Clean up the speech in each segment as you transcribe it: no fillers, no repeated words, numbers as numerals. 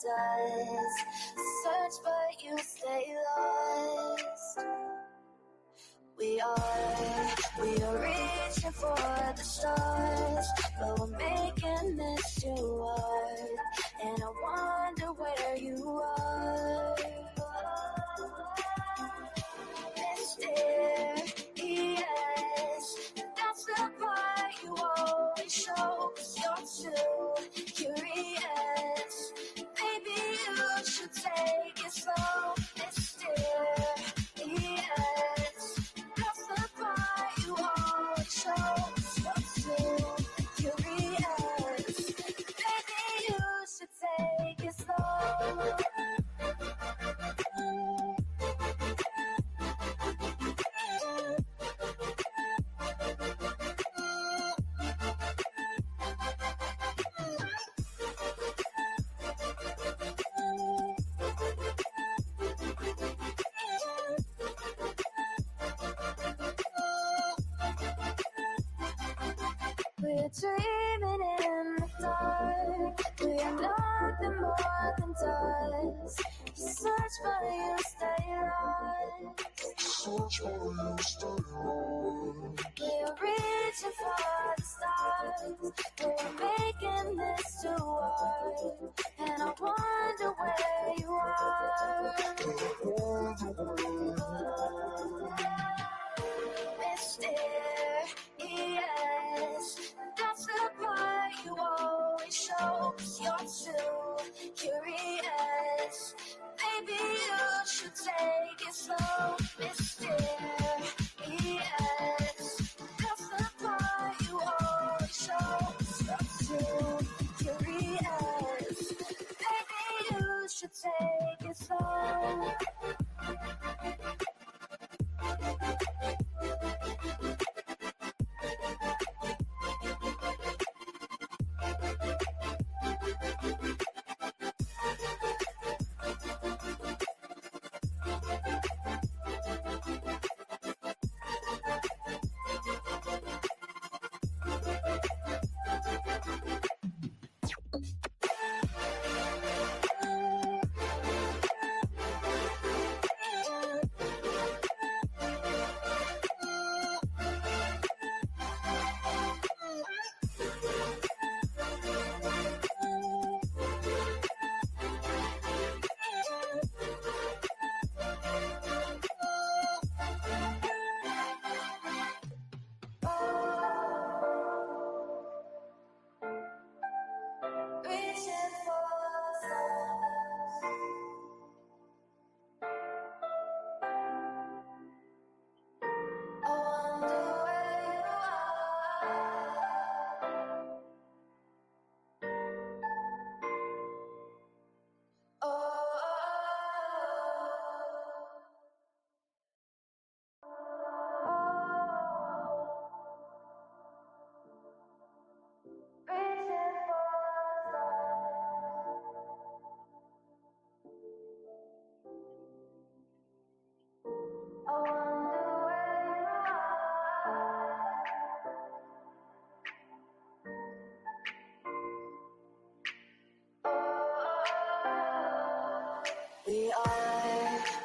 does. Search but you stay lost. We are reaching for the stars, but we're making this too hard. And I wonder where you are. Mysterious, that's the part you always show, 'cause you're too curious. Maybe you should take it slow. Mysterious, that's the part you always show, 'cause you're too curious. Maybe you should take it slow. We're dreaming in the dark. We are nothing more than dust. You search but you stay lost. Search but you stay lost. We're reaching for the stars. We're making this too hard. And I wonder where you are. Mysterious, that's the part you always show, 'cause you're too curious. Maybe you should take it slow. Mysterious, that's the part you always show, 'cause you're too curious. Maybe you should take it slow.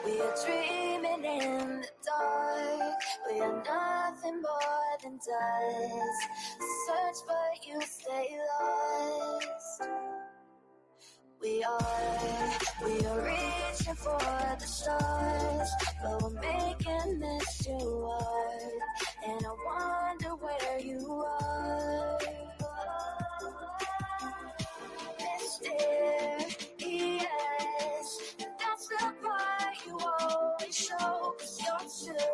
We are dreaming in the dark. We are nothing more than dust. Search but you stay lost. We are reaching for the stars, but we're making this too hard. And I wonder where you are. Mysterious, that's the part you always show, 'cause you're too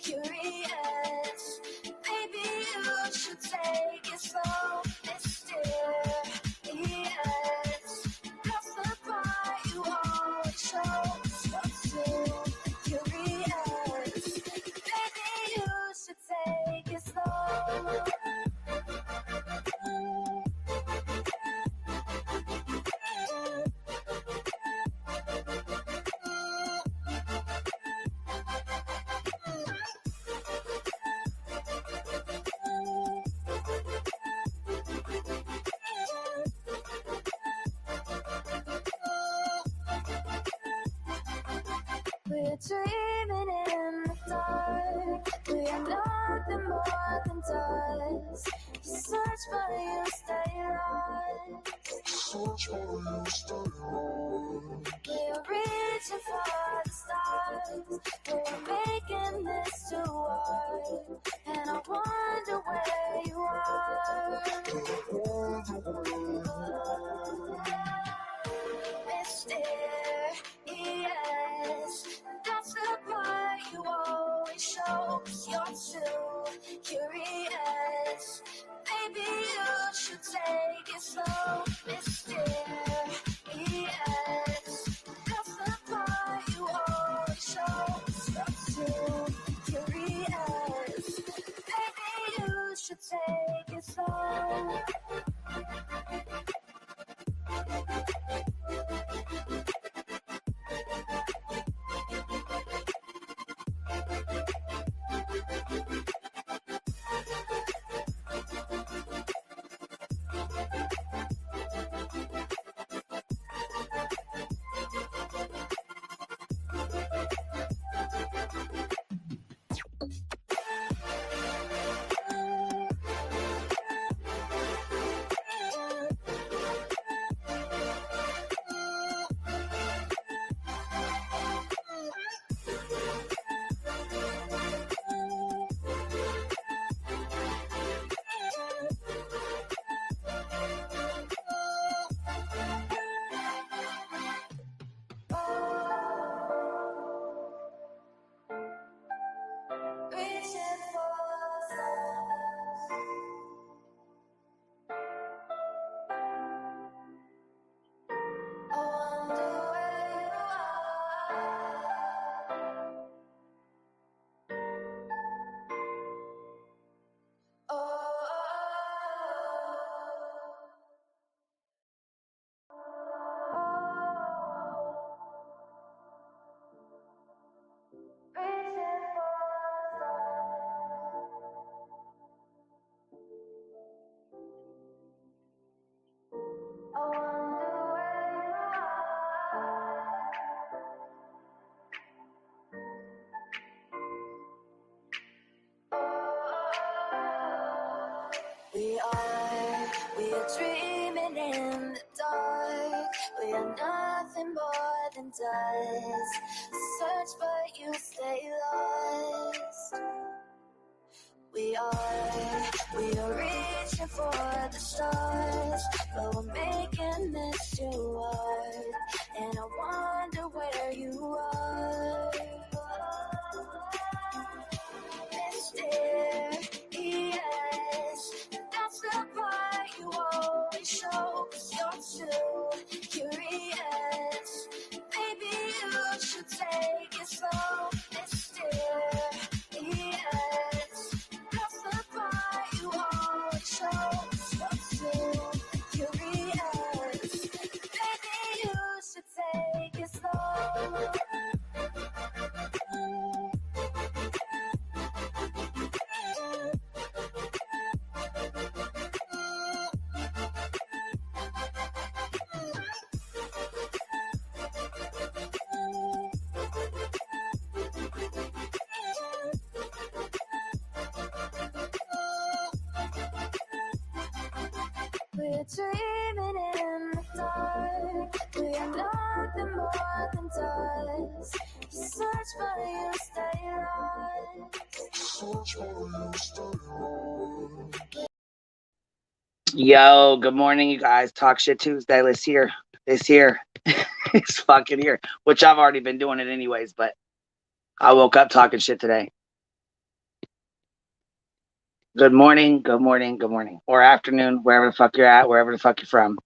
curious. Maybe you should take it slow. Mysterious, that's the part you always show, 'cause you're too dreaming in the dark. We are nothing more than dust. You search but you stay lost. Search but you stay lost. We're reaching for the stars. We're making this too hard. And I wonder where you are. Mysterious, that's the part you always show. 'Cause you're too curious. Maybe you should take it slow. Mysterious, that's the part you always show. 'Cause you're too curious. Maybe you should take it slow. We are dreaming in the dark. We are nothing more than dust. Search but you stay lost. We are reaching for the stars, but we're making this too hard. And I wonder where you are. Mysterious, that's the part you always show. 'Cause you're too curious. Maybe you should take it slow. Mysterious, that's the part you always show. 'Cause you're too curious. Maybe you should take it slow. We're dreaming in the dark. We are nothing more than dust. You search but you stay lost. Search but you stay lost. Yo, good morning, you guys. Talk Shit Tuesday. It's here. It's here. It's fucking here. Which I've already been doing it anyways, but I woke up talking shit today. Good morning, good morning, good morning. Or afternoon, wherever the fuck you're at, wherever the fuck you're from.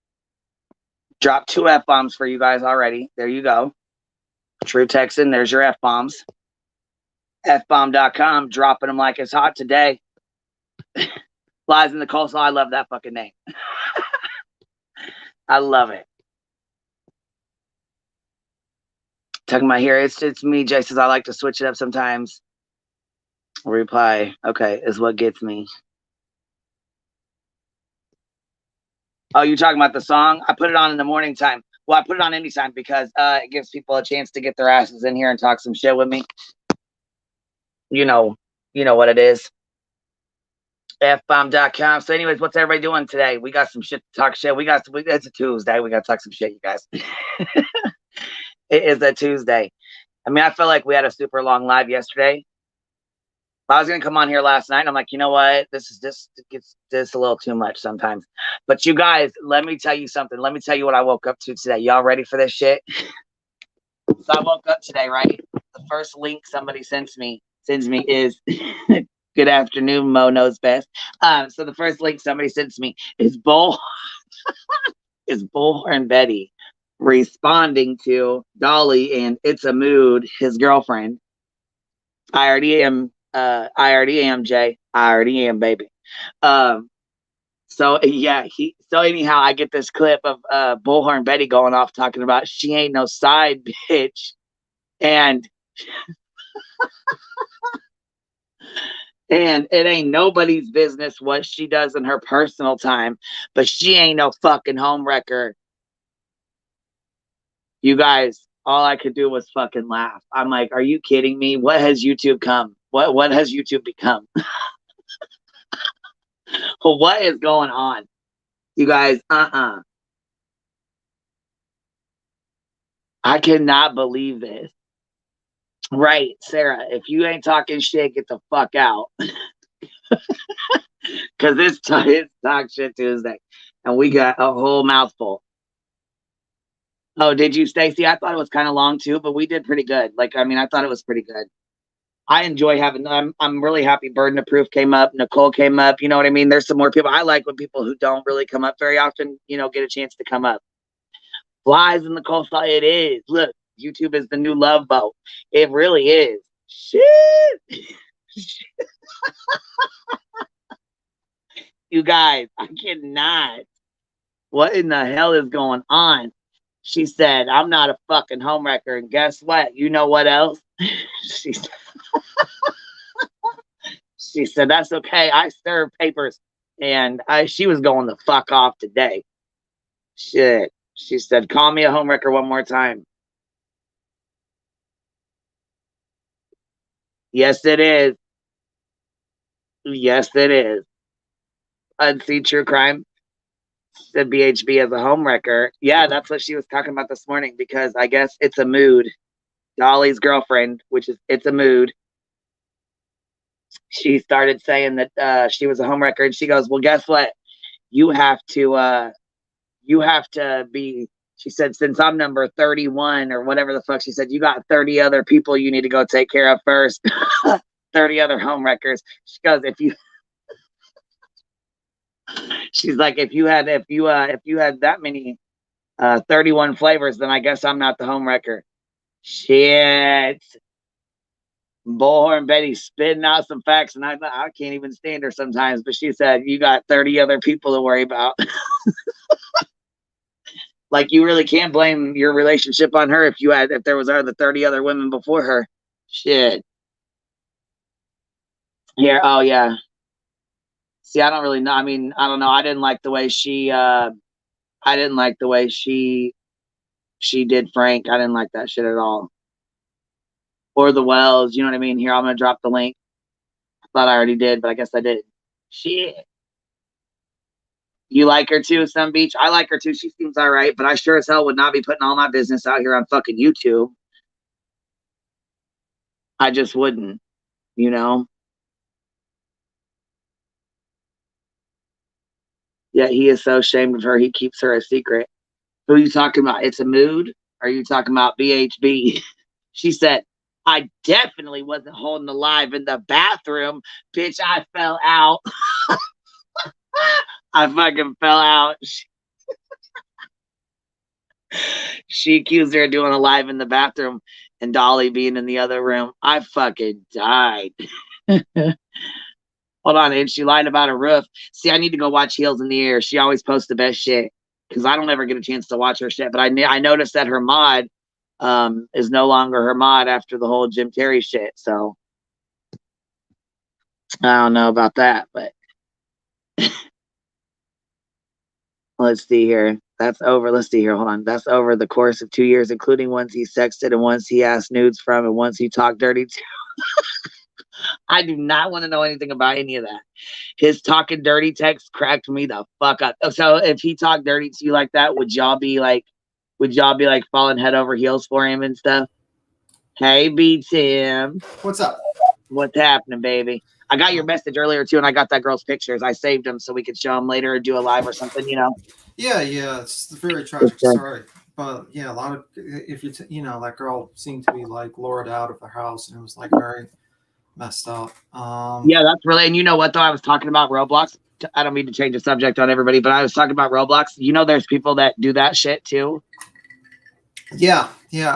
Drop 2 F-bombs for you guys already. There you go. True Texan, there's your F-bombs. Fbomb.com, dropping them like it's hot today. Lies in the coleslaw. I love that fucking name. I love it. Talking about here, it's me. Jay says I like to switch it up sometimes. Reply, okay, is what gets me. Oh, you talking about the song? I put it on in the morning time. Well, I put it on anytime because it gives people a chance to get their asses in here and talk some shit with me. You know what it is. fbomb.com. So anyways, what's everybody doing today? We got some shit to talk shit. It's a Tuesday. We got to talk some shit, you guys. It is a Tuesday. I mean, I felt like we had a super long live yesterday. I was going to come on here last night. And I'm like, you know what? This gets this a little too much sometimes. But you guys, let me tell you something. Let me tell you what I woke up to today. Y'all ready for this shit? So I woke up today, right? The first link somebody sends me is good afternoon, Mo knows best. So the first link somebody sends me is Bullhorn Betty responding to Dolly and It's a Mood, his girlfriend. I already am, Jay. I already am, baby. So yeah, so anyhow, I get this clip of Bullhorn Betty going off talking about she ain't no side bitch. And it ain't nobody's business what she does in her personal time, but she ain't no fucking homewrecker. You guys, all I could do was fucking laugh. I'm like, are you kidding me? What has YouTube come? What has YouTube become? What is going on? You guys, I cannot believe this. Right, Sarah, if you ain't talking shit, get the fuck out. Because it's Talk Shit Tuesday. And we got a whole mouthful. Oh, did you, Stacy? I thought it was kind of long too, but we did pretty good. Like, I mean, I thought it was pretty good. I enjoy having. I'm really happy. Burden of Proof came up. Nicole came up. You know what I mean? There's some more people. I like when people who don't really come up very often, get a chance to come up. Flies in the coleslaw. It is. Look, YouTube is the new love boat. It really is. Shit. You guys, I cannot. What in the hell is going on? She said, I'm not a fucking homewrecker. And guess what? You know what else? She said, that's okay. I serve papers. And she was going the fuck off today. Shit. She said, call me a homewrecker one more time. Yes, it is. Yes, it is. Unseen True Crime said BHB as a homewrecker. Yeah, that's what she was talking about this morning because I guess It's a Mood. Dolly's girlfriend, which is It's a Mood. She started saying that she was a homewrecker, and she goes, well, guess what? You have to be, she said, since I'm number 31 or whatever the fuck she said, you got 30 other people you need to go take care of first. 30 other homewreckers. She goes, she's like, if you had that many 31 flavors, then I guess I'm not the homewrecker. Shit. Bullhorn Betty spitting out some facts, and I can't even stand her sometimes. But she said, you got 30 other people to worry about. Like, you really can't blame your relationship on her if there was other 30 other women before her. Shit. Yeah. Oh yeah. See, I don't really know. I mean, I don't know. I didn't like the way she did Frank. I didn't like that shit at all. Or the Wells. You know what I mean? Here, I'm gonna drop the link. I thought I already did, but I guess I did. Shit. You like her too, Sun Beach? I like her too. She seems all right, but I sure as hell would not be putting all my business out here on fucking YouTube. I just wouldn't, you know? Yeah, he is so ashamed of her, he keeps her a secret. Who are you talking about? It's a Mood? Or are you talking about BHB? She said, I definitely wasn't holding alive in the bathroom. Bitch, I fell out. I fucking fell out. She accused her of doing a live in the bathroom and Dolly being in the other room. I fucking died. Hold on, and she lied about a roof. See, I need to go watch Heels in the Air. She always posts the best shit because I don't ever get a chance to watch her shit. But I noticed that her mod is no longer her mod after the whole Jim Terry shit. So I don't know about that, but let's see here. That's over. Let's see here. Hold on. That's over the course of 2 years, including ones he sexted and ones he asked nudes from and ones he talked dirty to. I do not want to know anything about any of that. His talking dirty text cracked me the fuck up. So if he talked dirty to you like that, would y'all be like falling head over heels for him and stuff? Hey, B Tim. What's up? What's happening, baby? I got your message earlier too, and I got that girl's pictures. I saved them so we could show them later or do a live or something, you know. Yeah, it's a very tragic story. But yeah, a lot of if you that girl seemed to be like lured out of the house, and it was like very messed up. Yeah, that's really. And you know what though? I was talking about Roblox. I don't mean to change the subject on everybody, but I was talking about Roblox. You know, there's people that do that shit too. Yeah.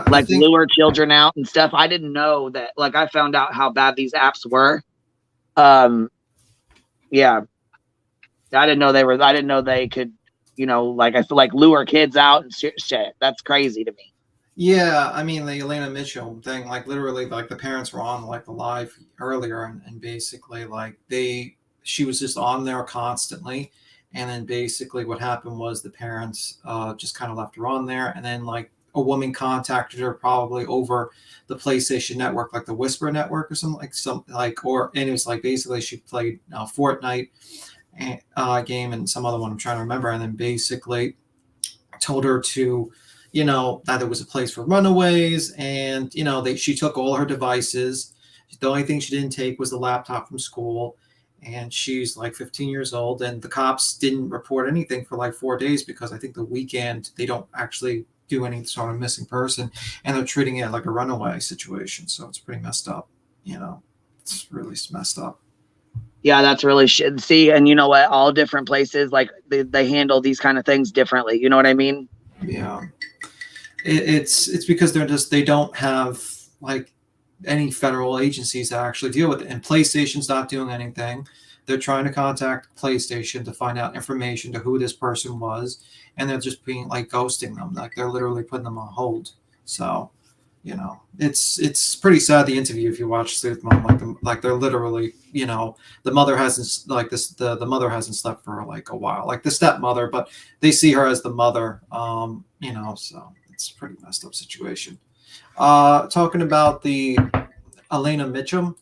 Like lure children out and stuff. I didn't know that. Like, I found out how bad these apps were. Yeah. I didn't know they could, you know, like, I feel like lure kids out and shit. That's crazy to me. Yeah, I mean, the Elena Mitchum thing, like, literally, like, the parents were on, like, the live earlier, and basically, like, she was just on there constantly, and then basically what happened was the parents just kind of left her on there, and then, like, a woman contacted her probably over the PlayStation Network, like the Whisper Network or something, and it was, like, basically she played Fortnite game and some other one I'm trying to remember, and then basically told her to, you know, that there was a place for runaways, and, you know, she took all her devices. The only thing she didn't take was the laptop from school, and she's like 15 years old, and the cops didn't report anything for like 4 days because I think the weekend they don't actually do any sort of missing person, and they're treating it like a runaway situation. So it's pretty messed up, you know. It's really messed up. Yeah, that's really shit. See, and you know what? All different places, like, they handle these kind of things differently. You know what I mean? Yeah. It's because they don't have like any federal agencies that actually deal with it, and PlayStation's not doing anything. They're trying to contact PlayStation to find out information to who this person was, and they're just being like ghosting them, like they're literally putting them on hold. So, you know, it's pretty sad, the interview, if you watch Sleuth Mom, like they're literally, you know, the mother hasn't the mother hasn't slept for like a while, like the stepmother, but they see her as the mother, you know, so it's a pretty messed up situation. Talking about the Elena Mitchum,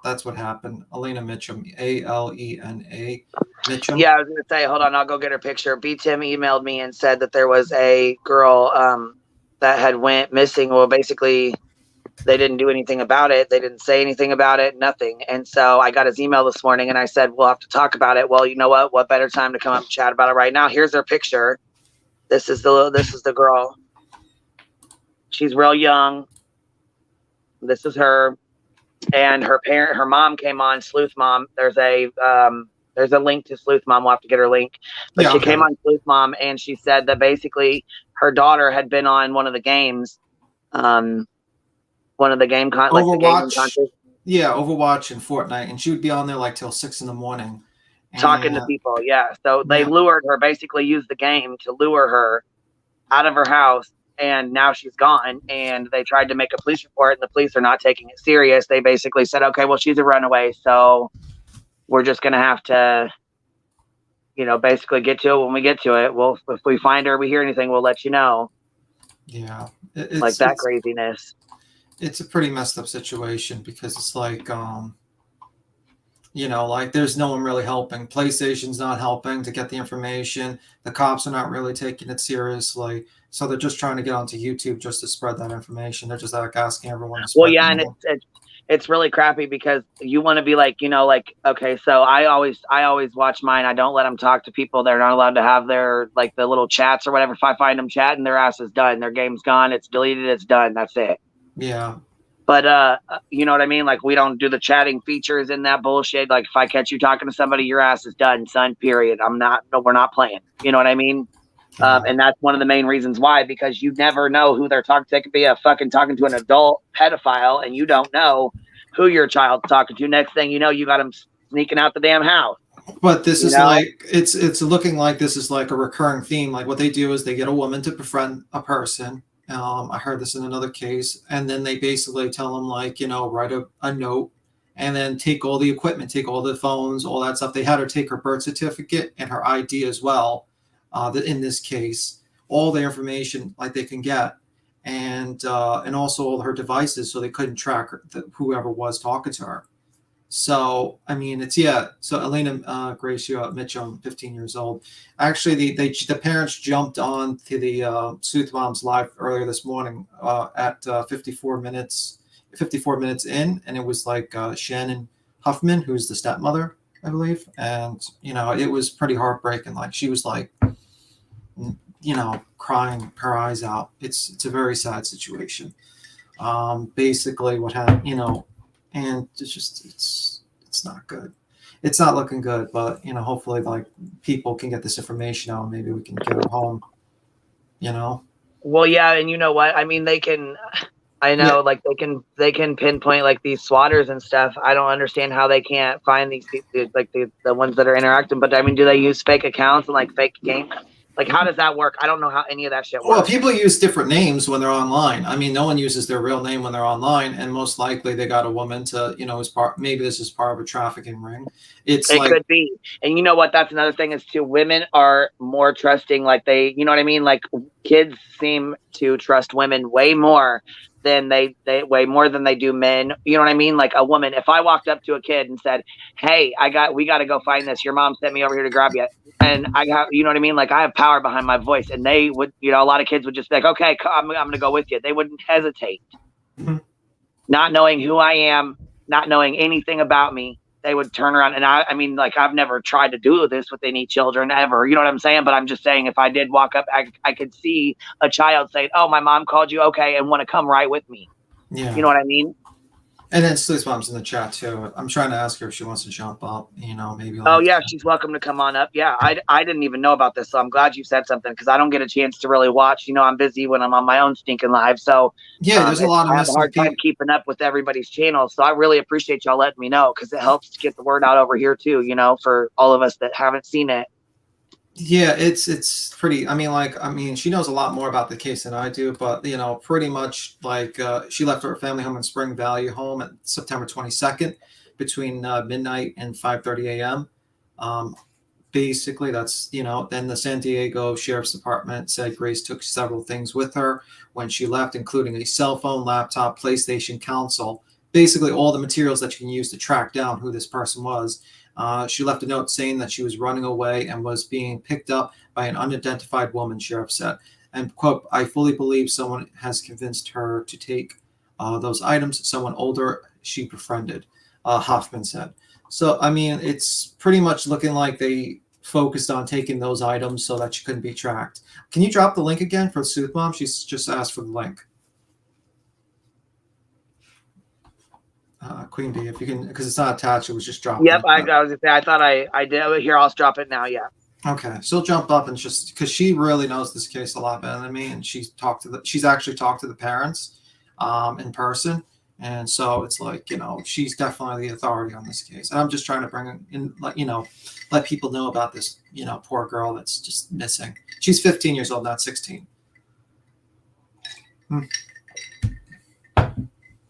that's what happened. Elena Mitchum, Alena Mitchum. Yeah, I was gonna say, hold on, I'll go get her picture. B Tim emailed me and said that there was a girl that had went missing. Well, basically, they didn't do anything about it. They didn't say anything about it, nothing. And so I got his email this morning, and I said, we'll have to talk about it. Well, you know what? What better time to come up and chat about it right now? Here's her picture. This is the girl. She's real young. This is her, and her mom came on, Sleuth Mom. There's a link to Sleuth Mom. We'll have to get her link. But yeah, she came on Sleuth Mom, and she said that basically her daughter had been on one of the games, one of the game Overwatch. Yeah, Overwatch and Fortnite, and she would be on there like till 6 a.m. talking to people. Yeah, so they lured her, basically used the game to lure her out of her house. And now she's gone, and they tried to make a police report, and the police are not taking it serious. They basically said, okay, well, she's a runaway, so we're just going to have to, you know, basically get to it when we get to it. Well, if we find her, we hear anything, we'll let you know. Yeah. Like that craziness. It's a pretty messed up situation because it's like, you know, like there's no one really helping. PlayStation's not helping to get the information. The cops are not really taking it seriously. So they're just trying to get onto YouTube just to spread that information. They're just like asking everyone to spread. Well, yeah, and it's really crappy because you want to be like, you know, like, okay, so I always watch mine. I don't let them talk to people. They're not allowed to have their, like, the little chats or whatever. If I find them chatting, their ass is done. Their game's gone. It's deleted. It's done. That's it. Yeah. But you know what I mean? Like, we don't do the chatting features in that bullshit. Like, if I catch you talking to somebody, your ass is done, son, period. We're not playing. You know what I mean? And that's one of the main reasons why, because you never know who they're talking to. They could be a fucking talking to an adult pedophile, and you don't know who your child's talking to. Next thing you know, you got them sneaking out the damn house. But this is like, it's looking like this is like a recurring theme. Like what they do is they get a woman to befriend a person. I heard this in another case, and then they basically tell them, like, you know, write a note and then take all the equipment, take all the phones, all that stuff. They had her take her birth certificate and her ID as well. in this case, all the information like they can get, and also all her devices, so they couldn't track her, whoever was talking to her. So I mean, it's So Elena Gracio Mitchum, 15 years old. Actually, the parents jumped on to the Sleuth Moms live earlier this morning at 54 minutes in, and it was like Shannon Huffman, who's the stepmother, I believe, and it was pretty heartbreaking. Like, she was like, crying her eyes out. It's a very sad situation. Basically what happened, and it's not good. It's not looking good, but hopefully, like, people can get this information out and maybe we can get her home. Well, yeah, and you know what? I mean, they can. I know, like, they can pinpoint like these swatters and stuff. I don't understand how they can't find these people, like the ones that are interacting. But I mean, do they use fake accounts and like fake games? Like, how does that work? I don't know how any of that shit works. Well, people use different names when they're online. I mean, no one uses their real name when they're online, and most likely they got a woman to, maybe this is part of a trafficking ring. It could be. And you know what? That's another thing is too, women are more trusting. Like, they, you know what I mean? Like, kids seem to trust women way more than they way more than they do men. You know what I mean? Like, a woman, if I walked up to a kid and said, "Hey, we got to go find this. Your mom sent me over here to grab you." And I got, you know what I mean? Like, I have power behind my voice, and they would, a lot of kids would just be like, "Okay, I'm going to go with you." They wouldn't hesitate. Mm-hmm. Not knowing who I am, not knowing anything about me, they would turn around. And I mean, like, I've never tried to do this with any children ever. You know what I'm saying? But I'm just saying, if I did walk up, I could see a child say, "Oh, my mom called you." Okay. And want to come right with me. Yeah. You know what I mean? And then Sleuth Mom's in the chat too. I'm trying to ask her if she wants to jump up, maybe. Like, oh yeah, she's welcome to come on up. Yeah, I didn't even know about this, so I'm glad you said something, because I don't get a chance to really watch. I'm busy when I'm on my own stinking live. So yeah, there's a lot of. I have a hard time keeping up with everybody's channel. So I really appreciate y'all letting me know, because it helps to get the word out over here too. For all of us that haven't seen it. Yeah, it's pretty. I mean, she knows a lot more about the case than I do, but pretty much like she left her family home in Spring Valley home at September 22nd between midnight and 5:30 a.m. Basically, that's Then the San Diego Sheriff's Department said Grace took several things with her when she left, including a cell phone, laptop, PlayStation console, basically all the materials that you can use to track down who this person was. She left a note saying that she was running away and was being picked up by an unidentified woman, sheriff said. And, quote, "I fully believe someone has convinced her to take those items, someone older she befriended," Hoffman said. So, I mean, it's pretty much looking like they focused on taking those items so that she couldn't be tracked. Can you drop the link again for Sleuth Mom? She's just asked for the link. Queen Bee, if you can, because it's not attached, it was just dropped. Yep, I was gonna say, I thought I did. Here, I'll drop it now. Yeah. Okay, so jump up and just, because she really knows this case a lot better than me, and she's actually talked to the parents in person, and so it's like, she's definitely the authority on this case. And I'm just trying to bring in, let people know about this, poor girl that's just missing. She's 15 years old, not 16.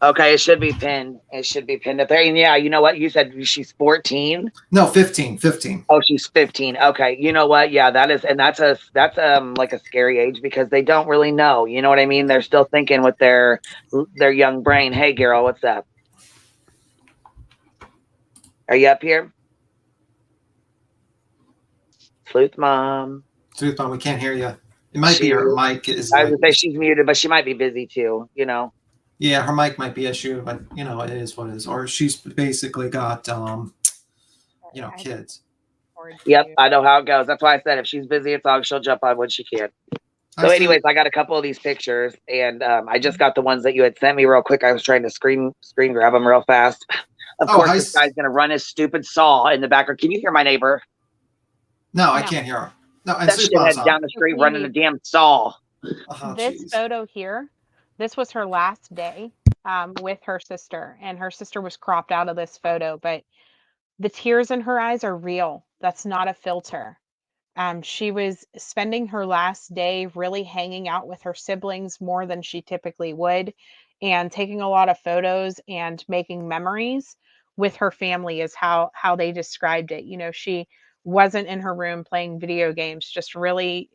Okay, it should be pinned. It should be pinned up there. And yeah, you know what? You said she's 14? No, 15. 15. Oh, she's 15. Okay. You know what? Yeah, that's like a scary age, because they don't really know. You know what I mean? They're still thinking with their young brain. Hey, girl, what's up? Are you up here? Sleuth Mom. Sleuth Mom, we can't hear you. It might be her mic is. I would say she's muted, but she might be busy too, Yeah, her mic might be issue, but it is what it is. Or she's basically got kids. Yep, I know how it goes. That's why I said if she's busy, she'll jump on when she can. So anyways, I got a couple of these pictures, and I just got the ones that you had sent me real quick. I was trying to screen grab them real fast. Of course, this guy's gonna run his stupid saw in the background. Can you hear my neighbor? No, I can't hear her. No, and that shithead down the street running a damn saw. This photo here. This was her last day with her sister, and her sister was cropped out of this photo, but the tears in her eyes are real. That's not a filter. She was spending her last day really hanging out with her siblings more than she typically would, and taking a lot of photos and making memories with her family is how they described it. She wasn't in her room playing video games, just really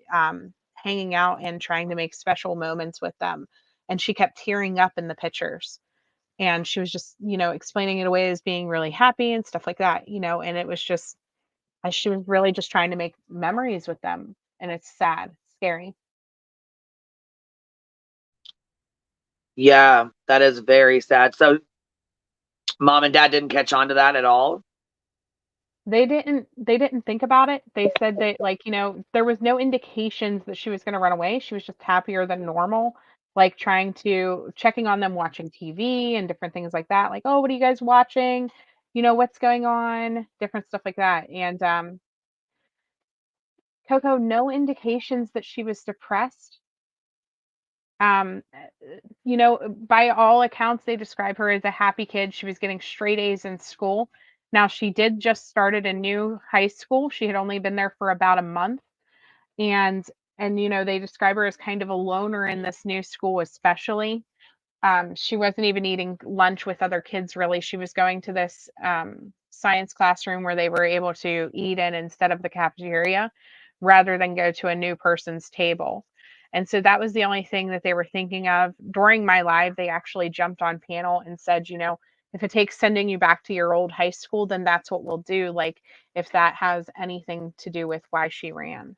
hanging out and trying to make special moments with them. And she kept tearing up in the pictures. And she was just, explaining it away as being really happy and stuff like that, and it was just, she was really just trying to make memories with them. And it's sad, scary. Yeah, that is very sad. So mom and dad didn't catch on to that at all? They didn't think about it. They said that, like, there was no indications that she was going to run away. She was just happier than normal, like checking on them watching TV and different things like that. Like, oh, what are you guys watching? What's going on? Different stuff like that. And Coco, no indications that she was depressed. By all accounts, they describe her as a happy kid. She was getting straight A's in school. Now, she did just started a new high school. She had only been there for about a month. And they describe her as kind of a loner in this new school, especially. She wasn't even eating lunch with other kids, really. She was going to this science classroom where they were able to eat in instead of the cafeteria, rather than go to a new person's table. And so that was the only thing that they were thinking of. During my live, they actually jumped on panel and said, if it takes sending you back to your old high school, then that's what we'll do. Like, if that has anything to do with why she ran.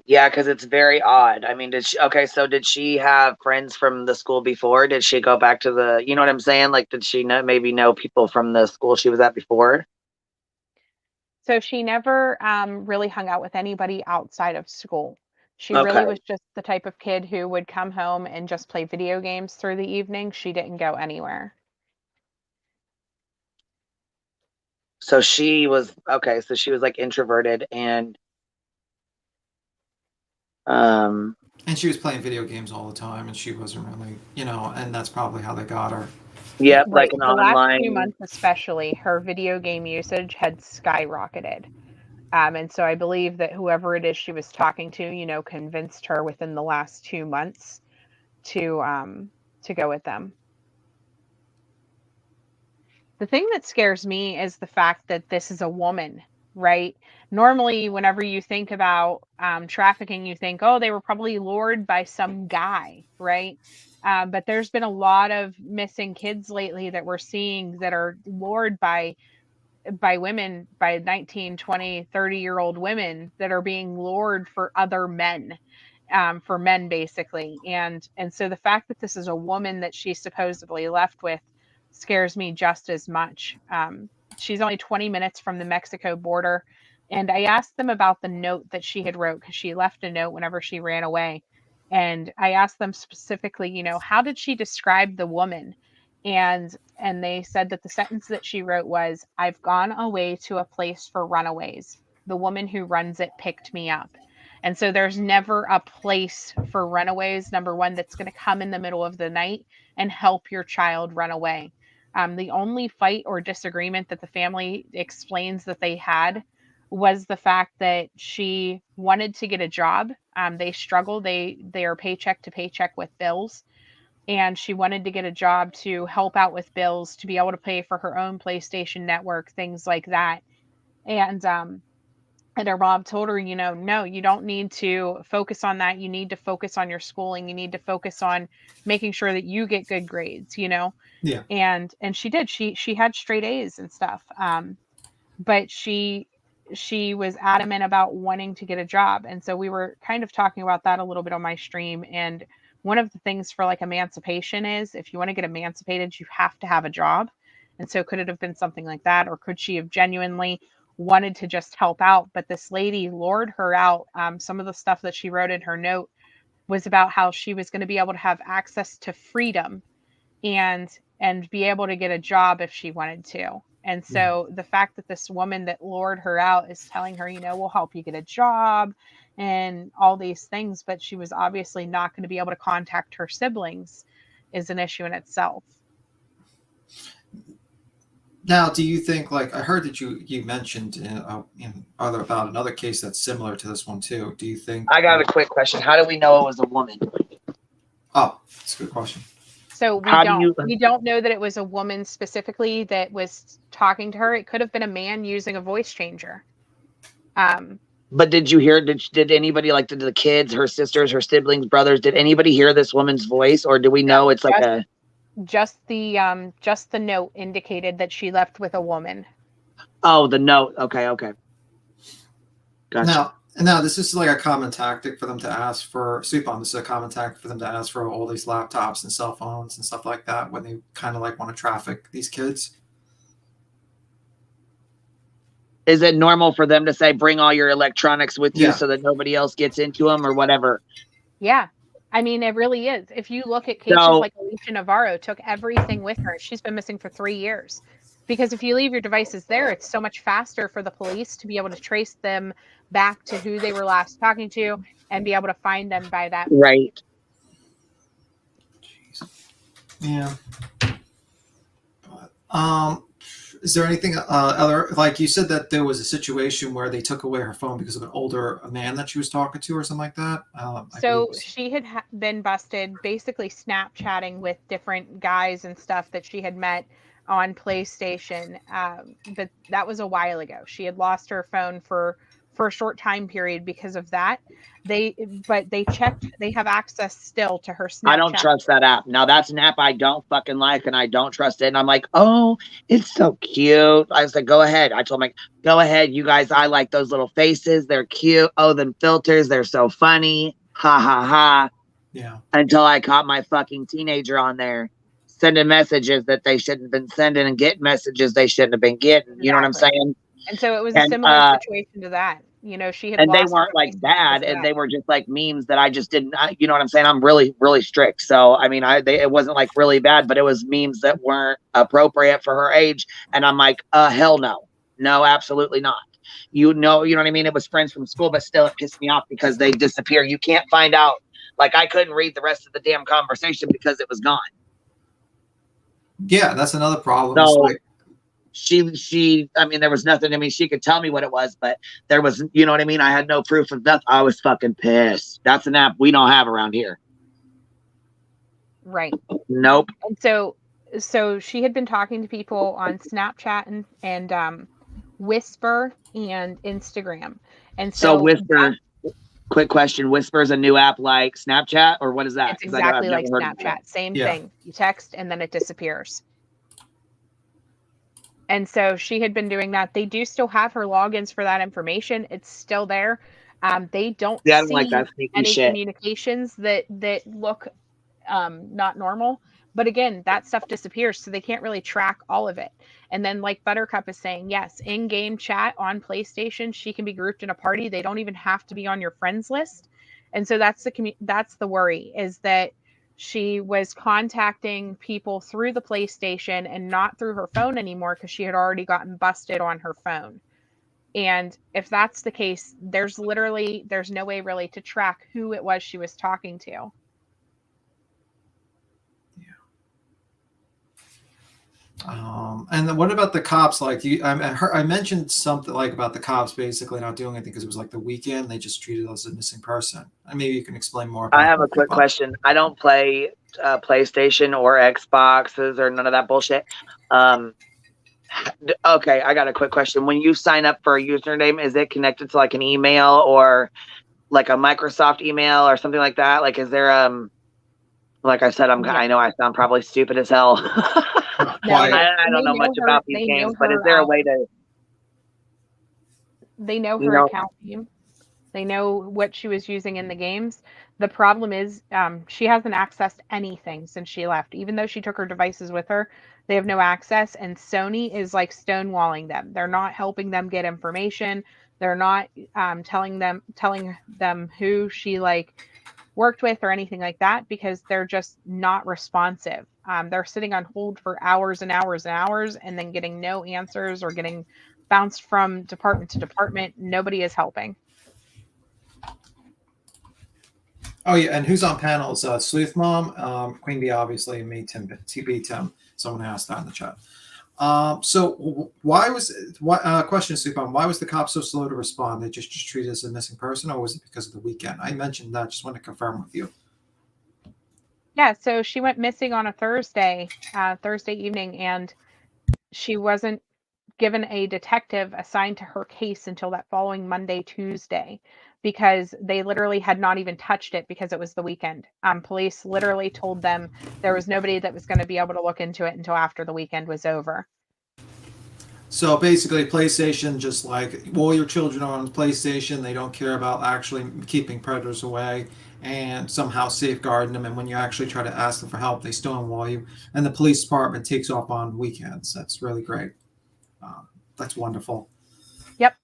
Yeah, because it's very odd. I mean, did she have friends from the school before? Did she go back to you know what I'm saying? Like, did she maybe know people from the school she was at before? So she never really hung out with anybody outside of school. She really Okay. was just the type of kid who would come home and just play video games through the evening. She didn't go anywhere. So she was like introverted and And she was playing video games all the time, and she wasn't really, and that's probably how they got her. yep, like Right. an The last few online. months, especially, her video game usage had skyrocketed. And so I believe that whoever it is she was talking to, convinced her within the last 2 months to go with them. The thing that scares me is the fact that this is a woman, right? Normally, whenever you think about trafficking, you think, oh, they were probably lured by some guy, right? But there's been a lot of missing kids lately that we're seeing that are lured by women, by 19, 20, 30-year-old women that are being lured for other men, for men basically. And so the fact that this is a woman that she's supposedly left with scares me just as much. She's only 20 minutes from the Mexico border. And I asked them about the note that she had wrote, because she left a note whenever she ran away. And I asked them specifically, how did she describe the woman? And they said that the sentence that she wrote was, "I've gone away to a place for runaways. The woman who runs it picked me up." And so there's never a place for runaways, number one, that's going to come in the middle of the night and help your child run away. The only fight or disagreement that the family explains that they had was the fact that she wanted to get a job. They struggle. They are paycheck to paycheck with bills, and she wanted to get a job to help out with bills, to be able to pay for her own PlayStation network, things like that. And her mom told her, no, you don't need to focus on that. You need to focus on your schooling. You need to focus on making sure that you get good grades. Yeah. And she did. She had straight A's and stuff. But she was adamant about wanting to get a job. And so we were kind of talking about that a little bit on my stream. And one of the things for like emancipation is, if you want to get emancipated, you have to have a job. And so could it have been something like that? Or could she have genuinely wanted to just help out? But this lady lured her out. Some of the stuff that she wrote in her note was about how she was going to be able to have access to freedom and be able to get a job if she wanted to. And so the fact that this woman that lured her out is telling her, we'll help you get a job and all these things, but she was obviously not going to be able to contact her siblings, is an issue in itself. Now, do you think, like, I heard that you mentioned about another case that's similar to this one too. Do you think? I got a quick question. How do we know it was a woman? Oh, that's a good question. So we don't know that it was a woman specifically that was talking to her. It could have been a man using a voice changer. But did you hear, did anybody, like, did the kids, her sisters, her siblings, brothers, did anybody hear this woman's voice, or do we know it's like just the note indicated that she left with a woman. Oh, the note. Okay. Gotcha. Now this is like a common tactic for them to ask for This is a common tactic for them to ask for all these laptops and cell phones and stuff like that when they kind of like want to traffic these kids. Is it normal for them to say, bring all your electronics with you so that nobody else gets into them or whatever? Yeah. I mean, it really is. If you look at cases like Alicia Navarro took everything with her. She's been missing for 3 years. Because if you leave your devices there, it's so much faster for the police to be able to trace them back to who they were last talking to and be able to find them by that. Right. Jeez. Yeah. But, is there anything other, like you said that there was a situation where they took away her phone because of an older man that she was talking to or something like that? So she had been busted basically Snapchatting with different guys and stuff that she had met on PlayStation. But that was a while ago. She had lost her phone for a short time period because of that. They checked, they have access still to her Snapchat. I don't trust that app. Now that's an app I don't fucking like and I don't trust it. And I'm like, oh, it's so cute. I was like, go ahead. I told him, like, go ahead, you guys. I like those little faces. They're cute. Oh, them filters. They're so funny. Ha ha ha. Yeah. Until I caught my fucking teenager on there sending messages that they shouldn't have been sending and getting messages they shouldn't have been getting. You know what I'm saying? And so it was a similar situation to that. You know, she had and they weren't like bad, and they were just like memes that I just didn't. You know what I'm saying? I'm really, really strict. So I mean, it wasn't like really bad, but it was memes that weren't appropriate for her age. And I'm like, hell no, absolutely not. You know what I mean? It was friends from school, but still, it pissed me off because they disappear. You can't find out. Like I couldn't read the rest of the damn conversation because it was gone. Yeah, that's another problem. So, she I mean, there was nothing. I mean, she could tell me what it was, but there was, you know what I mean? I had no proof of nothing. I was fucking pissed. That's an app we don't have around here. Right. Nope. And so she had been talking to people on Snapchat and Whisper and Instagram. And so Whisper, quick question, Whisper is a new app like Snapchat, or what is that? It's exactly like Snapchat. Same thing. You text and then it disappears. And so she had been doing that. They do still have her logins for that information. It's still there. They don't see like that any communications that look not normal. But again, that stuff disappears, so they can't really track all of it. And then like Buttercup is saying, yes, in-game chat on PlayStation, she can be grouped in a party. They don't even have to be on your friends list. And so that's the worry, is that she was contacting people through the PlayStation and not through her phone anymore because she had already gotten busted on her phone. And if that's the case, there's no way really to track who it was she was talking to. And then what about the cops? Like I mentioned something like about the cops basically not doing anything because it was like the weekend. They just treated us as a missing person. And maybe you can explain more about I have a quick question. I don't play PlayStation or Xboxes or none of that bullshit. Okay, I got a quick question. When you sign up for a username, is it connected to like an email or like a Microsoft email or something like that? Like, is there like I said, I know I sound probably stupid as hell. No, I don't know much about these games, but is there a way to? They know her account name. They know what she was using in the games. The problem is she hasn't accessed anything since she left. Even though she took her devices with her, they have no access. And Sony is like stonewalling them. They're not helping them get information. They're not telling them who she like worked with or anything like that because they're just not responsive. They're sitting on hold for hours and hours and hours and then getting no answers or getting bounced from department to department. Nobody is helping. Oh yeah, and who's on panels? Sleuth Mom, Queen Bee, obviously, and me, TB Tim. Someone asked that in the chat. So question, Sleuth Mom, why was the cop so slow to respond? They just treated us as a missing person, or was it because of the weekend? I mentioned that. Just want to confirm with you. Yeah, so she went missing on a Thursday evening, and she wasn't given a detective assigned to her case until that following Monday, Tuesday, because they literally had not even touched it because it was the weekend. Police literally told them there was nobody that was going to be able to look into it until after the weekend was over. So basically, PlayStation, just like all your children are on PlayStation, they don't care about actually keeping predators away and somehow safeguarding them. And when you actually try to ask them for help, they stonewall you. And the police department takes off on weekends. That's really great. That's wonderful. Yep.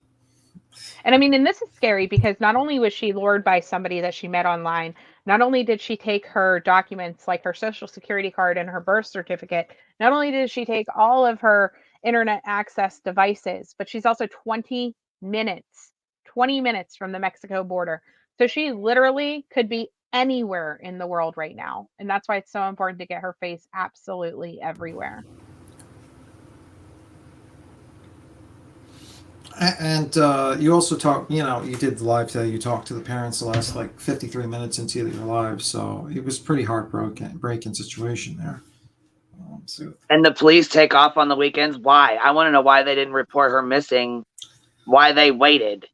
And I mean, and this is scary because not only was she lured by somebody that she met online, not only did she take her documents like her social security card and her birth certificate, not only did she take all of her internet access devices, but she's also 20 minutes from the Mexico border. So she literally could be anywhere in the world right now. And that's why it's so important to get her face absolutely everywhere. And you also talked, you did the live today. You talked to the parents the last 53 minutes into your live. So it was pretty breaking situation there. And the police take off on the weekends. Why? I want to know why they didn't report her missing, why they waited.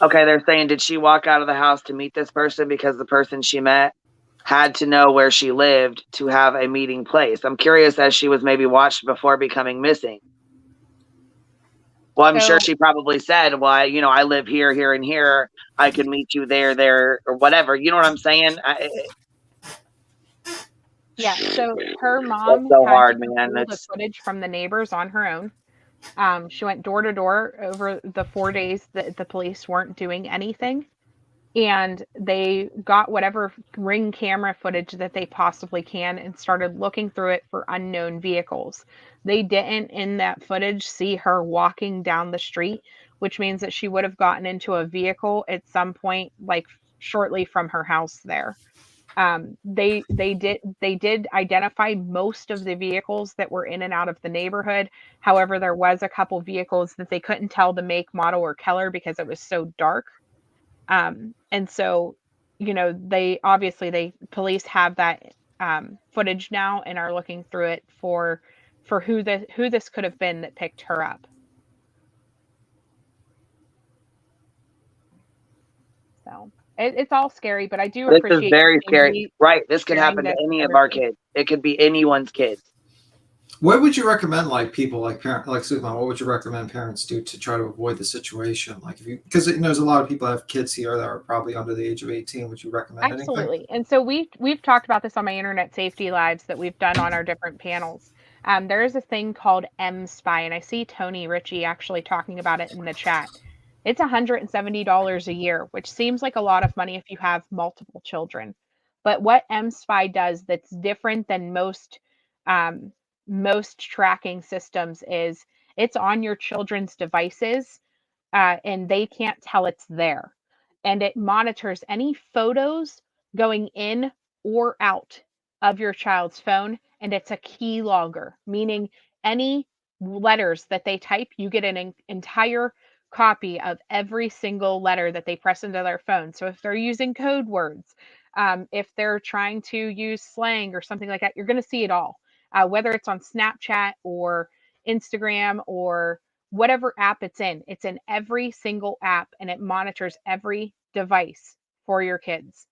Okay, they're saying, did she walk out of the house to meet this person because the person she met had to know where she lived to have a meeting place? I'm curious as she was maybe watched before becoming missing. Well, I'm sure she probably said, well, I live here, here, and here. I can meet you there, or whatever. You know what I'm saying? Yeah, so her mom so had hard, to man. pull the footage from the neighbors on her own. She went door to door over the 4 days that the police weren't doing anything. And they got whatever ring camera footage that they possibly can and started looking through it for unknown vehicles. They didn't, in that footage, see her walking down the street, which means that she would have gotten into a vehicle at some point, like shortly from her house there. They did identify most of the vehicles that were in and out of the neighborhood. However, there was a couple vehicles that they couldn't tell the make, model, or color because it was so dark. And so, police have that footage now and are looking through it for who this could have been that picked her up. So it's all scary, but I do appreciate. This is very scary. Right. This could happen to any of our kids. It could be anyone's kids. What would you recommend, people Superman? What would you recommend parents do to try to avoid the situation? Because there's a lot of people that have kids here that are probably under the age of 18. Would you recommend Absolutely. anything? And so we've talked about this on my internet safety lives that we've done on our different panels. There is a thing called M-Spy, and I see Tony Ritchie actually talking about it in the chat. It's $170 a year, which seems like a lot of money if you have multiple children. But what M-Spy does that's different than most tracking systems is it's on your children's devices, and they can't tell it's there. And it monitors any photos going in or out of your child's phone, and it's a key logger, meaning any letters that they type, you get an entire copy of every single letter that they press into their phone. So if they're using code words, if they're trying to use slang or something like that, you're going to see it all, whether it's on Snapchat or Instagram or whatever app it's in every single app, and it monitors every device for your kids.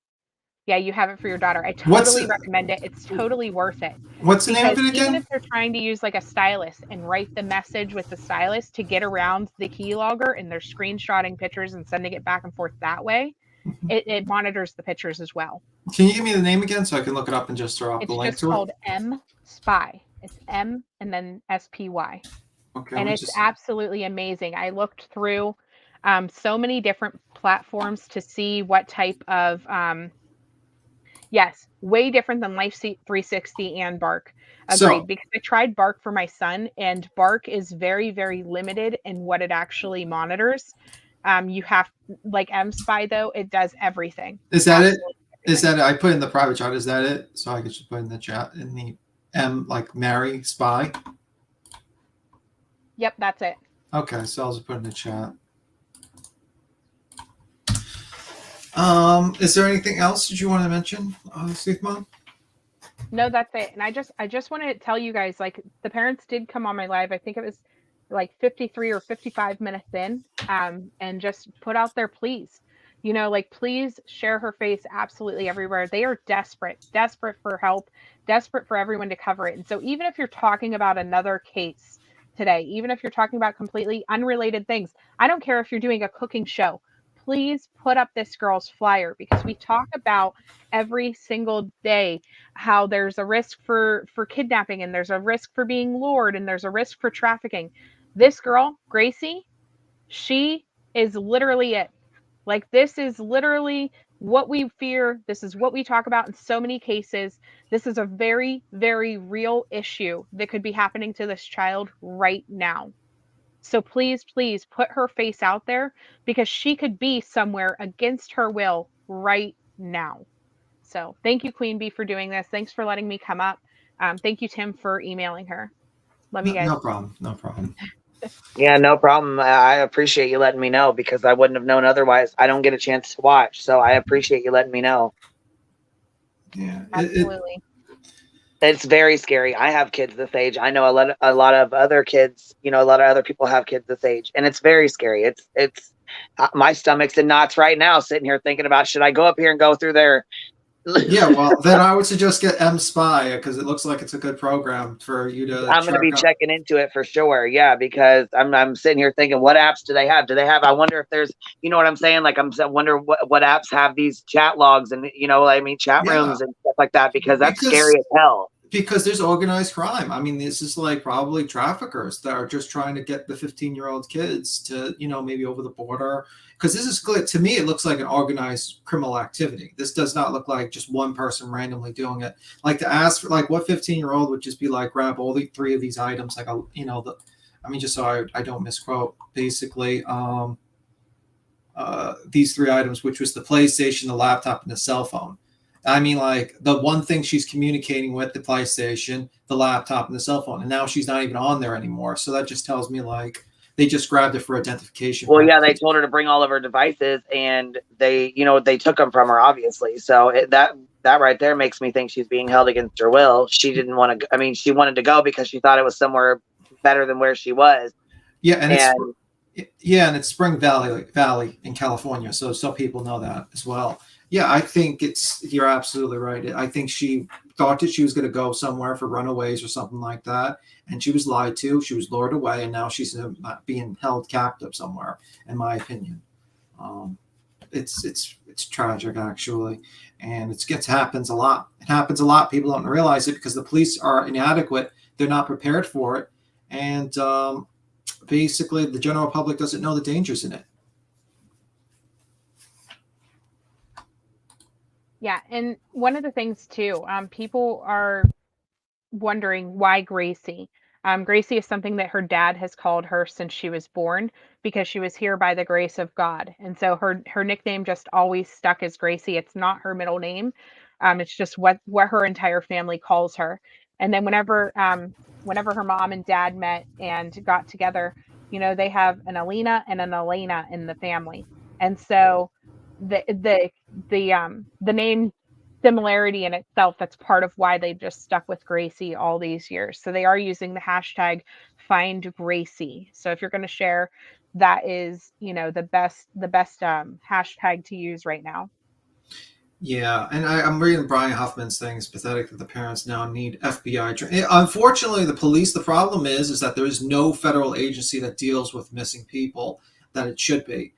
Yeah, you have it for your daughter. I totally recommend it. It's totally worth it. What's the name of it again? Even if they're trying to use like a stylus and write the message with the stylus to get around the keylogger, and they're screenshotting pictures and sending it back and forth that way, it monitors the pictures as well. Can you give me the name again so I can look it up and just throw up the link to it? It's just called M-Spy. It's M and then S-P-Y. Okay, and it's absolutely amazing. I looked through so many different platforms to see what type of, way different than Life 360 and Bark. Agreed, because I tried Bark for my son, and Bark is very, very limited in what it actually monitors. You have, like M-Spy, though, it does everything. Is that it? Is that it? I put in the private chat. Is that it? So I could just put in the chat in the M, like Mary Spy. Yep, that's it. Okay, so I'll just put in the chat. Is there anything else that you want to mention, Sweet Mom? No, that's it. And I just want to tell you guys, like, the parents did come on my live. I think it was like 53 or 55 minutes in, and just put out their pleas. You know, like, please share her face absolutely everywhere. They are desperate, desperate for help, desperate for everyone to cover it. And so even if you're talking about another case today, even if you're talking about completely unrelated things, I don't care if you're doing a cooking show, please put up this girl's flyer, because we talk about every single day how there's a risk for kidnapping, and there's a risk for being lured, and there's a risk for trafficking. This girl, Gracie, she is literally it. Like, this is literally what we fear. This is what we talk about in so many cases. This is a very, very real issue that could be happening to this child right now. So please, please put her face out there, because she could be somewhere against her will right now. So thank you, Queen Bee, for doing this. Thanks for letting me come up. Thank you, Tim, for emailing her. Love you guys. No problem. No problem. Yeah, no problem. I appreciate you letting me know, because I wouldn't have known otherwise. I don't get a chance to watch, so I appreciate you letting me know. Yeah, absolutely. It's very scary. I have kids this age. I know a lot of other kids. You know, a lot of other people have kids this age, and it's very scary. It's my stomach's in knots right now, sitting here thinking about, should I go up here and go through their Yeah, well, then I would suggest get M Spy, because it looks like it's a good program for you to. I'm going to be checking into it for sure. Yeah, because I'm sitting here thinking, what apps do they have? Do they have? I wonder if there's, you know what I'm saying? Like, I wonder what apps have these chat logs and, you know, I mean, chat rooms and stuff like that, because that's scary as hell. Because there's organized crime. I mean, this is like probably traffickers that are just trying to get the 15-year-old kids to, you know, maybe over the border. Because this is, to me, it looks like an organized criminal activity. This does not look like just one person randomly doing it. Like, to ask for, like, what 15-year-old would just be like, grab all the 3 of these items, like, you know, just so I don't misquote, basically, these 3 items, which was the PlayStation, the laptop, and the cell phone. I mean, like, the one thing she's communicating with, the PlayStation, the laptop, and the cell phone, and now she's not even on there anymore. So that just tells me, like, they just grabbed it for identification. Well, yeah, they told her to bring all of her devices, and they, you know, they took them from her, obviously. So that right there makes me think she's being held against her will. She didn't want to. I mean, she wanted to go because she thought it was somewhere better than where she was. Yeah, and it's Spring Valley in California, so people know that as well. Yeah, I think you're absolutely right. I think she thought that she was going to go somewhere for runaways or something like that, and she was lied to. She was lured away, and now she's being held captive somewhere, in my opinion. It's tragic, actually, and it happens a lot. It happens a lot. People don't realize it because the police are inadequate. They're not prepared for it, and basically the general public doesn't know the dangers in it. Yeah, and one of the things too, people are wondering why Gracie. Gracie is something that her dad has called her since she was born, because she was here by the grace of God, and so her nickname just always stuck as Gracie. It's not her middle name. It's just what her entire family calls her. And then whenever her mom and dad met and got together, you know, they have an Elena and an Elena in the family, and so the name similarity in itself, that's part of why they just stuck with Gracie all these years. So they are using the hashtag find Gracie. So if you're going to share, that is, you know, the best hashtag to use right now. Yeah, and I'm reading Brian Huffman's thing. It's pathetic that the parents now need FBI training. Unfortunately, the police, the problem is that there is no federal agency that deals with missing people that it should be.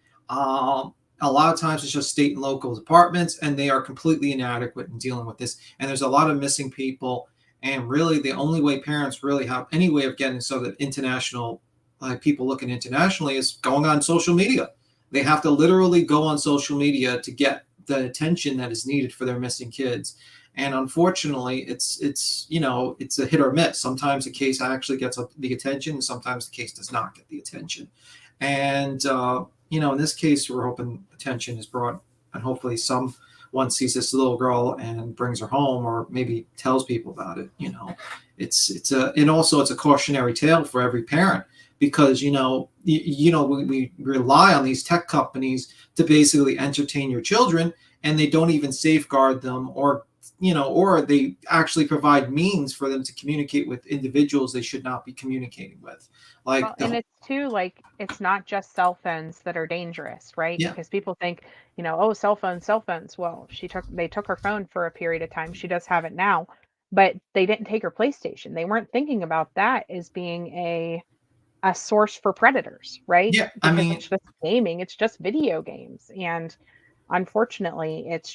A lot of times it's just state and local departments, and they are completely inadequate in dealing with this. And there's a lot of missing people. And really, the only way parents really have any way of getting so that international, like people looking internationally, is going on social media. They have to literally go on social media to get the attention that is needed for their missing kids. And unfortunately, it's you know, it's a hit or miss. Sometimes a case actually gets the attention, and sometimes the case does not get the attention. And you know, in this case, we're hoping attention is brought, and hopefully some one sees this little girl and brings her home, or maybe tells people about it. And also it's a cautionary tale for every parent, because we rely on these tech companies to basically entertain your children, and they don't even safeguard them, or they actually provide means for them to communicate with individuals they should not be communicating with. And it's too, like, it's not just cell phones that are dangerous, right? Yeah. Because people think, oh, cell phones, cell phones. Well, they took her phone for a period of time. She does have it now, but they didn't take her PlayStation. They weren't thinking about that as being a source for predators, right? Yeah, Because it's just gaming, it's just video games. And unfortunately, it's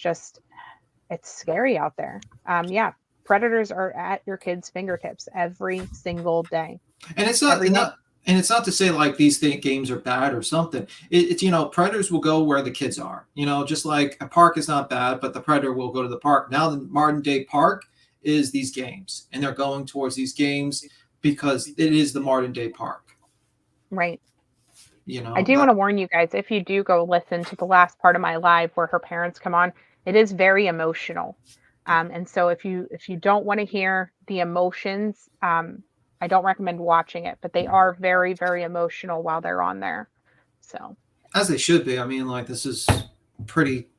scary out there. Yeah, predators are at your kids' fingertips every single day. And it's not to say like these games are bad or something. It's predators will go where the kids are. Just like a park is not bad, but the predator will go to the park. Now the modern day park is these games, and they're going towards these games because it is the modern day park. Right. I do want to warn you guys, if you do go listen to the last part of my live where her parents come on, it is very emotional. And so if you don't want to hear the emotions, I don't recommend watching it, but they are very, very emotional while they're on there. So, as they should be. I mean, like, this is pretty.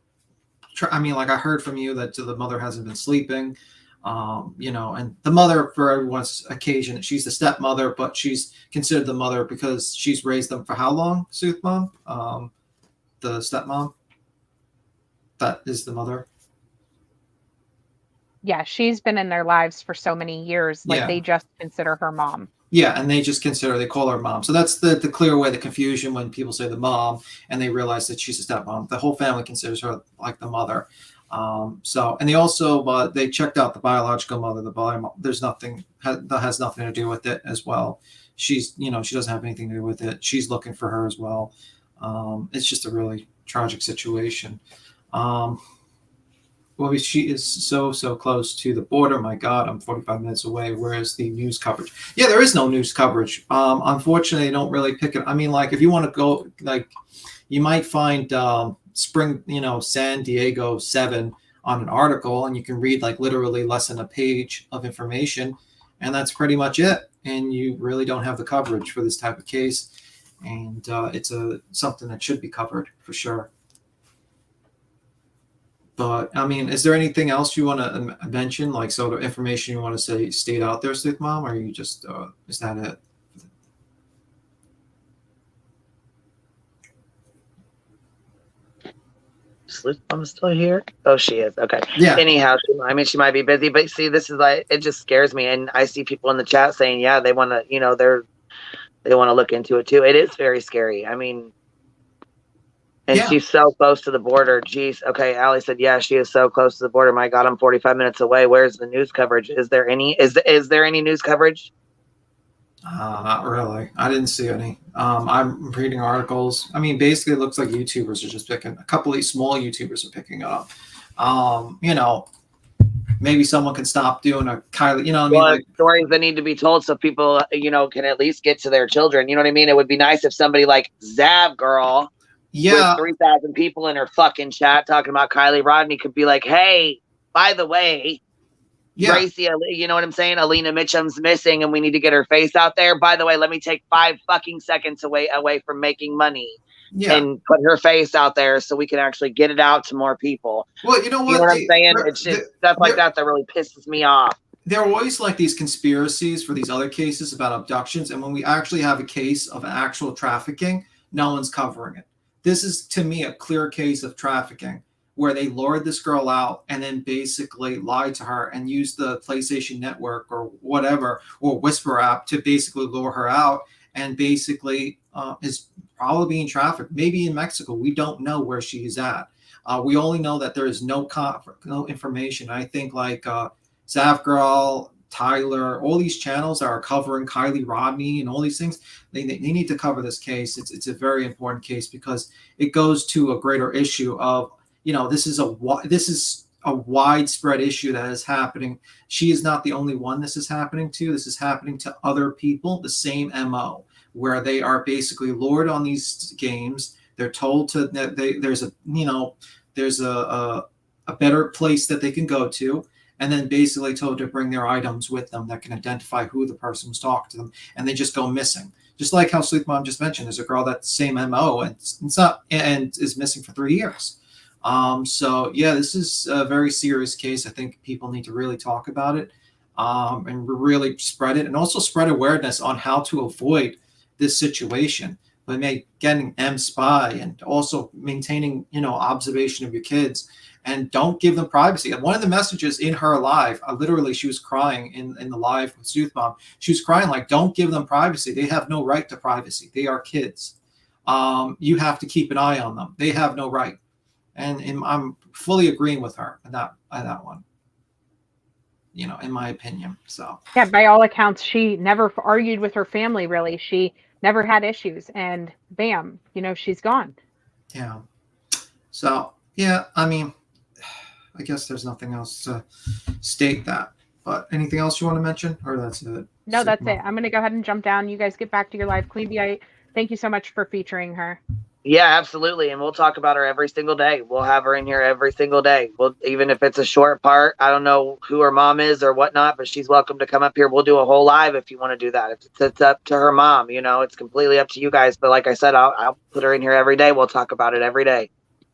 Like, I heard from you that the mother hasn't been sleeping. And the mother, for everyone's occasion, she's the stepmother, but she's considered the mother because she's raised them for how long, Sooth Mom? The stepmom? That is the mother? Yeah, she's been in their lives for so many years. Like, they just consider her mom. Yeah, and they call her mom. So that's the clear way, the confusion when people say the mom and they realize that she's a stepmom. The whole family considers her like the mother. And they also they checked out the biological mother. There's nothing that has nothing to do with it as well. She's she doesn't have anything to do with it. She's looking for her as well. It's just a really tragic situation. She is so close to the border. My God, I'm 45 minutes away. Where is the news coverage? Yeah, there is no news coverage. Unfortunately, they don't really pick it. I mean, like, if you want to go, like, you might find Spring, San Diego 7 on an article, and you can read like literally less than a page of information, and that's pretty much it. And you really don't have the coverage for this type of case, and it's something that should be covered for sure. But I mean, is there anything else you want to mention, like sort of information you want to say stayed out there, Sooth Mom, or you just is that it? Sooth Mom's still here? Oh, she is. Okay. Yeah. Anyhow, she might be busy, but see, this is like, it just scares me. And I see people in the chat saying, yeah, they want to, they want to look into it too. It is very scary. I mean, and she's so close to the border. Jeez. Okay. Allie said, yeah, she is so close to the border. My God, I'm 45 minutes away. Where's the news coverage? Is there any, is there any news coverage? Not really. I didn't see any. I'm reading articles. I mean, basically it looks like YouTubers are just picking, a couple of these small YouTubers are picking up. Maybe someone can stop doing a Kylie, stories that need to be told so people, can at least get to their children. You know what I mean? It would be nice if somebody like Zav Girl, with 3,000 people in her fucking chat talking about Kylie Rodney, could be like, hey, by the way, Gracie, you know what I'm saying? Elena Mitchum's missing and we need to get her face out there. By the way, let me take 5 fucking seconds away from making money and put her face out there so we can actually get it out to more people. Well, you know what? You know what I'm saying? It's just stuff like that really pisses me off. There are always like these conspiracies for these other cases about abductions. And when we actually have a case of actual trafficking, no one's covering it. This is, to me, a clear case of trafficking, where they lured this girl out and then basically lied to her and used the PlayStation Network or whatever, or Whisper app, to basically lure her out, and basically is probably being trafficked, maybe in Mexico. We don't know where she is at. We only know that there is no information. I think like Zav Girl, Tyler, all these channels that are covering Kylie Rodney and all these things, they need to cover this case. It's a very important case because it goes to a greater issue of, this is a widespread issue that is happening. She is not the only one this is happening to. This is happening to other people, the same MO, where they are basically lured on these games. They're told to, there's a a better place that they can go to, and then basically told to bring their items with them that can identify who the person was talking to them, and they just go missing. Just like how Sleep Mom just mentioned, there's a girl that same MO and it's not and is missing for 3 years. So yeah, this is a very serious case. I think people need to really talk about it and really spread it, and also spread awareness on how to avoid this situation by getting M-Spy and also maintaining, observation of your kids, and don't give them privacy. And one of the messages in her live, literally she was crying in the live with Sooth Mom. She was crying like, don't give them privacy. They have no right to privacy. They are kids. You have to keep an eye on them. They have no right. And I'm fully agreeing with her on that one, in my opinion. So yeah, by all accounts, she never argued with her family, really. She never had issues, and bam, she's gone. Yeah. So yeah, I mean, I guess there's nothing else to state that. But anything else you want to mention, or that's it? No, that's it. I'm going to go ahead and jump down. You guys get back to your live. Queen Bee, thank you so much for featuring her. Yeah, absolutely. And we'll talk about her every single day. We'll have her in here every single day. Even if it's a short part, I don't know who her mom is or whatnot, but she's welcome to come up here. We'll do a whole live if you want to do that. It's up to her mom, it's completely up to you guys. But like I said, I'll put her in here every day. We'll talk about it every day.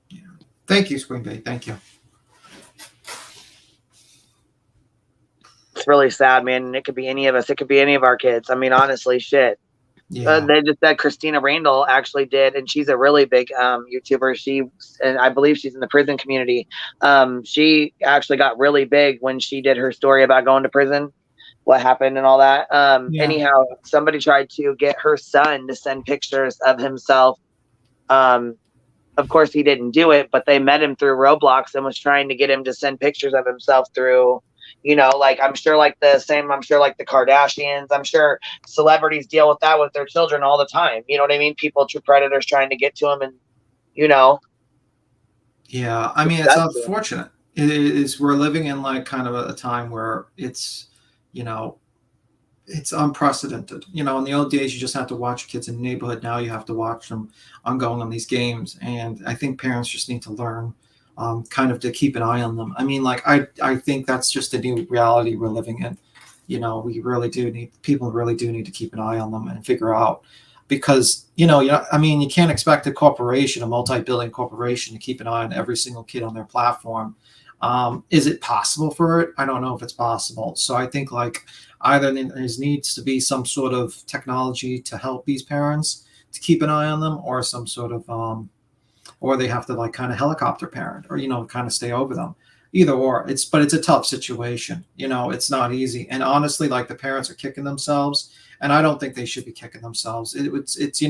Yeah. Thank you, Queen Bee. Thank you. It's really sad, man. It could be any of us. It could be any of our kids. I mean, honestly, shit. Yeah. They just said Christina Randall actually did, and she's a really big YouTuber. And I believe she's in the prison community. She actually got really big when she did her story about going to prison, what happened and all that. Anyhow, somebody tried to get her son to send pictures of himself. Of course, he didn't do it, but they met him through Roblox and was trying to get him to send pictures of himself through, I'm sure like the Kardashians, I'm sure celebrities deal with that with their children all the time. You know what I mean? People, true predators trying to get to them and, Yeah, I mean, it's unfortunate. It is, we're living in like kind of a time where it's, it's unprecedented. In the old days, you just have to watch your kids in the neighborhood. Now you have to watch them ongoing on these games. And I think parents just need to learn kind of to keep an eye on them. I mean, like, I think that's just a new reality we're living in. People really do need to keep an eye on them and figure out, because, I mean, you can't expect a multi-billion corporation to keep an eye on every single kid on their platform. Is it possible for it? I don't know if it's possible. So I think like either there needs to be some sort of technology to help these parents to keep an eye on them, or some sort of, or they have to like kind of helicopter parent, or, kind of stay over them. Either or. But it's a tough situation. It's not easy. And honestly, like, the parents are kicking themselves, and I don't think they should be kicking themselves. It's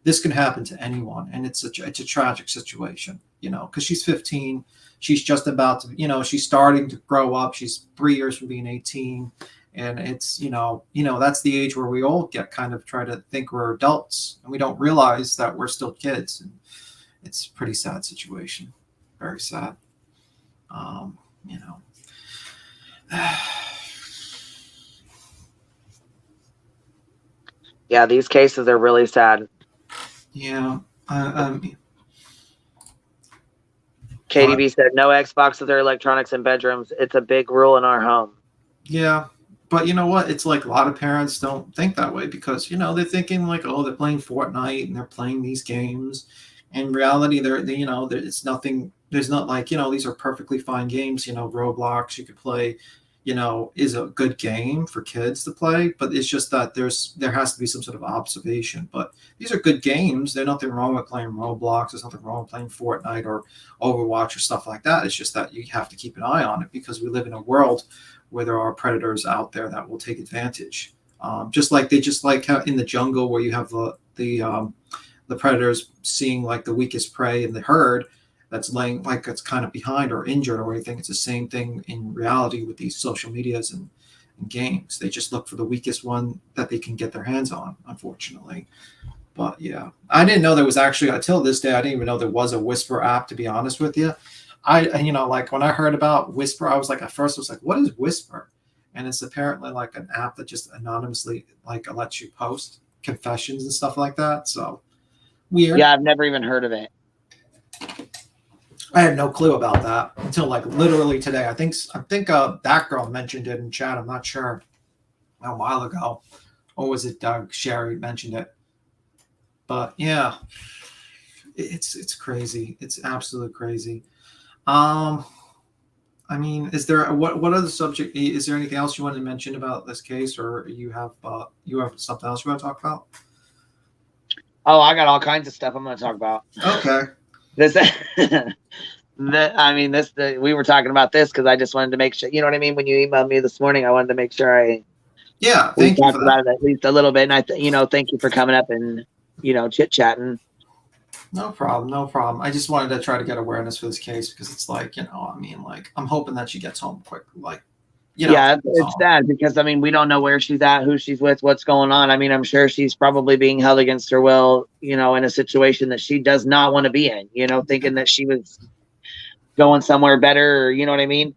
this can happen to anyone, and it's a tragic situation, because she's 15. She's just about to, she's starting to grow up. She's 3 years from being 18. And it's, that's the age where we all get kind of try to think we're adults, and we don't realize that we're still kids. And it's a pretty sad situation. Very sad. Yeah, these cases are really sad. Yeah. KDB said no Xboxes or electronics in bedrooms. It's a big rule in our home. Yeah. But you know what? It's like a lot of parents don't think that way, because, they're thinking like, oh, they're playing Fortnite and they're playing these games. In reality, it's nothing. There's not like, these are perfectly fine games. Roblox you could play, is a good game for kids to play. But it's just that there has to be some sort of observation. But these are good games. There's nothing wrong with playing Roblox. There's nothing wrong with playing Fortnite or Overwatch or stuff like that. It's just that you have to keep an eye on it, because we live in a world where there are predators out there that will take advantage. Just like how in the jungle, where you have the predators seeing like the weakest prey in the herd that's laying like it's kind of behind or injured or anything. It's the same thing in reality with these social medias and games. They just look for the weakest one that they can get their hands on, unfortunately. But yeah, I didn't know there was actually, until this day, I didn't even know there was a Whisper app, to be honest with you. Like when I heard about Whisper, I was like, at first I was like, what is Whisper? And it's apparently like an app that just anonymously like lets you post confessions and stuff like that. So weird. Yeah, I've never even heard of it. I had no clue about that until like literally today. I think that girl mentioned it in chat. I'm not sure, a while ago, or was it Doug Sherry mentioned it? But yeah, it's crazy. It's absolutely crazy. I mean, is there what other subject? Is there anything else you want to mention about this case, or you have something else you want to talk about? Oh, I got all kinds of stuff I'm going to talk about. Okay. This, we were talking about this because I just wanted to make sure. You know what I mean? When you emailed me this morning, I wanted to make sure we thank you for talked about that. it at least a little bit. And thank you for coming up and chit chatting. No problem. I just wanted to try to get awareness for this case because it's like, I'm hoping that she gets home quick. Like, it's sad because we don't know where she's at, who she's with, what's going on. I'm sure she's probably being held against her will, in a situation that she does not want to be in, thinking that she was going somewhere better, or, you know what I mean?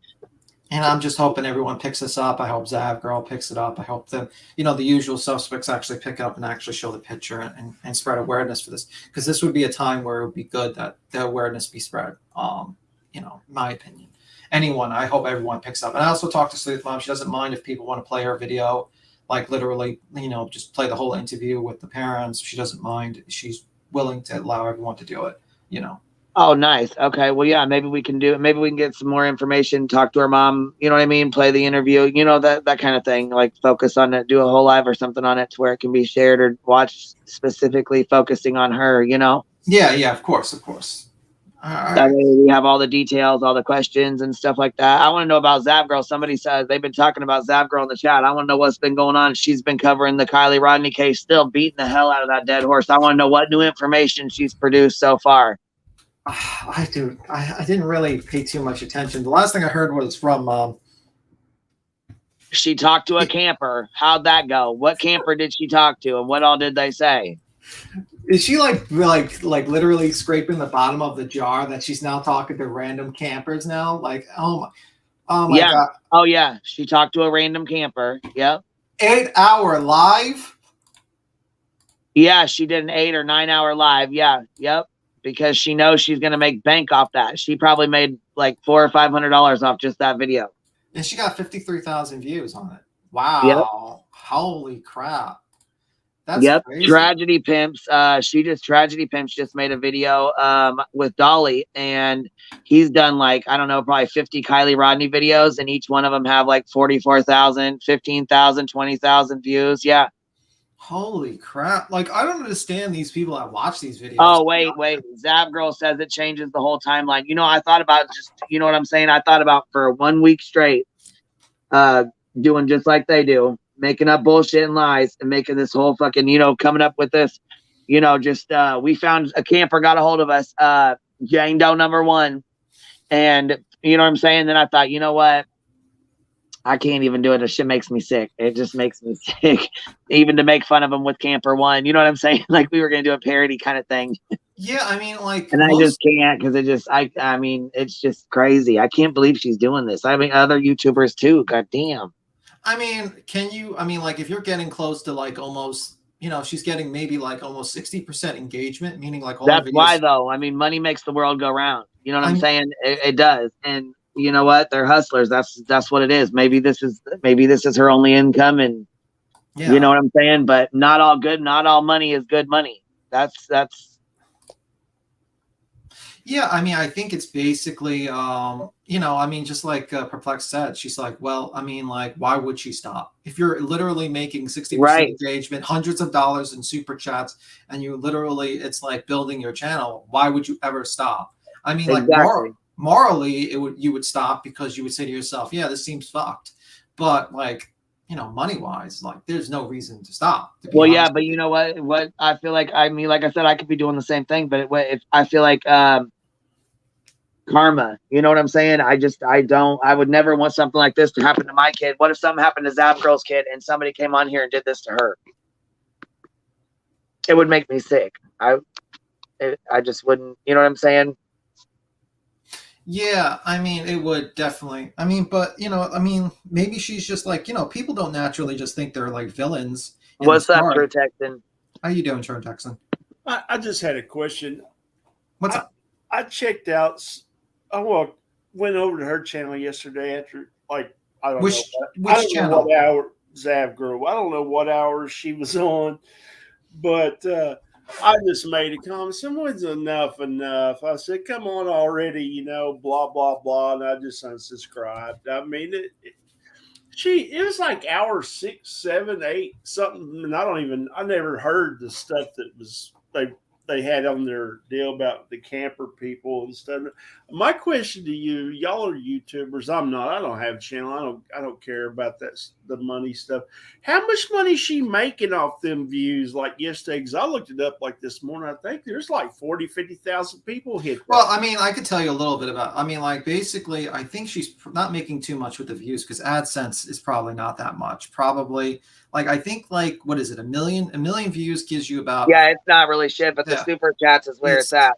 And I'm just hoping everyone picks this up. I hope Zav Girl picks it up. I hope that, the usual suspects actually pick it up and actually show the picture and spread awareness for this. Because this would be a time where it would be good that the awareness be spread. In my opinion. I hope everyone picks up. And I also talked to Sleuth Mom. She doesn't mind if people want to play her video, like literally, just play the whole interview with the parents. She doesn't mind. She's willing to allow everyone to do it, Oh, nice. Okay. Well, yeah, maybe we can do it. Maybe we can get some more information, talk to her mom, you know what I mean? Play the interview, that kind of thing, like focus on it, do a whole live or something on it to where it can be shared or watched specifically focusing on her, Yeah, of course. That way we have all the details, all the questions and stuff like that. I want to know about Zav Girl. Somebody says they've been talking about Zav Girl in the chat. I want to know what's been going on. She's been covering the Kylie Rodney case, still beating the hell out of that dead horse. I want to know what new information she's produced so far. I didn't really pay too much attention. The last thing I heard was from she talked to a camper. How'd that go? What camper did she talk to, and what all did they say? Is she like literally scraping the bottom of the jar that she's now talking to random campers now? Like, oh my God. Oh yeah, she talked to a random camper. Yep. 8-hour live. Yeah, she did an 8 or 9 hour live. Yeah, yep. Because she knows she's gonna make bank off that. She probably made like $400 or $500 off just that video. And she got 53,000 views on it. Wow. Yep. Holy crap. That's crazy. Tragedy Pimps. Tragedy Pimps just made a video with Dolly, and he's done like, I don't know, probably 50 Kylie Rodney videos, and each one of them have like 44,000, 15,000, 20,000 views. Yeah. Holy crap. Like, I don't understand these people that watch these videos. Oh, wait. Zav Girl says it changes the whole timeline. I thought about just, you know what I'm saying? I thought about for 1 week straight, doing just like they do, making up bullshit and lies and making this whole fucking, coming up with this, we found a camper got a hold of us, Jane Doe #1. And you know what I'm saying? Then I thought, you know what? I can't even do it. This shit makes me sick. It just makes me sick, even to make fun of him with Camper One. You know what I'm saying? Like we were gonna do a parody kind of thing. Yeah, I mean, like, and I just can't because I mean, it's just crazy. I can't believe she's doing this. I mean, other YouTubers too. God damn. I mean, like, if you're getting close to like almost, she's getting maybe like almost 60% engagement, meaning like all that's why though. I mean, money makes the world go round. You know what I'm saying? It does, and. You know what? They're hustlers. That's what it is. Maybe this is her only income, and you know what I'm saying. But not all money is good money. That's. Yeah, I mean, I think it's basically, I mean, just like Perplex said, she's like, well, I mean, like, why would she stop? If you're literally making 60% engagement, hundreds of dollars in super chats, and you literally, it's like building your channel. Why would you ever stop? I mean, like, morally, you would stop because you would say to yourself, yeah, this seems fucked. But like, money wise, like there's no reason to stop. Well, yeah, but you know what I feel like, I mean, like I said, I could be doing the same thing, but if I feel like karma, you know what I'm saying? I would never want something like this to happen to my kid. What if something happened to Zav Girl's kid and somebody came on here and did this to her? It would make me sick. I just wouldn't, you know what I'm saying? Yeah, I mean, it would definitely. I mean, but, I mean, maybe she's just like, people don't naturally just think they're like villains. What's up, True Texan? How you doing, True Texan? I just had a question. What's up? I checked out went over to her channel yesterday after like I don't Which know channel? what hour Zav Girl. I don't know what hour she was on, but I just made a comment. Someone's enough. I said, "Come on already," blah blah blah, and I just unsubscribed. I mean, it was like hour 6, 7, 8, something, and I never heard the stuff that was they had on their deal about the camper people and stuff. My question to you, y'all are YouTubers. I'm not. I don't have a channel. I don't care about the money stuff. How much money is she making off them views like yesterday? Because I looked it up like this morning. I think there's like 50,000 people hit that. Well, I mean, I could tell you a little bit about, like basically, I think she's not making too much with the views because AdSense is probably not that much. Probably like, I think like, what is it? A million views gives you about. Yeah, it's not really shit, but the super chats is where it's at.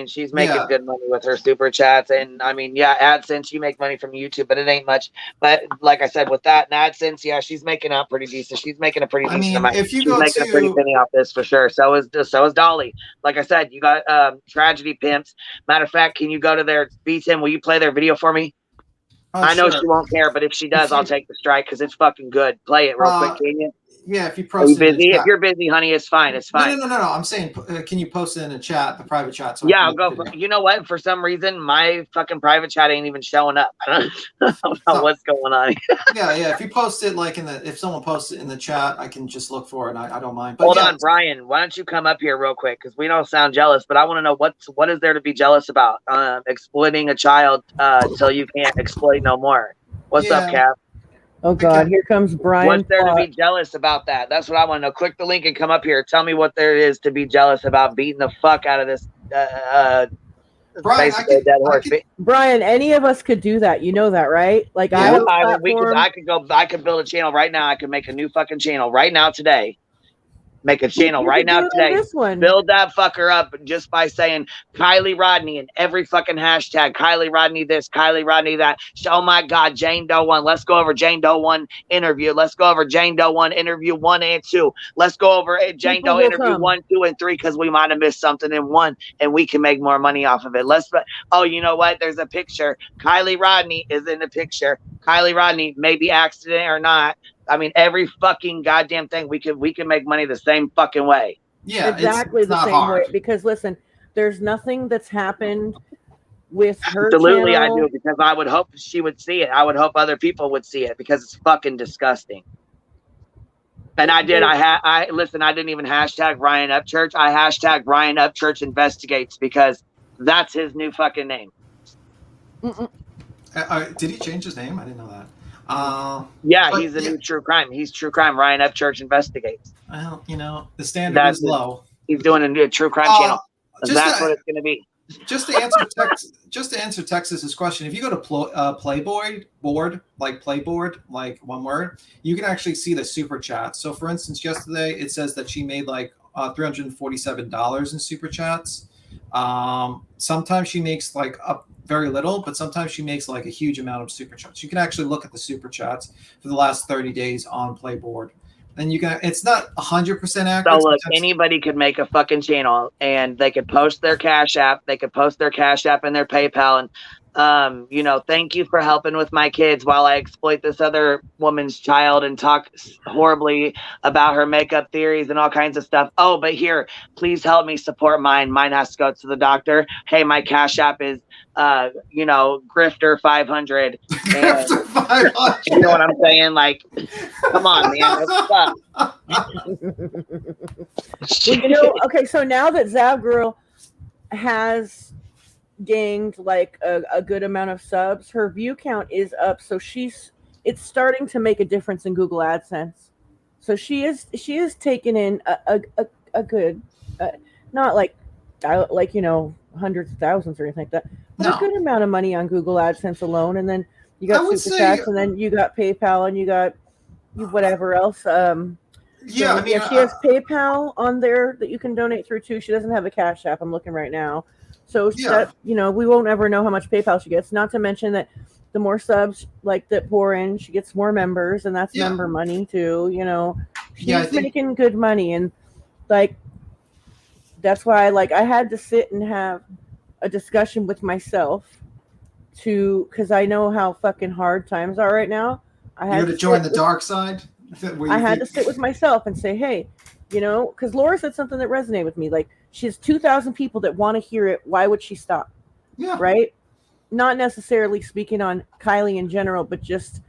She's making good money with her super chats. And AdSense, you make money from YouTube, but it ain't much. But like I said, with that and AdSense, yeah, she's making out pretty decent. She's making a pretty decent amount. If you she's making a pretty penny off this for sure. So is Dolly. Like I said, you got Tragedy Pimps. Matter of fact, can you go to their B10? Will you play their video for me? I know she won't care, but if she does, I'll take the strike because it's fucking good. Play it real quick, can you? Yeah, if you post it. If you're busy, honey, it's fine. It's fine. No. I'm saying, can you post it in the chat, the private chat? So I'll go. You know what? For some reason, my fucking private chat ain't even showing up. I don't know what's going on. yeah. If you post it like if someone posts it in the chat, I can just look for it. I don't mind. But hold on, Brian. Why don't you come up here real quick? Because we don't sound jealous, but I want to know what is there to be jealous about? Exploiting a child until you can't exploit no more. What's up, Cap? Oh God, here comes Brian. What's there to be jealous about that? That's what I want to know. Click the link and come up here. Tell me what there is to be jealous about beating the fuck out of this Brian, dead horse. Brian, any of us could do that. You know that, right? Like I could build a channel right now. I could make a new fucking channel right now today. Make a channel right now today. Build that fucker up just by saying Kylie Rodney in every fucking hashtag. Kylie Rodney this, Kylie Rodney that. Oh my God, Jane Doe 1. Let's go over Jane Doe 1 interview. Let's go over Jane Doe 1 interview 1 and 2. Let's go over Jane Doe interview 1, 2, and 3 because we might have missed something in 1 and we can make more money off of it. You know what? There's a picture. Kylie Rodney is in the picture. Kylie Rodney, maybe accident or not. I mean, every fucking goddamn thing we can make money the same fucking way. Yeah, exactly the same way. Because listen, there's nothing that's happened with her. Absolutely, I do, because I would hope she would see it. I would hope other people would see it because it's fucking disgusting. And I did. I didn't even hashtag Ryan Upchurch. I hashtagged Ryan Upchurch investigates because that's his new fucking name. Did he change his name? I didn't know that. He's the new true crime. He's true crime. Ryan Upchurch investigates. Well, the standard is low. He's doing a new true crime channel. That's what it's going to be. Just to answer Texas's question, if you go to Playboard, like one word, you can actually see the super chats. So, for instance, yesterday it says that she made like $347 in super chats. Sometimes she makes like up very little, but sometimes she makes like a huge amount of super chats. You can actually look at the super chats for the last 30 days on Playboard. And it's not 100% accurate. So look, anybody could make a fucking channel and they could post their Cash App. They could post their Cash App and their PayPal. And, thank you for helping with my kids while I exploit this other woman's child and talk horribly about her makeup theories and all kinds of stuff. Oh, but here, please help me support mine. Mine has to go to the doctor. Hey, my Cash App is, Grifter 500. And, you know what I'm saying? Like, come on, man. Okay, so now that Zav Girl has gained like a good amount of subs, her view count is up, so it's starting to make a difference in Google AdSense. So she is taking in a good, not like hundreds of thousands or anything like that, but a good amount of money on Google AdSense alone. And then you got super chats, and then you got PayPal, and you got whatever else. She has PayPal on there that you can donate through too. She doesn't have a Cash App. I'm looking right now. So that, we won't ever know how much PayPal she gets. Not to mention that the more subs like that pour in, she gets more members, and that's member money too. She's making good money, and like that's why I had to sit and have a discussion with myself because I know how fucking hard times are right now. I had to join the dark side. I had to sit with myself and say, hey, because Laura said something that resonated with me. Like, she has 2,000 people that want to hear it. Why would she stop? Yeah. Right? Not necessarily speaking on Kylie in general, but just,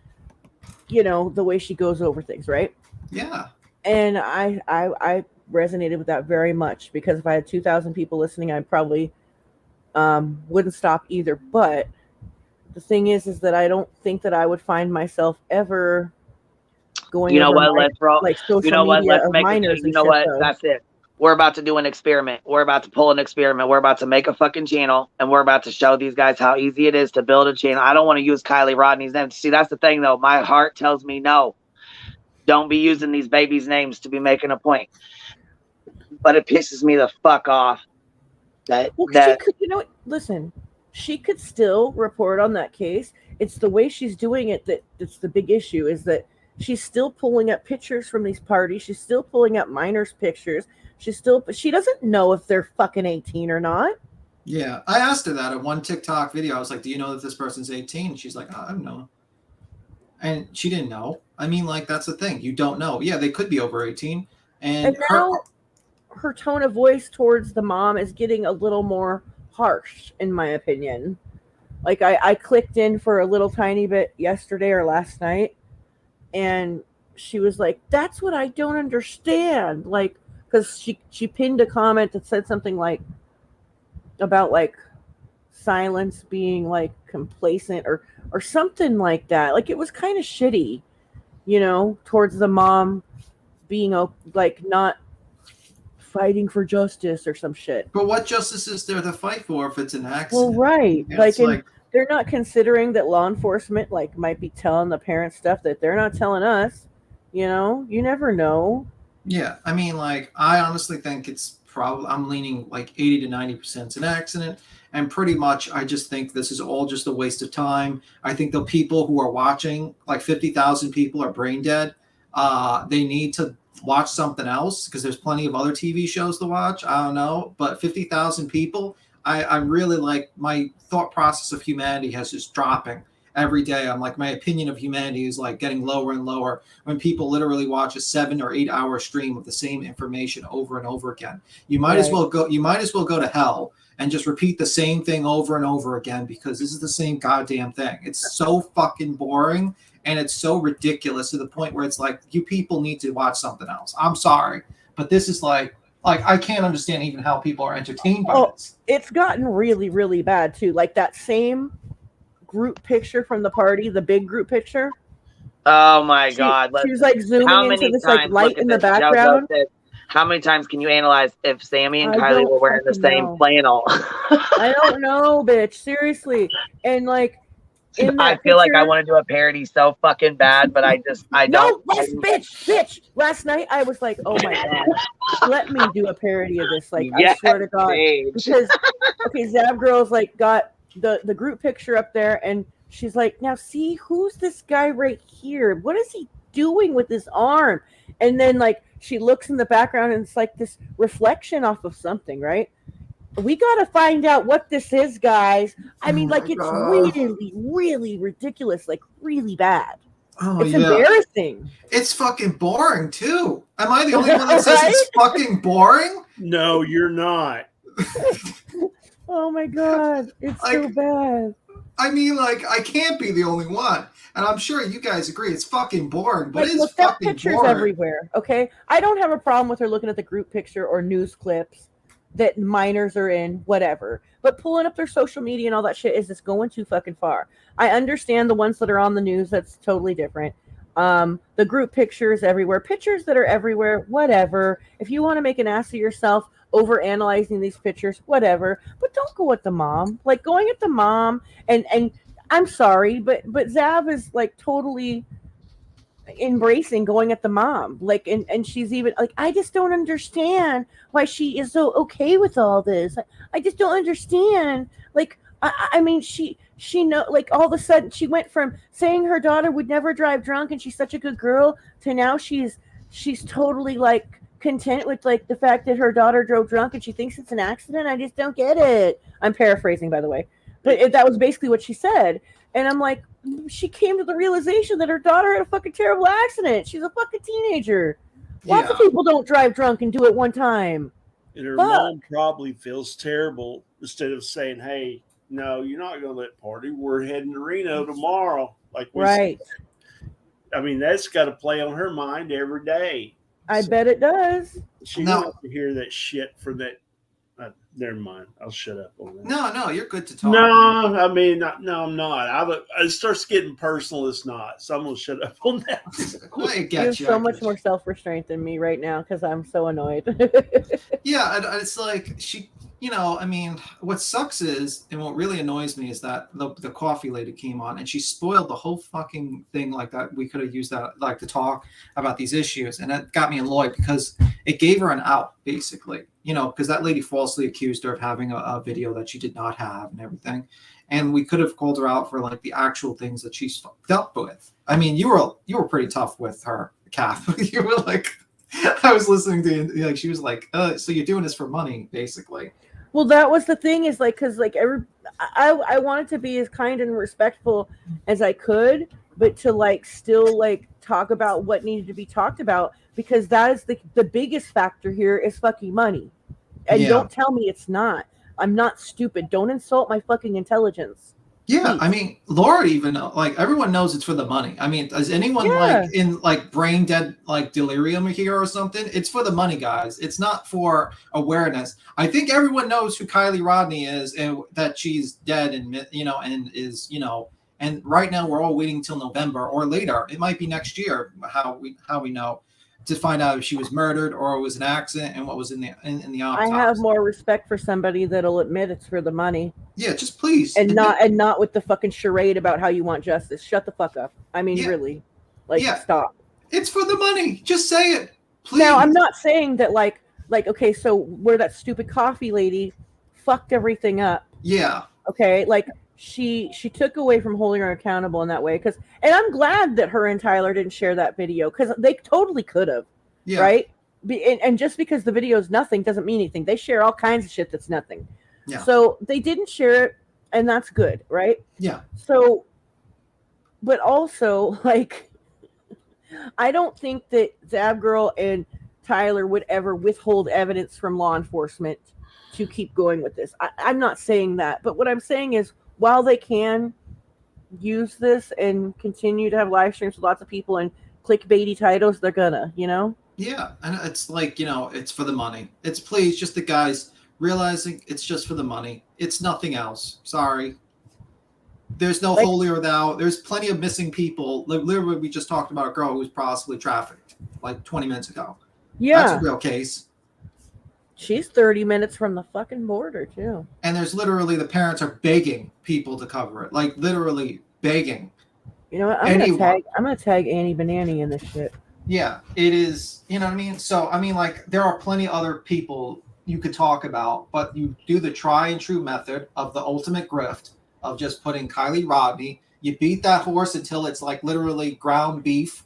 the way she goes over things, right? Yeah. And I resonated with that very much, because if I had 2,000 people listening, I probably wouldn't stop either. But the thing is that I don't think that I would find myself ever going You know over what? Let's roll. like social You know what? media Let's of make minors it. and You know shit, what? though. That's it. We're about to do an experiment. We're about to pull an experiment. We're about to make a fucking channel, and we're about to show these guys how easy it is to build a channel. I don't want to use Kylie Rodney's name. See, that's the thing, though. My heart tells me no. Don't be using these babies' names to be making a point. But it pisses me the fuck off that She could, listen, she could still report on that case. It's the way she's doing it that's the big issue, is that she's still pulling up pictures from these parties. She's still pulling up minors' pictures. She doesn't know if they're fucking 18 or not. Yeah. I asked her that at one TikTok video. I was like, do you know that this person's 18? She's like, I don't know. And she didn't know. I mean, like, that's the thing. You don't know. Yeah, they could be over 18. And now her tone of voice towards the mom is getting a little more harsh, in my opinion. Like, I clicked in for a little tiny bit yesterday or last night, and she was like, that's what I don't understand. Like, because she pinned a comment that said something like about like silence being like complacent or something like that. Like, it was kind of shitty, towards the mom being like not fighting for justice or some shit. But what justice is there to fight for if it's an accident? Well, right. Like they're not considering that law enforcement like might be telling the parents stuff that they're not telling us. You never know. Yeah, I mean, like, I honestly think it's probably, I'm leaning like 80 to 90% it's an accident. And pretty much, I just think this is all just a waste of time. I think the people who are watching, like 50,000 people are brain dead. They need to watch something else, because there's plenty of other TV shows to watch. I don't know, but 50,000 people, I really, like, my thought process of humanity has just dropping every day. I'm like, my opinion of humanity is like getting lower and lower when people literally watch a 7 or 8 hour stream of the same information over and over again. You might as well go to hell and just repeat the same thing over and over again, because this is the same goddamn thing. It's so fucking boring, and it's so ridiculous to the point where it's like, you people need to watch something else. I'm sorry, but this is like I can't understand even how people are entertained by this. It's gotten really, really bad too. Like, that same group picture from the party, the big group picture. Oh my God! She was like zooming into this like light in the background. How many times can you analyze if Sammy and Kylie were wearing the same flannel? I don't know, bitch. Seriously. And like, I feel like I want to do a parody so fucking bad, but I don't. No, bitch. Last night I was like, oh my God, let me do a parody of this. Like, yes, I swear to God. Because, okay, Zab Girl's like got the group picture up there, and she's like, now see, who's this guy right here? What is he doing with his arm? And then like she looks in the background, and it's like this reflection off of something, right? We got to find out what this is, guys. I mean, like, it's really, really ridiculous, like really bad. It's embarrassing. It's fucking boring too. Am I the only one that says it's fucking boring? No, you're not. Oh my God, it's like, so bad. I mean, like, I can't be the only one, and I'm sure you guys agree. It's fucking boring, but like, it's fucking pictures boring everywhere. Okay, I don't have a problem with her looking at the group picture or news clips that minors are in, whatever. But pulling up their social media and all that shit is just going too fucking far. I understand the ones that are on the news, that's totally different. The group pictures everywhere, pictures that are everywhere, whatever. If you want to make an ass of yourself over analyzing these pictures, whatever. But don't go at the mom. Like, going at the mom, and I'm sorry, but Zav is like totally embracing going at the mom, like, and she's even like, I just don't understand why she is so okay with all this. I just don't understand. Like, I mean, she know, like, all of a sudden she went from saying her daughter would never drive drunk and she's such a good girl to now she's totally like content with like the fact that her daughter drove drunk and she thinks it's an accident. I just don't get it. I'm paraphrasing, by the way. But that was basically what she said. And I'm like, she came to the realization that her daughter had a fucking terrible accident. She's a fucking teenager. Lots of people don't drive drunk and do it one time. And her mom probably feels terrible instead of saying, hey, no, you're not going to let party. We're heading to Reno tomorrow. Like we said. I mean, that's got to play on her mind every day. I bet it does. She wants to hear that shit from that. Never mind. I'll shut up on that. No, you're good to talk. No, I mean, no, I'm not. It starts getting personal. It's not. So I'm going to shut up on that. You have so much more self-restraint than me right now because I'm so annoyed. Yeah, it's like I mean, what sucks is, and what really annoys me is that the coffee lady came on and she spoiled the whole fucking thing like that. We could have used that like to talk about these issues. And that got me annoyed because it gave her an out, basically, because that lady falsely accused her of having a video that she did not have and everything. And we could have called her out for like the actual things that she's fucked up with. I mean, you were pretty tough with her, Kath. You were like, I was listening to like, she was like, so you're doing this for money, basically. Well, that was the thing is like, because like I wanted to be as kind and respectful as I could, but to like still like talk about what needed to be talked about, because that is the biggest factor here is fucking money. And don't tell me it's not. I'm not stupid. Don't insult my fucking intelligence. Yeah, I mean, Laura even like everyone knows it's for the money. I mean, is anyone like in like brain dead like delirium here or something? It's for the money, guys. It's not for awareness. I think everyone knows who Kylie Rodney is and that she's dead and and is and right now we're all waiting till November or later. It might be next year how we know to find out if she was murdered or it was an accident and what was in the autopsy. I have more respect for somebody that'll admit it's for the money. Yeah, just please. And not with the fucking charade about how you want justice. Shut the fuck up. I mean, really. Like, stop. It's for the money. Just say it. Please. Now, I'm not saying that like, okay, so where that stupid coffee lady fucked everything up. Yeah. Okay, like, she took away from holding her accountable in that way. And I'm glad that her and Tyler didn't share that video because they totally could have. Yeah. Right? And just because the video is nothing doesn't mean anything. They share all kinds of shit that's nothing. Yeah. So they didn't share it, and that's good, right? Yeah. So, but also, like, I don't think that Zab Girl and Tyler would ever withhold evidence from law enforcement to keep going with this. I'm not saying that, but what I'm saying is, while they can use this and continue to have live streams with lots of people and clickbaity titles, they're gonna, Yeah, and it's like, it's for the money. It's please just the guys realizing it's just for the money. It's nothing else. Sorry. There's no holier thou. There's plenty of missing people. Like, literally, we just talked about a girl who was possibly trafficked like 20 minutes ago. Yeah. That's a real case. She's 30 minutes from the fucking border, too. And there's literally the parents are begging people to cover it. Like, literally begging. You know what? I'm gonna tag Annie Banani in this shit. Yeah, it is. You know what I mean? So, I mean, like, there are plenty of other people you could talk about, but you do the try and true method of the ultimate grift of just putting Kylie Rodney. You beat that horse until it's like literally ground beef.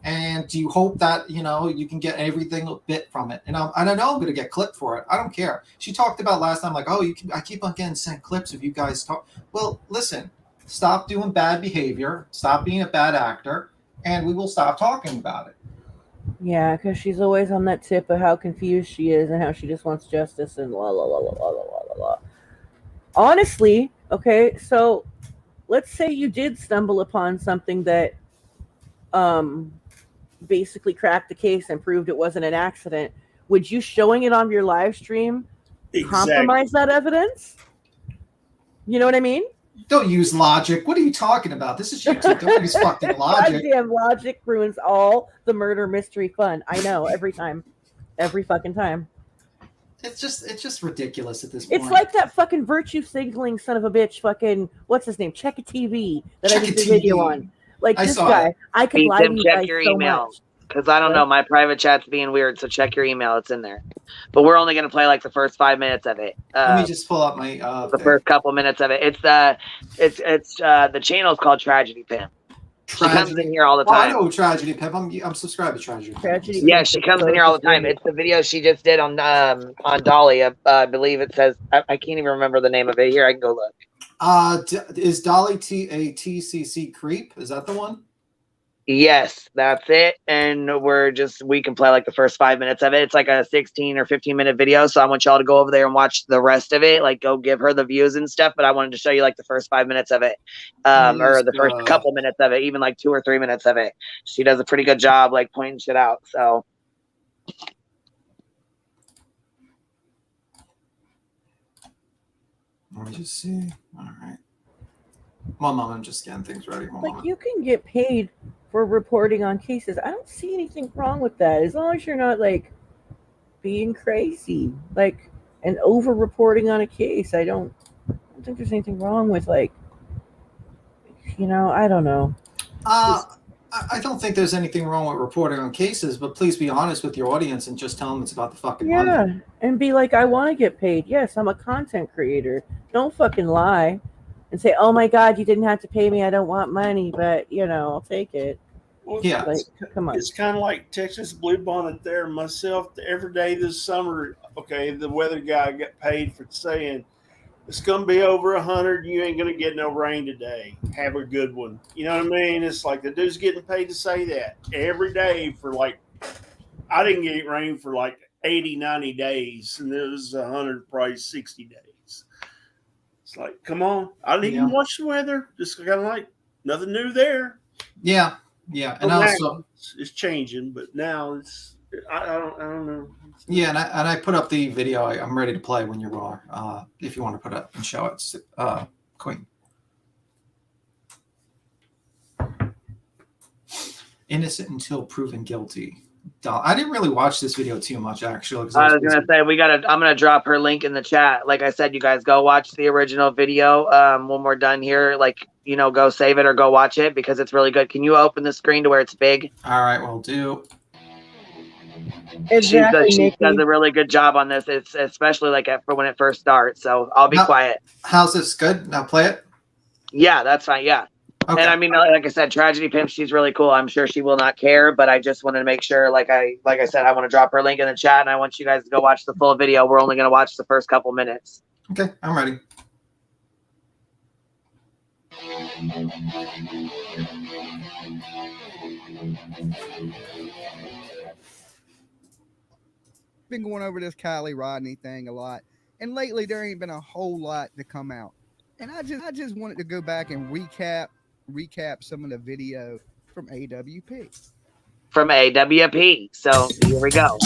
And you hope that, you can get everything a bit from it. And I know I'm going to get clipped for it. I don't care. She talked about last time, like, I keep on getting sent clips of you guys talk. Well, listen, stop doing bad behavior. Stop being a bad actor. And we will stop talking about it. Yeah, because she's always on that tip of how confused she is and how she just wants justice and la la la la la la la la. Honestly, okay, so let's say you did stumble upon something that basically cracked the case and proved it wasn't an accident. Would you showing it on your live stream compromise that evidence? You know what I mean? Don't use logic. What are you talking about? This is YouTube. Don't use fucking logic. Goddamn logic ruins all the murder mystery fun. I know, every time. Every fucking time. It's just ridiculous at this point. It's like that fucking virtue signaling son of a bitch fucking, what's his name? Check a TV that I did the video on. Like, this guy. I could lie to you guys so much. Because I don't know, my private chat's being weird, so check your email. It's in there. But we're only going to play like the first 5 minutes of it. Let me just pull up my the first couple minutes of it. It's the channel's called Tragedy Pimp. She comes in here all the time. I know Tragedy Pimp. I'm subscribed to Tragedy Pimp. Yeah, she comes in here all the time. It's the video she just did on Dolly. I believe it says. I can't even remember the name of it. Here, I can go look. Is Dolly a TCC creep? Is that the one? Yes, that's it. And we can play like the first 5 minutes of it. It's like a 16 or 15-minute video. So I want y'all to go over there and watch the rest of it. Like, go give her the views and stuff. But I wanted to show you like the first 5 minutes of it, or the first couple minutes of it, even like 2 or 3 minutes of it. She does a pretty good job like pointing shit out. So. Let me just see. All right. Well, Mom, I'm just getting things ready. Like, you can get paid for reporting on cases. I don't see anything wrong with that, as long as you're not like being crazy, like, and over reporting on a case. I don't think there's anything wrong with, like, I don't know. I don't think there's anything wrong with reporting on cases, but please be honest with your audience and just tell them it's about the fucking money. And be like, I want to get paid. Yes, I'm a content creator. Don't fucking lie and say, oh my God, you didn't have to pay me. I don't want money, but I'll take it. Well, yeah, like, come on. It's kind of like Texas Bluebonnet there. Myself, every day this summer, okay, the weather guy got paid for saying it's going to be over 100. You ain't going to get no rain today. Have a good one. You know what I mean? It's like the dude's getting paid to say that every day for like, I didn't get rain for like 80, 90 days, and it was 100, probably 60 days. It's like, come on. I didn't even watch the weather. Just kind of like nothing new there. Yeah. And also it's changing, but now it's I don't know. Yeah, and I put up the video. I'm ready to play when you are. If you want to put up and show it, Queen. Innocent until proven guilty. I didn't really watch this video too much, actually. I was gonna say I'm gonna drop her link in the chat. Like I said, you guys go watch the original video. When we're done here, go save it or go watch it because it's really good. Can you open the screen to where it's big? All right, we'll do. Exactly, she does a really good job on this. It's especially for when it first starts. So I'll be quiet. How's this? Good. Now play it. Yeah, that's fine. Yeah. Okay. And I mean, like I said, Tragedy Pimp, she's really cool. I'm sure she will not care, but I just wanted to make sure, like I said, I want to drop her link in the chat, and I want you guys to go watch the full video. We're only going to watch the first couple minutes. Okay, I'm ready. Been going over this Kylie Rodney thing a lot, and lately there ain't been a whole lot to come out, and I just wanted to go back and recap some of the video from AWP. So here we go.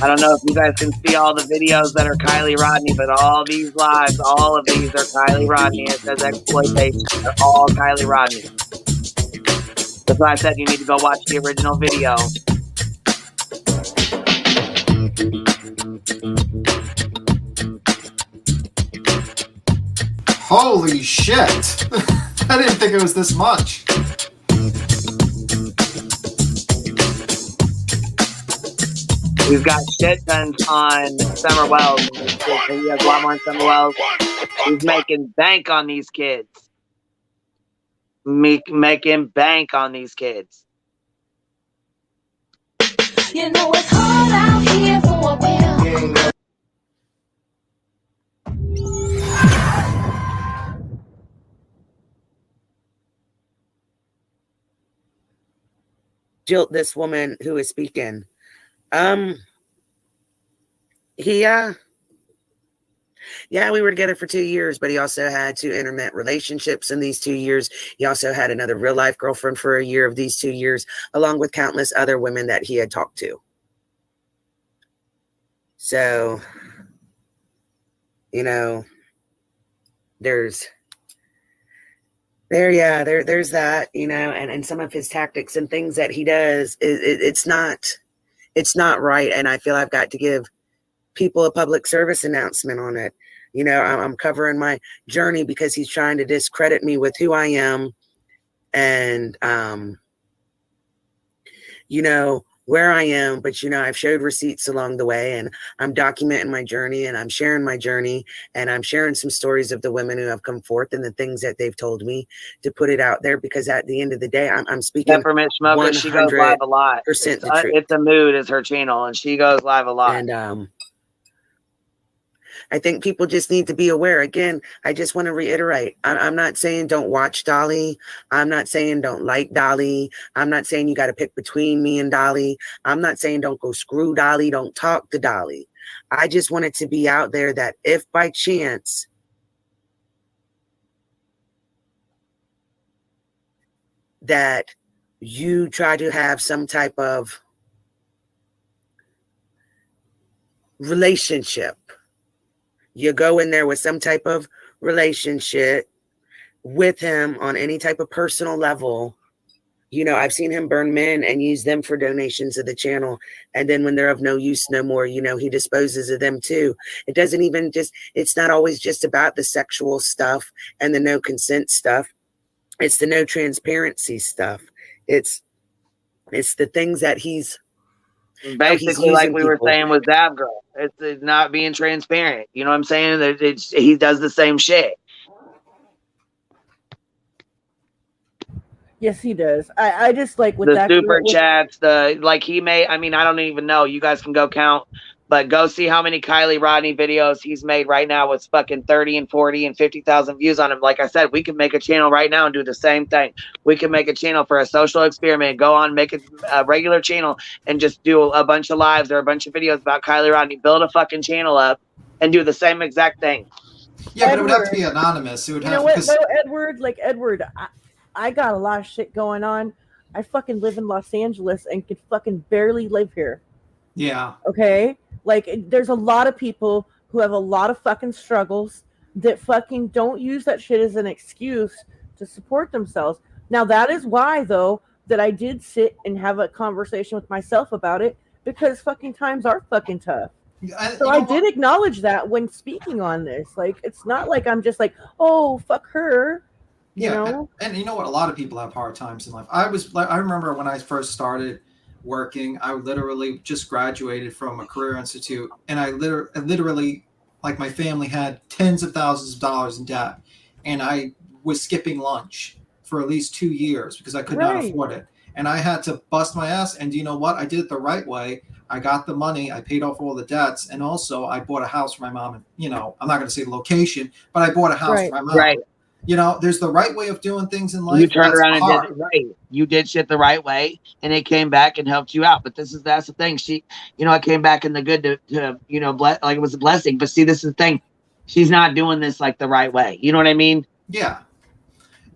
I don't know if you guys can see all the videos that are Kylie Rodney, but all these lives, all of these are Kylie Rodney. It says exploitation. They're all Kylie Rodney. That's why I said you need to go watch the original video. Holy shit! I didn't think it was this much. We've got shit tons on Summer Wells. He has a lot more on Summer Wells. He's making bank on these kids. Making bank on these kids. You know it's hard out here for a will. Jilt, this woman who is speaking. We were together for 2 years, but he also had 2 internet relationships in these 2 years. He also had another real life girlfriend for a year of these 2 years, along with countless other women that he had talked to. So, there's that, and some of his tactics and things that he does, it's not right. And I feel I've got to give people a public service announcement on it. I'm covering my journey because he's trying to discredit me with who I am and you know, where I am, but you know, I've showed receipts along the way, and I'm documenting my journey, and I'm sharing my journey, and I'm sharing some stories of the women who have come forth and the things that they've told me to put it out there, because at the end of the day, I'm speaking Peppermint Smoker, she goes live a lot. 100% the truth. It's a Mood is her channel, and she goes live a lot. And I think people just need to be aware. Again, I just want to reiterate. I'm not saying don't watch Dolly. I'm not saying don't like Dolly. I'm not saying you got to pick between me and Dolly. I'm not saying don't go screw Dolly. Don't talk to Dolly. I just want it to be out there that if by chance that you try to have some type of relationship, you go in there with some type of relationship with him on any type of personal level. You know, I've seen him burn men and use them for donations of the channel. And then when they're of no use no more, you know, he disposes of them too. It doesn't even just, it's not always just about the sexual stuff and the no consent stuff. It's the no transparency stuff. It's the things that he's basically like we were saying with Zab Girl. It's not being transparent. You know what I'm saying? He does the same shit. Yes, he does. I just like with the that super chats, he may, I mean, I don't even know. You guys can go count, but go see how many Kylie Rodney videos he's made right now with fucking 30 and 40 and 50,000 views on him. Like I said, we could make a channel right now and do the same thing. We could make a channel for a social experiment, go on, make a regular channel and just do a bunch of lives or a bunch of videos about Kylie Rodney, build a fucking channel up and do the same exact thing. Yeah, but it would have to be anonymous. It would have to. Edward, I got a lot of shit going on. I fucking live in Los Angeles and could fucking barely live here. Yeah. Okay? Like, there's a lot of people who have a lot of fucking struggles that fucking don't use that shit as an excuse to support themselves. Now, that is why, though, that I did sit and have a conversation with myself about it, because fucking times are fucking tough. So I did acknowledge that when speaking on this. Like, it's not like I'm just like, oh, fuck her. You know? And you know what? A lot of people have hard times in life. I remember when I first started working, I literally just graduated from a career institute, and I literally, like, my family had tens of thousands of dollars in debt, and I was skipping lunch for at least 2 years because I could not afford it. And I had to bust my ass. And you know what? I did it the right way. I got the money. I paid off all the debts. And also I bought a house for my mom. And, you know, I'm not going to say the location, but I bought a house for my mom. Right. You know, there's the right way of doing things in life. You turned around and did it right. You did shit the right way, and it came back and helped you out. But that's the thing. She, you know, it came back in the good to you know, like it was a blessing. But see, this is the thing. She's not doing this like the right way. You know what I mean? Yeah.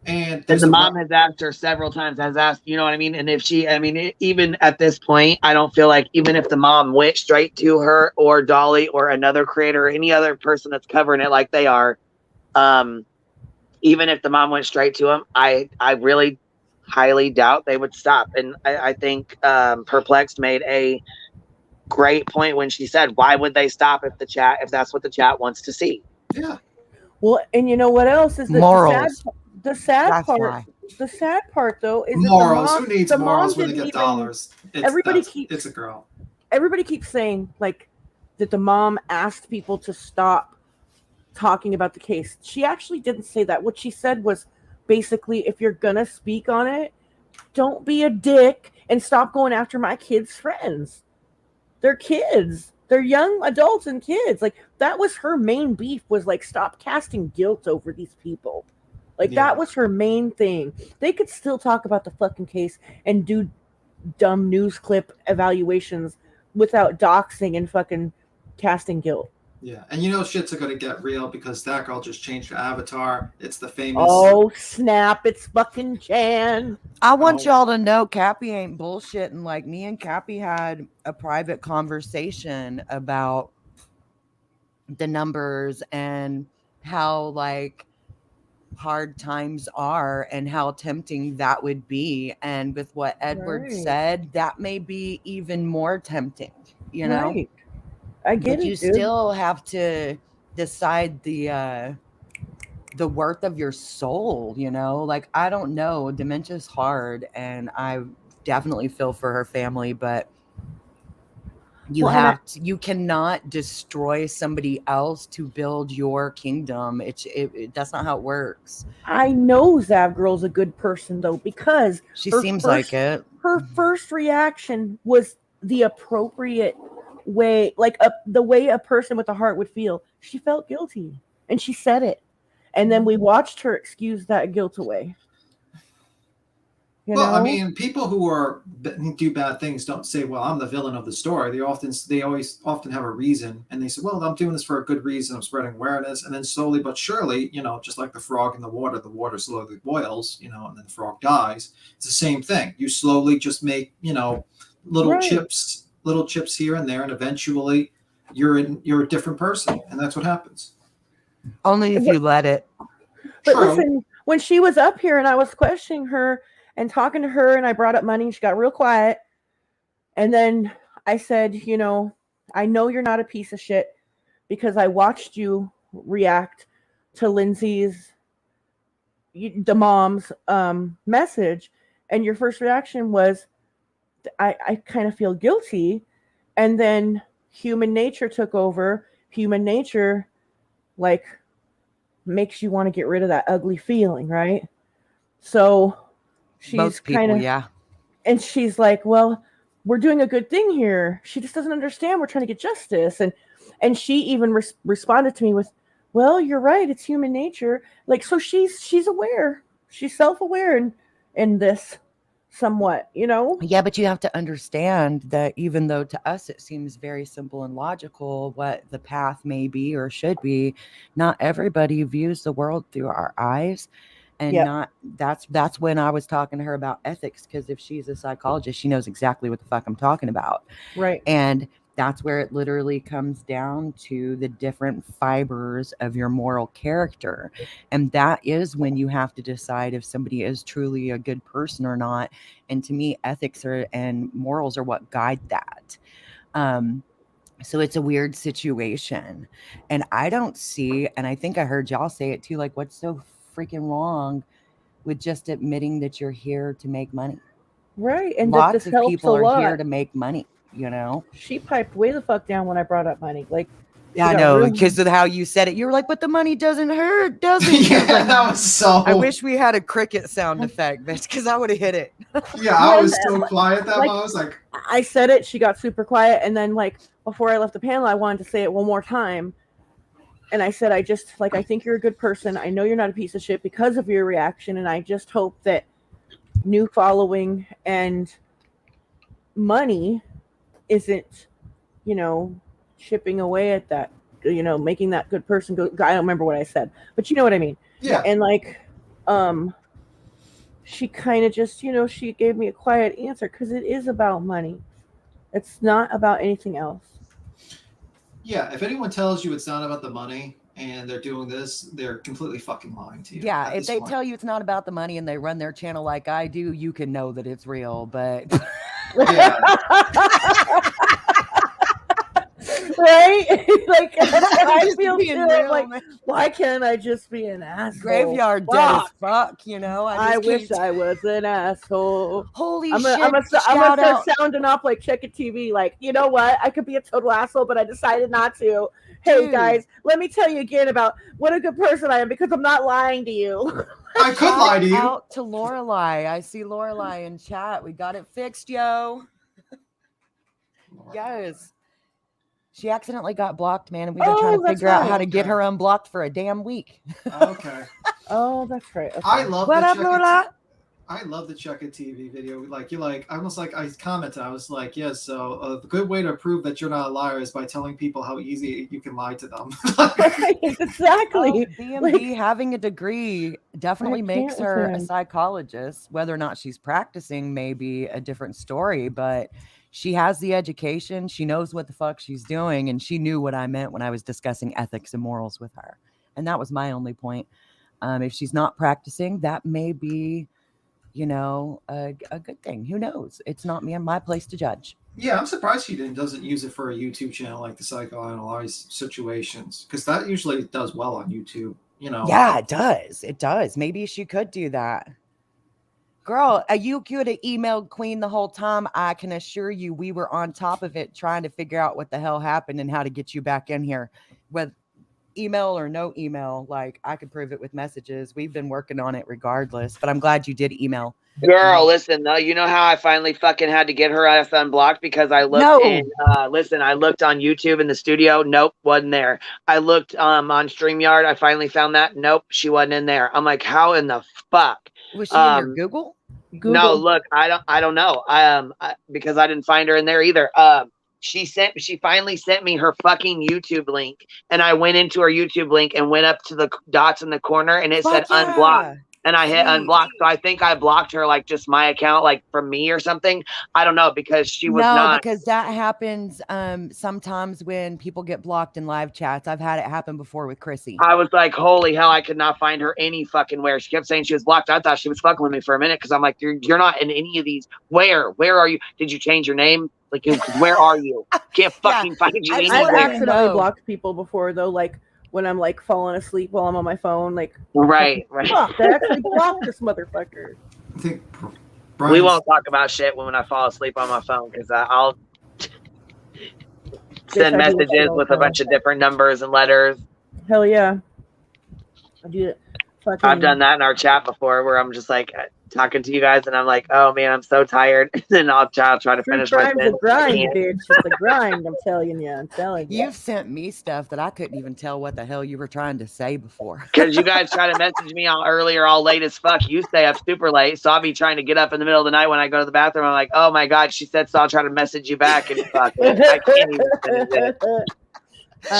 And the mom has asked her several times, you know what I mean? And if she, I mean, even at this point, I don't feel like even if the mom went straight to her or Dolly or another creator or any other person that's covering it like they are, even if the mom went straight to him, I really highly doubt they would stop. And I think Perplexed made a great point when she said, why would they stop if that's what the chat wants to see? Yeah. Well, and you know what else is the sad part? The sad part, though, is morals. That who needs morals when they get dollars? It's a girl. Everybody keeps saying like that the mom asked people to stop talking about the case. She actually didn't say that. What she said was basically, if you're gonna speak on it, don't be a dick and stop going after my kids' friends. They're kids. They're young adults and kids. Like, that was her main beef, was like, stop casting guilt over these people. Like, that was her main thing. They could still talk about the fucking case and do dumb news clip evaluations without doxing and fucking casting guilt. Yeah, and you know shit's gonna get real because that girl just changed her avatar. It's the famous. Oh snap! It's fucking Chan. I want y'all to know Cappy ain't bullshitting. Like, me and Cappy had a private conversation about the numbers and how like hard times are and how tempting that would be. And with what Edward said, that may be even more tempting. You know. I get but it. You still have to decide the the worth of your soul, you know? Like, I don't know. Dementia's hard, and I definitely feel for her family, but you cannot destroy somebody else to build your kingdom. That's not how it works. I know Zav Girl's a good person though, because she seems like it. Her first reaction was the appropriate way, like the way a person with a heart would feel. She felt guilty, and she said it, and then we watched her excuse that guilt away. Well, I mean, people who do bad things don't say, "Well, I'm the villain of the story." They always have a reason, and they say, "Well, I'm doing this for a good reason. I'm spreading awareness." And then slowly but surely, you know, just like the frog in the water slowly boils, you know, and then the frog dies. It's the same thing. You slowly just make, you know, little chips here and there, and eventually, you're a different person, and that's what happens. Only if you let it. But listen, when she was up here and I was questioning her and talking to her, and I brought up money, she got real quiet. And then I said, you know, I know you're not a piece of shit because I watched you react to Lindsay's, the mom's message. And your first reaction was, I kind of feel guilty. And then human nature took over. Human nature, like, makes you want to get rid of that ugly feeling, right? So she's kind of, yeah. And she's like, well, we're doing a good thing here. She just doesn't understand. We're trying to get justice. And she even responded to me with, well, you're right. It's human nature. Like, so she's aware. She's self-aware in this somewhat, you know? Yeah, but you have to understand that even though to us it seems very simple and logical what the path may be or should be, not everybody views the world through our eyes. And that's when I was talking to her about ethics, because if she's a psychologist, she knows exactly what the fuck I'm talking about. Right. And that's where it literally comes down to the different fibers of your moral character. And that is when you have to decide if somebody is truly a good person or not. And to me, ethics and morals are what guide that. So it's a weird situation. And I don't see, and I think I heard y'all say it too, like, what's so freaking wrong with just admitting that you're here to make money? Right. And lots of people are here to make money, you know? She piped way the fuck down when I brought up money. Like, yeah, I know, because of how you said it. You were like, but the money doesn't hurt, does it? Yeah, that was so... I wish we had a cricket sound effect, bitch, because I would have hit it. Yeah, I was so quiet that moment. I was like... I said it, she got super quiet, and then, like, before I left the panel, I wanted to say it one more time. And I said, I think you're a good person. I know you're not a piece of shit because of your reaction, and I just hope that new following and money isn't, you know, chipping away at that, you know, making that good person go. I don't remember what I said, but you know what I mean. Yeah. And like, she kind of just, you know, she gave me a quiet answer because it is about money. It's not about anything else. Yeah, if anyone tells you it's not about the money and they're doing this, they're completely fucking lying to you. Yeah, if they tell you it's not about the money and they run their channel like I do, you can know that it's real, but... Yeah. Right? Like, I feel real, like, man. Why can't I just be an asshole? Graveyard dead as fuck, you know? I wish I was an asshole. Holy shit. I'm gonna start sounding off like Check It TV. Like, you know what? I could be a total asshole, but I decided not to. Hey, Dude. guys, let me tell you again about what a good person I am because I'm not lying to you. I could lie to you. Out to Lorelai. I see Lorelai in chat. We got it fixed, yo. Yes. She accidentally got blocked, man, and we've been trying to figure out how to get her unblocked for a damn week. Okay. Oh, that's right. Okay. I love what up, Lola? I love the Check It TV video. Like, you like, almost like I commented. I was like, yes. So a good way to prove that you're not a liar is by telling people how easy you can lie to them. Exactly. BMB having a degree definitely makes her a psychologist. Whether or not she's practicing may be a different story, but she has the education. She knows what the fuck she's doing, and she knew what I meant when I was discussing ethics and morals with her. And that was my only point. If she's not practicing, that may be, you know, a good thing. Who knows? It's not my place to judge. Yeah, I'm surprised she doesn't use it for a YouTube channel like the Psychoanalyze Situations, because that usually does well on YouTube. you know. Yeah, it does. It does. Maybe she could do that. Girl, you could have emailed Queen the whole time. I can assure you we were on top of it trying to figure out what the hell happened and how to get you back in here. With email or no email, like I could prove it with messages. We've been working on it regardless, but I'm glad you did email. Girl, listen, though, you know how I finally fucking had to get her ass unblocked because I looked I looked on YouTube in the studio. Nope, wasn't there. I looked on StreamYard. I finally found that. Nope, she wasn't in there. I'm like, how in the fuck? Was she in your Google? No, look, I don't know. Because I didn't find her in there either. She finally sent me her fucking YouTube link, and I went into her YouTube link and went up to the dots in the corner, and it said unblocked. And I hit unblock. So I think I blocked her, like just my account, like from me or something. I don't know, because she was not. Because that happens sometimes when people get blocked in live chats. I've had it happen before with Chrissy. I was like, holy hell, I could not find her any fucking where. She kept saying she was blocked. I thought she was fucking with me for a minute because I'm like, you're not in any of these. Where are you? Did you change your name? Like, where are you? Can't fucking find you anywhere. I've accidentally blocked people before, though, like when I'm like falling asleep while I'm on my phone, like right. Fuck, I actually blocked this motherfucker. I think we won't talk about shit when I fall asleep on my phone because I'll send messages with a bunch of different numbers and letters. Hell yeah, I do it. I've done that in our chat before, where I'm just like talking to you guys, and I'm like, "Oh man, I'm so tired." And then I'll try to finish my sentence. It's a grind, bitch. It's a grind. I'm telling you. You've sent me stuff that I couldn't even tell what the hell you were trying to say before. Because you guys try to message me all earlier, all late as fuck. You stay up super late, so I'll be trying to get up in the middle of the night when I go to the bathroom. I'm like, "Oh my god," she said, so I'll try to message you back, and fuck, I can't even finish it.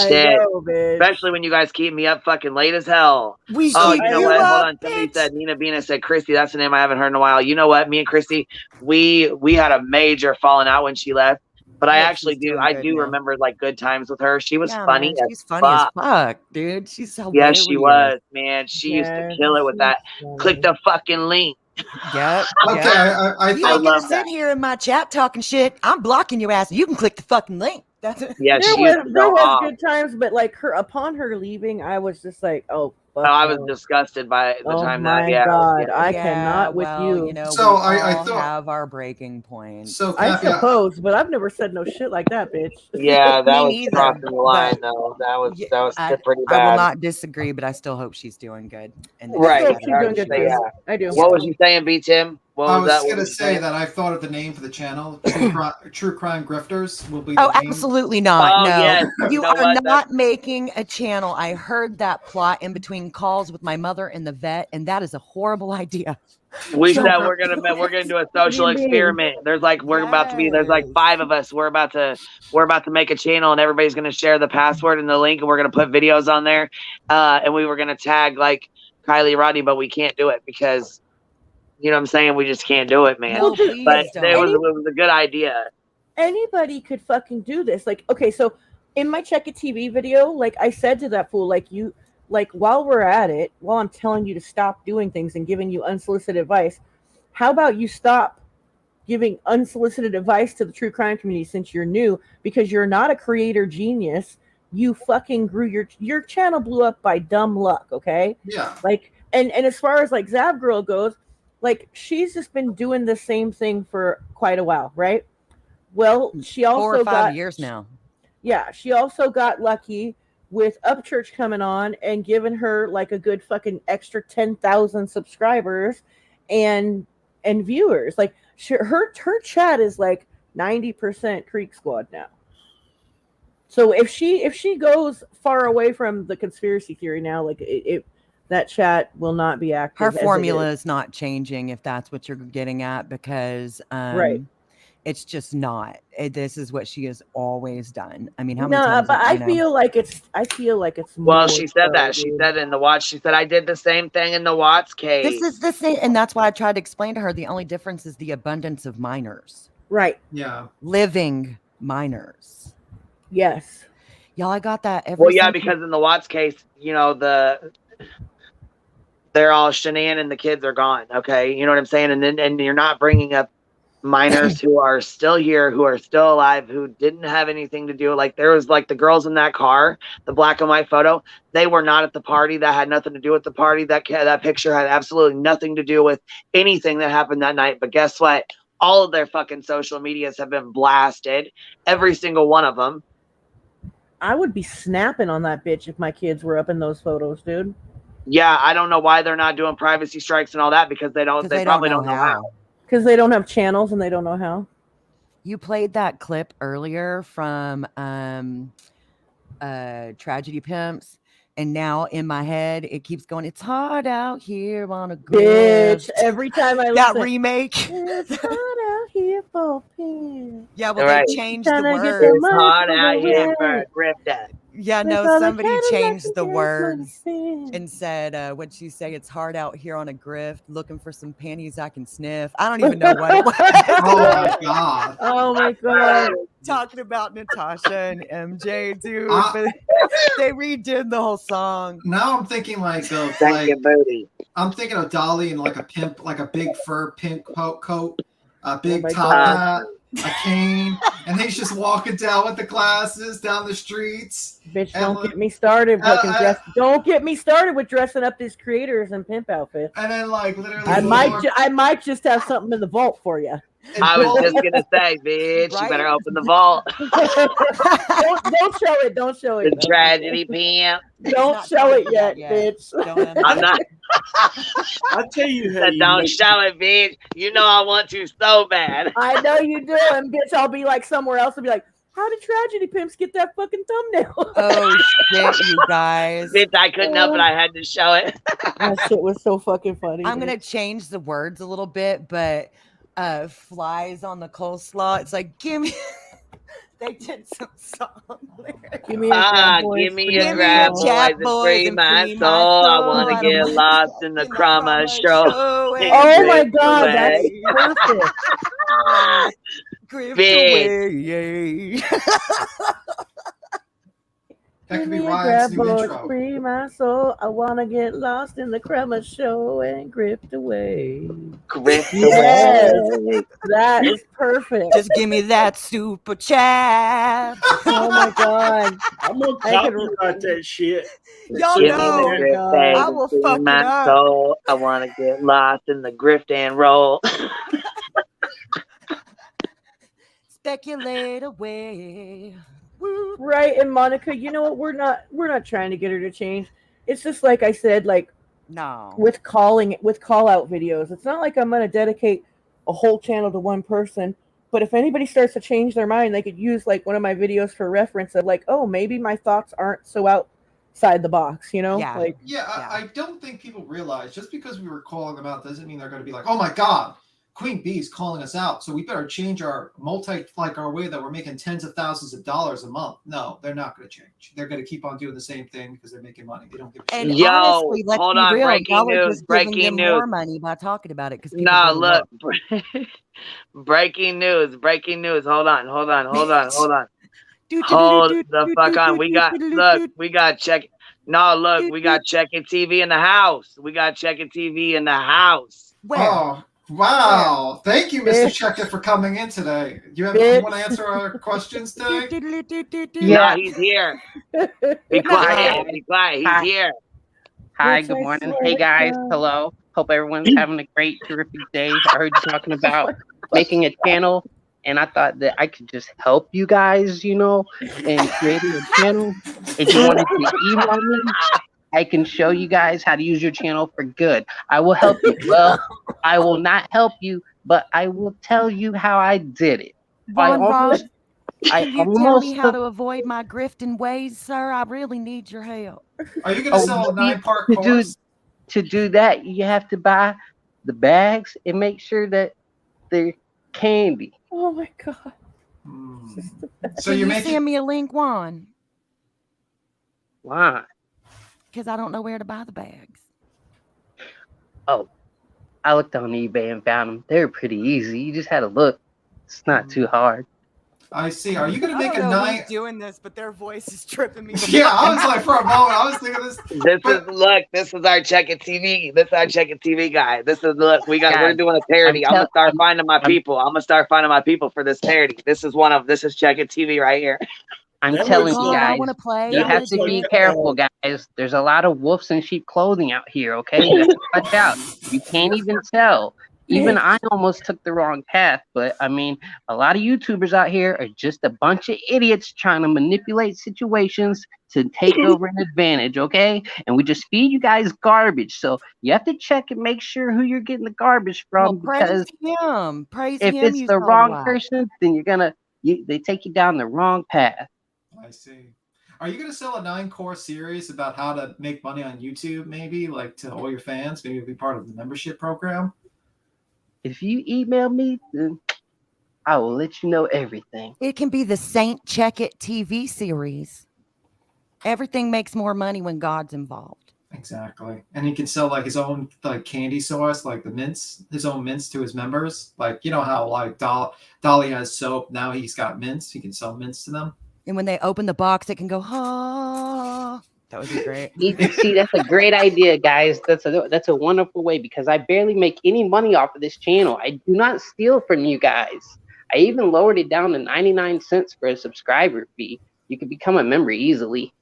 Shit. Know, especially when you guys keep me up fucking late as hell. You know what? Hold on. Somebody said Nina Bina said Christy. That's the name I haven't heard in a while. You know what? Me and Christy, we had a major falling out when she left. But I actually do. I do remember like good times with her. She was funny. Man, she's funny as fuck, dude. She's so yes, she was, man. She used to kill it with that. Click the fucking link. Yep. Okay, I ain't gonna sit here in my chat talking shit. I'm blocking your ass. You can click the fucking link. That's it. Yeah, there was good times, but like upon her leaving, I was just like, oh. No, I was disgusted by the time that. Yeah, God, I cannot with you. You know, so we I all thought have our breaking point. So I suppose, but I've never said no shit like that, bitch. Yeah, that was crossing the line, though. That was pretty bad. I will not disagree, but I still hope she's doing good. Right, she's doing good. Yeah. I do. What was you saying, B. Tim? I was going to say that I thought of the name for the channel. True Crime Grifters will be the name. Absolutely not. No. Yes. You are not making a channel. I heard that plot in between calls with my mother and the vet, and that is a horrible idea. We said we're gonna do a social experiment. There's like there's like 5 of us. We're about to make a channel, and everybody's gonna share the password and the link, and we're gonna put videos on there. And we were gonna tag like Kylie Rodney, but we can't do it because you know what I'm saying? We just can't do it, man. Well, but it was a good idea. Anybody could fucking do this. Like, okay, so in my Check It TV video, like I said to that fool, while we're at it, while I'm telling you to stop doing things and giving you unsolicited advice, how about you stop giving unsolicited advice to the true crime community since you're new, because you're not a creator genius. You fucking grew your channel blew up by dumb luck, okay? Yeah. Like, and as far as like Zav Girl goes, like she's just been doing the same thing for quite a while, right? Well, she also 4 or 5 years now. Yeah, she also got lucky with Upchurch coming on and giving her like a good fucking extra 10,000 subscribers and viewers. Like her chat is like 90% Creek Squad now. So if she goes far away from the conspiracy theory now, like that chat will not be active. Her formula is not changing, if that's what you're getting at, because right. It's just not. This is what she has always done. I mean, how many times? No, but I feel like it's. Well, she said that. She said in the Watts. She said I did the same thing in the Watts case. This is the same, and that's why I tried to explain to her. The only difference is the abundance of minors. Right. Yeah. Living minors. Yes. Y'all, I got that. Because in the Watts case, you know they're all Shenanigans and the kids are gone. Okay, you know what I'm saying, and you're not bringing up minors who are still here, who are still alive, who didn't have anything to do. Like there was like the girls in that car, the black and white photo. They were not at the party. That had nothing to do with the party. That picture had absolutely nothing to do with anything that happened that night. But guess what? All of their fucking social medias have been blasted. Every single one of them. I would be snapping on that bitch if my kids were up in those photos, dude. Yeah, I don't know why they're not doing privacy strikes and all that because they probably don't know how. Because they don't have channels and they don't know how. You played that clip earlier from Tragedy Pimps, and now in my head it keeps going, it's hard out here on a bitch. Every time I that listen, remake. It's hard out here for Pimp. Yeah, well, right. they changed the words. It's hard out here for a grifter. Yeah, no, somebody changed the words and said, what'd she say? It's hard out here on a grift, looking for some panties I can sniff. I don't even know what it was. Oh my god. Oh my god. Talking about Natasha and MJ, dude. But they redid the whole song. Now I'm thinking like I'm thinking of Dolly in like a pimp, like a big fur pimp coat, a big top hat, a cane, and he's just walking down with the glasses down the streets. Bitch, don't get me started. Don't get me started with dressing up these creators in pimp outfits. And then like literally, I might just have something in the vault for you. I was just gonna say, bitch, you better open the vault. don't show it. Don't show it. The Tragedy Pimp. Don't show it yet, bitch. I'm not. I'll tell you how. Don't show it, bitch. You know I want to so bad. I know you do, and bitch, I'll be like somewhere else and be like, how did Tragedy Pimps get that fucking thumbnail? Oh shit, you guys. Bitch, I couldn't help it. I had to show it. That shit was so fucking funny. I'm gonna change the words a little bit, but flies on the coleslaw. It's like, give me. They did some song lyrics. Give me a grab boys and free my soul. I want to get lost in the crumma show. Oh my god, that's perfect. Big. That could be Ryan's new intro. Free my soul. I wanna get lost in the crumma show and grift away. Grift away. That is perfect. Just give me that super chat. Oh my god. I'm gonna copyright that shit. Y'all know. I will fuck it up. Soul. I wanna get lost in the grift and roll. Speculate away. Right, and Monica, you know what? We're not trying to get her to change. It's just like I said, like no, with call out videos. It's not like I'm gonna dedicate a whole channel to one person. But if anybody starts to change their mind, they could use like one of my videos for reference of like, oh, maybe my thoughts aren't so outside the box, you know? Yeah. I don't think people realize just because we were calling them out doesn't mean they're going to be like, oh my god, Queen Bee is calling us out, so we better change our our way that we're making tens of thousands of dollars a month. No, they're not going to change. They're going to keep on doing the same thing because they're making money. They don't give a shit. And honestly, let's be real. Breaking news. Breaking news. More money by talking about it because no, look. Breaking news. Breaking news. Hold on. Hold the fuck on. We got check. No, look, we got checking TV in the house. Where? Oh. Wow. Thank you, Mr. Checker, for coming in today. You want to answer our questions today? Yeah, he's here. Be quiet. He's here. Hi, good morning. Hey, guys. Hello. Hope everyone's having a great, terrific day. I heard you talking about making a channel, and I thought that I could just help you guys, and creating a channel. If you wanted to email me, I can show you guys how to use your channel for good. I will help you. Well, I will not help you, but I will tell you how I did it. Can you tell me how to avoid my grifting ways, sir? I really need your help. Are you going to sell a 9-part course? To do that, you have to buy the bags and make sure that they're candy. Oh my god! So you send me a link, Juan? Why? Because I don't know where to buy the bags. Oh, I looked on eBay and found them. They're pretty easy. You just had to look. It's not too hard. I see. Are you going to make a I don't know who's night? doing this, but their voice is tripping me. Yeah, I was like, for a moment, I was thinking this. This is our Check It TV. This is our Check It TV guy. We're doing a parody. I'm gonna start finding my people for this parody. This is Check It TV right here. I'm telling you I guys, want to play. you have to be careful, guys. There's a lot of wolves in sheep clothing out here, okay? You have to watch out. You can't even tell. Even I almost took the wrong path, but I mean, a lot of YouTubers out here are just a bunch of idiots trying to manipulate situations to take over an advantage, okay? And we just feed you guys garbage. So you have to check and make sure who you're getting the garbage from, because if it's the wrong person, then they take you down the wrong path. I see. Are you going to sell a 9-course series about how to make money on YouTube, maybe, like to all your fans? Maybe be part of the membership program? If you email me, then I will let you know everything. It can be the Saint Check It TV series. Everything makes more money when God's involved. Exactly. And he can sell like his own like candy sauce, like the mints, his own mints to his members. Like, you know how like Dolly has soap, now he's got mints. He can sell mints to them. And when they open the box, it can go, ah. That would be great. See, that's a great idea, guys. That's a wonderful way, because I barely make any money off of this channel. I do not steal from you guys. I even lowered it down to 99 cents for a subscriber fee. You can become a member easily.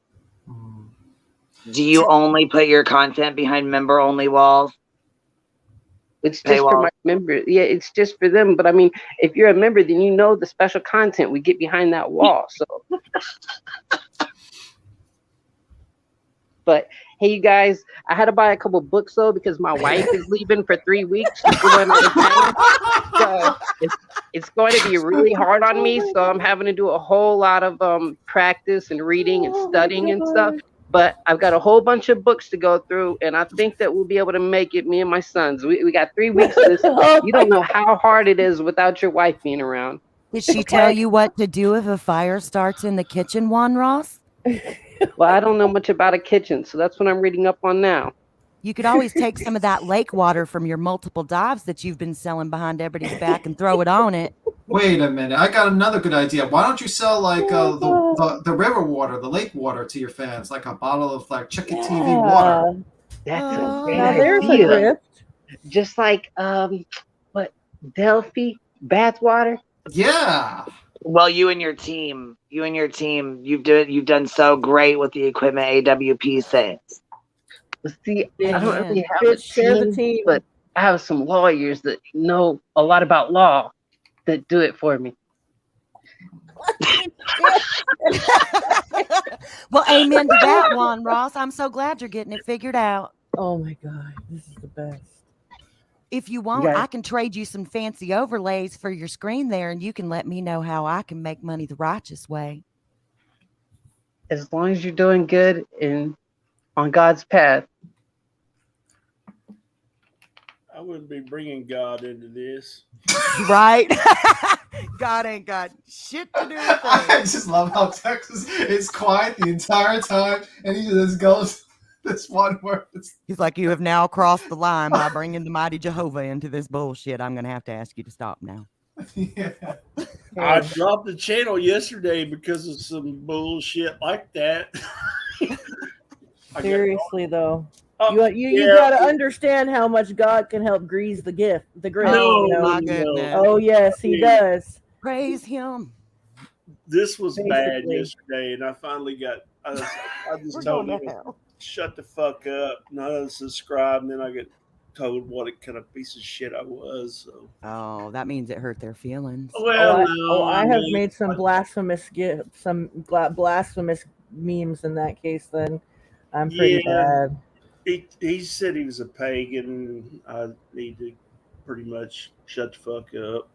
Do you only put your content behind member-only walls? It's just for my members. Yeah, it's just for them. But I mean, if you're a member, then you know the special content we get behind that wall. So. But hey, you guys, I had to buy a couple books though, because my wife is leaving for 3 weeks. So it's going to be really hard on me. So I'm having to do a whole lot of practice and reading and studying and stuff. But I've got a whole bunch of books to go through, and I think that we'll be able to make it, me and my sons. We got 3 weeks of this. You don't know how hard it is without your wife being around. Did she tell you what to do if a fire starts in the kitchen, Juan Ross? Well, I don't know much about a kitchen, so that's what I'm reading up on now. You could always take some of that lake water from your multiple dives that you've been selling behind everybody's back and throw it on it. Wait a minute. I got another good idea. Why don't you sell like the river water, the lake water to your fans, like a bottle of like Check It TV water? That's a great there's idea. a grift. Just like Delphi bathwater. Yeah. Well, you and your team, you've done so great with the equipment AWP says. See, I don't really have a team, but I have some lawyers that know a lot about law that do it for me. Well, amen to that one, Ross. I'm so glad you're getting it figured out. Oh my God, this is the best. If you want, I can trade you some fancy overlays for your screen there, and you can let me know how I can make money the righteous way. As long as you're doing good and on God's path. I wouldn't be bringing God into this. Right? God ain't got shit to do with it. I just love how Texas is quiet the entire time, and he just goes this one word. He's like, you have now crossed the line by bringing the mighty Jehovah into this bullshit. I'm going to have to ask you to stop now. Yeah. I dropped the channel yesterday because of some bullshit like that. Seriously, though. You got to understand how much God can help grease the gift, the grace. My goodness. Oh, yes, he does. Praise him. This was bad yesterday, and I finally I just told him, shut the fuck up, not unsubscribe, and then I get told what kind of piece of shit I was. So. Oh, that means it hurt their feelings. Well, I have made some blasphemous blasphemous memes in that case. Then I'm pretty bad. He said he was a pagan. I need to pretty much shut the fuck up.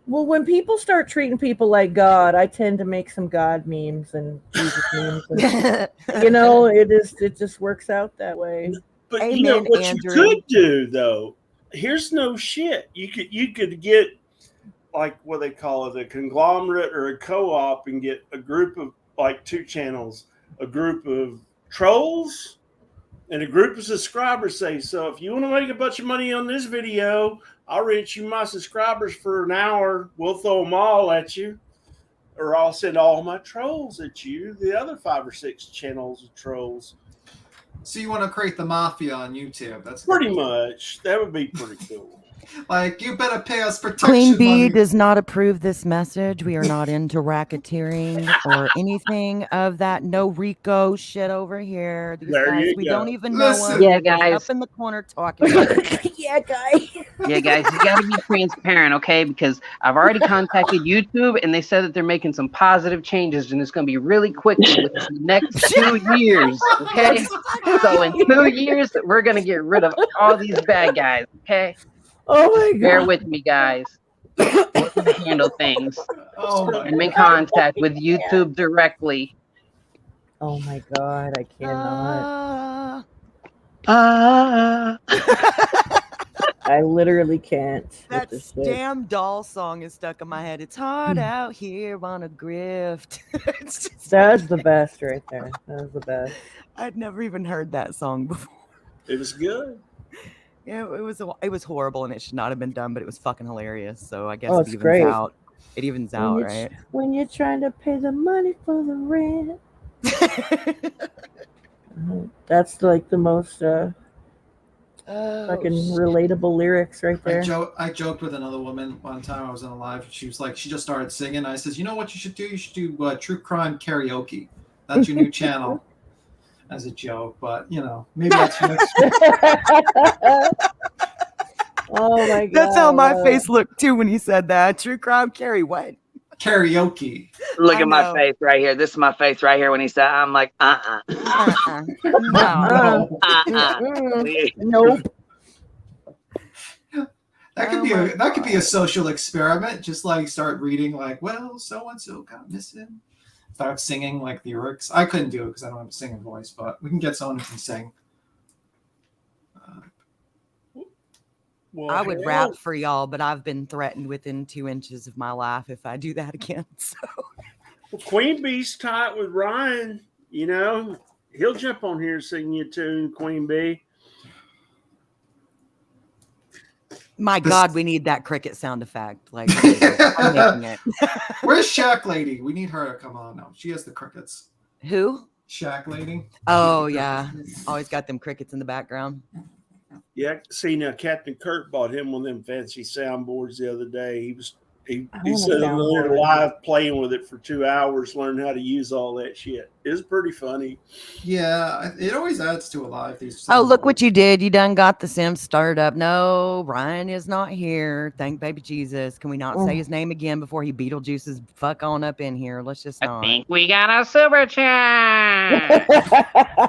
Well, when people start treating people like God, I tend to make some God memes and Jesus memes. And, it just works out that way. But Amen, you know what Andrew. you could do though? Here's no shit. You could get like what they call it, a conglomerate or a co-op, and get a group of like 2 channels, a group of trolls and a group of subscribers. So if you want to make a bunch of money on this video, I'll rent you my subscribers for an hour. We'll throw them all at you. or I'll send all my trolls at you. The other 5 or 6 channels of trolls. So you want to create the mafia on YouTube? That's pretty much. That would be pretty cool. Like, you better pay us protection Queen Bee money. does not approve this message. We are not into racketeering or anything of that. No Rico shit over here. These There guys, you we go. don't even know Listen. them. Yeah, They're guys. up in the corner talking. Yeah, guy. Yeah, guys, you got to be transparent, okay? Because I've already contacted YouTube, and they said that they're making some positive changes, and it's going to be really quickly within the next 2 years, okay? So in 2 years, we're going to get rid of all these bad guys, okay? Oh my god. Bear with me, guys. We're going to handle things. Oh my I'm in contact with YouTube directly. Oh my god, I cannot. I literally can't. with That this shit. damn doll song is stuck in my head. It's hard out here on a grift. It's just, That's the best right there. That was the best. I'd never even heard that song before. It was good. Yeah, it was horrible and it should not have been done, but it was fucking hilarious. So I guess Oh, it it's evens great. out. It evens out, When right? when you're trying to pay the money for the rent. That's like the most fucking relatable lyrics right there. I joked with another woman one time. I was on a live. She was like, she just started singing. I says, you know what you should do? You should do true crime karaoke. That's your new channel. As a joke, but you know, maybe that's your next. Oh my god. That's how my face looked too when he said that. True crime carry what? Karaoke. Look I at my know. face right here. This is my face right here when he said, I'm like, No. Nope. That could be a social experiment. Just like start reading like, well, so and so got missing. Start singing like lyrics. I couldn't do it because I don't have a singing voice, but we can get someone who can sing. Well, I would hell, rap for y'all, but I've been threatened within 2 inches of my life if I do that again. So well, Queen Bee's tight with Ryan. You know, he'll jump on here and sing you a tune, Queen Bee. my God, we need that cricket sound effect. Like I'm making it. Where's Shack Lady? We need her to come on now. She has the crickets. Who? Shack Lady. Oh yeah, always got them crickets in the background. Yeah, see now, Captain Kirk bought him one of them fancy soundboards the other day. He want a said they were soundboard. live playing with it for 2 hours, learning how to use all that shit. It was pretty funny. Yeah, it always adds to a live. These. Oh, look what you did. You done got the Sim started up. No, Ryan is not here. Thank baby Jesus. Can we not say his name again before he Beetlejuices fuck on up in here? Let's just I not. think we got a super chat.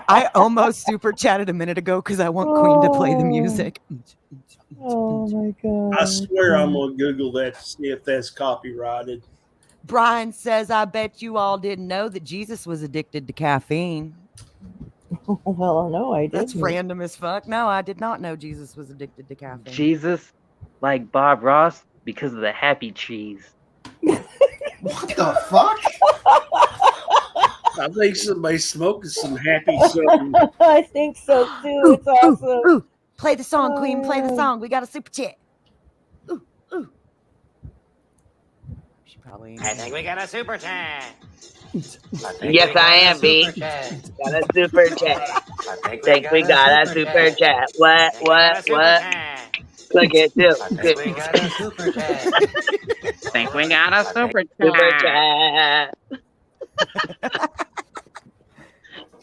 I almost super chatted a minute ago because I want Queen to play the music. Oh my god. I swear I'm going to Google that to see if that's copyrighted. Brian says, I bet you all didn't know that Jesus was addicted to caffeine. Well, no, I didn't. That's random as fuck. No, I did not know Jesus was addicted to caffeine. Jesus, like Bob Ross, because of the happy cheese. What the fuck? I think somebody's smoking some happy something. I think so too. It's awesome. Ooh. Play the song, Queen. Play the song. We got a super chat. Ooh. She probably. I think we got a super chat. yes, I am, B. Got a super chat. I Think we got a super chat. What? Look at you. think we got a super chat. Think we got a super Super chat. chat.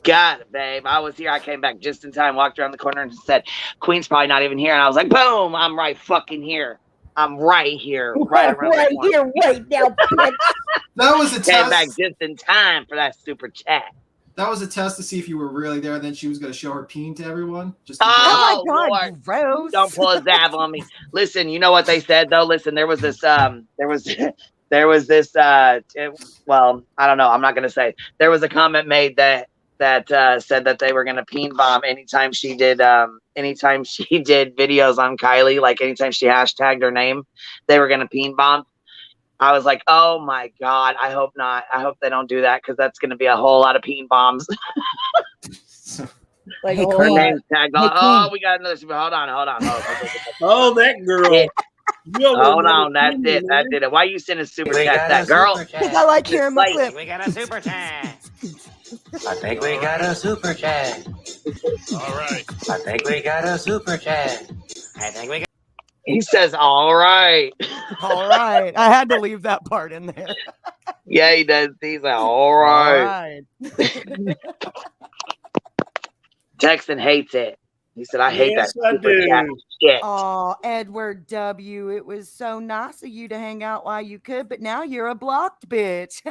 Got it, babe. I was here. I came back just in time, walked around the corner and said, Queen's probably not even here. And I was like, boom, I'm right fucking here. I'm right here. Right around the corner. here, right now, bitch. That was a Came back test. just in time for that super chat. That was a test to see if you were really there. Then she was going to show her peen to everyone. Just in case. Oh, Oh my God, Lord. gross. Don't pull a zab on me. Listen, you know what they said though? Listen, there was this well, I don't know. I'm not gonna say. There was a comment made that said that they were gonna peen bomb anytime she did videos on Kylie, like anytime she hashtagged her name, they were gonna peen bomb. I was like, oh my God, I hope not. I hope they don't do that because that's gonna be a whole lot of peen bombs. Like Hey, a whole Her Queen. lot. name's tagged on. Hey, Oh, Queen. we got another. Hold on. Oh, that girl. Hold on, that's it. That did it. Why you sending super chat that girl? I like hearing my clip. We got a super chat. I think we got a super chat. All right. I think we got a super chat. I think we got. He says, all right. All right. I had to leave that part in there. Yeah, he does. He's like, all right. Texan hates it. He said, I hate that super chat shit. Oh, Edward W., it was so nice of you to hang out while you could, but now you're a blocked bitch.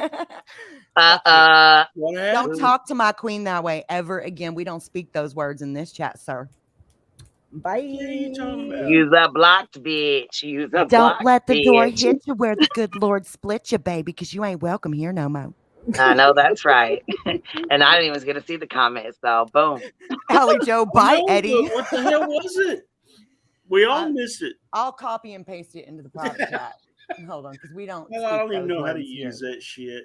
Don't talk to my queen that way ever again. We don't speak those words in this chat, sir. Bye. Use a blocked bitch. Use a Don't let the door bitch. hit you where the good Lord split you, baby, because you ain't welcome here no more. I know that's right. And I didn't even get to see the comments, so boom. Allie Joe, bye, Eddie. What the hell was it? We all missed it. I'll copy and paste it into the private chat. Hold on, because we don't. Well, I don't even know how to use that shit.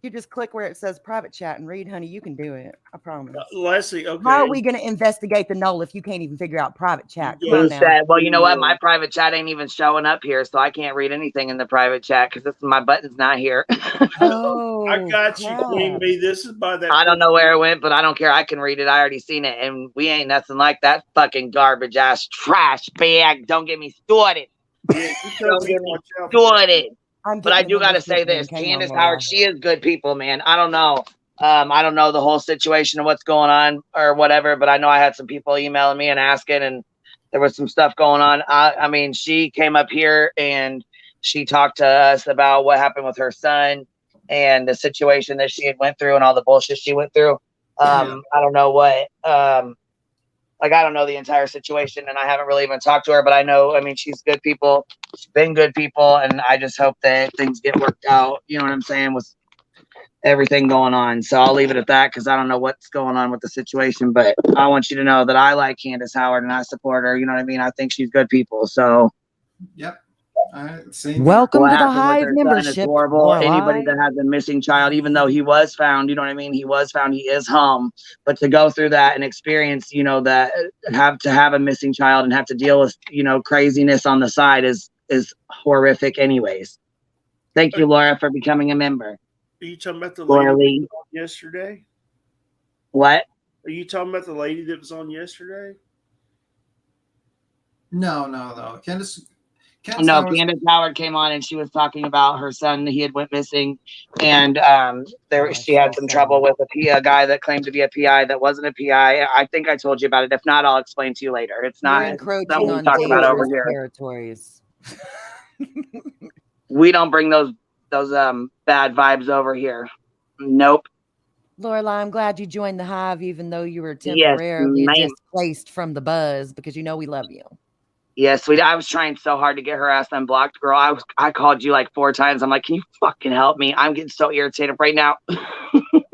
You just click where it says private chat and read, honey. You can do it. I promise. Leslie, okay. How are we going to investigate the null if you can't even figure out private chat? Well, you know what? My private chat ain't even showing up here, so I can't read anything in the private chat because my button's not here. Oh, I got you, Queen Bee. This is by that. I don't know where it went, but I don't care. I can read it. I already seen it, and we ain't nothing like that fucking garbage ass trash bag. Don't get me started. Yeah, don't get me started. But I do got to say this, Candace Howard, she is good people, man. I don't know. I don't know the whole situation of what's going on or whatever, but I know I had some people emailing me and asking, and there was some stuff going on. I mean, she came up here and she talked to us about what happened with her son and the situation that she had went through and all the bullshit she went through. I don't know what, I don't know the entire situation, and I haven't really even talked to her, but I know, I mean, she's good people. She's been good people, and I just hope that things get worked out. You know what I'm saying? With everything going on. So I'll leave it at that because I don't know what's going on with the situation, but I want you to know that I like Candace Howard and I support her. You know what I mean? I think she's good people. So yep. Same. Welcome what to the happened with Hive her son membership. is horrible. Anybody that has a missing child, even though he was found, you know what I mean? He was found, he is home. But to go through that and experience, you know, that have a missing child and have to deal with, you know, craziness on the side is horrific anyways. Thank you, Laura, for becoming a member. Are you talking about the Laura lady Lee. Yesterday? What? Are you talking about the lady that was on yesterday? No. Candace Howard came on and she was talking about her son. He had went missing, and she had some trouble with a guy that claimed to be a PI that wasn't a PI. I think I told you about it. If not, I'll explain to you later. It's not something we talk about over here. Territories. We don't bring those bad vibes over here. Nope. Lorelai, I'm glad you joined the Hive, even though you were temporarily displaced from the buzz, because you know we love you. Yes, sweetie. I was trying so hard to get her ass unblocked, girl. I called you like 4 times. I'm like, can you fucking help me? I'm getting so irritated right now.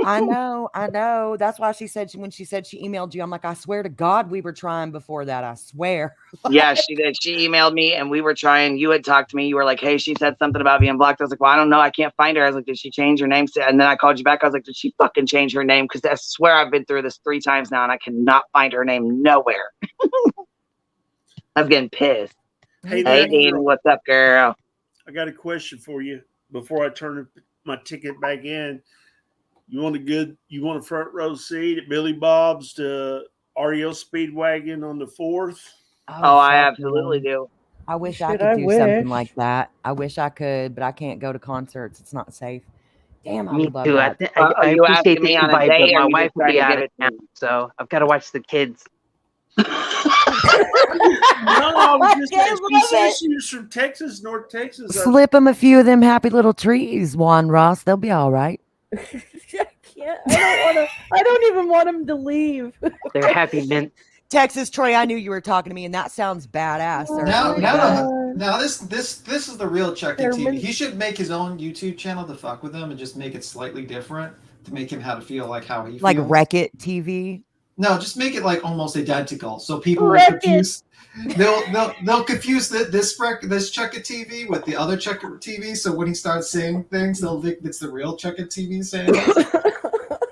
I know. That's why when she said she emailed you, I'm like, I swear to God, we were trying before that. I swear. Yeah, she did. She emailed me and we were trying. You had talked to me. You were like, hey, she said something about being blocked. I was like, well, I don't know. I can't find her. I was like, did she change her name? And then I called you back. I was like, did she fucking change her name? Because I swear I've been through this 3 times now and I cannot find her name nowhere. I was getting pissed. Hey, Dean, what's up, girl? I got a question for you before I turn my ticket back in. You want a front row seat at Billy Bob's to REO Speedwagon on the 4th? Oh, I absolutely do. I wish I could do something like that. I wish I could, but I can't go to concerts. It's not safe. Damn, I would love that. I appreciate the invite, but my wife will be out of town, so I've got to watch the kids. No, I was just she was from Texas, North Texas. Slip them a few of them happy little trees, Juan Ross. They'll be all right. I don't even want them to leave. They're happy mint. Texas Troy, I knew you were talking to me, and that sounds badass. Now this is the real Chucky TV. He should make his own YouTube channel to fuck with them and just make it slightly different to make him how to feel like how he feels. Like Wreck-It TV. No, just make it like almost identical, so people will confuse. They'll confuse this Chucky TV with the other Chucky TV. So when he starts saying things, they'll think it's the real Chucky TV saying it.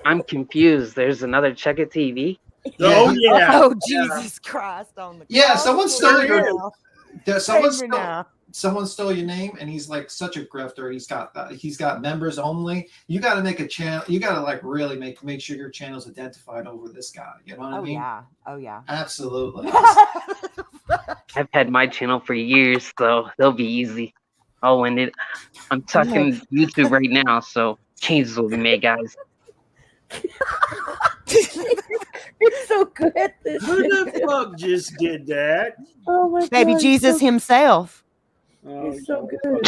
I'm confused. There's another Chucky TV. Oh yeah! Oh Jesus Christ! On the someone stole your. Someone stole your name, and he's like such a grifter. He's got members only. You got to make a channel. You got to like really make sure your channel's identified over this guy. You know what I mean? Oh yeah. Absolutely. I've had my channel for years, so they'll be easy. Oh, and I'm talking YouTube right now, so changes will be made, guys. You're so good at this. Who the fuck just did that? Oh my God. Baby Jesus himself. Oh, He's so good.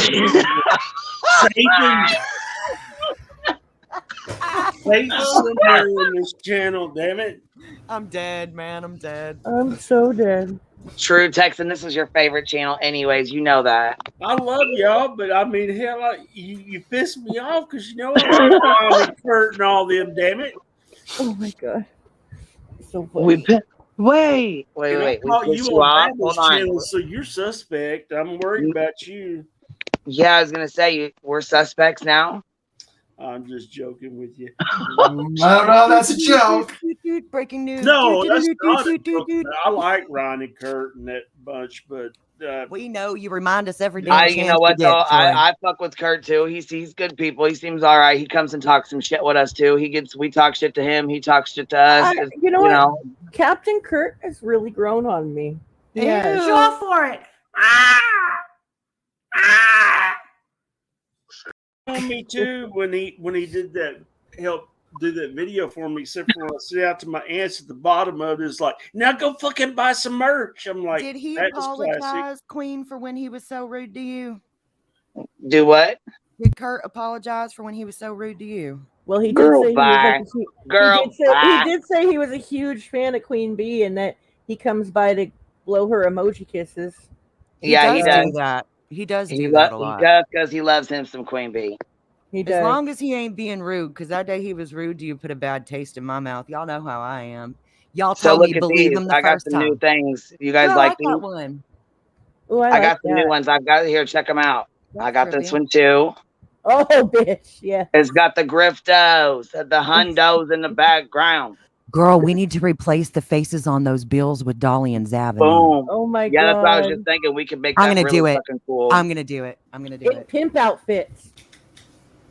Satan's somewhere in this channel, damn it. I'm dead, man. I'm dead. I'm so dead. True Texan, this is your favorite channel anyways. You know that. I love y'all, but I mean, hell, you piss me off because you know I like Kurt and all them, damn it. Oh my God. So funny. Wait. I caught you on Babel's channel, so you're suspect. I'm worried about you. Yeah, I was going to say, we're suspects now. I'm just joking with you. I don't know. That's a joke. Breaking news. No, that's not a joke. I like Ron and Kurt and that bunch, but we know you remind us every day. You know what though? I fuck with Kurt too. He's good people. He seems all right. He comes and talks some shit with us too. We talk shit to him. He talks shit to us. You know what? Captain Kurt has really grown on me. Yeah, show off for it. On me too when he did that, help do that video for me, except for when I sit out to my aunts at the bottom of it, it's like, now go fucking buy some merch. I'm like, did he that was apologize, classic. Queen, for when he was so rude to you? Do what? Did Kurt apologize for when he was so rude to you? Well, he did say he did say he was a huge fan of Queen Bee and that he comes by to blow her emoji kisses. He does do that. He does do that a lot. He does because he loves him some Queen Bee. He does. As long as he ain't being rude, because that day he was rude to you, put a bad taste in my mouth. Y'all know how I am. Y'all told me to believe him the I got first some time. new things. You guys I like that these? one. Ooh, I got some new ones. I've got here. Check them out. I got this one too. Oh, bitch. Yeah. It's got the griftos, the hundos in the background. Girl, we need to replace the faces on those bills with Dolly and Zavin. Boom. Oh my God. Yeah, that's what I was just thinking. We can make that really fucking cool. I'm gonna do it. I'm gonna do it. Pimp outfits.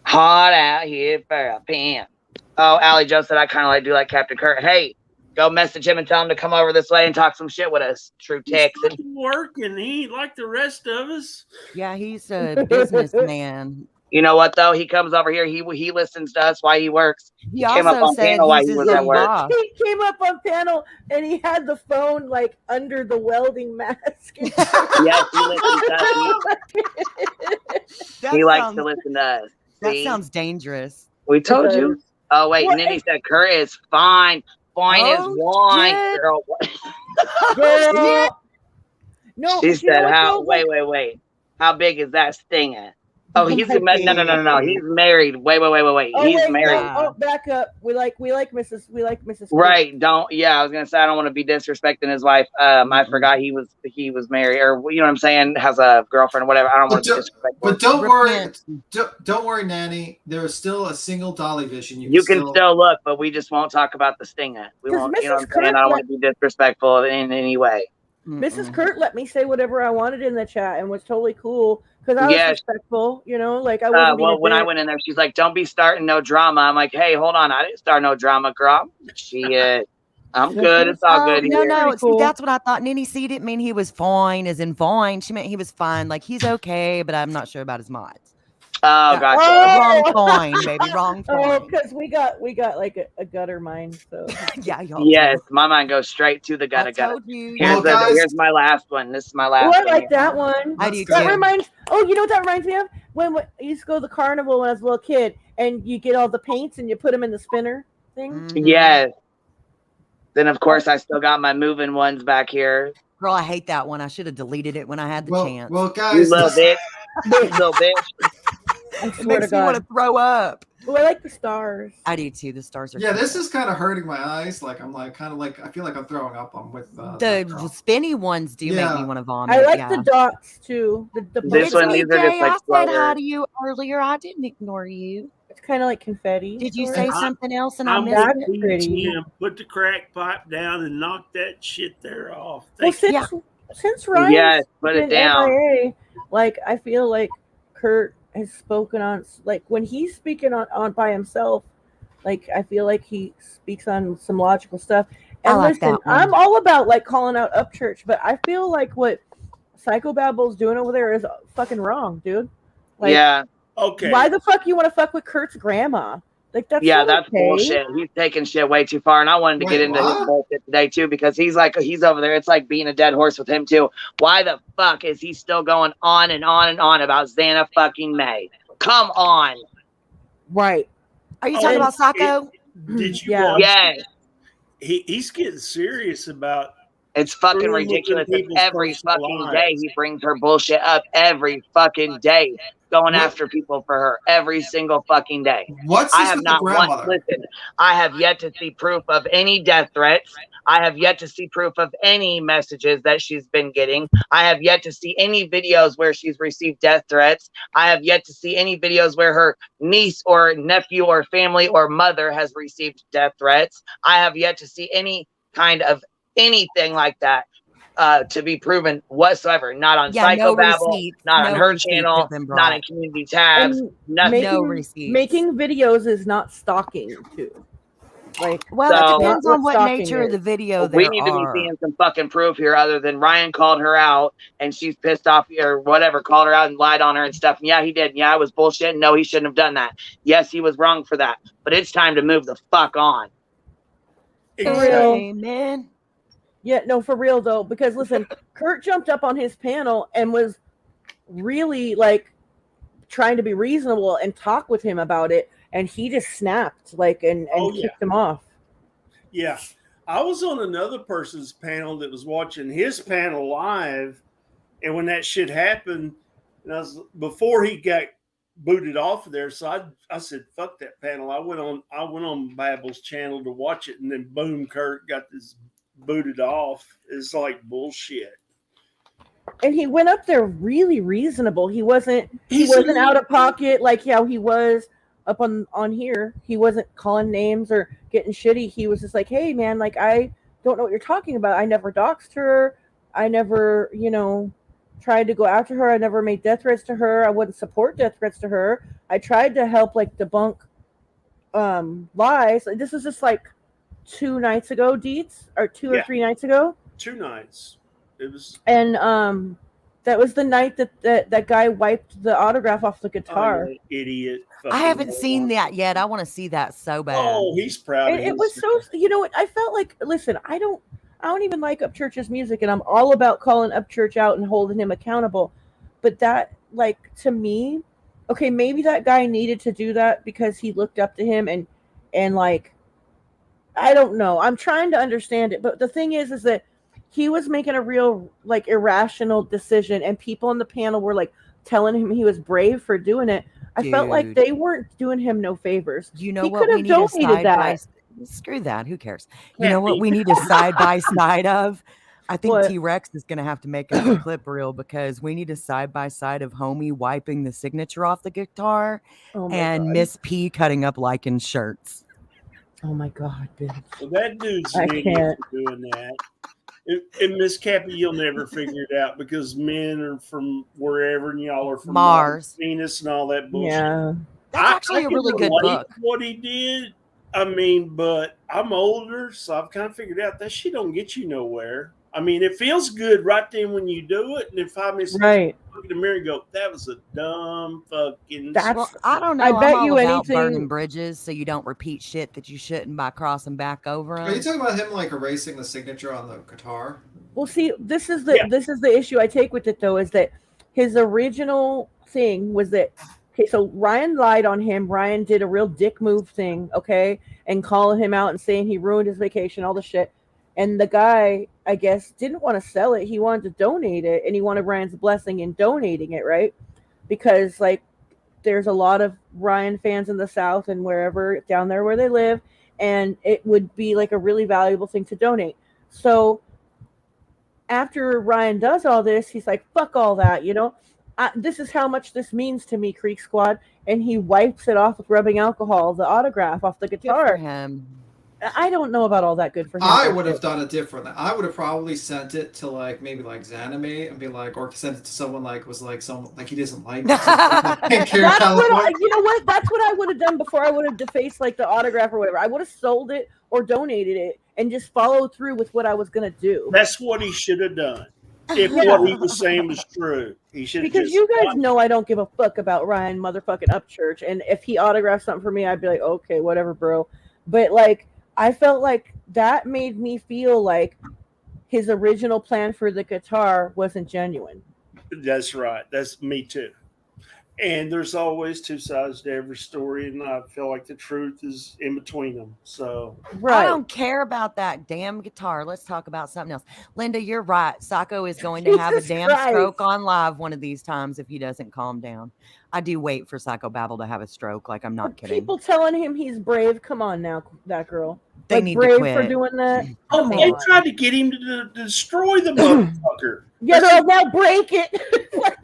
Hot out here for a pimp. Oh, Allie Joe said I kind of do like Captain Kurt. Hey, go message him and tell him to come over this way and talk some shit with us. True Texan. He's working. He ain't like the rest of us. Yeah, he's a businessman. You know what though? He comes over here. He listens to us while he works. He came up on panel while he was at work. He came up on panel and he had the phone like under the welding mask. Yes, he listens to us. He likes to listen to us. That sounds dangerous. We told you. Oh wait, and then he said Kurt is fine. Fine as wine, girl. Girl. No. She said, "How? Wait. How big is that stinger?" Oh, he's no. He's married. Wait. Oh, He's married. Oh, back up. We like Mrs. Right. I was gonna say I don't want to be disrespecting his wife. I forgot he was married, or you know what I'm saying, has a girlfriend or whatever. I don't want to disrespect. But don't worry, don't worry, Nanny. There is still a single Dolly Vision. You can still look, but we just won't talk about the stinger. We won't. You know what I'm saying? I don't want to be disrespectful in any way. Mrs. Kurt let me say whatever I wanted in the chat and was totally cool because I was respectful, you know, like I wasn't. Well, when I went in there, she's like, "Don't be starting no drama." I'm like, "Hey, hold on, I didn't start no drama, girl." I'm good. It's all good. No. See, that's what I thought. Nini, see, didn't mean he was fine, as in fine. She meant he was fine. Like he's okay, but I'm not sure about his mods. Oh, gotcha. Wrong coin, baby. Wrong coin. Oh, because we got like a gutter mind. So yeah. Yes, my mind goes straight to the gutter. Here's my last one. This is my last. Oh, I like that one. I do that too. reminds. Oh, you know what that reminds me of? When I used to go to the carnival when I was a little kid, and you get all the paints and you put them in the spinner thing. Mm-hmm. Yes. Then of course I still got my moving ones back here. Girl, I hate that one. I should have deleted it when I had the chance. Well, guys, you little bitch. It makes me want to throw up. Well, I like the stars. I do too. The stars are. Yeah, this is kind of hurting my eyes. Like I'm like kind of like I feel like I'm throwing up. I'm with the spinny ones. Do make me want to vomit? I like the dots too. This one, these are just like. I said hi to you earlier. I didn't ignore you. It's kind of like confetti. Did you say something else? And I'm missed it? Put the crack pipe down and knock that shit there off. since Ryan's Yes, put it been down. MIA, like I feel like Kurt has spoken on, like when he's speaking on by himself, like I feel like he speaks on some logical stuff. And I like listen, that one. I'm all about like calling out Upchurch, but I feel like what Psychobabble's doing over there is fucking wrong, dude. Like, Yeah. Okay. why the fuck you want to fuck with Kurt's grandma? Like that's Yeah, not that's okay. bullshit. He's taking shit way too far, and I wanted to get into his bullshit today too because he's over there. It's like being a dead horse with him too. Why the fuck is he still going on and on and on about Xana fucking May? Come on. Right. Are you talking about Sacco? Did you Yeah. watch? Yes. He's getting serious about. It's fucking ruining ridiculous. And people's every personal fucking lives. day he brings her bullshit up. Every fucking day, going after people for her. Every single fucking day. What's I this have with the not once. grandmother? Listen, I have yet to see proof of any death threats. I have yet to see proof of any messages that she's been getting. I have yet to see any videos where she's received death threats. I have yet to see any videos where her niece or nephew or family or mother has received death threats. I have yet to see any kind of anything like that to be proven whatsoever. Not on Psychobabble, not on her channel, not in community tabs, And nothing. making videos is not stalking too. Like, well, So- it depends on what stalking nature of is. the video We there need to be are. seeing some fucking proof here other than Ryan called her out and she's pissed off or whatever, called her out and lied on her and stuff. And yeah, he did. Yeah, I was bullshit. No, he shouldn't have done that. Yes, he was wrong for that. But it's time to move the fuck on. For real. Amen. Yeah, no, for real though, because listen, Kurt jumped up on his panel and was really like trying to be reasonable and talk with him about it, and he just snapped like and kicked him off. Yeah. I was on another person's panel that was watching his panel live, and when that shit happened, and before he got booted off of there, so I said, fuck that panel. I went on Babble's channel to watch it, and then boom, Kurt got this booted off. It's like bullshit. And he went up there really reasonable. He wasn't out of pocket like how he was up on here. He wasn't calling names or getting shitty. He was just like, hey man, like I don't know what you're talking about. I never doxed her. I never, tried to go after her. I never made death threats to her. I wouldn't support death threats to her. I tried to help like debunk lies. This was just like 2 nights ago, Deets, or 2 or 3 nights ago. 2 nights. It was, and that was the night that guy wiped the autograph off the guitar. Oh, idiot! I haven't seen that yet. I want to see that so bad. Oh, he's proud. It was so. I felt like, listen, I don't even like Upchurch's music, and I'm all about calling Upchurch out and holding him accountable. But that, like, to me, okay, maybe that guy needed to do that because he looked up to him and like, I don't know. I'm trying to understand it, but the thing is that he was making a real like irrational decision, and people on the panel were like telling him he was brave for doing it. I felt like they weren't doing him no favors. You know he what could we have need a donated that. Screw that. Who cares? You know what we need a side by side of? I think What? T-Rex is going to have to make a clip reel because we need a side by side of Homie wiping the signature off the guitar and God. Miss P cutting up Lycan's shirts. Oh my God, dude. Well, that dude's I an idiot can't. for doing that. And Miss Cappy, you'll never figure it out because men are from wherever and y'all are from Mars, Venus, and all that bullshit. Yeah, that's actually a can really good relate book. to what he did. I mean, but I'm older, so I've kind of figured out that shit don't get you nowhere. I mean, it feels good right then when you do it, and then 5 minutes later, you look in the mirror and go, "That was a dumb fucking." Well, I don't know. I bet I'm you all about anything- burning bridges so you don't repeat shit that you shouldn't by crossing back over them. Are you talking about him like erasing the signature on the guitar? Well, see, this is the issue I take with it though, is that his original thing was that, okay, so Ryan lied on him. Ryan did a real dick move thing, okay, and calling him out and saying he ruined his vacation, all the shit. And the guy, I guess, didn't want to sell it. He wanted to donate it, and he wanted Ryan's blessing in donating it, right? Because like there's a lot of Ryan fans in the South and wherever down there where they live, and it would be like a really valuable thing to donate. So after Ryan does all this, he's like, fuck all that, this is how much this means to me, Creek Squad. And he wipes it off with rubbing alcohol, the autograph off the guitar. Good for him. I don't know about all that good for him. I would have done it differently. I would have probably sent it to like maybe like Zanime and be like, or sent it to someone like was like someone like he doesn't like. That's what you know what? That's what I would have done before I would have defaced like the autograph or whatever. I would have sold it or donated it and just followed through with what I was gonna do. That's what he should have done. If what he was saying was true, he should. Because you guys know I don't give a fuck about Ryan motherfucking Upchurch, and if he autographed something for me, I'd be like, okay, whatever, bro. But like, I felt like that made me feel like his original plan for the guitar wasn't genuine. That's right. That's me too. And there's always two sides to every story, and I feel like the truth is in between them. So I don't care about that damn guitar. Let's talk about something else. Linda, you're right. Sacco is going to have a damn stroke on live one of these times if he doesn't calm down. I do wait for Psycho Babble to have a stroke. Like, I'm not kidding. People telling him he's brave. Come on now, that girl. They like, need brave to quit for doing that. Oh, they tried to get him to destroy the motherfucker. Yeah, they'll now break it.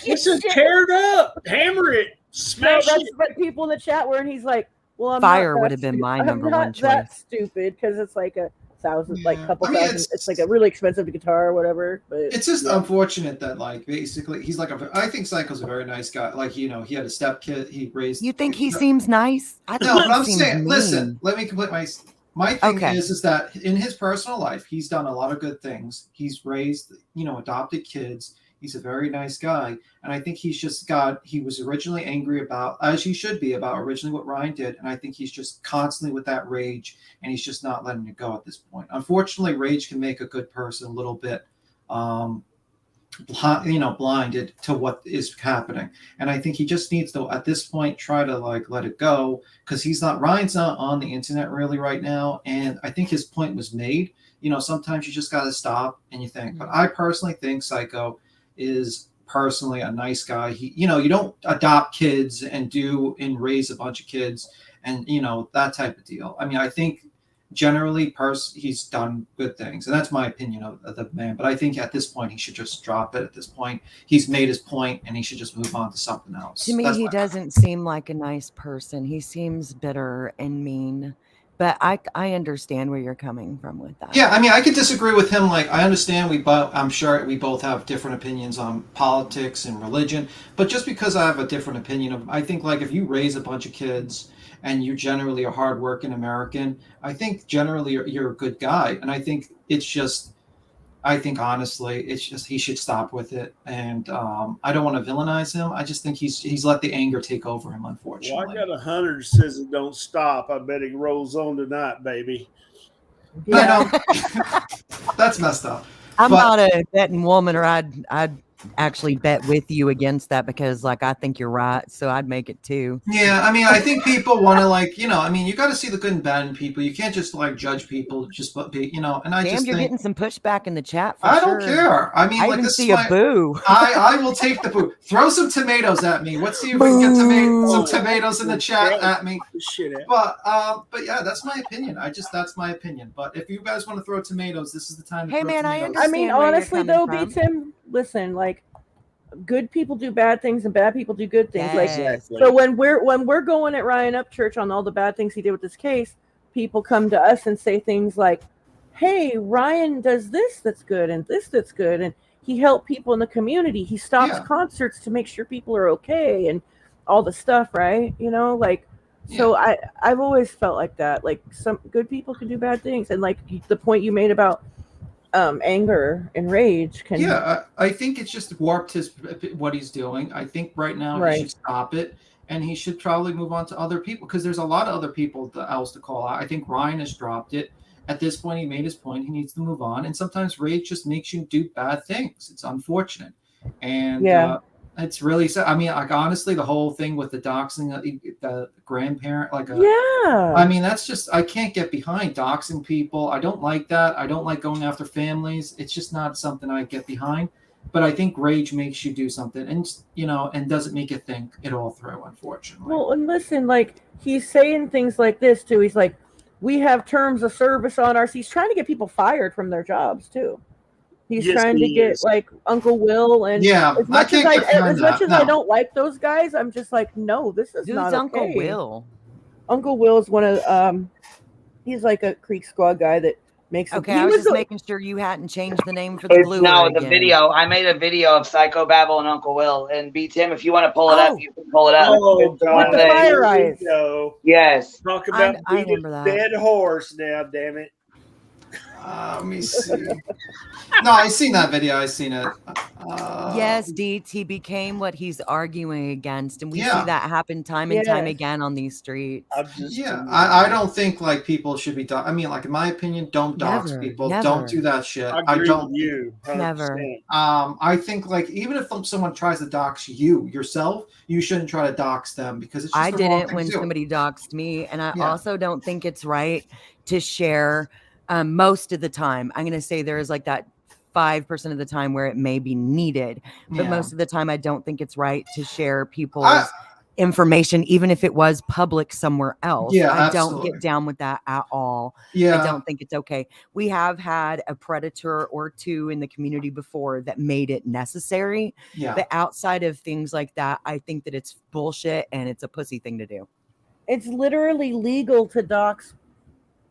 Listen, tear it up, hammer it, smash that's it. what people in the chat were, and he's like, "Well, I'm Fire not would that have been stu- my I'm number not one that choice. stupid because it's like a thousand, like couple I mean, thousand. It's like a really expensive guitar or whatever. But It's just unfortunate that, like, basically, he's like I think Psycho's a very nice guy. Like, you know, he had a stepkid. He raised. You think he seems nice? I think No, he but I'm seems saying, mean. listen. Let me complete my thing Okay. is that in his personal life, he's done a lot of good things. He's raised, you know, adopted kids. He's a very nice guy. And I think he's just he was originally angry about, as he should be, about originally what Ryan did. And I think he's just constantly with that rage, and he's just not letting it go at this point. Unfortunately, rage can make a good person a little bit, blinded to what is happening. And I think he just needs to, at this point, try to like let it go, because Ryan's not on the internet really right now. And I think his point was made. You know, sometimes you just got to stop and you think. But I personally think Psycho is personally a nice guy. He, you know, you don't adopt kids and raise a bunch of kids and, you know, that type of deal. I mean, I think generally he's done good things, and that's my opinion of the man. But I think at this point he should just drop it. At this point he's made his point, and he should just move on to something else. To me, he doesn't seem like a nice person. He seems bitter and mean. But I understand where you're coming from with that. Yeah, I mean, I could disagree with him. Like, I understand I'm sure we both have different opinions on politics and religion. But just because I have a different opinion I think, like, if you raise a bunch of kids and you generally a hardworking American, I think generally you're a good guy. And I think honestly, it's just he should stop with it. And I don't want to villainize him. I just think he's let the anger take over him, unfortunately. Well, I got 100 says it don't stop. I bet it rolls on tonight, baby. Yeah. That's messed up. I'm not a betting woman, or I'd actually bet with you against that, because like I think you're right, so I'd make it too. Yeah, I mean, I think people want to, like, you know, I mean, you got to see the good and bad in people. You can't just like judge people just be, you know. And I Damn, just you're think, getting some pushback in the chat. For I sure. don't care. I mean, I like, even this see is a boo. I will take the boo. Throw some tomatoes at me. Let's see if we can get some tomatoes in the chat at me. But yeah, that's my opinion. That's my opinion. But if you guys want to throw tomatoes, this is the time to Hey, throw man, tomatoes. I mean, honestly though, Tim, listen, like, good people do bad things and bad people do good things. Yes. Like, so when we're going at Ryan Upchurch on all the bad things he did with this case, people come to us and say things like, hey, Ryan does this that's good and this that's good, and he helped people in the community, he stops concerts to make sure people are okay and all the stuff, right? You know, like, so I've always felt like that, like, some good people can do bad things. And like the point you made about anger and rage can I think it's just warped what he's doing. I think right now he should stop it, and he should probably move on to other people, because there's a lot of other people else to call out. I think Ryan has dropped it. At this point, he made his point. He needs to move on. And sometimes rage just makes you do bad things. It's unfortunate. And it's really sad. I mean, like, honestly, the whole thing with the doxing, the grandparent, like, I mean, that's just, I can't get behind doxing people. I don't like that. I don't like going after families. It's just not something I get behind. But I think rage makes you do something, and, you know, and doesn't make you think it all through, unfortunately. Well, and listen, like, he's saying things like this too. He's like, we have terms of service on ours. He's trying to get people fired from their jobs too. He's trying to get like Uncle Will, and as much as I don't like those guys, I'm just like, no, this is not okay. Uncle Will? Uncle Will is one of He's like a Creek Squad guy that makes. Okay, I was just making sure you hadn't changed the name for the blue. No, the video. I made a video of Psychobabble and Uncle Will. And B Tim, if you want to pull it up, you can pull it up. Oh, God. With the fire eyes. Yes. Talk about I remember that. dead horse now, damn it. Let me see. No, I seen that video. I seen it. Yes, Deets, he became what he's arguing against, and we Yeah. see that happen time and time again on these streets. I don't think like people should be. I mean, like in my opinion, don't dox people. never. Don't do that shit. I agree don't. with you. 100%. Never. I think like even if someone tries to dox you yourself, you shouldn't try to dox them because it's just I the wrong didn't thing when to do. somebody doxed me, and I Yeah. also don't think it's right to share. Most of the time, I'm going to say there is like that 5% of the time where it may be needed, but Yeah. most of the time, I don't think it's right to share people's information, even if it was public somewhere else. Yeah, I don't absolutely. get down with that at all. Yeah. I don't think it's okay. We have had a predator or two in the community before that made it necessary. Yeah. But outside of things like that, I think that it's bullshit and it's a pussy thing to do. It's literally legal to dox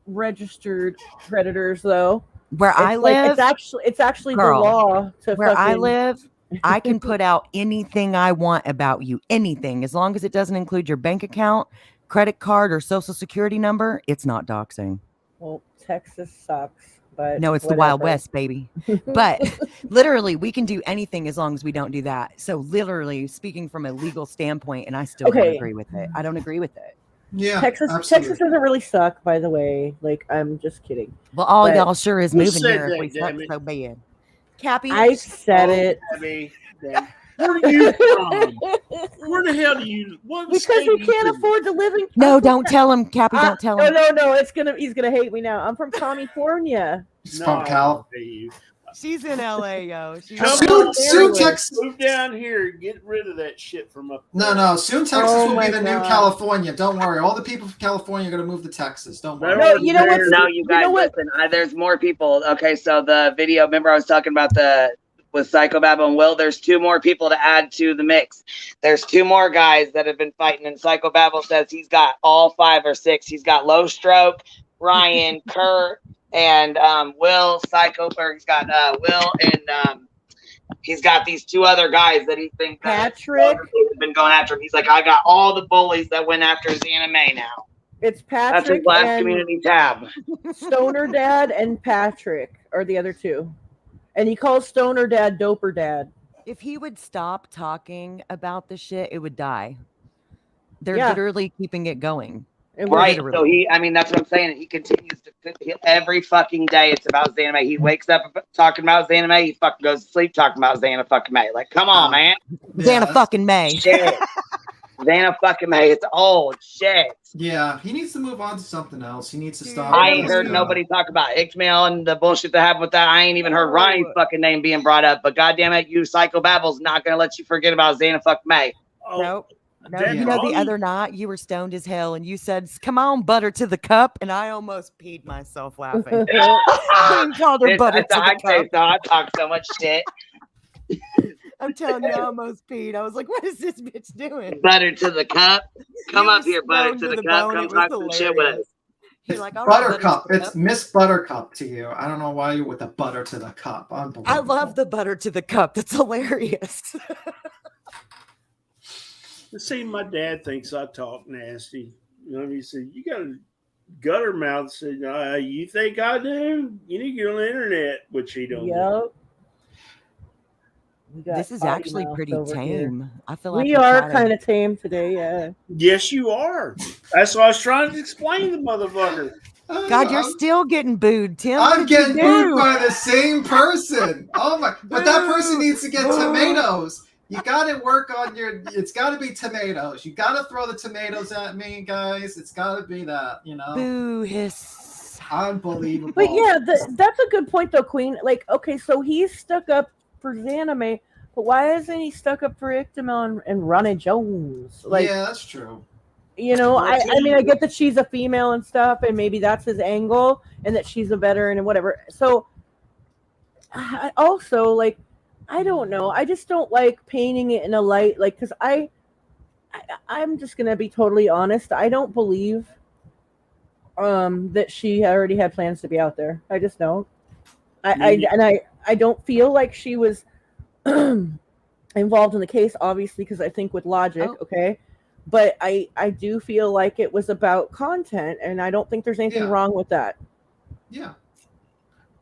registered predators, though. Where I live, it's actually girl, the law to where I fucking- live, I can put out anything I want about you, anything, as long as it doesn't include your bank account, credit card, or social security number. It's not doxing. Well, Texas sucks, but No, it's whatever. the Wild West, baby. But literally, we can do anything as long as we don't do that. So, literally, speaking from a legal standpoint, and I still don't agree with it. I don't agree with it. Yeah, Texas doesn't really suck, by the way. Like, I'm just kidding. Well, all But- y'all sure is Who moving said here that, if we suck damn it? so bad. Cappy, I said it. Abby, damn. Where are you from? Where the hell do you? What Because state he are you can't from? afford to live in. no, don't tell him, Cappy. Don't tell him. No. He's gonna hate me now. I'm from California. It's from Cal. She's in LA, yo. She's Soon Texas. Move down here. Get rid of that shit from up. No. Soon Texas Oh will my be the new God. California. Don't worry. All the people from California are going to move to Texas. Don't worry. No, you know what's No, you guys, listen. There's more people. Okay, so the video. Remember, I was talking about with Psychobabble and Will. There's 2 more people to add to the mix. There's 2 more guys that have been fighting, and Psychobabble says he's got all 5 or 6. He's got Low Stroke, Ryan, Kurt, and Will. He's got Will, and he's got these 2 other guys that he thinks Patrick have been going after him. He's like, I got all the bullies that went after Xana May now. It's That's Patrick his last and community tab. Stoner Dad and Patrick are the other 2, and he calls Stoner Dad Doper Dad. If he would stop talking about the shit, it would die. They're Yeah. literally keeping it going. Right. Literally. So that's what I'm saying. He continues to every fucking day. It's about Xana May. He wakes up talking about Xana May. He fucking goes to sleep talking about Xana fucking May. Like, come on, man. Xana fucking May. Shit. Xana fucking May. It's old shit. Yeah, he needs to move on to something else. He needs to stop. I ain't heard nobody talk about Ixmail and the bullshit that happened with that. I ain't even heard Ryan's fucking name being brought up. But goddamn it, you Psychobabble's not gonna let you forget about Xana fucking May. Nope. No, you know, the other night you were stoned as hell and you said, "Come on, butter to the cup," and I almost peed myself laughing. You called her butter to the cup. I talk so much shit. I'm telling you, I almost peed. I was like, "What is this bitch doing?" Butter to the cup. Come You up were here, butter stoned to to the the cup. bone. Come It talk was some shit with us. hilarious. It's like, all right, butter to Buttercup. the It's cup. Miss Buttercup to you. I don't know why you with the butter to the cup. Unbelievable. I love the butter to the cup. That's hilarious. See, my dad thinks I talk nasty. You know, he said, "You got a gutter mouth." Said, "You think I do? You need to get on the internet," which he don't. Yep. This is actually pretty tame. I feel like we are kind of tame today. Yeah. Yes, you are. That's what I was trying to explain to the motherfucker. God, you're still getting booed, Tim. What I'm did you getting do? booed by the same person. Oh my! But that person needs to get tomatoes. You got to work on your. It's got to be tomatoes. You got to throw the tomatoes at me, guys. It's got to be that. You know. Boo hiss. Unbelievable. But yeah, that's a good point though, Queen. Like, okay, so he's stuck up for Xana May, but why isn't he stuck up for Ictamel and Ronnie Jones? Like, yeah, that's true. You know, I mean, I get that she's a female and stuff, and maybe that's his angle, and that she's a veteran and whatever. So, I also, like, I don't know. I just don't like painting it in a light, like, because I'm just gonna be totally honest. I don't believe that she already had plans to be out there. I just don't. I don't feel like she was involved in the case, obviously, because I think with logic, okay. But I do feel like it was about content, and I don't think there's anything wrong with that. Yeah.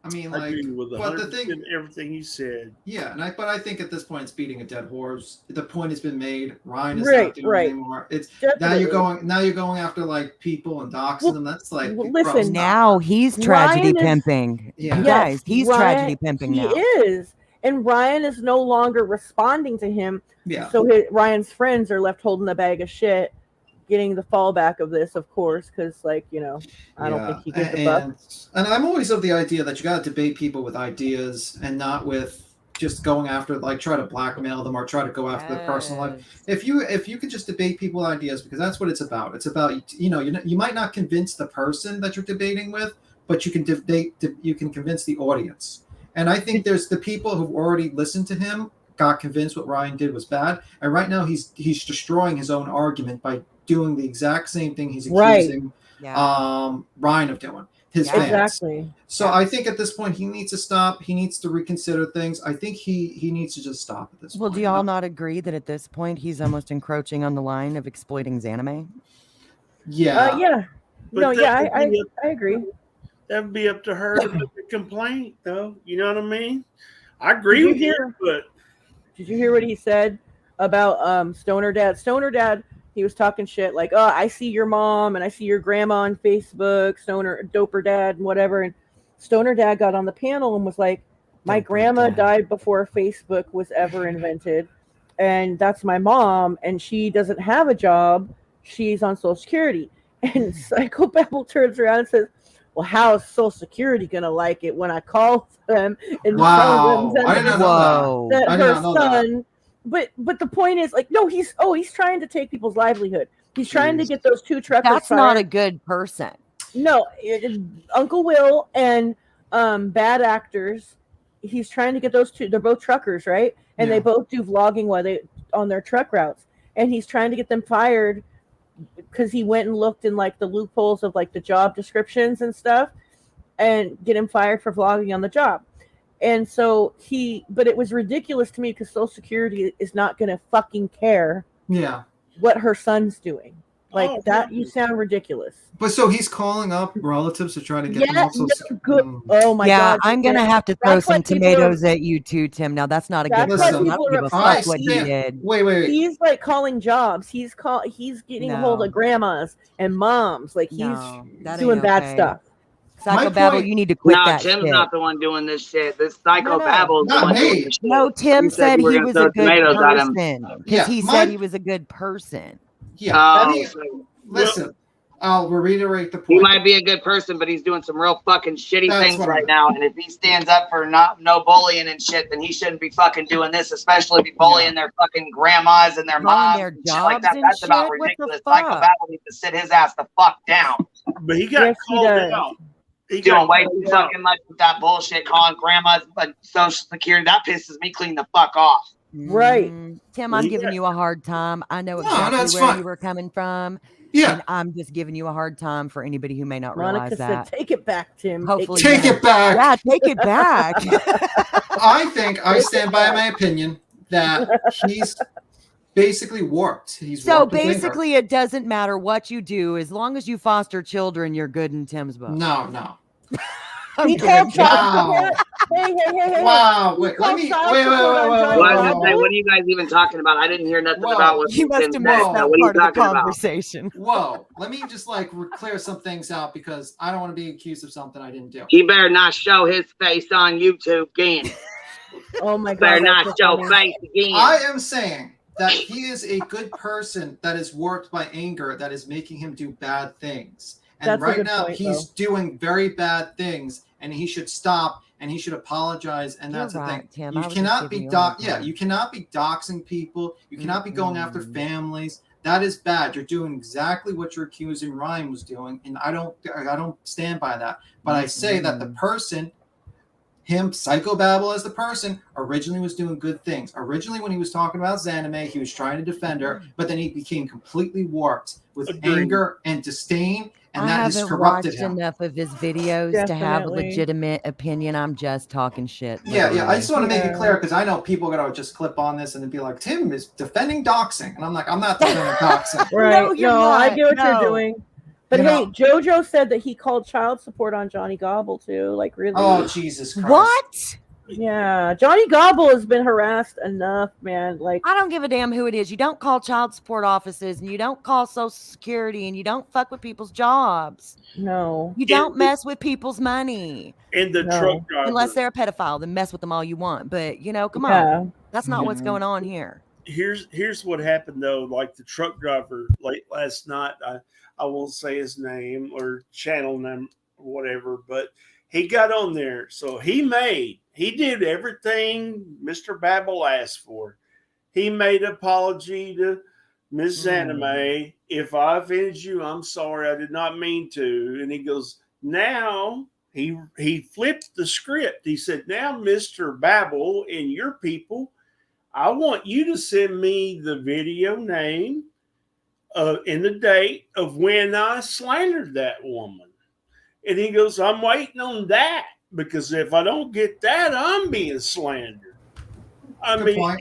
I mean, I like, agree with but the thing, everything you said. Yeah, but I think at this point it's beating a dead horse. The point has been made. Ryan is not doing it anymore. It's now you're going after like people and doxing them. That's like listen. Now he's tragedy pimping. Yeah, guys, he's tragedy pimping now. He is, and Ryan is no longer responding to him. Yeah. So Ryan's friends are left holding a bag of shit, getting the fallback of this, of course, because like I don't think he gives a fuck. And I'm always of the idea that you got to debate people with ideas and not with just going after, like, try to blackmail them or try to go after their personal life. If you could just debate people with ideas, because that's what it's about. It's about you might not convince the person that you're debating with, but you can you can convince the audience. And I think there's the people who've already listened to him got convinced what Ryan did was bad, and right now he's destroying his own argument by doing the exact same thing he's accusing Ryan of doing. His fans. Exactly. So I think at this point he needs to stop. He needs to reconsider things. I think he needs to just stop at this point. Well, do y'all not agree that at this point he's almost encroaching on the line of exploiting Zanime? Yeah. Yeah. I agree. That would be up to her to make a complaint, though. You know what I mean? I agree with you, but did you hear what he said about Stoner Dad? Stoner Dad, he was talking shit like, "Oh, I see your mom and I see your grandma on Facebook, Stoner Doper Dad and whatever." And Stoner Dad got on the panel and was like, "My grandma died before Facebook was ever invented, and that's my mom, and she doesn't have a job. She's on Social Security." And Psychobabble turns around and says, "Well, how is Social Security gonna like it when I call them and tell them that her son?" But the point is, like, no, he's trying to take people's livelihood. He's trying to get those two truckers. That's not a good person. No, Uncle Will and bad actors. He's trying to get those two. They're both truckers, right? And they both do vlogging while they on their truck routes. And he's trying to get them fired because he went and looked in like the loopholes of like the job descriptions and stuff, and get him fired for vlogging on the job. And so but it was ridiculous to me because Social Security is not going to fucking care what her son's doing. Like that, you sound ridiculous. But so he's calling up relatives to try to get them also. Oh my God! I'm gonna have to throw some tomatoes at you too, Tim. Now that's not a good person. I don't give a fuck what he did. Wait. He's like calling jobs. He's getting a hold of grandmas and moms. Like he's doing bad stuff. Psychobabble, you need to quit that Tim's shit. not the one doing this shit. This Psychobabble is the one doing this shit. No, Tim said he was a good person. Because he said he was a good person. Yeah. Listen, I'll reiterate the point. He might be a good person, but he's doing some real fucking shitty things right now. And if he stands up for no bullying and shit, then he shouldn't be fucking doing this, especially be bullying their fucking grandmas and their moms and shit like that. That's about ridiculous. Psychobabble needs to sit his ass the fuck down. But he got called out. He's doing way too fucking much with that bullshit, calling grandmas Social Security. That pisses me clean the fuck off. Right. Tim, I'm giving you a hard time. I know exactly where you were coming from. Yeah. And I'm just giving you a hard time for anybody who may not realize Monica said, "Take it back, Tim. Hopefully take it back." Yeah, take it back. I think I stand by my opinion that he's basically warped. So basically, it doesn't matter what you do as long as you foster children. You're good in Tim's book. No. He can't Wow. Hey. Wow. Wait. What are you guys even talking about? I didn't hear nothing about what you must have missed that part of the conversation. Whoa. Let me just clear some things out because I don't want to be accused of something I didn't do. He better not show his face on YouTube again. Oh my God. Better not show face again. I am saying that he is a good person that is warped by anger that is making him do bad things. And right now he's doing very bad things, and he should stop and he should apologize. And that's the thing. Tim, you cannot be you cannot be doxing people. You cannot be going after families. That is bad. You're doing exactly what you're accusing Ryan was doing, and I don't stand by that. But I say that the person him, Psychobabble as the person, originally was doing good things. Originally, when he was talking about Zanime, he was trying to defend her, but then he became completely warped with anger and disdain, and that has corrupted him. Enough of his videos to have a legitimate opinion. I'm just talking shit. Yeah. I just want to make it clear because I know people are going to just clip on this and be like, Tim is defending doxing. And I'm like, I'm not defending doxing. Right. No, I get what you're doing. But hey, JoJo said that he called child support on Johnny Gobble too. Like, really? Oh, Jesus Christ. What? Yeah, Johnny Gobble has been harassed enough, man. Like, I don't give a damn who it is. You don't call child support offices, and you don't call Social Security, and you don't fuck with people's jobs. No. You don't mess with people's money. And the truck driver. Unless they're a pedophile, then mess with them all you want. But, come on. That's not what's going on here. Here's what happened, though. Like the truck driver late last night, I won't say his name or channel name or whatever, but he got on there. So he did everything Mr. Babble asked for. He made an apology to Miss Anime. If I offended you, I'm sorry. I did not mean to. And he goes, now he flipped the script. He said, now, Mr. Babble and your people, I want you to send me the video name and the date of when I slandered that woman. And he goes, I'm waiting on that because if I don't get that, I'm being slandered. Good point.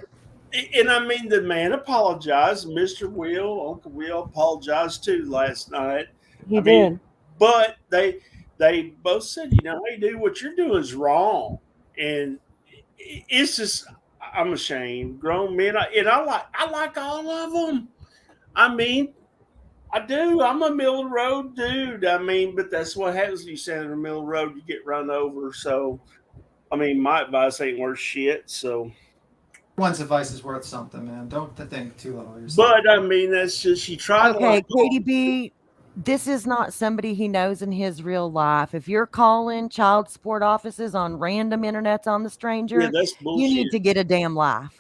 The man apologized. Mr. Uncle Will apologized too last night. He did. But they both said, hey, dude, what you're doing is wrong. And it's just, I'm ashamed. Grown men, I like all of them. I do. I'm a middle of the road dude. But that's what happens when you stand in the middle of the road. You get run over. So, my advice ain't worth shit. So, one's advice is worth something, man. Don't think too low of yourself. But that's just you try. Okay, Katie B. This is not somebody he knows in his real life. If you're calling child support offices on random internets on the stranger, that's bullshit. You need to get a damn life.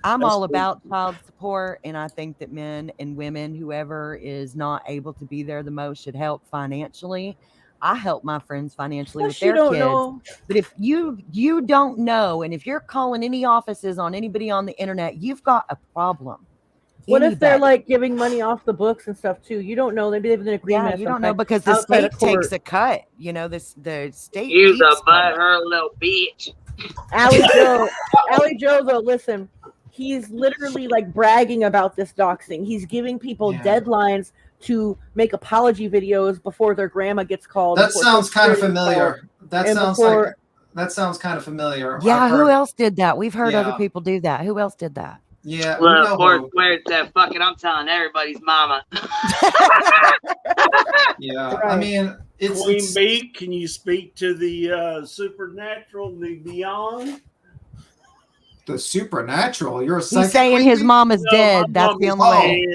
I'm all about child support, and I think that men and women, whoever is not able to be there the most, should help financially. I help my friends financially with their kids. But if you don't know, and if you're calling any offices on anybody on the internet, you've got a problem. What if they're like giving money off the books and stuff too? You don't know. Maybe they have an agreement. Yeah, you don't know because the state takes a cut. The state. He's a butthurt little bitch. Allie Joe, though, listen, he's literally like bragging about this doxing. He's giving people deadlines to make apology videos before their grandma gets called. That sounds kind of familiar. That sounds kind of familiar. Yeah, who else did that? We've heard other people do that. Who else did that? Yeah. Look, where's that fucking? I'm telling everybody's mama. Yeah, right. It's Queen B. Can you speak to the supernatural, the beyond? The supernatural. You're a he's saying his mom is dead. That's the only way.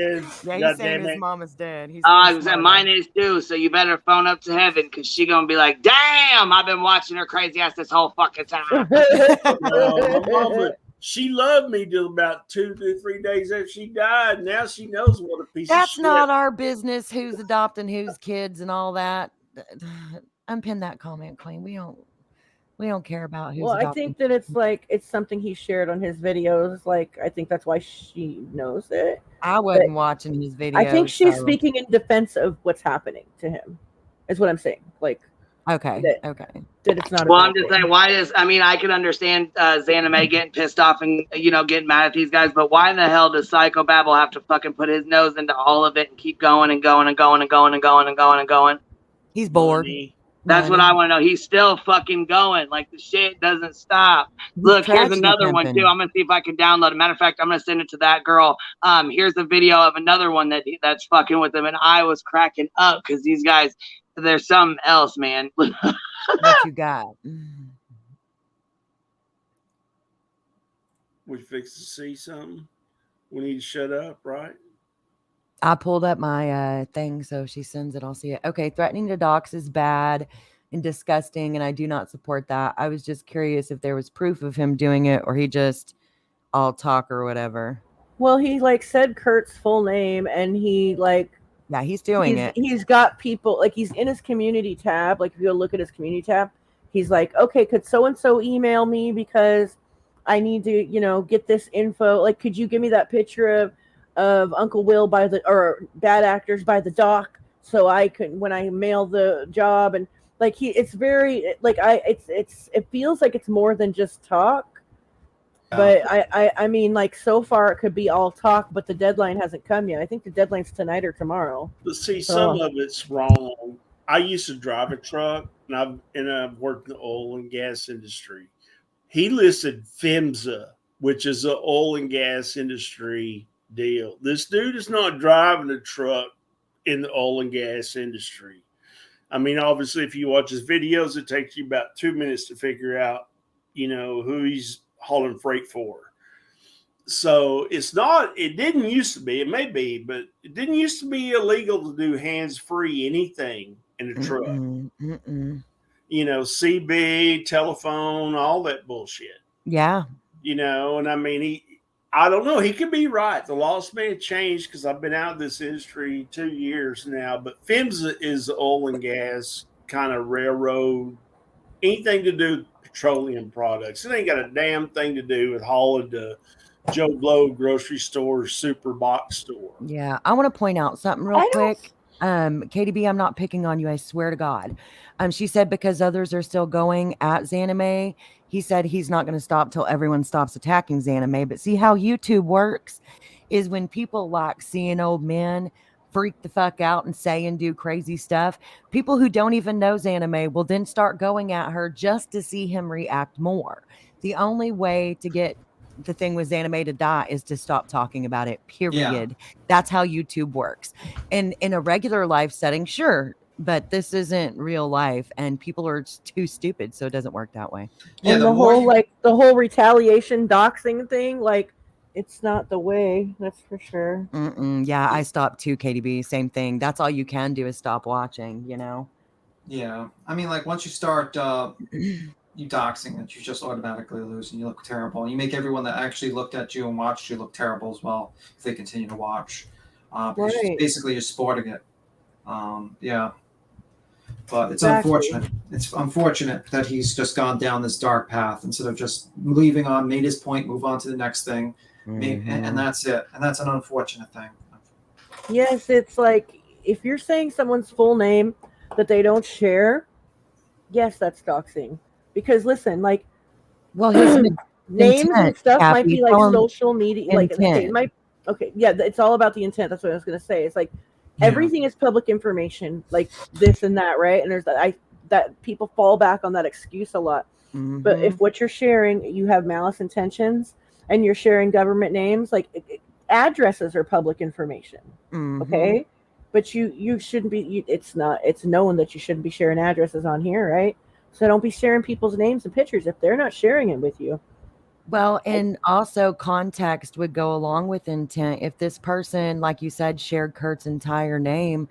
Yeah, he's saying his mom is dead. Mine is too. So you better phone up to heaven because she gonna be like, "Damn, I've been watching her crazy ass this whole fucking time." My mama, she loved me till about 2 to 3 days after she died. Now she knows what a piece of shit. That's not our business. Who's adopting whose kids and all that. Unpin that comment, Queen. We don't care about who's adopting. I think that it's something he shared on his videos. Like, I think that's why she knows it. I wasn't watching his videos. I think she's speaking in defense of what's happening to him. Is what I'm saying. Like, okay. That it's not. Well, I'm just saying, I can understand Zanime getting pissed off and getting mad at these guys, but why in the hell does Psychobabble have to fucking put his nose into all of it and keep going and going and going and going and going and going and going? He's bored. That's what I want to know. He's still fucking going. Like, the shit doesn't stop. Look, here's another one too. I'm gonna see if I can download it. Matter of fact, I'm gonna send it to that girl. Here's a video of another one that's fucking with him, and I was cracking up because these guys, there's something else, man. What you got? We fix to see something. We need to shut up, right? I pulled up my thing, so she sends it. I'll see it. Okay, threatening to dox is bad and disgusting, and I do not support that. I was just curious if there was proof of him doing it, or he just all talk or whatever. Well, he said Kurt's full name, and he he's doing it. He's got people he's in his community tab. Like, if you go look at his community tab, he's like, okay, could so-and-so email me because I need to, get this info. Like, could you give me that picture of Uncle Will or bad actors by the dock so I can, when I mail the job, and like it's very like it feels like it's more than just talk. But I mean, like, so far it could be all talk, but the deadline hasn't come yet. I think the deadline's tonight or tomorrow. But see, some of it's wrong. I used to drive a truck, and I've worked in the oil and gas industry. He listed PHMSA, which is the oil and gas industry deal. This dude is not driving a truck in the oil and gas industry. I mean, obviously, if you watch his videos, it takes you about 2 minutes to figure out, who he's hauling freight for. So it didn't used to be, it may be, but it didn't used to be illegal to do hands-free anything in a truck. CB, telephone, all that bullshit. Yeah. And I mean, I don't know. He could be right. The laws may have changed because I've been out of this industry 2 years now. But PHMSA is oil and gas, kind of railroad, anything to do with petroleum products. It ain't got a damn thing to do with hauling to Joe Blow grocery store, super box store. Yeah, I want to point out something real quick. KDB, I'm not picking on you. I swear to God. She said because others are still going at Zanime, he said he's not going to stop till everyone stops attacking Zanime. But see how YouTube works is when people like seeing old men freak the fuck out and say and do crazy stuff. People who don't even know Zanime will then start going at her just to see him react more. The only way to get the thing with Zanime to die is to stop talking about it, period. Yeah. That's how YouTube works. And in a regular life setting, sure, but this isn't real life and people are too stupid, so it doesn't work that way. Yeah, and the whole retaliation doxing thing, like, it's not the way, that's for sure. Yeah, I stopped too, KDB. Same thing. That's all you can do is stop watching, Yeah. I mean, like, once you start you doxing it, you just automatically lose and you look terrible. And you make everyone that actually looked at you and watched you look terrible as well if they continue to watch. Because basically you're sporting it. Yeah. But it's unfortunate. It's unfortunate that he's just gone down this dark path instead of just made his point, move on to the next thing. And that's it. And that's an unfortunate thing. Yes, it's like if you're saying someone's full name that they don't share, yes, that's doxing. Because listen, like, well, his names and stuff might be like social media, like intent. It might. Okay, yeah, it's all about the intent. That's what I was gonna say. It's like everything is public information, like this and that, right? And there's that people fall back on that excuse a lot. But if what you're sharing, you have malice intentions, and you're sharing government names, like addresses are public information. Okay, but you shouldn't be. It's known that you shouldn't be sharing addresses on here, right? So don't be sharing people's names and pictures if they're not sharing it with you. Well, and also context would go along with intent. If this person, like you said, shared Kurt's entire name,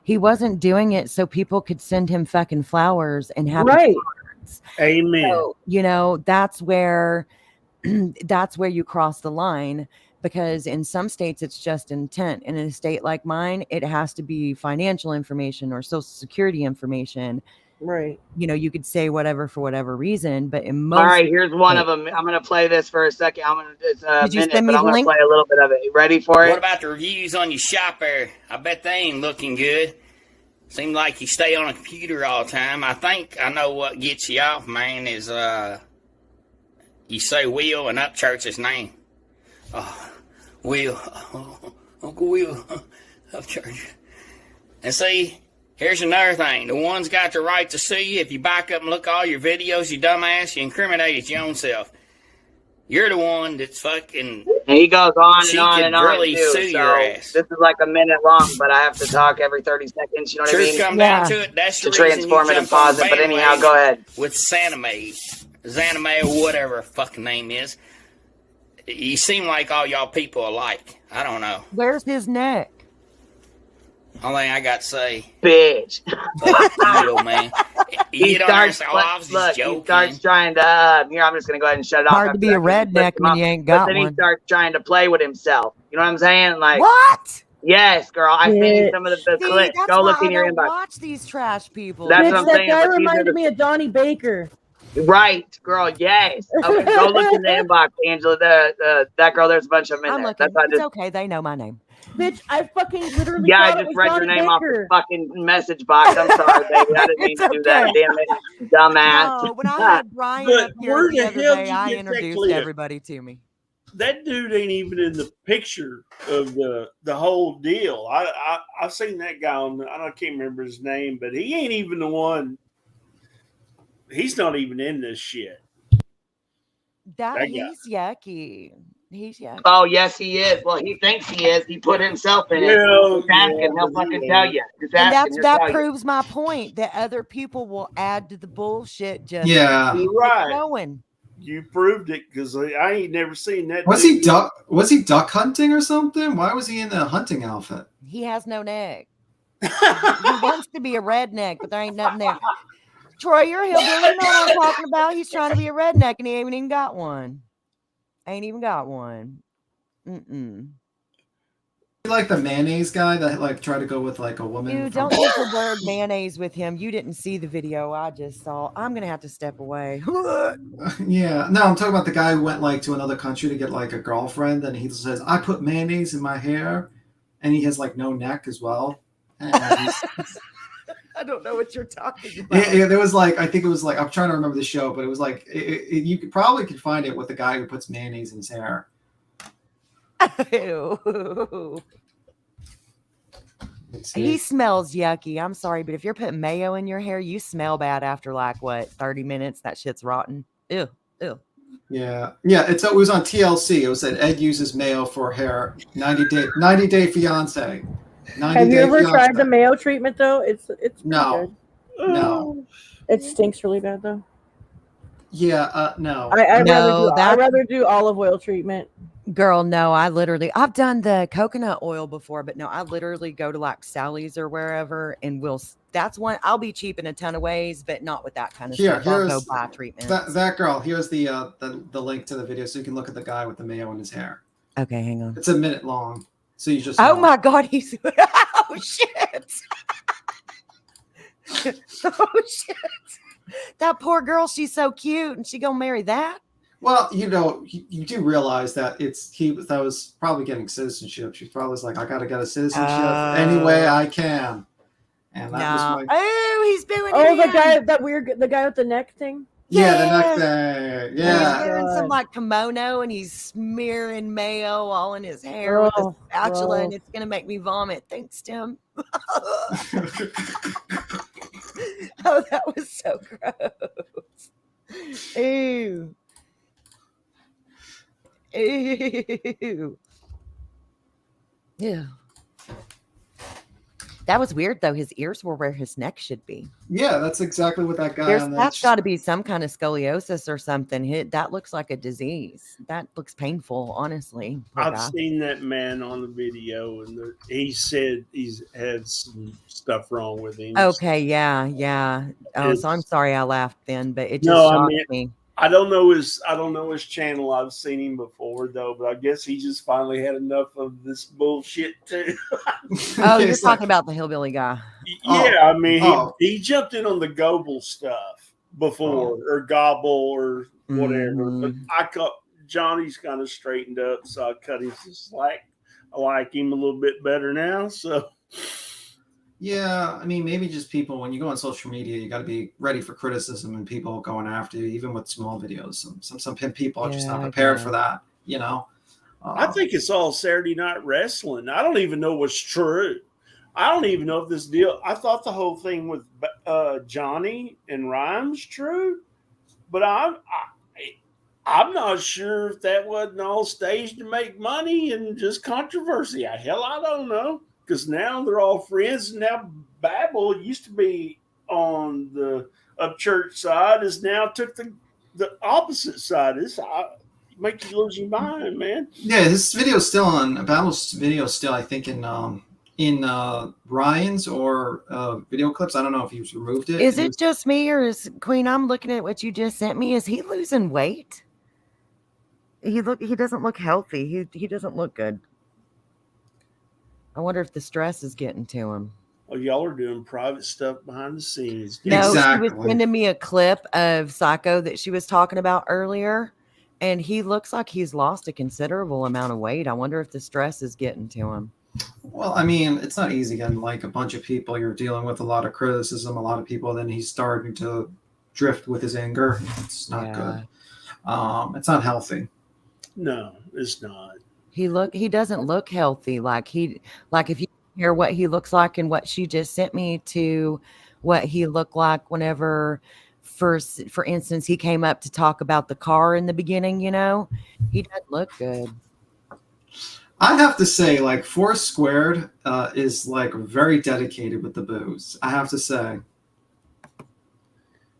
he wasn't doing it so people could send him fucking flowers and happy cards. Amen. So, that's where you cross the line, because in some states it's just intent. And in a state like mine, it has to be financial information or social security information. Right. You could say whatever for whatever reason, but in most. All right, here's one of them. I'm going to play this for a second. It's a minute, but I'm going to play a little bit of it. You ready for it? What about the reviews on your shopper? I bet they ain't looking good. Seems like you stay on a computer all the time. I think I know what gets you off, man, is you say Will and Upchurch's name. Oh, Will. Oh, Uncle Will. Upchurch. And see, here's another thing. The one's got the right to sue you. If you back up and look at all your videos, you dumbass, you incriminated your own self. You're the one that's fucking... And he goes on and on and on, really too. sue your ass. This is like a minute long, but I have to talk every 30 seconds. You know what I mean? Come down to it. That's the reason transformative pause it. But anyhow, go ahead. With Zanime, or whatever fucking name is. You seem like all y'all people alike. I don't know. Where's his neck? Only thing I got to say, bitch. You, man. He starts trying to. Here, I'm just gonna go ahead and shut it off. Hard to be a redneck when you ain't got one. But then he starts trying to play with himself. You know what I'm saying? Like what? Yes, girl. I've seen some of the See, clips. that's Go why look in I your don't inbox. watch these trash people. That's Bitch, what I'm that saying. guy But these are reminded me of Donnie Baker. right, girl. Yes. Okay, go look in the inbox, Angela. That girl. There's a bunch of them in I'm there. looking. That's not It's just. okay. They know my name. Bitch, I fucking literally Yeah, I thought it just was read your Donnie name off the Baker. fucking message box. I'm sorry, baby. I didn't mean It's to do that. okay. Damn it, dumbass. No, when I had Brian But up here where the the other hell day, did you I get that introduced clip? everybody to me. That dude ain't even in the picture of the whole deal. I've seen that guy on. I can't remember his name, but he ain't even the one. He's not even in this shit. That guy. He's yucky. He's yucky. Oh yes, he is. Well, he thinks he is. He put himself in it. Well, Just ask him. He'll but he fucking tell ain't. you. Just And ask him. He'll that tell you. proves my point that other people will add to the bullshit. Just Yeah. keep Right. it going. You proved it because I ain't never seen that. Was dude. he duck hunting or something? Why was he in a hunting outfit? He has no neck. He wants to be a redneck, but there ain't nothing there. Troy, you're a hillbilly. You know what I'm talking about. He's trying to be a redneck and he ain't even got one. Ain't even got one. Mm-mm. Like the mayonnaise guy that like tried to go with like a woman. Dude, don't use the word mayonnaise with him. You didn't see the video I just saw. I'm gonna have to step away. Yeah, no, I'm talking about the guy who went like to another country to get like a girlfriend, and he says, "I put mayonnaise in my hair," and he has like no neck as well. And I don't know what you're talking about. yeah, there was like I think it was like I'm trying to remember the show, but it was like you could find it with the guy who puts mayonnaise in his hair. Ew. He smells yucky. I'm sorry, but if you're putting mayo in your hair, you smell bad after like what 30 minutes. That shit's rotten. Ew, ew. Yeah. It was on TLC. It was that Ed uses mayo for hair. 90 day fiance. Have you ever tried the mayo treatment though? It's no, good. No. It stinks really bad though. Yeah, no. I'd rather do olive oil treatment. Girl, no, I've done the coconut oil before, but no, I literally go to like Sally's or wherever and that's one I'll be cheap in a ton of ways, but not with that kind of stuff. I'll go buy treatment. That girl, here's the link to the video so you can look at the guy with the mayo in his hair. Okay, hang on. It's a minute long. So you just Oh my god, he's oh shit. Oh shit. That poor girl, she's so cute and she gonna marry that? Well, you do realize that that was probably getting citizenship. She's probably like, I gotta get a citizenship any way I can. And that was my he's doing the guy with the neck thing. Yeah, the neck thing. Yeah. He's wearing some like kimono and he's smearing mayo all in his hair with a spatula and it's gonna make me vomit. Thanks, Tim. Oh, that was so gross. Ew. Ew. Yeah. That was weird though. His ears were where his neck should be. Yeah, that's exactly what that guy on That's got to be some kind of scoliosis or something. That looks like a disease. That looks painful, honestly. I've seen that man on the video, and he said he's had some stuff wrong with him. Okay, yeah. Oh, so I'm sorry I laughed then, but it just shocked me. I don't know his channel. I've seen him before though, but I guess he just finally had enough of this bullshit too. Oh, you're talking about the hillbilly guy. Yeah, he jumped in on the Gobble stuff before or Gobble or whatever. But Johnny's kind of straightened up, so I cut him some slack. I like him a little bit better now. So yeah, maybe just people, when you go on social media, you got to be ready for criticism and people going after you, even with small videos. Some pimp people are just not prepared for that, I think it's all Saturday Night Wrestling. I don't even know what's true. I don't even know if this deal. I thought the whole thing with Johnny and Rhymes true, but I'm not sure if that wasn't all staged to make money and just controversy. Hell, I don't know. Because now they're all friends, and now Babel used to be on the Upchurch side, is now took the opposite side. This make you lose your mind, man. Yeah, this video's still on. Babel's video still, I think, in Ryan's or video clips. I don't know if he's removed it. Is it just me, or is Queen? I'm looking at what you just sent me. Is he losing weight? He doesn't look healthy. He doesn't look good. I wonder if the stress is getting to him. Oh, y'all are doing private stuff behind the scenes. No, she was sending me a clip of Psycho that she was talking about earlier, and he looks like he's lost a considerable amount of weight. I wonder if the stress is getting to him. Well, I mean, it's not easy getting like a bunch of people. You're dealing with a lot of criticism, a lot of people. Then he's starting to drift with his anger. It's not good. It's not healthy. No, it's not. He doesn't look healthy. Like if you hear what he looks like and what she just sent me to what he looked like whenever for instance he came up to talk about the car in the beginning, he doesn't look good. I have to say, like, Force Squared is like very dedicated with the booze. I have to say.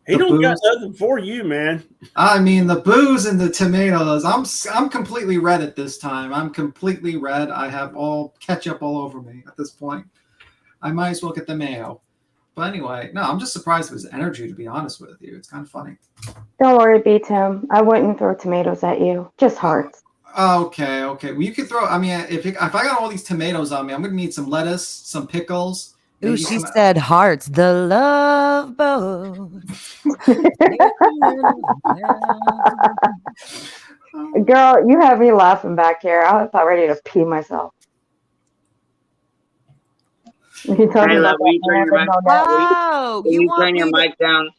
He don't got nothing for you, man. I mean, the booze and the tomatoes. I'm completely red at this time. I'm completely red. I have all ketchup all over me at this point. I might as well get the mayo. But anyway, no, I'm just surprised with his energy, to be honest with you. It's kind of funny. Don't worry, B. Tim. I wouldn't throw tomatoes at you. Just hearts. Okay. Well, you could throw. I mean, if I got all these tomatoes on me, I'm gonna need some lettuce, some pickles. Ooh, she said hearts, the love boat. Girl, you have me laughing back here. I was about ready to pee myself. You talking about will you turn your mic? Oh, Can you turn your mic down?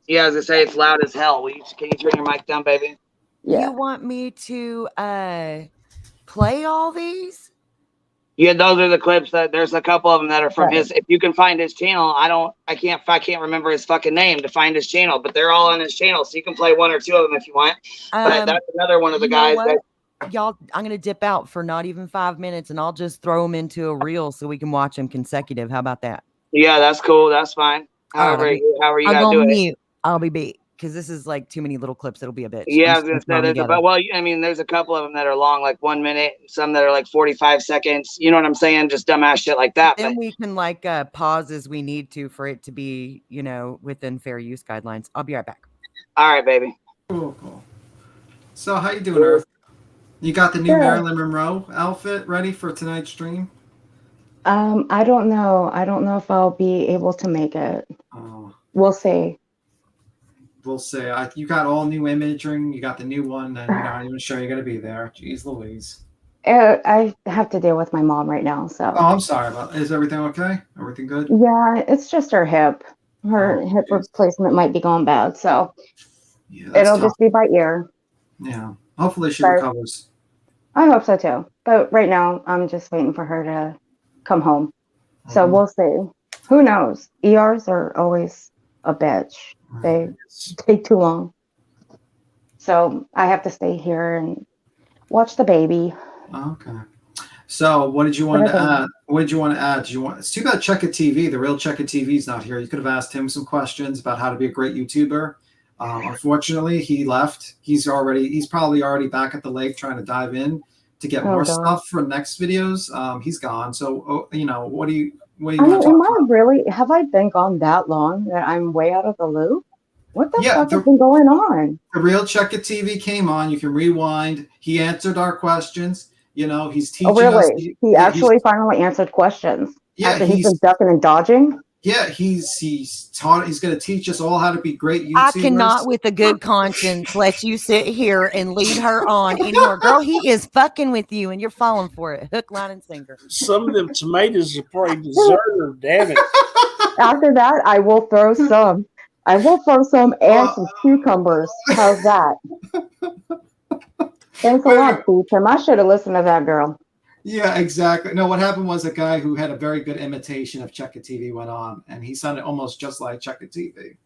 Yeah, as I say, it's loud as hell. Can you turn your mic down, baby? Yeah. You want me to play all these? Yeah, those are the clips. That there's a couple of them that are from his. If you can find his channel, I can't remember his fucking name to find his channel, but they're all on his channel, so you can play one or two of them if you want. But that's another one of the guys that. Y'all, I'm gonna dip out for not even 5 minutes, and I'll just throw them into a reel so we can watch them consecutive. How about that? Yeah, that's cool. That's fine. However you gotta do it. I'll be beat because this is like too many little clips. It'll be a bitch. Yeah, I was gonna say there's a couple of them that are long, like 1 minute. Some that are like 45 seconds. You know what I'm saying? Just dumbass shit like that. Then we can like pause as we need to for it to be, within fair use guidelines. I'll be right back. All right, baby. Cool. So how you doing, Earth? You got the new Marilyn Monroe outfit ready for tonight's stream? I don't know. I don't know if I'll be able to make it. Oh. We'll see. You got all new imagery. You got the new one, and you're not even sure you're going to be there. Jeez Louise. I have to deal with my mom right now, so. Oh, I'm sorry about that. Is everything okay? Everything good? Yeah, it's just her hip. Her hip replacement might be going bad, so it'll just be by ear. Yeah. Hopefully she recovers. I hope so too. But right now, I'm just waiting for her to come home. So we'll see. Who knows? ERs are always a bitch. They take too long. So I have to stay here and watch the baby. Okay. So what did you want to add? What did you want to add? It's too bad Check It TV, the real Check It TV, is not here. You could have asked him some questions about how to be a great YouTuber. Unfortunately, he left. He's probably already back at the lake trying to dive in to get more stuff for next videos. He's gone. So, what do you want to talk about? Have I been gone that long that I'm way out of the loop? What the fuck has been going on? The real Check It TV came on. You can rewind. He answered our questions. He's teaching us. He actually finally answered questions. Yeah, after he's been ducking and dodging. Yeah, he's going to teach us all how to be great YouTubers. I cannot, with a good conscience, let you sit here and lead her on anymore. Girl, he is fucking with you, and you're falling for it. Hook, line, and sinker. Some of them tomatoes are probably deserved, damn it. After that, I will throw some. And some cucumbers. How's that? Thanks a lot, Tim. I should have listened to that girl. Yeah, exactly. No, what happened was a guy who had a very good imitation of Check It TV went on, and he sounded almost just like Check It TV.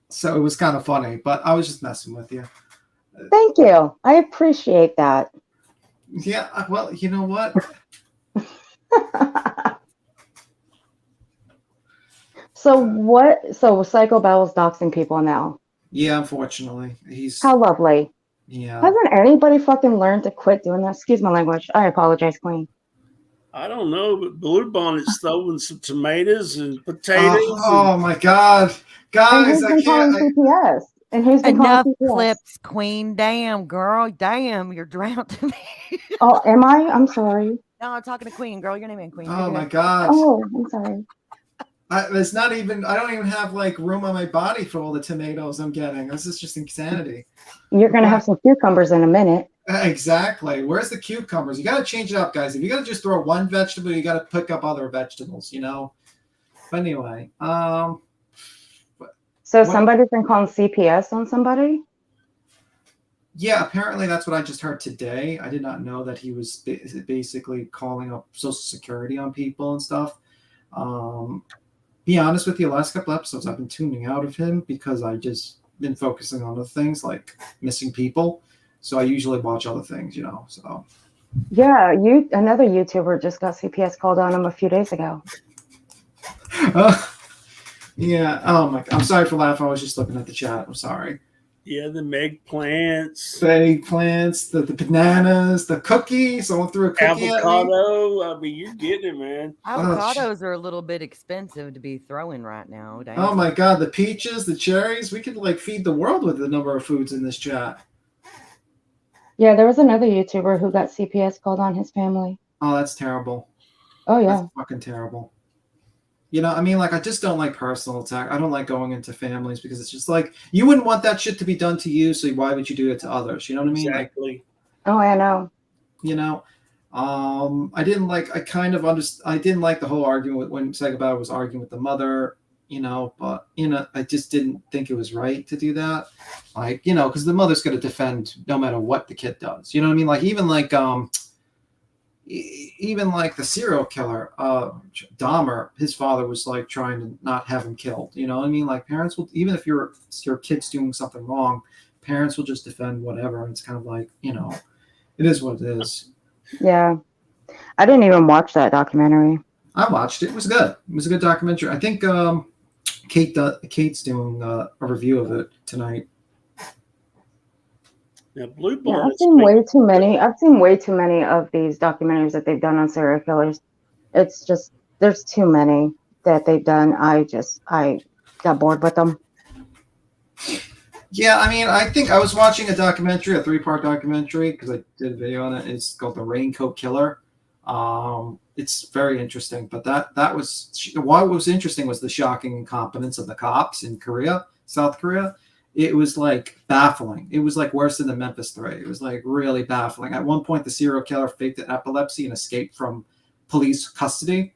So it was kind of funny, but I was just messing with you. Thank you. I appreciate that. Yeah, well, you know what? So Psycho Bell's doxing people now. Yeah, unfortunately. How lovely. Yeah. Hasn't anybody fucking learned to quit doing that? Excuse my language. I apologize, Queen. I don't know, but Blue Bonnet's throwing some tomatoes and potatoes. Oh my God. Guys, I can't. CPS. And who's been enough CPS? clips, Queen. Damn, girl. Damn, you're drowned to me. Oh, am I? I'm sorry. No, I'm talking to Queen, girl. Your name ain't Queen. Oh my God. Oh, I'm sorry. It's not even. I don't even have like room on my body for all the tomatoes I'm getting. This is just insanity. You're gonna have some cucumbers in a minute. Exactly. Where's the cucumbers? You got to change it up, guys. If you got to just throw one vegetable, you got to pick up other vegetables. You know. But anyway, So what- somebody's been calling CPS on somebody. yeah, apparently that's what I just heard today. I did not know that he was basically calling up Social Security on people and stuff. Be honest with you, the last couple episodes I've been tuning out of him because I just been focusing on other things like missing people. So I usually watch other things, you know. So Yeah, another YouTuber just got CPS called on him a few days ago. yeah. Oh my! I'm sorry for laughing. I was just looking at the chat. I'm sorry. Yeah, the eggplants, the bananas, the cookie. Someone threw a cookie at me. avocado. I mean, you're getting it, man. Avocados are a little bit expensive to be throwing right now. Dang. Oh my God, the peaches, the cherries. We could like feed the world with the number of foods in this chat. Yeah, there was another YouTuber who got CPS called on his family. Oh, that's terrible. Oh yeah, that's fucking terrible. You know, I mean, like, I just don't like personal attack. I don't like going into families because it's just like you wouldn't want that shit to be done to you, so why would you do it to others? You know what I mean? Exactly. Like, oh, I know. You know, I didn't like. I kind of understand. I didn't like the whole argument when Psychopath was arguing with the mother. You know, but you know, I just didn't think it was right to do that. Like, you know, because the mother's going to defend no matter what the kid does. You know what I mean? Like even the serial killer, Dahmer, his father was like trying to not have him killed. You know what I mean? Like parents will, even if your kid's doing something wrong, parents will just defend whatever. And it's kind of like, you know, it is what it is. Yeah, I didn't even watch that documentary. I watched it. It was good. It was a good documentary. I think Kate's doing a review of it tonight. Yeah, Blue Yeah, Barn. I've seen way too many. I've seen way too many of these documentaries that they've done on serial killers. It's just there's too many that they've done. I got bored with them. Yeah, I mean, I think I was watching a documentary, a 3-part documentary, because I did a video on it. It's called The Raincoat Killer. It's very interesting, but that was what was interesting was the shocking incompetence of the cops in South Korea. It was like baffling. It was like worse than the Memphis 3. It was like really baffling. At one point, the serial killer faked epilepsy and escaped from police custody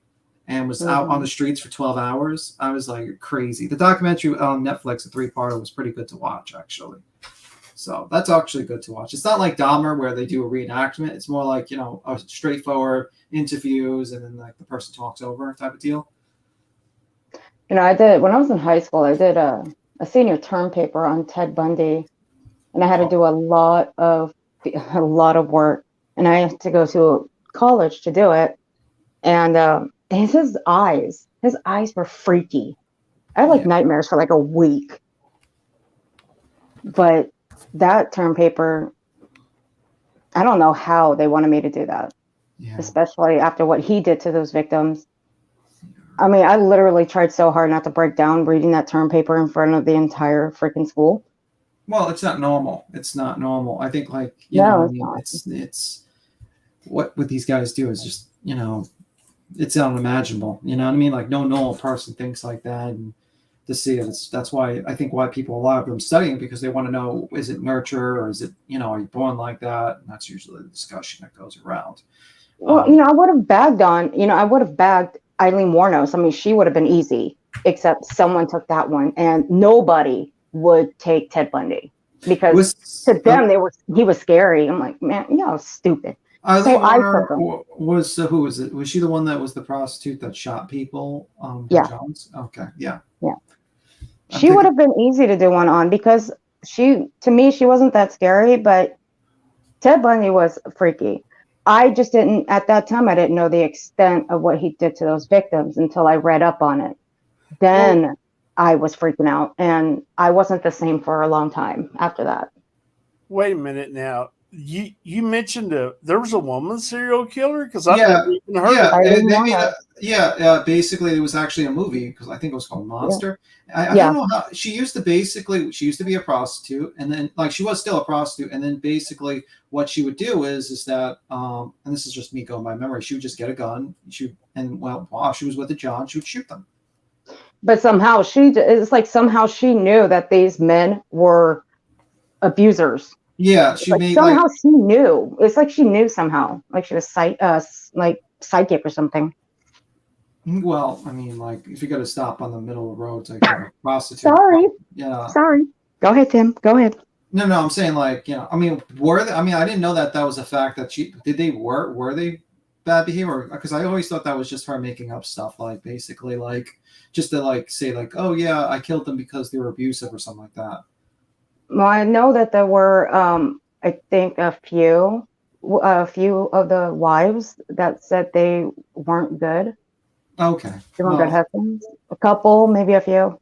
and was out on the streets for 12 hours. I was like crazy. The documentary on Netflix, a 3-parter, was pretty good to watch, actually. So that's actually good to watch. It's not like Dahmer where they do a reenactment. It's more like, you know, a straightforward interviews and then like the person talks over type of deal. You know, I did when I was in high school. I did a senior term paper on Ted Bundy, and I had to do a lot of work, and I had to go to college to do it. And his eyes were freaky. I had like nightmares for like a week. But that term paper, I don't know how they wanted me to do that, especially after what he did to those victims. I mean, I literally tried so hard not to break down reading that term paper in front of the entire freaking school. Well, it's not normal. It's not normal. I think like, it's what these guys do is just, you know, it's unimaginable. You know what I mean? Like no normal person thinks like that. And to see it, that's why I think why people, a lot of them studying, because they want to know, is it nurture or is it, you know, are you born like that? And that's usually the discussion that goes around. Well, you know, I would have bagged Eileen Wuornos. I mean, she would have been easy, except someone took that one, and nobody would take Ted Bundy because to them he was scary. I'm like, man, you know, stupid. Eileen Wuornos was who was it? Was she the one that was the prostitute that shot people? Yeah. Jones? Okay. Yeah. Yeah. She would have been easy to do one on because to me, she wasn't that scary, but Ted Bundy was freaky. I just didn't, at that time, I didn't know the extent of what he did to those victims until I read up on it. Then I was freaking out, and I wasn't the same for a long time after that. Wait a minute now. you mentioned there was a woman serial killer because I Yeah, never even heard yeah, of it. they made basically it was actually a movie because I think it was called Monster. I Yeah. don't know how she used to be a prostitute, and then like she was still a prostitute, and then basically what she would do is that and this is just me going by memory, she would just get a gun, while she was with a John, she would shoot them. But somehow it's like somehow she knew that these men were abusers. Yeah, It's like somehow she knew. It's like she knew somehow, like she was like psychic or something. Well, I mean, like if you got to stop on the middle of the road to get a prostitute. Sorry. Yeah. Sorry. Go ahead, Tim. Go ahead. No, I'm saying like, I mean, I didn't know that was a fact that were they bad behavior? Because I always thought that was just her making up stuff, like basically like just to like say like, oh yeah, I killed them because they were abusive or something like that. Well, I know that there were, I think a few of the wives that said they weren't good. Okay. They weren't good husbands. A couple, maybe a few.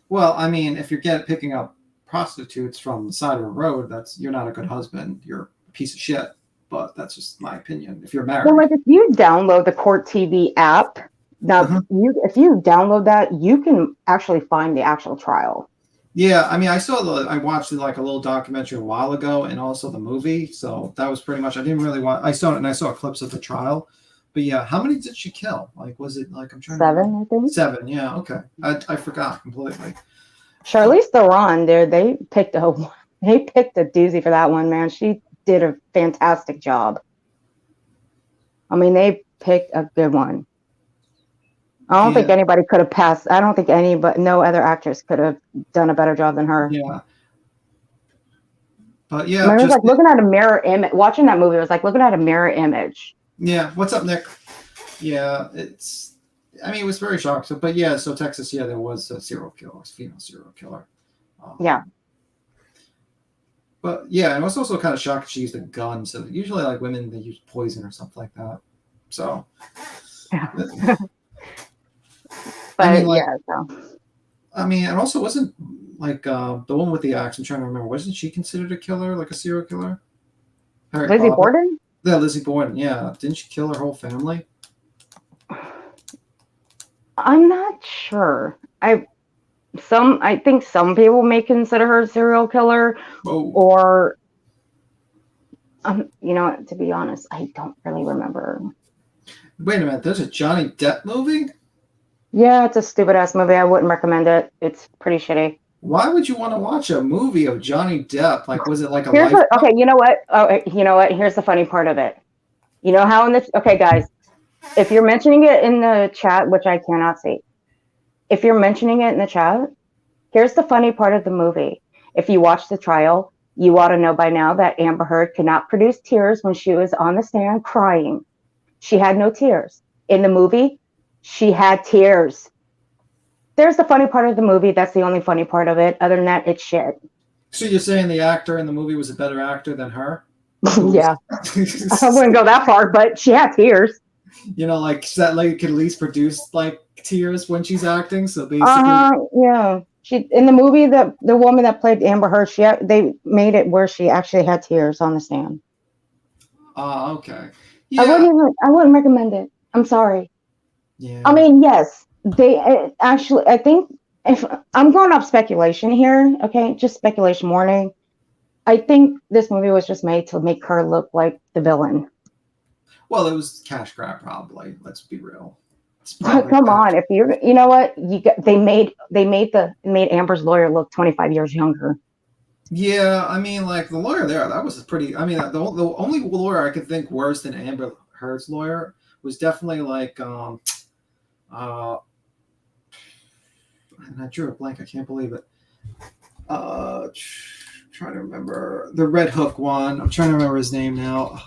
Well, I mean, if you're picking up prostitutes from the side of the road, you're not a good husband. You're a piece of shit. But that's just my opinion. If you're married. Well, like if you download the Court TV app, now if you download that, you can actually find the actual trial. Yeah, I mean, I watched like a little documentary a while ago, and also the movie. So that was pretty much. I didn't really watch. I saw it, and I saw clips of the trial. But yeah, how many did she kill? Like, was it like I'm trying 7, to I think. 7. Yeah, okay. I forgot completely. Charlize Theron, they picked a doozy for that one, man. She did a fantastic job. I mean, they picked a good one. I don't think anybody could have passed. I don't think no other actress could have done a better job than her. Yeah. But yeah, I mean, it was like looking at a mirror image. Watching that movie, it was like looking at a mirror image. Yeah. What's up, Nick? Yeah, it was very shocking. So, but yeah, so Texas, there was a female serial killer. Yeah. But yeah, I was also kind of shocked she used a gun. So usually, like women, they use poison or something like that. So. Yeah. But I mean, like, so. I mean, it also wasn't like the one with the axe. I'm trying to remember. Wasn't she considered a killer, like a serial killer? Lizzie Borden? Yeah, Lizzie Borden. Yeah, didn't she kill her whole family? I'm not sure. I think some people may consider her a serial killer, or to be honest, I don't really remember. Wait a minute, there's a Johnny Depp movie? Yeah, it's a stupid ass movie. I wouldn't recommend it. It's pretty shitty. Why would you want to watch a movie of Johnny Depp? Like, was it like a okay, you know what? Oh, you know what? Here's the funny part of it. You know how okay, guys, if you're mentioning it in the chat, which I cannot see, if you're mentioning it in the chat, here's the funny part of the movie. If you watch the trial, you ought to know by now that Amber Heard could not produce tears when she was on the stand crying. She had no tears. In the movie, she had tears. There's the funny part of the movie. That's the only funny part of it. Other than that, it's shit. So you're saying the actor in the movie was a better actor than her? Yeah. I wouldn't go that far, but she had tears. Like that lady could at least produce like tears when she's acting. So basically, yeah. She in the movie, the woman that played Amber Heard, they made it where she actually had tears on the stand. Okay. Yeah. I wouldn't recommend it. I'm sorry. Yeah. I mean, yes, they actually. I think if I'm going off speculation here, okay, just speculation warning. I think this movie was just made to make her look like the villain. Well, it was cash grab, probably. Let's be real. Come on, if you know what they made Amber's lawyer look 25 years younger. Yeah, I mean, like the lawyer there, that was pretty. I mean, the only lawyer I could think worse than Amber Heard's lawyer was definitely like, and I drew a blank. I can't believe it. Trying to remember the Red Hook one. I'm trying to remember his name now.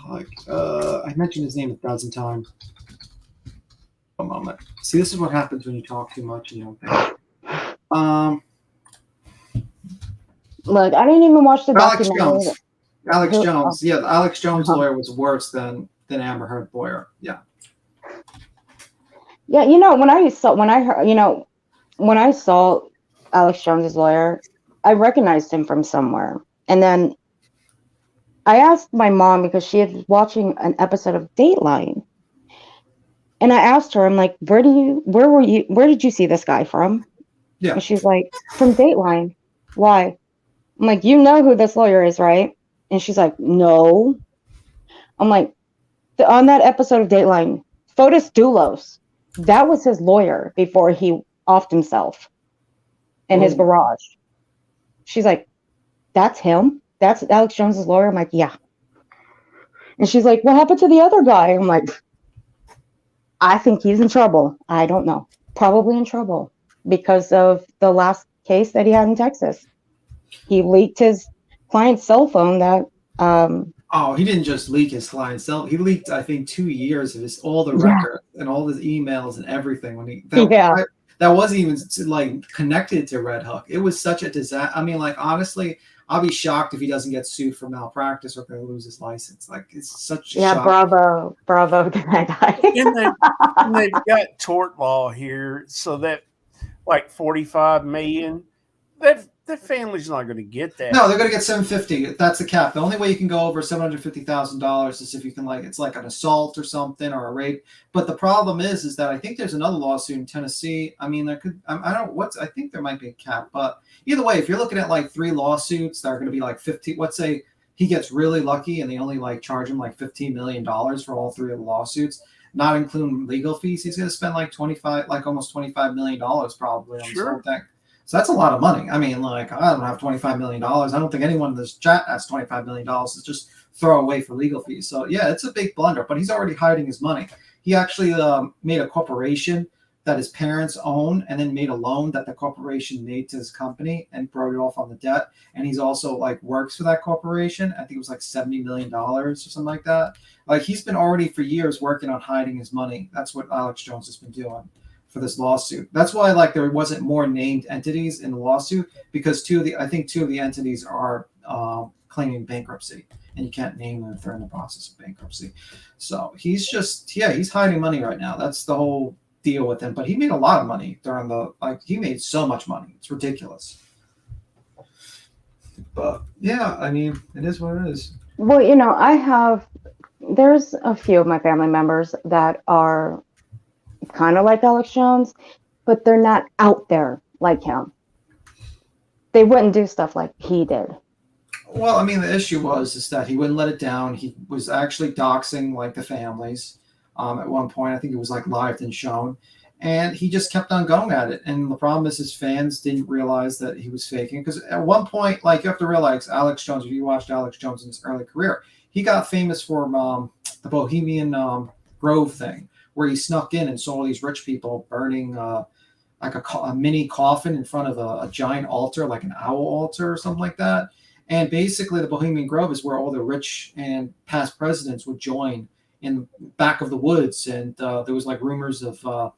I mentioned his name 1,000 times. A moment. See, this is what happens when you talk too much and you don't think. Look, I didn't even watch the Alex documentary. Jones. Alex Jones. Yeah, the Alex Jones lawyer was worse than Amber Heard lawyer. Yeah. Yeah, when I saw Alex Jones's lawyer, I recognized him from somewhere. And then I asked my mom because she was watching an episode of Dateline. And I asked her, I'm like, where did you see this guy from? Yeah. And she's like, from Dateline. Why? I'm like, you know who this lawyer is, right? And she's like, no. I'm like, on that episode of Dateline, Fotis Doulos, that was his lawyer before he offed himself in his garage. She's like, that's him? That's Alex Jones's lawyer? I'm like, yeah. And she's like, what happened to the other guy? I'm like, I think he's in trouble. I don't know. Probably in trouble because of the last case that he had in Texas. He leaked his client's cell phone that Oh, he didn't just leak his client's cell. He leaked, I think, 2 years of all the records and all his emails and everything. That wasn't even like connected to Red Hook. It was such a disaster. I mean, like honestly, I'll be shocked if he doesn't get sued for malpractice or going to lose his license. Like it's such a shock. bravo to that guy. and they've got tort law here, so that like 45 million. That family's not going to get that. No, they're going to get $750. That's the cap. The only way you can go over $750,000 is if you can it's like an assault or something or a rape. But the problem is that I think there's another lawsuit in Tennessee. I mean, there could. I think there might be a cap. But either way, if you're looking at like 3 lawsuits that are going to be like 50. Let's say he gets really lucky and they only charge him like $15 million for all 3 of the lawsuits, not including legal fees. He's going to spend almost $25 million probably on this whole thing. So that's a lot of money. I mean, I don't have $25 million. I don't think anyone in this chat has $25 million to just throw away for legal fees. So yeah, it's a big blunder, but he's already hiding his money. He actually made a corporation that his parents own and then made a loan that the corporation made to his company and wrote it off on the debt. And he's also works for that corporation. I think it was $70 million or something like that. He's been already for years working on hiding his money. That's what Alex Jones has been doing for this lawsuit. That's why there wasn't more named entities in the lawsuit, because two of the entities are claiming bankruptcy, and you can't name them if they're in the process of bankruptcy. So he's hiding money right now. That's the whole deal with him. But he made a lot of money during he made so much money. It's ridiculous. But yeah, I mean, it is what it is. Well, there's a few of my family members that are kind of like Alex Jones, but they're not out there like him. They wouldn't do stuff like he did. Well, I mean, the issue is that he wouldn't let it down. He was actually doxing the families at one point. I think it was live and shown, and he just kept on going at it. And the problem is his fans didn't realize that he was faking, because at one point, you have to realize Alex Jones, if you watched Alex Jones in his early career, he got famous for the Bohemian Grove thing, where he snuck in and saw all these rich people burning a mini coffin in front of a giant altar, like an owl altar or something like that. And basically the Bohemian Grove is where all the rich and past presidents would join in back of the woods. And there was rumors of,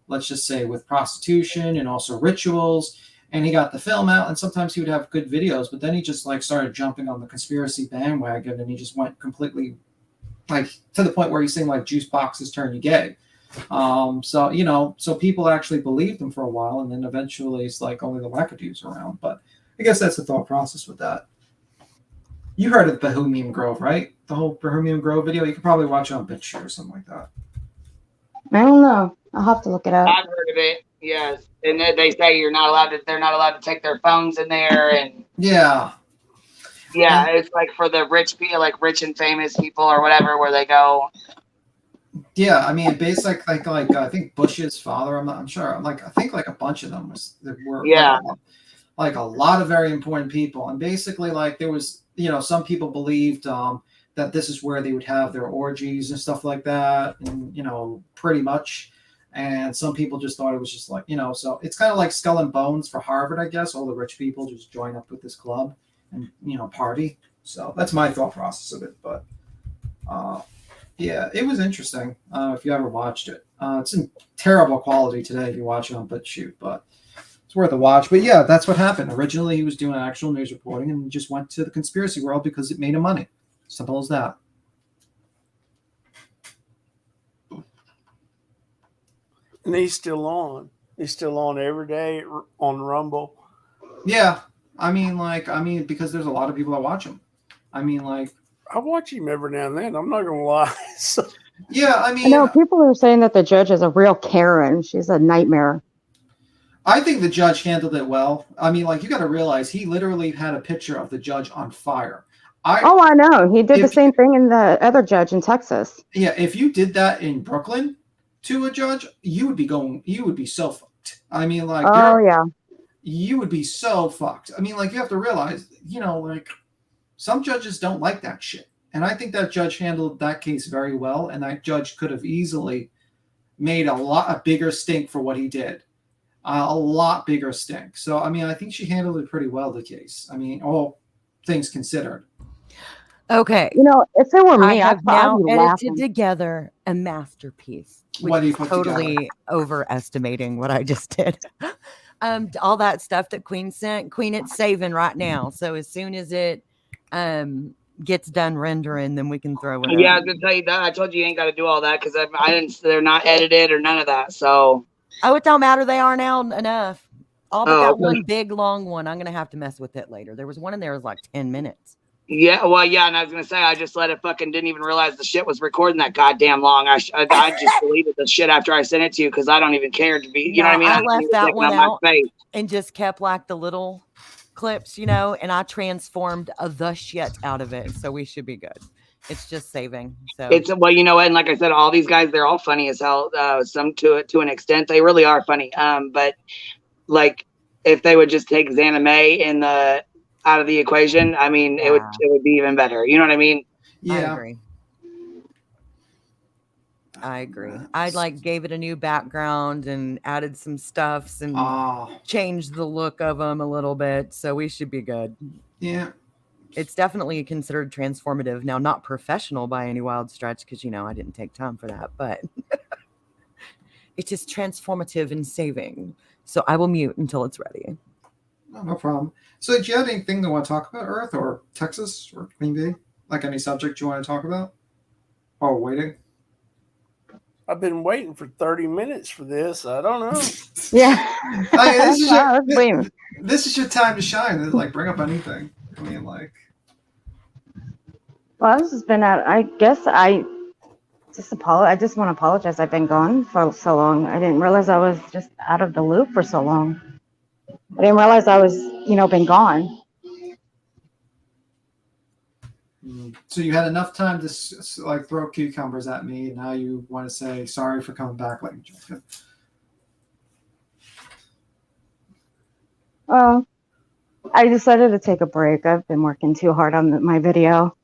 let's just say, with prostitution and also rituals. And he got the film out, and sometimes he would have good videos, but then he just started jumping on the conspiracy bandwagon, and he just went completely to the point where he's saying juice boxes turn you gay. So people actually believed him for a while, and then eventually it's only the wackadoos around. But I guess that's the thought process with that. You heard of Bohemian Grove, right? The whole Bohemian Grove video. You could probably watch it on BitChute or something like that. I don't know. I'll have to look it up. I've heard of it. Yes, and they say they're not allowed to take their phones in there, and yeah. Yeah, it's for the rich people, rich and famous people or whatever, where they go. Yeah, I mean, basically, I think Bush's father. I'm sure. I think a bunch of them were. Yeah. A lot of very important people, and basically, there was, some people believed that this is where they would have their orgies and stuff like that, and pretty much. And some people just thought it was just so it's kind of like Skull and Bones for Harvard, I guess. All the rich people just join up with this club and party. So that's my thought process of it. But yeah, it was interesting if you ever watched it. It's in terrible quality today if you watch it on BitChute, but it's worth a watch. But yeah, that's what happened. Originally, he was doing actual news reporting and just went to the conspiracy world because it made him money. Simple as that. And he's still on. He's still on every day on Rumble. Yeah. I mean, because there's a lot of people that watch him. I mean, I watch him every now and then. I'm not gonna lie. So, Yeah, I I mean, know people are saying that the judge is a real Karen. She's a nightmare. I think the judge handled it well. I mean, like, you got to realize he literally had a picture of the judge on fire. I know. He did the same thing in the other judge in Texas. Yeah, if you did that in Brooklyn to a judge, you would be so fucked. I mean, like, you would be so fucked. I mean, like, you have to realize, like, some judges don't like that shit. And I think that judge handled that case very well, and that judge could have easily made a bigger stink for what he did. A lot bigger stink. So, I mean, I think she handled it pretty well, the case. I mean, all things considered. Okay. If it were me, I have now be edited laughing. together a masterpiece. What do you Which put is totally overestimating what I just did. All that stuff that Queen sent, Queen, it's saving right now. So as soon as it gets done rendering, then we can throw it Yeah, I up. was gonna tell you that. I told you ain't got to do all that because I didn't. They're not edited or none of that. So. Oh, it don't matter. They are now enough. All but that okay. one big long one. I'm gonna have to mess with it later. There was one in there that was like 10 minutes. Yeah, well, yeah, and I was gonna say I just let it didn't even realize the shit was recording that goddamn long. I just deleted the shit after I sent it to you because I don't even care to be. You know what I mean? I left that one out my face. and just kept like the little clips, and I transformed the shit out of it. So we should be good. It's just saving. So It's and like I said, all these guys, they're all funny as hell. Some to an extent, they really are funny. But like if they would just take Xana May out of the equation, I mean, it would be even better. You know what I mean? Yeah. I agree. I gave it a new background and added some stuffs and changed the look of them a little bit. So we should be good. Yeah. It's definitely considered transformative. Now, not professional by any wild stretch, because, I didn't take time for that, but it is transformative and saving. So I will mute until it's ready. No problem. So do you have anything you want to talk about, Earth or Texas or Queen Bee? Like any subject you want to talk about? Or waiting? I've been waiting for 30 minutes for this. I don't know. Yeah. This is your time to shine. Like, bring up anything. I mean, like... Well, I've just been out. I guess I just want to apologize. I've been gone for so long. I didn't realize I was just out of the loop for so long. I didn't realize I was, been gone. So you had enough time to throw cucumbers at me, and now you want to say sorry for coming back like Jacob. I decided to take a break. I've been working too hard on my video.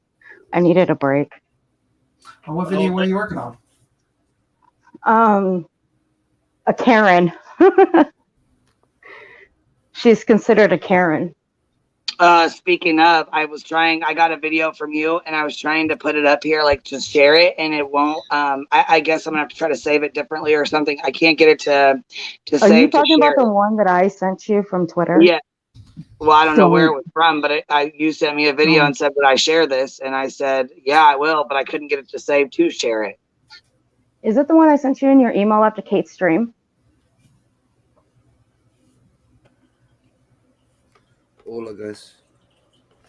I needed a break. Oh, what video were you working on? A Karen. She's considered a Karen. Speaking of, I got a video from you and I was trying to put it up here, like to share it, and it won't. I guess I'm gonna have to try to save it differently or something. I can't get it to save. Are you talking about the one that I sent you from Twitter? Yeah. Well, I don't know where it was from, but you sent me a video and said, "Would I share this?" And I said, "Yeah, I will," but I couldn't get it to save to share it. Is it the one I sent you in your email after Kate's stream? Hola, guys.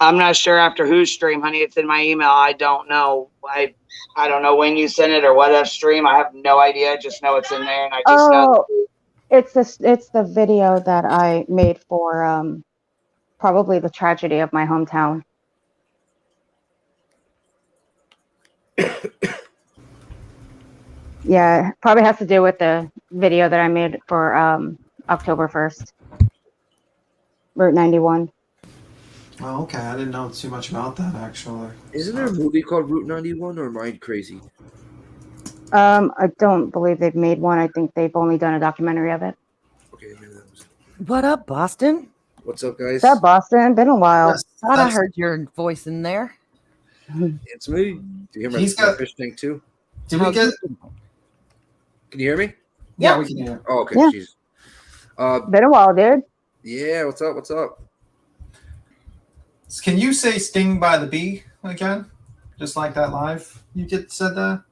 I'm not sure after whose stream, honey. It's in my email. I don't know. I don't know when you sent it or what stream. I have no idea. I just know it's in there, and I just know. It's the video that I made for probably the tragedy of my hometown. Yeah, probably has to do with the video that I made for October 1st, Route 91. Oh, okay. I didn't know too much about that, actually. Isn't there a movie called Route 91, or am I crazy? I don't believe they've made one. I think they've only done a documentary of it. Okay, maybe that was... What up, Boston? What's up, guys? What's up, Boston? Been a while. Yes, Thought I heard your voice in there. It's me. Do you hear He's my got- fish tank too? Did we get... Can you hear me? Yeah, we can hear. Oh, okay. Yeah. Jeez. Been a while, dude. Yeah. What's up? What's up? Can you say "Sting by the Bee" again? Just like that live? You said that?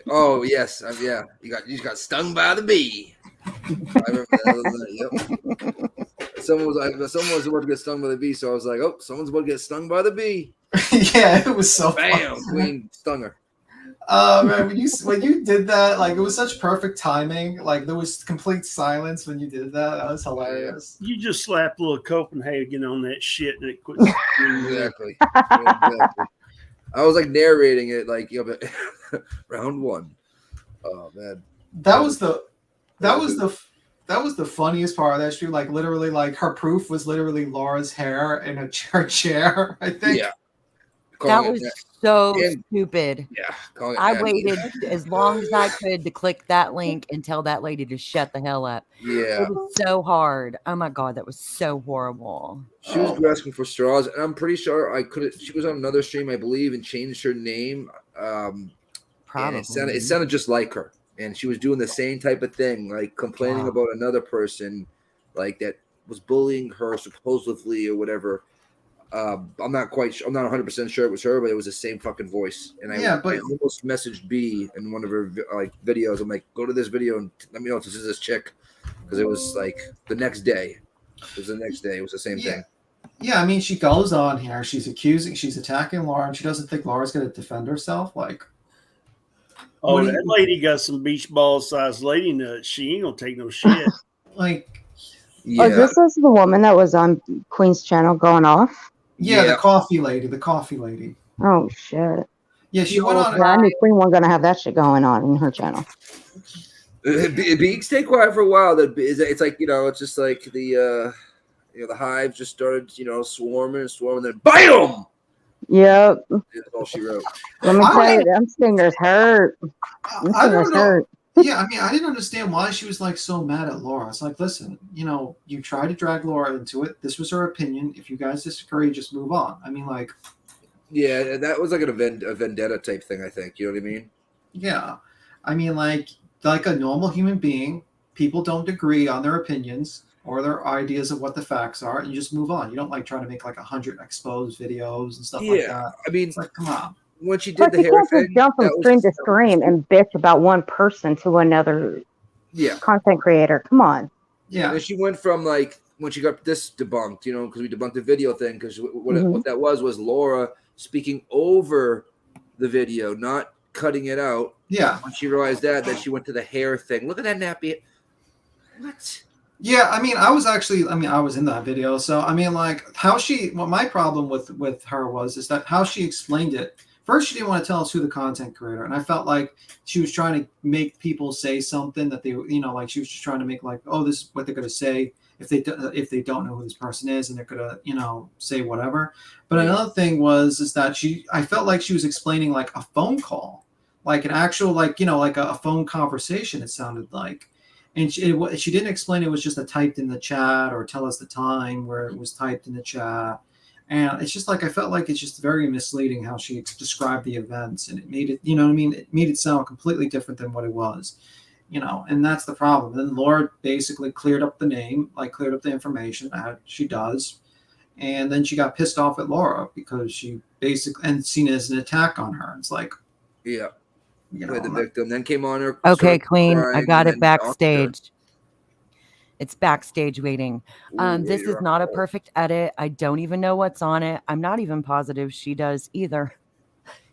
Oh yes, yeah. You just got stung by the bee. I remember that. Yep. someone was about to get stung by the bee, so I was like, oh, someone's about to get stung by the bee. Yeah, it was so Bam, funny. Queen stung her. Man, when you did that, like it was such perfect timing. Like there was complete silence when you did that. That was hilarious. You just slapped a little Copenhagen on that shit and it quit. Exactly. I was like narrating it, like round one. Oh man, that was the funniest part of that shoot. Like literally, like her proof was literally Laura's hair in her chair. I think. Yeah. That was so stupid. Yeah. I waited as long as I could to click that link and tell that lady to shut the hell up. Yeah. It was so hard. Oh my God, that was so horrible. She was grasping for straws, and I'm pretty sure she was on another stream, I believe, and changed her name. Probably. And it sounded just like her. And she was doing the same type of thing, like complaining about another person, like that was bullying her supposedly or whatever. I'm not quite sure. I'm not 100% sure it was her, but it was the same fucking voice. And I almost messaged B in one of her like videos. I'm like, go to this video and let me know if this is this chick, because it was like the next day. It was the next day. It was the same thing. Yeah, I mean, she goes on here. She's attacking Laura, and she doesn't think Laura's going to defend herself. Like, oh, that lady got some beach ball sized lady nuts. She ain't gonna take no shit. Like, yeah. Oh, this is the woman that was on Queen's channel going off. Yeah, the coffee lady. Oh shit. Yeah, she went on. I knew Queen wasn't gonna have that shit going on in her channel. Being stay quiet for a while. It's like, it's just like the hive just started, swarming, then BAM! Yep. That's all she wrote. Let me tell you, them stingers hurt. I don't know. Yeah, I mean, I didn't understand why she was like so mad at Laura. It's like, listen, you tried to drag Laura into it. This was her opinion. If you guys disagree, just move on. I mean, like, yeah, that was like a vendetta type thing, I think. You know what I mean? Yeah, I mean, like a normal human being, people don't agree on their opinions or their ideas of what the facts are, and you just move on. You don't like try to make like 100 exposed videos and stuff like that. I mean, it's like, come on. When she did the hair thing, jump from screen to screen and bitch about one person to another content creator. Come on. Yeah. And she went from like when she got this debunked, because we debunked the video thing, because what that was Laura speaking over the video, not cutting it out. Yeah. When she realized that she went to the hair thing. Look at that nappy. What? Yeah, I mean, I was in that video. So, I mean, like what my problem with her is that how she explained it. First, she didn't want to tell us who the content creator, and I felt like she was trying to make people say something that they, like she was just trying to make like, oh, this is what they're going to say if they don't know who this person is, and they're going to, say whatever. But another thing is that I felt like she was explaining like a phone call, like an actual like a phone conversation. It sounded like, and she didn't explain it was just a typed in the chat or tell us the time where it was typed in the chat. And it's just like, I felt like it's just very misleading how she described the events, and it made it, it made it sound completely different than what it was, and that's the problem. Then Laura basically cleared up the name, like cleared up the information that she does. And then she got pissed off at Laura because she basically, and seen it as an attack on her. It's like, the victim then came on her. Okay, Queen, I got it backstage. It's backstage waiting. This is not a perfect edit. I don't even know what's on it. I'm not even positive she does either.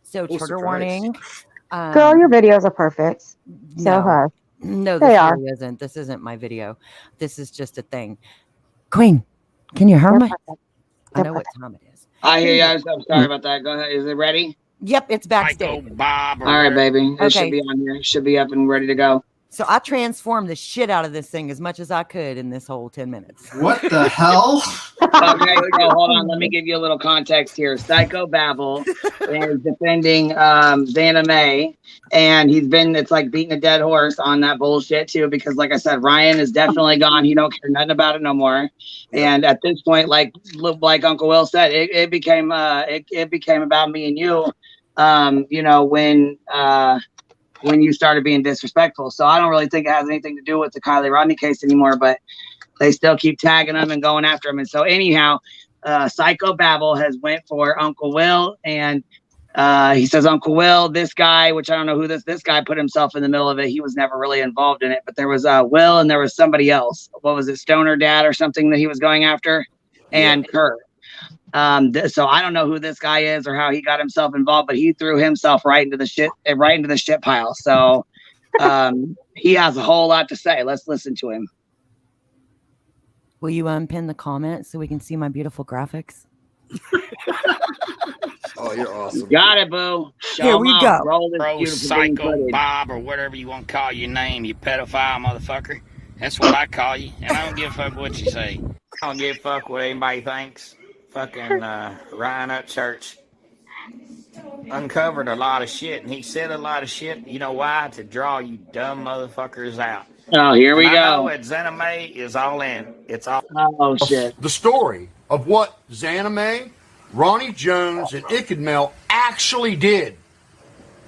So trigger warning. Girl, your videos are perfect. So no, this really isn't. This isn't my video. This is just a thing. Queen, can you hear me? I know what time it is. I hear you. I'm sorry about that. Go ahead. Is it ready? Yep, it's backstage. All right, baby. It should be on here. It should be up and ready to go. So I transformed the shit out of this thing as much as I could in this whole 10 minutes. What the hell? Okay, so hold on. Let me give you a little context here. Psycho Babble is defending Vanna Mae, and it's like beating a dead horse on that bullshit too, because like I said, Ryan is definitely gone. He don't care nothing about it no more. And at this point, like Uncle Will said, it became about me and you. When you started being disrespectful. So I don't really think it has anything to do with the Kylie Rodney case anymore, but they still keep tagging them and going after him. And so anyhow, Psycho Babble has went for Uncle Will, and He says, Uncle Will, this guy, which I don't know who this guy put himself in the middle of it. He was never really involved in it, but there was Will and there was somebody else. What was it? Stoner Dad or something that he was going after, and Kurt. So I don't know who this guy is or how he got himself involved, but he threw himself right into the shit pile. So he has a whole lot to say. Let's listen to him. Will you unpin the comments so we can see my beautiful graphics? Oh, you're awesome. Got it, boo. Here we go. Bro, psycho Bob, or whatever you want to call your name, you pedophile motherfucker. That's what I call you. And I don't give a fuck what you say. I don't give a fuck what anybody thinks. Fucking Ryan Upchurch uncovered a lot of shit, and he said a lot of shit. You know why? To draw you dumb motherfuckers out. Oh, here we go. I know that Xana May is all in. It's all. Oh, shit. The story of what Xana May, Ronnie Jones, and Ickadmel actually did.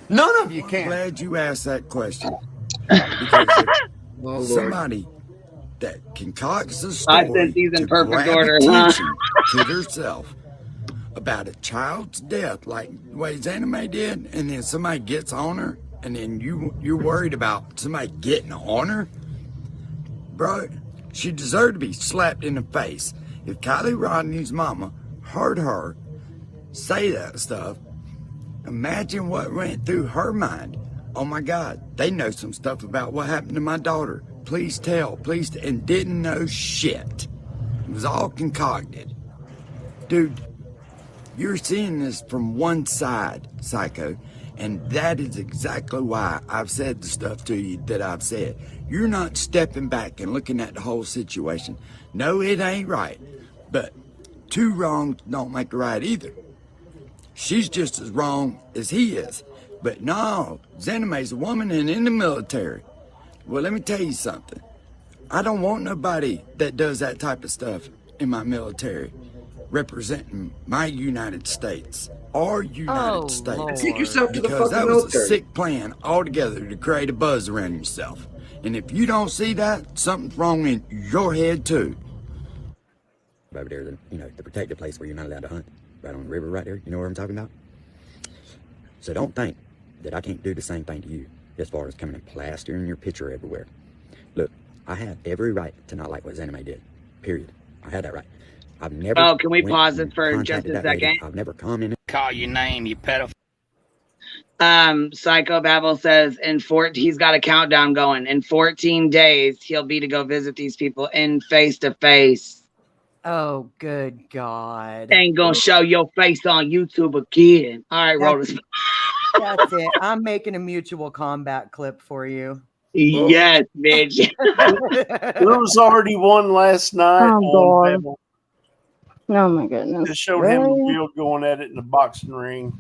None of you can. Glad you asked that question. Because somebody that concocts a story in perfect grab order, attention to herself about a child's death, like the way Xana May did, and then somebody gets on her, and then you're worried about somebody getting on her, bro. She deserved to be slapped in the face. If Kylie Rodney's mama heard her say that stuff, imagine what went through her mind. Oh my God, they know some stuff about what happened to my daughter. Please tell, please, and didn't know shit. It was all concocted. Dude, you're seeing this from one side, Psycho, and that is exactly why I've said the stuff to you that I've said. You're not stepping back and looking at the whole situation. No, it ain't right, but two wrongs don't make a right either. She's just as wrong as he is. But no, Xana May's a woman and in the military. Well, let me tell you something. I don't want nobody that does that type of stuff in my military representing my United States or United States. Lord. Take yourself to the because fucking that was military. a sick plan altogether to create a buzz around yourself. And if you don't see that, something's wrong in your head too. Over there, the protected place where you're not allowed to hunt, right on the river right there. You know what I'm talking about? So don't think that I can't do the same thing to you as far as coming and plastering your picture everywhere. Look, I have every right to not like what Xana May did. Period. I had that right. I've never. Oh, can we pause it for just a second? Lady. I've never commented. Call your name, you pedophile. Psycho Babel says he's got a countdown going. In 14 days, he'll be to go visit these people in face to face. Oh, good God. Ain't gonna show your face on YouTube again. All right, Rollers. That's it. I'm making a mutual combat clip for you. Yes, bitch. There was already one last night. Oh, God. Oh, my goodness. It showed him and Bill going at it in the boxing ring.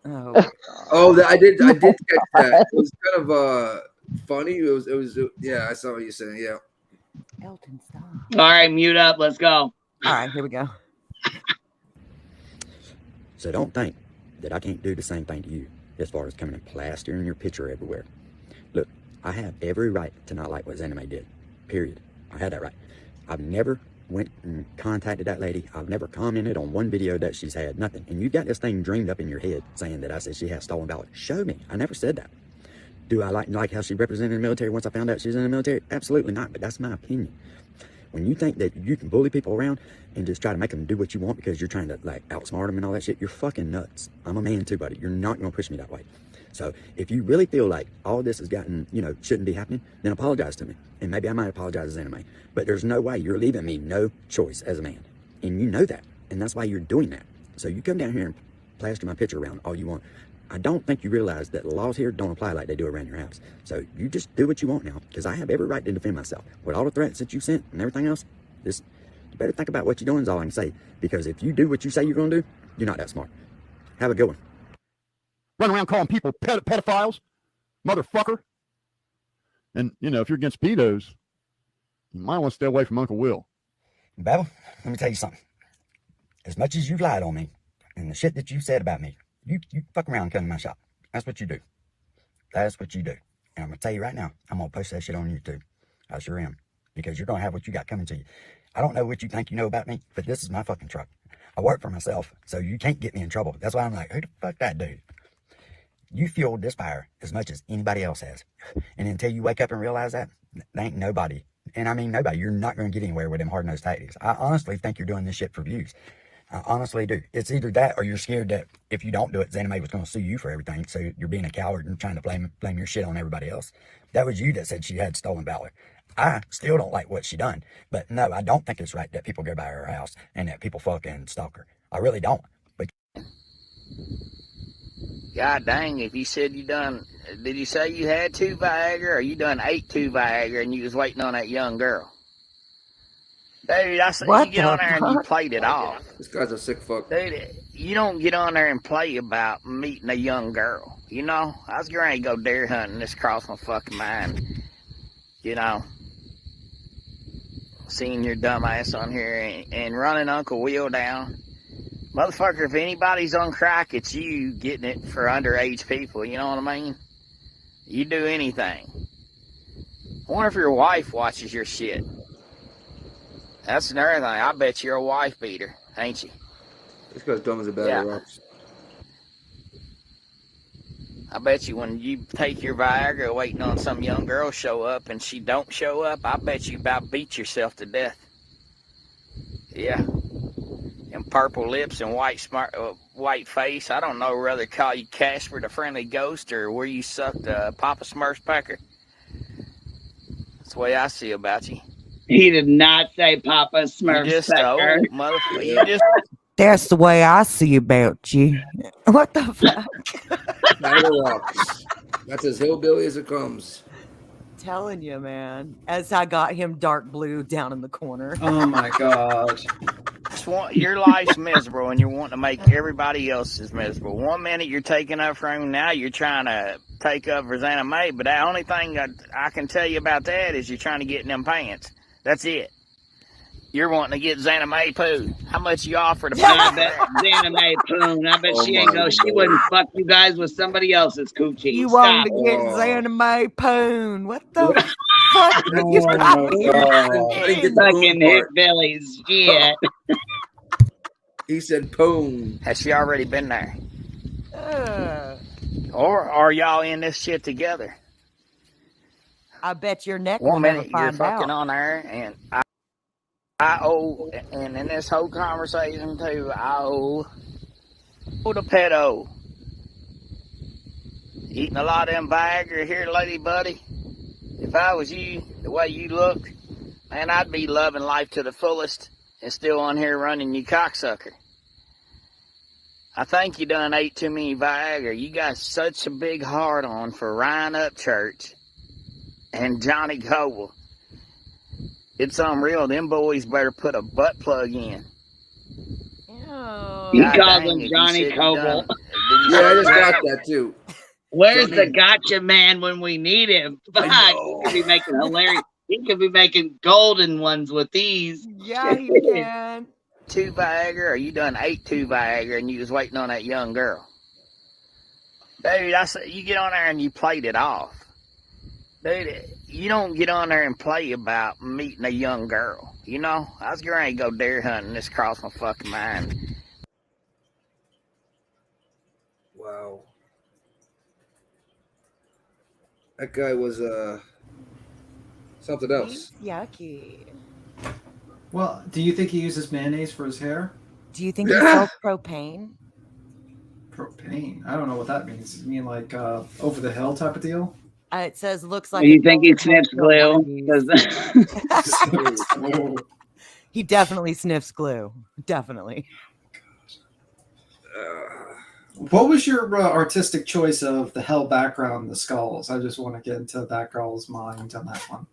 Oh, I did catch that. It was kind of funny. It was yeah, I saw what you're saying. Yeah. Elton, stop. All right, mute up. Let's go. All right, here we go. So don't think that I can't do the same thing to you as far as coming and plastering your picture everywhere. Look, I have every right to not like what Xana May did. Period. I had that right. I've never went and contacted that lady. I've never commented on one video that she's had. Nothing. And you got this thing dreamed up in your head saying that I said she has stolen valor. Show me. I never said that. Do I like how she represented the military once I found out she's in the military? Absolutely not. But that's my opinion. When you think that you can bully people around and just try to make them do what you want because you're trying to like outsmart them and all that shit, you're fucking nuts. I'm a man too, buddy. You're not going to push me that way. So if you really feel like all this has gotten, shouldn't be happening, then apologize to me. And maybe I might apologize as Xana May. But there's no way. You're leaving me no choice as a man. And you know that. And that's why you're doing that. So you come down here and plaster my picture around all you want. I don't think you realize that the laws here don't apply like they do around your house. So you just do what you want now, because I have every right to defend myself. With all the threats that you sent and everything else, you better think about what you're doing is all I can say. Because if you do what you say you're going to do, you're not that smart. Have a good one. Run around calling people pedophiles, motherfucker. And, if you're against pedos, you might want to stay away from Uncle Will. Babel, let me tell you something. As much as you've lied on me and the shit that you said about me, you fuck around and come to my shop. That's what you do. That's what you do. And I'm going to tell you right now, I'm going to post that shit on YouTube. I sure am. Because you're going to have what you got coming to you. I don't know what you think you know about me, but this is my fucking truck. I work for myself, so you can't get me in trouble. That's why I'm like, who the fuck that dude? You fueled this fire as much as anybody else has. And until you wake up and realize that, there ain't nobody. And I mean nobody. You're not going to get anywhere with them hard-nosed tactics. I honestly think you're doing this shit for views. I honestly do. It's either that or you're scared that if you don't do it, Zanime was going to sue you for everything. So you're being a coward and trying to blame your shit on everybody else. That was you that said she had stolen valor. I still don't like what she done. But no, I don't think it's right that people go by her house and that people fucking stalk her. I really don't. But God dang, if you said you done, did you say you had 2 Viagra or you done 8 2 Viagra and you was waiting on that young girl? Dude, I said you get on there and you played it off. This guy's a sick fuck. Dude, you don't get on there and play about meeting a young girl. You know, I was going to go deer hunting. This crossed my fucking mind. You know, seeing your dumb ass on here and running Uncle Will down. Motherfucker, if anybody's on crack, it's you getting it for underage people. You know what I mean? You do anything. I wonder if your wife watches your shit. That's another thing. I bet you're a wife beater, ain't you? This guy's dumb as a bag of rocks. I bet you when you take your Viagra waiting on some young girl show up and she don't show up, I bet you about beat yourself to death. Yeah. And purple lips and white face. I don't know whether to call you Casper the Friendly Ghost or where you sucked Papa Smurf's pecker. That's the way I see about you. He did not say Papa Smurf. You just old motherfucker. You just. That's the way I see about you. What the fuck? That's as hillbilly as it comes. Telling you, man. As I got him dark blue down in the corner. Oh my god. Your life's miserable and you're wanting to make everybody else's miserable. One minute you're taking up for him, now you're trying to take up for Xana May, but the only thing I can tell you about that is you're trying to get in them pants. That's it. You're wanting to get Xana May poo. How much you offer to pay that Xana May poo? I bet she ain't go. She wouldn't fuck you guys with somebody else's coochie. You Stop. want to get Xana May poon. What the fuck? Fucking hillbillies. Shit. He said poon. Has she already been there? Or are y'all in this shit together? I bet your neck One will never minute you're find fucking out. on there, and I owe, and in this whole conversation too, I owe the pedo. Eating a lot of them Viagra here, lady buddy. If I was you, the way you looked, man, I'd be loving life to the fullest and still on here running you cocksucker. I think you done ate too many Viagra. You got such a big heart on for Ryan Upchurch and Johnny Coble. It's unreal. Them boys better put a butt plug in. You called him Johnny Coble. Yeah, I just got that too. Where's the gotcha man when we need him? Fuck, he could be making hilarious. He could be making golden ones with these. Yeah, he can. 2 Viagra, or you done 8 2 Viagra and you was waiting on that young girl. Dude, you get on there and you played it off. Dude, you don't get on there and play about meeting a young girl. You know, I was going to go deer hunting. This crossed my fucking mind. Wow. That guy was something else. Yucky. Well, do you think he uses mayonnaise for his hair? Do you think he sells propane? Propane? I don't know what that means. You mean like over the hill type of deal? It says looks like. You think he sniffs glue? He definitely sniffs glue. Definitely. What was your artistic choice of the hell background, the skulls? I just want to get into that girl's mind on that one.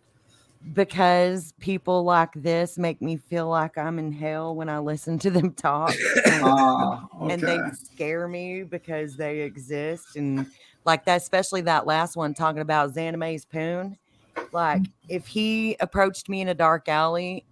Because people like this make me feel like I'm in hell when I listen to them talk. And they scare me because they exist. And like that, especially that last one talking about Xana May's poon. Like if he approached me in a dark alley,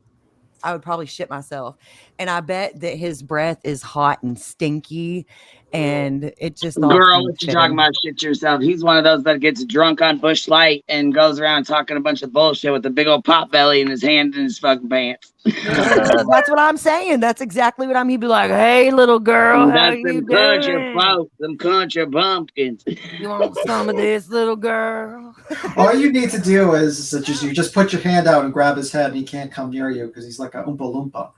I would probably shit myself. And I bet that his breath is hot and stinky And it just all Girl, seems what you talking fitting. about? Shit yourself. He's one of those that gets drunk on Bush Light and goes around talking a bunch of bullshit with a big old pot belly in his hand in his fucking pants. That's what I'm saying. That's exactly what He'd be like, "Hey, little girl, how That's you them country doing? folks, them country bumpkins. You want some of this, little girl?" All you need to do is just you just put your hand out and grab his head, and he can't come near you because he's like a Oompa Loompa.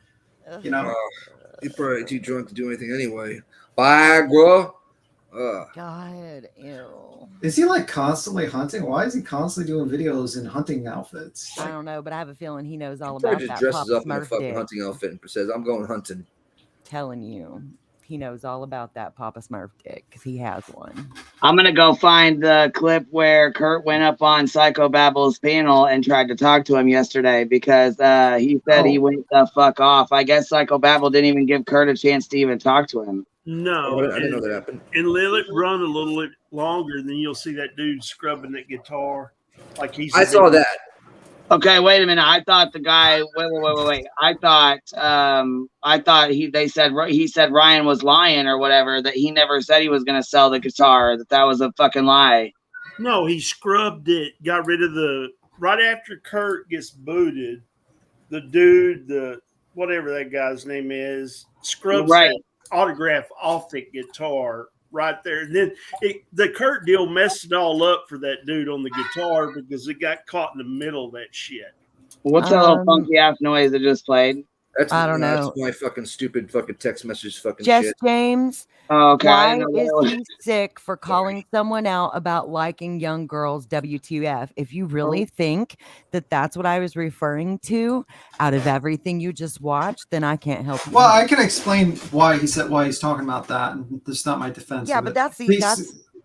You know, He's probably too drunk to do anything anyway. Viagra. God, ew. is he like constantly hunting? Why is he constantly doing videos in hunting outfits? I don't know, but I have a feeling he knows all He about probably just that dresses Pop up in a Smurf fucking dick. hunting outfit and says, "I'm going hunting." Telling you, he knows all about that Papa Smurf dick because he has one. I'm gonna go find the clip where Kurt went up on Psychobabble's panel and tried to talk to him yesterday because he said he went the fuck off. I guess Psychobabble didn't even give Kurt a chance to even talk to him. No, I didn't know that happened. And let it run a little bit longer, then you'll see that dude scrubbing that guitar like he's. I saw that. Okay, wait a minute. I thought the guy. Wait. I thought he said Ryan was lying or whatever. That he never said he was going to sell the guitar. That was a fucking lie. No, he scrubbed it. Got rid of right after Kurt gets booted. The dude, whatever that guy's name is, scrubs that autograph off the guitar right there. And then the Kurt deal messed it all up for that dude on the guitar because it got caught in the middle of that shit. What's that little funky ass noise that just played? I don't know. That's my fucking stupid fucking text message fucking Jess shit. James, okay. Why is he sick for calling someone out about liking young girls? WTF? If you really think that that's what I was referring to out of everything you just watched, then I can't help you. Well, I can explain why he's talking about that, and that's not my defense. Yeah, of but it.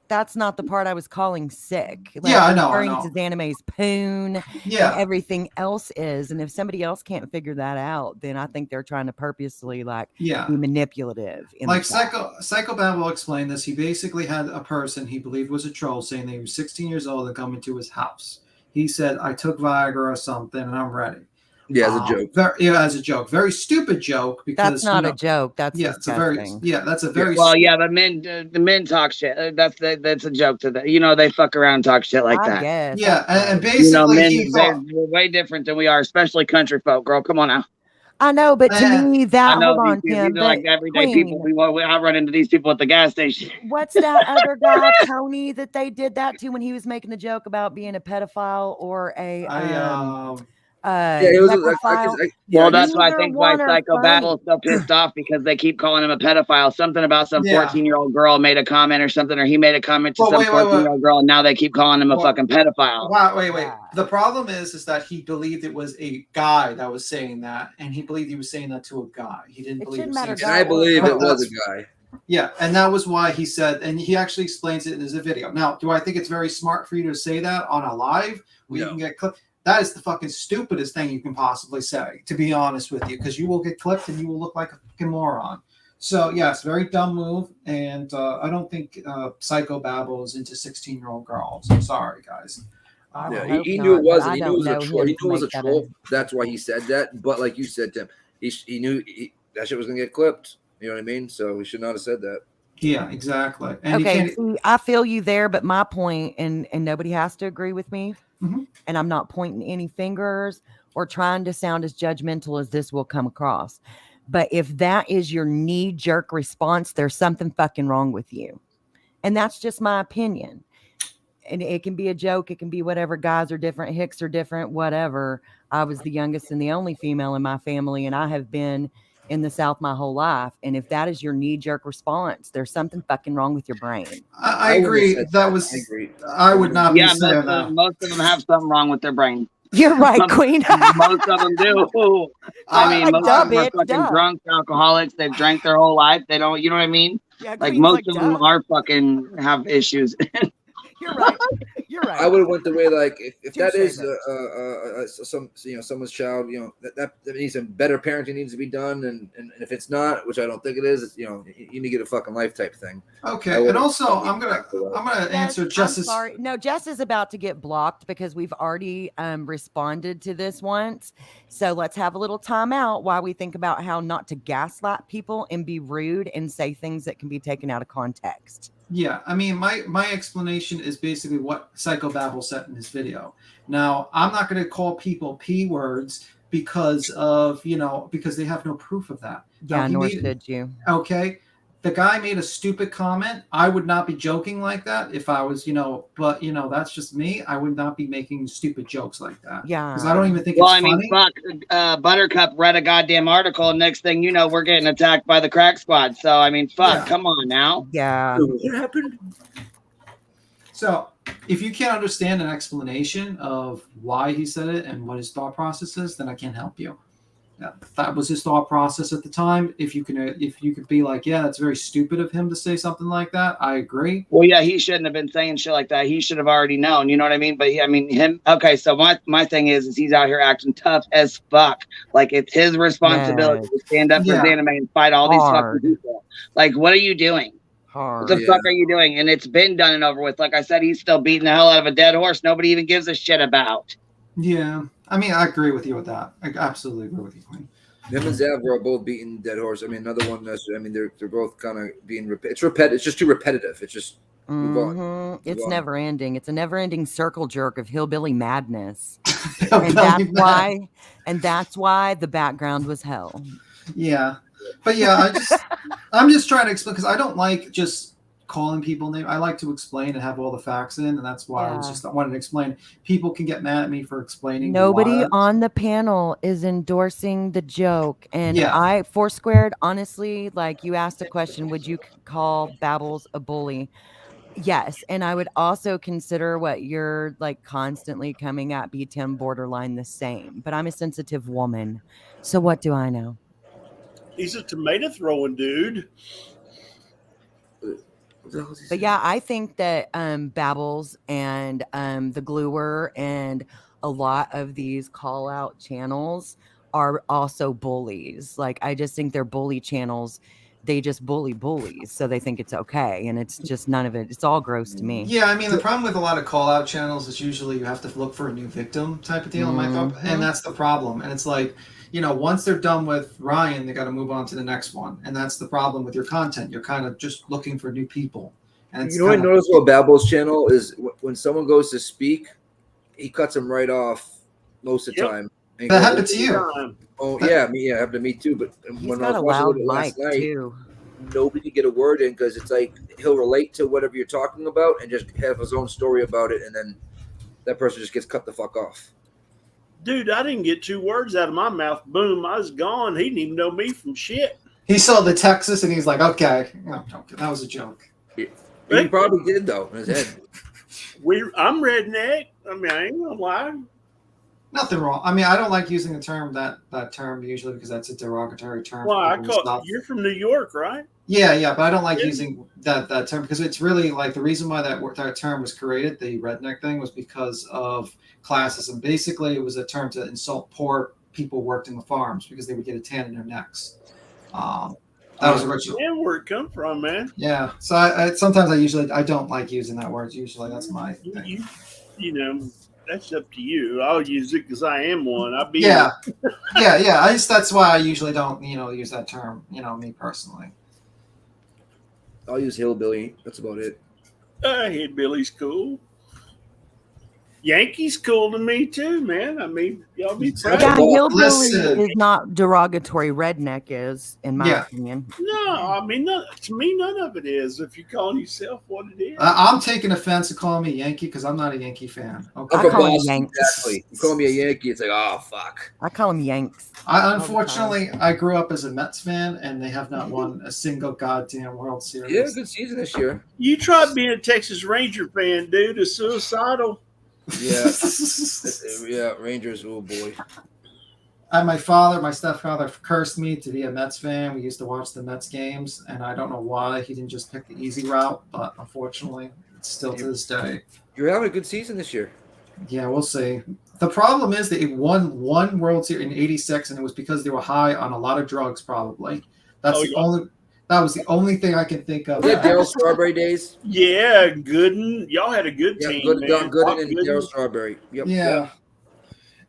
that's not the part I was calling sick. Yeah, I know. Referring to Xanime's poon, Yeah. and everything else is, and if somebody else can't figure that out, then I think they're trying to purposely be manipulative. Like Psychobabble explained this. He basically had a person he believed was a troll saying that he was 16 years old and come into his house. He said, "I took Viagra or something, and I'm ready." Yeah, as a joke. As a joke. Very stupid joke because that's not a joke. That's that's a very but the men talk shit. That's a joke to them. They fuck around and talk shit like that. Guess. Yeah, and basically they're way different than we are, especially country folk. Girl, come on now. I know, but to me, that hold on, these Tim. are like everyday people. I run into these people at the gas station. What's that other guy, Tony, that they did that to when he was making the joke about being a pedophile or a well, that's why I think why Psychobabble's so pissed off because they keep calling him a pedophile. Something about some 14-year-old girl made a comment or something, or he made a comment to some 14-year-old girl, and now they keep calling him a fucking pedophile. Wait. The problem is that he believed it was a guy that was saying that, and he believed he was saying that to a guy. He didn't believe it was. And I believe it was a guy. Yeah, and that was why he said, and he actually explains it in his video. Now, do I think it's very smart for you to say that on a live where you can get clipped? That is the fucking stupidest thing you can possibly say, to be honest with you, because you will get clipped and you will look like a fucking moron. So, yes, very dumb move, and I don't think Psychobabble is into 16-year-old girls. I'm sorry, guys. Yeah, he knew it wasn't. He knew it was a troll. He knew it was a troll. That's why he said that. But like you said, Tim, he knew that shit was going to get clipped. You know what I mean? So he should not have said that. Yeah, exactly. And okay, see, I feel you there, but my point, and nobody has to agree with me, and I'm not pointing any fingers or trying to sound as judgmental as this will come across. But if that is your knee-jerk response, there's something fucking wrong with you. And that's just my opinion. And it can be a joke. It can be whatever. Guys are different. Hicks are different. Whatever. I was the youngest and the only female in my family, and I have been in the South my whole life. And if that is your knee-jerk response, there's something fucking wrong with your brain. I agree. I would not be saying that. Most of them have something wrong with their brain. You're right, Queen. Most of them do. I mean, most of them are fucking drunk alcoholics. They've drank their whole life. They don't, you know what I mean? Yeah, like most of them are fucking have issues. You're right. You're right. I would have went the way like if that Touche, is someone's child, that needs some better parenting needs to be done, and if it's not, which I don't think it is, it's, you need to get a fucking life type thing. Okay, and also I'm gonna answer Justice. Sorry, no, Jess is about to get blocked because we've already responded to this once. So let's have a little time out while we think about how not to gaslight people and be rude and say things that can be taken out of context. Yeah, I mean, my explanation is basically what Psychobabble said in his video. Now, I'm not going to call people P words because of, because they have no proof of that. Yeah, nor should you. Okay. The guy made a stupid comment. I would not be joking like that if I was, but that's just me. I would not be making stupid jokes like that. Yeah. Because I don't even think Well, it's funny. fuck, Buttercup read a goddamn article, and next thing you know, we're getting attacked by the crack squad. So, I mean, fuck, come on now. Yeah. What happened? So, if you can't understand an explanation of why he said it and what his thought process is, then I can't help you. Yeah, that was his thought process at the time. If you could be like, yeah, that's very stupid of him to say something like that, I agree. Well, yeah, he shouldn't have been saying shit like that. He should have already known. You know what I mean? But him. Okay, so my thing is he's out here acting tough as fuck. Like it's his responsibility to stand up for his anime and fight all these fucking people. Like, what are you doing? What the fuck are you doing? And it's been done and over with. Like I said, he's still beating the hell out of a dead horse nobody even gives a shit about. Yeah, I mean, I agree with you with that. I absolutely agree with you, Queen. Him and Zav are both beating dead horse. I mean, another one. They're both kind of being it's repetitive. It's just too repetitive. It's just move on. It's never ending. It's a never ending circle jerk of hillbilly madness, and that's why the background was hell. Yeah, but yeah, I'm just trying to explain because I don't like just calling people names. I like to explain and have all the facts in, and that's why I wanted to explain. People can get mad at me for explaining. Nobody on the panel is endorsing the joke, and I Foursquared, honestly, like you asked a question, would you call Babbles a bully? Yes, and I would also consider what you're like constantly coming at B10 borderline the same, but I'm a sensitive woman, so what do I know? He's a tomato throwing dude. But yeah, I think that Babbles and the Gluer and a lot of these call out channels are also bullies. Like I just think they're bully channels. They just bully bullies, so they think it's okay, and it's just none of it. It's all gross to me. Yeah, I mean the problem with a lot of call out channels is usually you have to look for a new victim type of deal, in my thought, and that's the problem. And it's like, once they're done with Ryan, they got to move on to the next one, and that's the problem with your content. You're kind of just looking for new people. And what I noticed about Babble's channel is when someone goes to speak, he cuts them right off most of the time. That happened to you. Oh yeah, it happened to me too. But when I was watching it last night, nobody could get a word in because it's like he'll relate to whatever you're talking about and just have his own story about it, and then that person just gets cut the fuck off. Dude, I didn't get 2 words out of my mouth. Boom, I was gone. He didn't even know me from shit. He saw the Texas and he's like, okay, no, that was a joke. He probably did though in his head. I'm redneck. I mean, I ain't gonna lie. Nothing wrong. I mean, I don't like using the term that term usually because that's a derogatory term. Well, you're from New York, right? Yeah, but I don't like using that term because it's really like the reason why that term was created, the redneck thing, was because of classism. Basically, it was a term to insult poor people who worked in the farms because they would get a tan in their necks. That was original. Yeah, where it come from, man. Yeah. So I sometimes I don't like using that word. Usually, that's my thing. That's up to you. I'll use it because I am one. Yeah. That's why I usually don't use that term. Me personally. I'll use hillbilly. That's about it. Hillbilly's cool. Yankees cool to me too, man. I mean, y'all be proud. Yeah, hillbilly is not derogatory. Redneck is, in my opinion. No, I mean, to me, none of it is. If you're calling yourself what it is, I'm taking offense to calling me Yankee because I'm not a Yankee fan. Okay, I call him Yanks. Exactly. You call me a Yankee, it's like, oh fuck. I call him Yanks. Unfortunately, I grew up as a Mets fan, and they have not won a single goddamn World Series. Yeah, good season this year. You tried being a Texas Ranger fan, dude. It's suicidal. Yeah, Rangers. Oh boy. My stepfather cursed me to be a Mets fan. We used to watch the Mets games, and I don't know why he didn't just pick the easy route, but unfortunately, Still to this day. You're having a good season this year. Yeah, we'll see. The problem is that it won one World Series in '86, and it was because they were high on a lot of drugs. Probably that's That was the only thing I can think of. Yeah, Daryl Strawberry days. Yeah, Gooden. Y'all had a good team, man. Gooden and Daryl Strawberry. Yep. Yeah. Yep.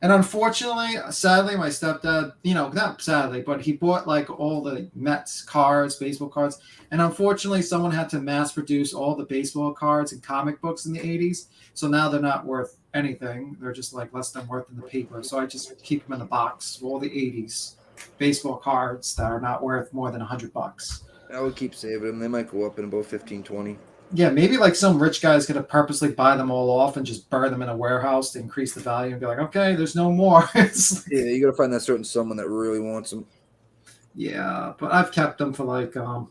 And unfortunately, sadly, my stepdad, not sadly, but he bought like all the Mets cards, baseball cards. And unfortunately, someone had to mass produce all the baseball cards and comic books in the 80s. So now they're not worth anything. They're just like less than worth in the paper. So I just keep them in the box, all the 80s baseball cards that are not worth more than $100. I would keep saving them. They might go up in about 15, 20. Yeah, maybe like some rich guy's going to purposely buy them all off and just burn them in a warehouse to increase the value and be like, okay, there's no more. Yeah, you got to find that certain someone that really wants them. Yeah, but I've kept them for like, I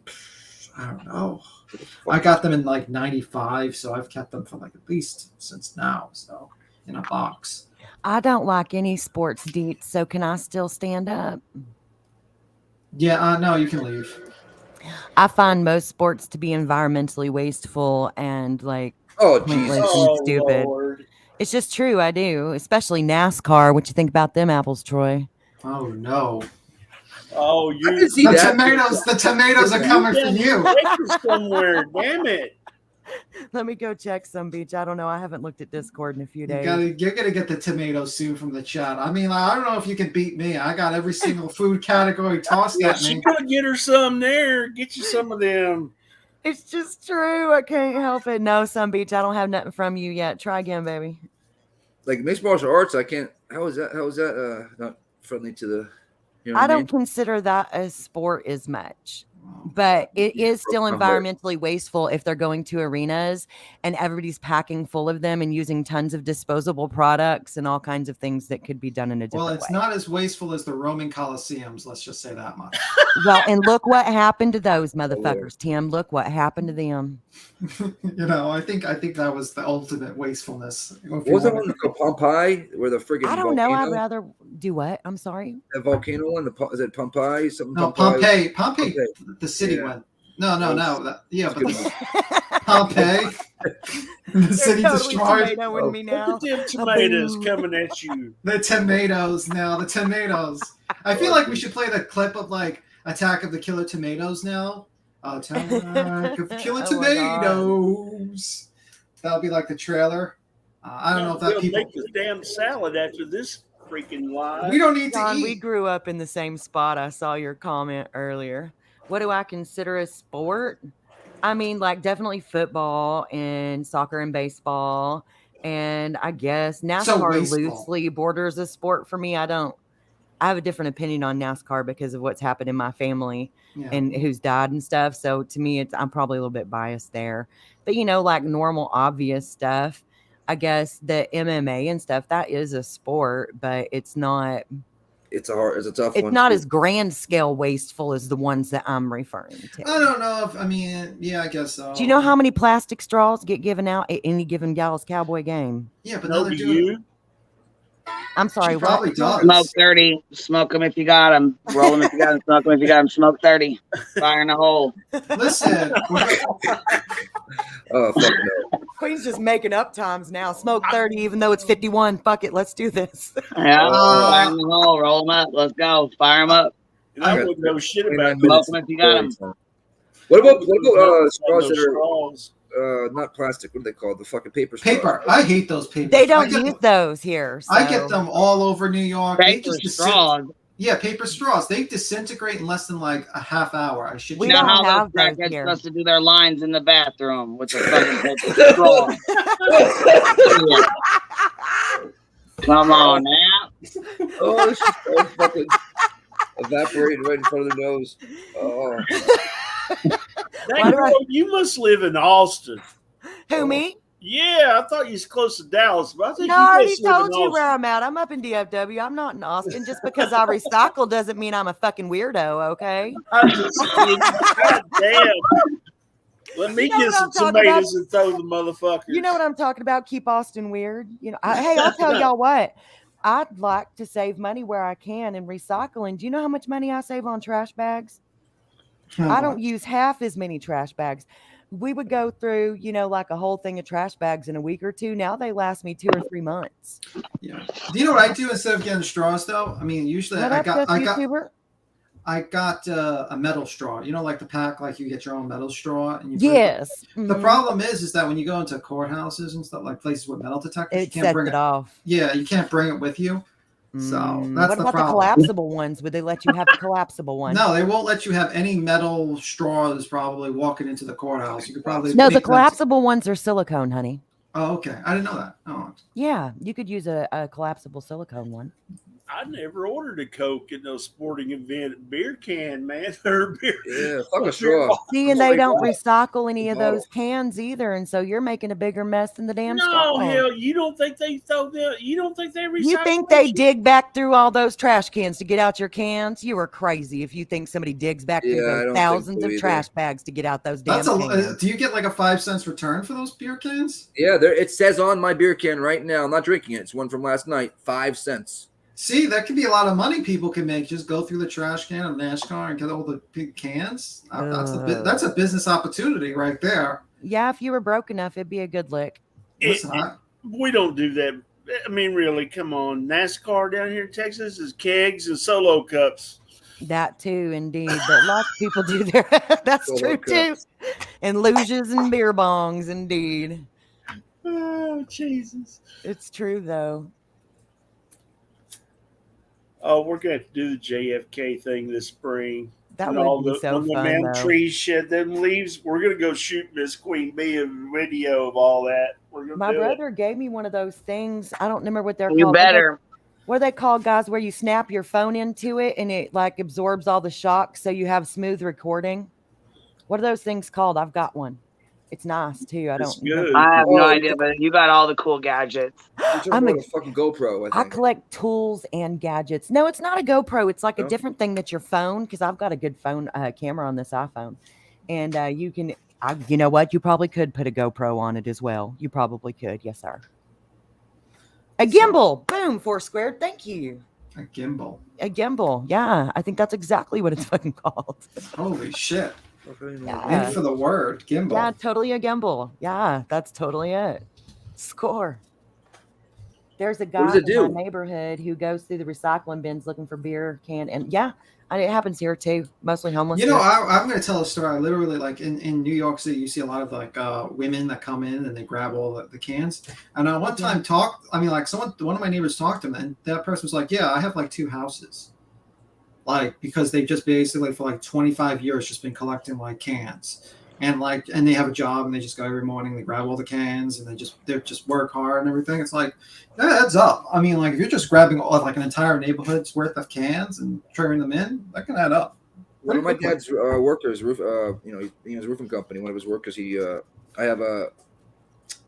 don't know. I got them in like 95, so I've kept them for like at least since now, so in a box. I don't like any sports deets, so can I still stand up? Yeah, no, you can leave. I find most sports to be environmentally wasteful and like pointless and stupid. Lord. It's just true, I do. Especially NASCAR. What you think about them apples, Troy? Oh no. Oh, you the tomatoes are coming for you. Somewhere, damn it. Let me go check some, Beach. I don't know. I haven't looked at Discord in a few days. You're gonna get the tomatoes soon from the chat. I mean, I don't know if you can beat me. I got every single food category tossed at me. She could get her some there. Get you some of them. It's just true. I can't help it. No, Sun Beach. I don't have nothing from you yet. Try again, baby. Like mixed martial arts, I can't. How is that not friendly to the? You know I don't consider that a sport as much. But it is still environmentally wasteful if they're going to arenas and everybody's packing full of them and using tons of disposable products and all kinds of things that could be done in a different way. Well, it's not as wasteful as the Roman Colosseums. Let's just say that much. Well, and look what happened to those motherfuckers, Tim. Look what happened to them. I think that was the ultimate wastefulness. What was that one called Pompeii? Where the friggin' I don't know. I'd rather do what? I'm sorry. That volcano one? Is it Pompeii? Something? No, Pompeii. The city went. No. But Pompeii. The city destroyed. Me now. Look at them tomatoes coming at you. The tomatoes now. The tomatoes. I feel like we should play the clip of like Attack of the Killer Tomatoes now. Attack of the Killer Tomatoes. That'll be like the trailer. I don't know if that We'll people make this damn salad after this freaking live. We don't need John, to eat. We grew up in the same spot. I saw your comment earlier. What do I consider a sport? I mean, like definitely football and soccer and baseball. And I guess NASCAR loosely borders a sport for me. I have a different opinion on NASCAR because of what's happened in my family and who's died and stuff. So to me, I'm probably a little bit biased there. But, like normal, obvious stuff, I guess the MMA and stuff, that is a sport, but it's not. It's a tough one. It's not as grand scale wasteful as the ones that I'm referring to. I don't know I guess so. Do you know how many plastic straws get given out at any given Dallas Cowboy game? Yeah, but now they're doing. I'm sorry. She probably does. Smoke 30. Smoke them if you got them. Roll them if you got them. Smoke them if you got them. Smoke 30. Fire in the hole. Listen. Oh, fuck no. Queen's just making up times now. Smoke 30, even though it's 51. Fuck it. Let's do this. Yeah. Fire in the hole. Roll them up. Let's go. Fire them up. I wouldn't know shit about Smoke them if you got them. What about straws that are not plastic? What are they called? The fucking paper straws. Paper. I hate those papers. They don't use those here. So. I get them all over New York. Paper straws. Yeah, paper straws. They disintegrate in less than like a half hour. I should. You know how those crackheads supposed to do their lines in the bathroom with the fucking paper straw. Come on now. Oh, it's just fucking evaporating right in front of their nose. Oh. You must live in Austin. Who, me? Yeah, I thought you was close to Dallas, but I think no, you I already must live in told you Austin. where I'm at. I'm up in DFW. I'm not in Austin. Just because I recycle doesn't mean I'm a fucking weirdo, okay? I'm just kidding. God damn. Let me get some tomatoes and throw the motherfuckers. You know what I'm talking about? Keep Austin weird. Hey, I'll tell y'all what. I'd like to save money where I can in recycling. Do you know how much money I save on trash bags? I don't use half as many trash bags. we would go through, like a whole thing of trash bags in a week or two. Now they last me 2 or 3 months. Yeah. Do you know what I do instead of getting straws though? I mean, usually What I up, got YouTuber? I got a metal straw. You know, like the pack, like you get your own metal straw, and you. Yes. The problem is that when you go into courthouses and stuff, like places with metal detectors, you It can't sets bring it off. Yeah, you can't bring it with you. So that's What the about the problem. collapsible ones? Would they let you have the collapsible one? No, they won't let you have any metal straws. Probably walking into the courthouse, you could probably No, the make them- collapsible ones are silicone, honey. Oh, okay. I didn't know that. Oh, Yeah, you could use a collapsible silicone one. I never ordered a Coke in no sporting event beer can, man. Or beer. Yeah, fuck a straw. See, and they don't recycle any of those cans either, and so you're making a bigger mess than the damn straw. No, hell, you don't think they throw them? You don't think they recycle? You think they dig back through all those trash cans to get out your cans? You are crazy if you think somebody digs back through I those don't thousands think so of either. trash bags to get out those damn That's cans. do you get like a 5 cents return for those beer cans? Yeah, there it says on my beer can right now. I'm not drinking it. It's one from last night. 5 cents. See, that could be a lot of money people can make. Just go through the trash can of NASCAR and get all the big cans. That's a business opportunity right there. Yeah, if you were broke enough, it'd be a good lick. We don't do that. I mean, really, come on. NASCAR down here in Texas is kegs and solo cups. That too, indeed. But lots of people do their that's Solo true too. And luges and beer bongs, indeed. Oh, Jesus. It's true though. Oh, we're going to do the JFK thing this spring. That And would all be so when fun, the damn though. trees shed them leaves. We're going to go shoot Miss Queen Bee a video of all that. We're going to My do it. brother gave me one of those things. I don't remember what they're You called. better. What are they called, guys? Where you snap your phone into it and it like absorbs all the shock so you have smooth recording. What are those things called? I've got one. It's nice too. I have no idea, but you got all the cool gadgets. I'm a fucking GoPro. I collect tools and gadgets. No, it's not a GoPro. It's like a No? different thing that your phone, because I've got a good phone camera on this iPhone, and you can. You know what? You probably could put a GoPro on it as well. You probably could. Yes, sir. A gimbal. Boom. 4 squared. Thank you. A gimbal. A gimbal. Yeah, I think that's exactly what it's fucking called. Holy shit. Yeah. In for the word, gimbal. Yeah, totally a gimbal. Yeah, that's totally it. Score. There's a guy does it in my do? neighborhood who goes through the recycling bins looking for beer can, and yeah, it happens here too. Mostly homeless. You know, here. I'm going to tell a story. I literally, like in New York City, you see a lot of like women that come in and they grab all the cans. And I one time one of my neighbors talked to me, and that person was like, "Yeah, I have like 2 houses." Like, because they've just basically for like 25 years just been collecting like cans, and they have a job and they just go every morning, they grab all the cans and they just work hard and everything. It's like, that adds up. I mean, like if you're just grabbing like an entire neighborhood's worth of cans and turning them in, that can add up. One of my dad's workers, he has a roofing company. One of his workers, I have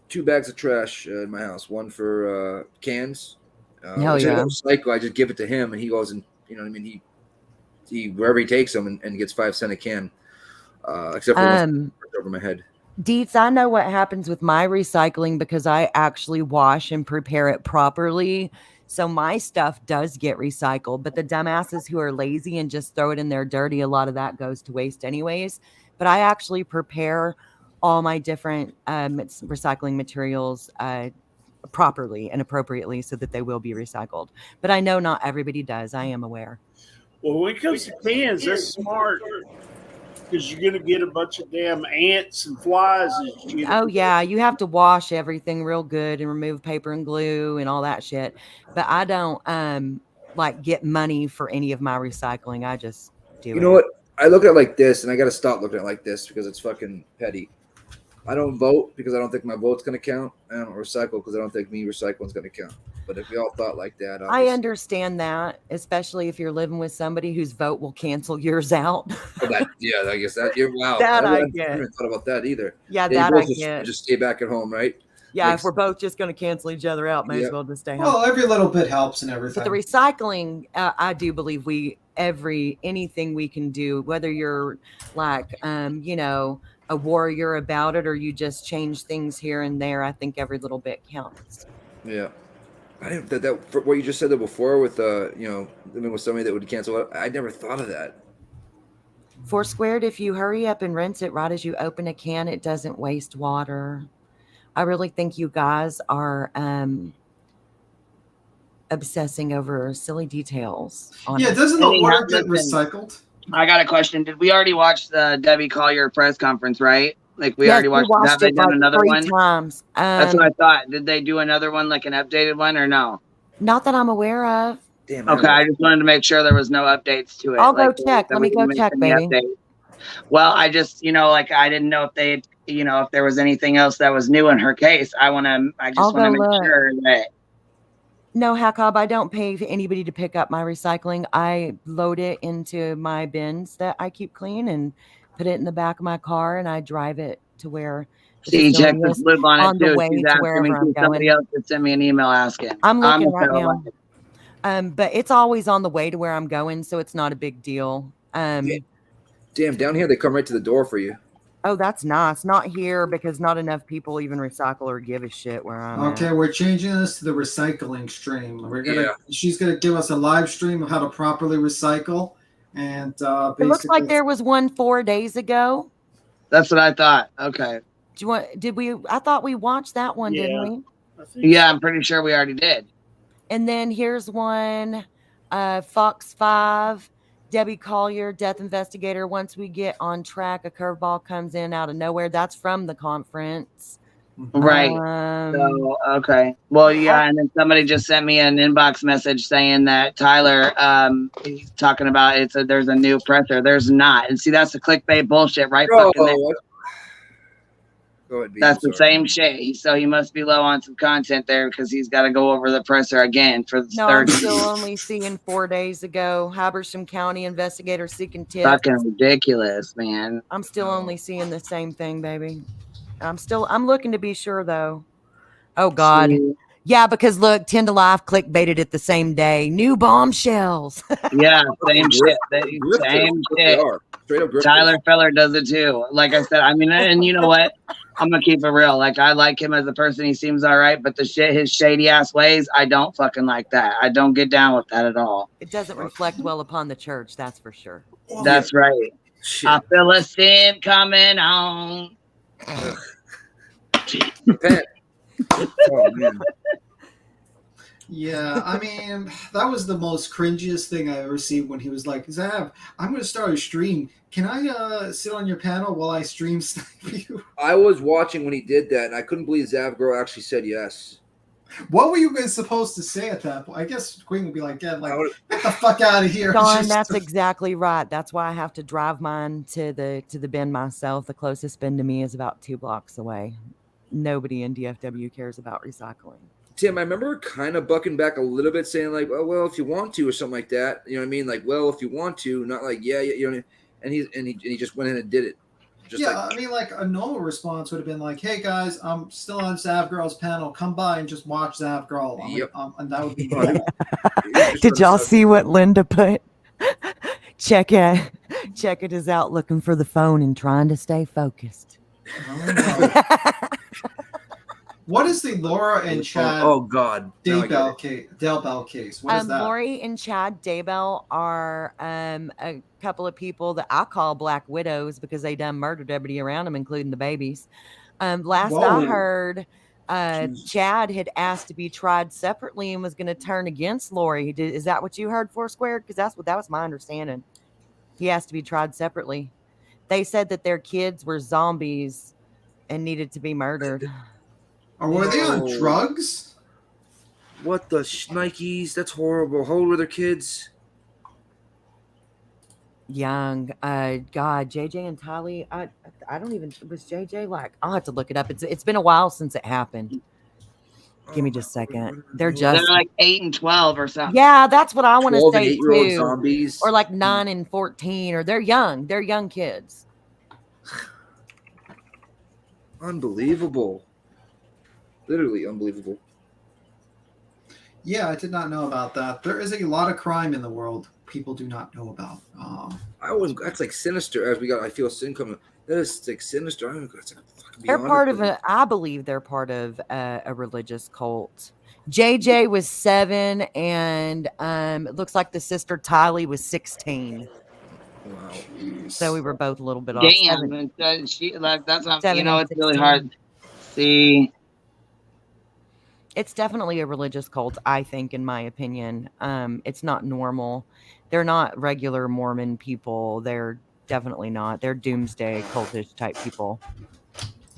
2 bags of trash in my house. One for cans. Hell which I yeah. don't recycle. I just give it to him, and he goes and he wherever he takes them and gets 5 cents a can. Except for one over my head. Deets, I know what happens with my recycling because I actually wash and prepare it properly. So my stuff does get recycled, but the dumbasses who are lazy and just throw it in there dirty, a lot of that goes to waste anyways. But I actually prepare all my different recycling materials properly and appropriately so that they will be recycled. But I know not everybody does. I am aware. Well, when it comes to cans, that's smart because you're going to get a bunch of damn ants and flies. Oh, yeah. You have to wash everything real good and remove paper and glue and all that shit. But I don't get money for any of my recycling. I just do it. You know what? I look at it like this, and I got to stop looking at it like this because it's fucking petty. I don't vote because I don't think my vote's going to count. I don't recycle because I don't think me recycling is going to count. But if we all thought like that, I understand that, especially if you're living with somebody whose vote will cancel yours out. I guess that you're wow. That I I get. never thought about that either. Yeah, They that both I get. Just stay back at home, right? Yeah, if we're both just going to cancel each other out, may as well just stay home. Well, every little bit helps and everything. But the recycling, I do believe anything we can do, whether you're like, a warrior about it or you just change things here and there, I think every little bit counts. Yeah. I didn't that what you just said there before with living with somebody that would cancel it. I never thought of that. Foursquared, if you hurry up and rinse it right as you open a can, it doesn't waste water. I really think you guys are obsessing over silly details. Yeah, doesn't the water get recycled? I got a question. Did we already watch the Debbie Collier press conference, right? Like we Yes, already we watched. watched Have they it done like another 3 one? times. That's what I thought. Did they do another one, like an updated one, or no? Not that I'm aware of. Damn. Okay, I just wanted to make sure there was no updates to it. I'll go like, check. that Let we me go didn't miss check, any baby. updates. Well, I just, like I didn't know if they, if there was anything else that was new in her case. I I'll just want to go make look. sure that. No, Hacob, I don't pay for anybody to pick up my recycling. I load it into my bins that I keep clean and put it in the back of my car, and I drive it to where the She checked facility the is lube on it on the too. way She's to asking wherever me. I'm Somebody going. else had sent me an email asking. I'm looking gonna right tell now. But it's always on the way to where I'm going, so it's not a big deal. Damn, down here they come right to the door for you. Oh, that's nice. Not here because not enough people even recycle or give a shit where I'm Okay, at. we're changing this to the recycling stream. Yeah. She's gonna give us a live stream of how to properly recycle, and It looks like there was one 4 days ago. That's what I thought. Okay. I thought we watched that one, didn't we? Yeah, I'm pretty sure we already did. And then here's one, Fox 5, Debbie Collier, death investigator. Once we get on track, a curveball comes in out of nowhere. That's from the conference. Right. So, okay. Well, yeah, and then somebody just sent me an inbox message saying that Tyler, he's talking about there's a new presser. There's not. And see, that's the clickbait bullshit, right? Fucking there. Go ahead, B, That's I'm the sorry. same shit. So he must be low on some content there because he's got to go over the presser again for the No, I'm third still only seeing 4 days ago. Habersham County investigator seeking tips. fucking ridiculous, man. I'm still only seeing the same thing, baby. I'm looking to be sure though. Oh God. See? Yeah, because look, 10 to Life clickbaited it the same day. New bombshells. Yeah, same shit. Same shit. Straight up grifters. Tyler Feller does it too. Like I said, I mean, and you know what? I'm gonna keep it real. Like I like him as a person. He seems all right, but his shady ass ways, I don't fucking like that. I don't get down with that at all. It doesn't reflect well upon the church, that's for sure. That's right. I feel a sin coming on. Repent. Oh man. Yeah, I mean, that was the most cringiest thing I ever seen when he was like, Zav, I'm going to start a stream. Can I sit on your panel while I stream snipe you? I was watching when he did that, and I couldn't believe Zav Girl actually said yes. What were you guys supposed to say at that point? I guess Queen would be like, yeah, like, get the fuck out of here. Don, that's exactly right. That's why I have to drive mine to the bin myself. The closest bin to me is about 2 blocks away. Nobody in DFW cares about recycling. Tim, I remember kind of bucking back a little bit, saying like, "Oh well, if you want to," or something like that. You know what I mean? Like, well, if you want to, not like, yeah, you know. And he just went in and did it. Just I mean, like a normal response would have been like, "Hey guys, I'm still on Zav Girl's panel. Come by and just watch Zav Girl." And that would be. Did y'all see what Linda put? Check it is out looking for the phone and trying to stay focused. What is the Laura and Chad? Oh God, Daybell case. What is that? Lori and Chad Daybell are a couple of people that I call Black Widows because they done murdered everybody around them, including the babies. Last I heard, Chad had asked to be tried separately and was going to turn against Lori. Is that what you heard, Foursquare? Because that was my understanding. He asked to be tried separately. They said that their kids were zombies and needed to be murdered. Or were they on drugs? What the shnikes? That's horrible. How old were their kids? Young. God, JJ and Tylee. I don't even. Was JJ like? I'll have to look it up. It's been a while since it happened. Give me just a second. They're like 8 and 12 or something. Yeah, that's what I want to 12 and say 8-year-old too. zombies. Or like 9 and 14, or they're young. They're young kids. Unbelievable. Literally unbelievable. Yeah, I did not know about that. There is a lot of crime in the world people do not know about. That's like sinister. As we got, I feel sin coming. That is like sinister. I don't know. It's like fucking They're beyond part it. of I believe they're part of a religious cult. JJ was 7, and it looks like the sister Tylee was 16. Wow. So we were both a little bit off. Damn, she like that's not, Seven you know, and it's really 16. hard. See, It's definitely a religious cult, I think, in my opinion. It's not normal. They're not regular Mormon people. They're definitely not. They're doomsday cultish type people.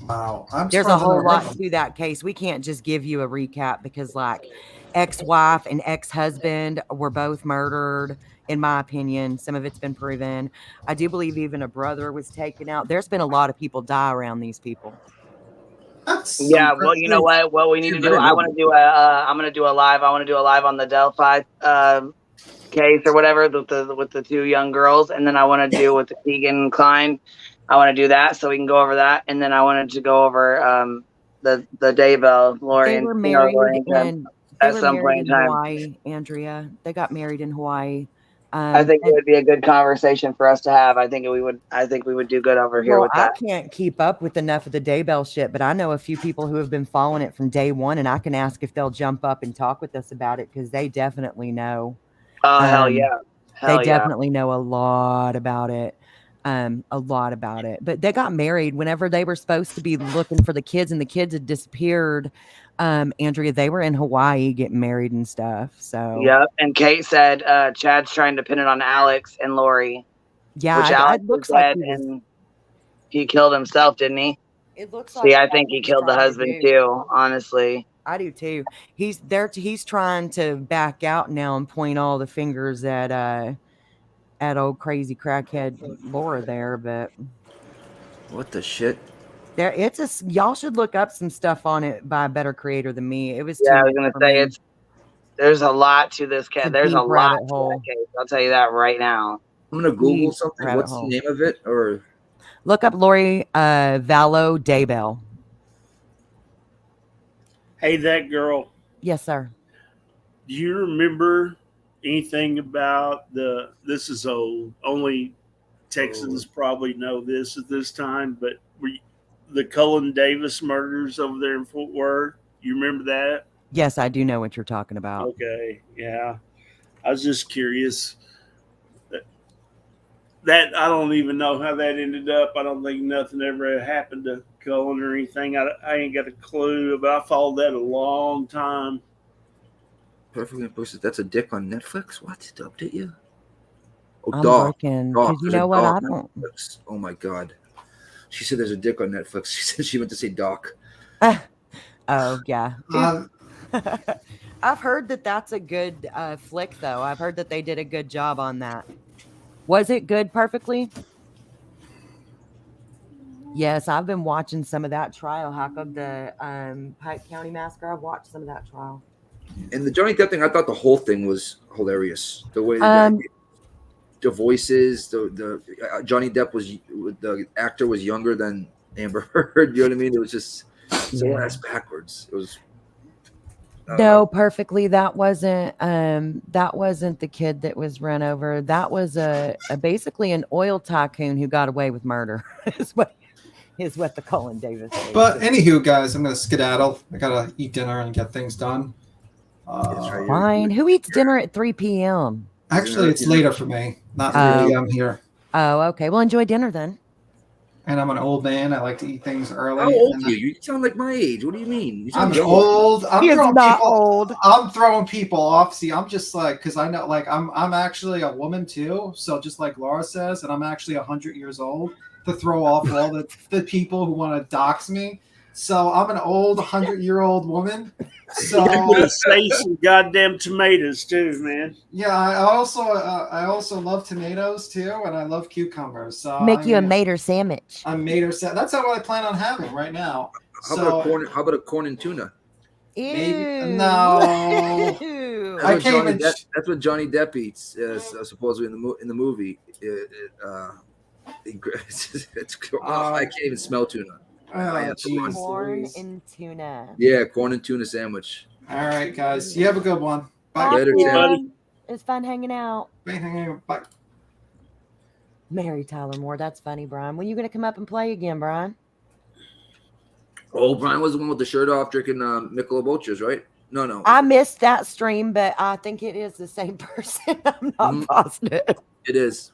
Wow. I'm There's a surprised I've whole never heard lot of to that case. We can't just give you a recap because, like, ex-wife and ex-husband were both murdered, in my opinion. Some of it's been proven. I do believe even a brother was taken out. There's been a lot of people die around these people. yeah. Well, you know what we need to do. I'm gonna do a live. I want to do a live on the Delphi case or whatever with the two young girls, and then I want to do with the Keegan Klein. I want to do that so we can go over that, and then I wanted to go over the Daybell, Lori, They and were you know, Lori married and in they at were some point married in in time. Hawaii, Andrea. They got married in Hawaii. I think it And would be a good conversation for us to have. I think we would do good over here well, with I that. can't keep up with enough of the Daybell shit, but I know a few people who have been following it from day one, and I can ask if they'll jump up and talk with us about it because they definitely know. Oh hell yeah, They hell yeah. definitely know a lot about it. A lot about it. But they got married whenever they were supposed to be looking for the kids, and the kids had disappeared. Andrea, they were in Hawaii getting married and stuff. So Yep. And Kate said Chad's trying to pin it on Alex and Lori. yeah, Which it Alex is looks like dead, he was. and he killed himself, didn't he? It looks See, like I that's think what he he's killed the trying to husband do. too. Honestly. I do too. He's there. He's trying to back out now and point all the fingers at old crazy crackhead Laura there. But What the shit? there, y'all should look up some stuff on it by a better creator than me. It was too Yeah, I was much gonna for say me. there's a lot to this case. It's a There's a deep lot rabbit to hole. that case. I'll tell you that right now. I'm gonna Google Deep something. rabbit What's hole. the name of it? Or Look up Lori Vallow Daybell. Hey, that girl. Yes, sir. Do you remember anything about this is old, only Texans probably know this at this time, but the Cullen Davis murders over there in Fort Worth? You remember that? Yes, I do know what you're talking about. Okay, yeah. I was just curious. That I don't even know how that ended up. I don't think nothing ever happened to Cullen or anything. I ain't got a clue, but I followed that a long time. Perfectly Imperfect. That's a dick on Netflix. What to update you? Oh, I'm Doc. broken Doc. because you There's a know what? Doc I on don't. Netflix. Oh my god. She said there's a dick on Netflix. She said she meant to say Doc. Oh yeah. I've heard that that's a good flick, though. I've heard that they did a good job on that. Was it good perfectly? Yes, I've been watching some of that trial. Hack of the Pike County Massacre. I've watched some of that trial. And the Johnny Depp thing, I thought the whole thing was hilarious. The way the voices, the Johnny Depp the actor was younger than Amber Heard. You know what I mean? It was just so ass backwards. It was. No, perfectly. That wasn't the kid that was run over. That was a basically an oil tycoon who got away with murder. is what the Cullen Davis is. But anywho, guys, I'm gonna skedaddle. I gotta eat dinner and get things done. Fine. Who eats dinner at 3 p.m.? Actually, it's later for me. Not 3 p.m. here. Oh, okay. Well, enjoy dinner then. And I'm an old man. I like to eat things early. How old are you? You sound like my age. What do you mean? You I'm sound young. old. He is not old. I'm throwing people off. See, I'm just like, because I know, like, I'm actually a woman too. So just like Laura says, and I'm actually 100 years old to throw off all the people who want to dox me. So I'm an old 100-year-old woman. So I'm gonna say some goddamn tomatoes too, man. yeah, I also love tomatoes too, and I love cucumbers. So Make you a mater sandwich. A mater sandwich. That's what I plan on having right now. How about a corn and tuna? Maybe, no. That's what Johnny Depp eats, supposedly in the movie. I can't even smell tuna. Corn and tuna. Yeah, corn and tuna sandwich. All right, guys. You have a good one. Bye. Later, Tim. It's fun hanging out. Bye. Mary Tyler Moore. That's funny, Brian. When are you going to come up and play again, Brian? Oh, Brian was the one with the shirt off drinking Michelob Ultras, right? No. I missed that stream, but I think it is the same person. I'm not positive. It is.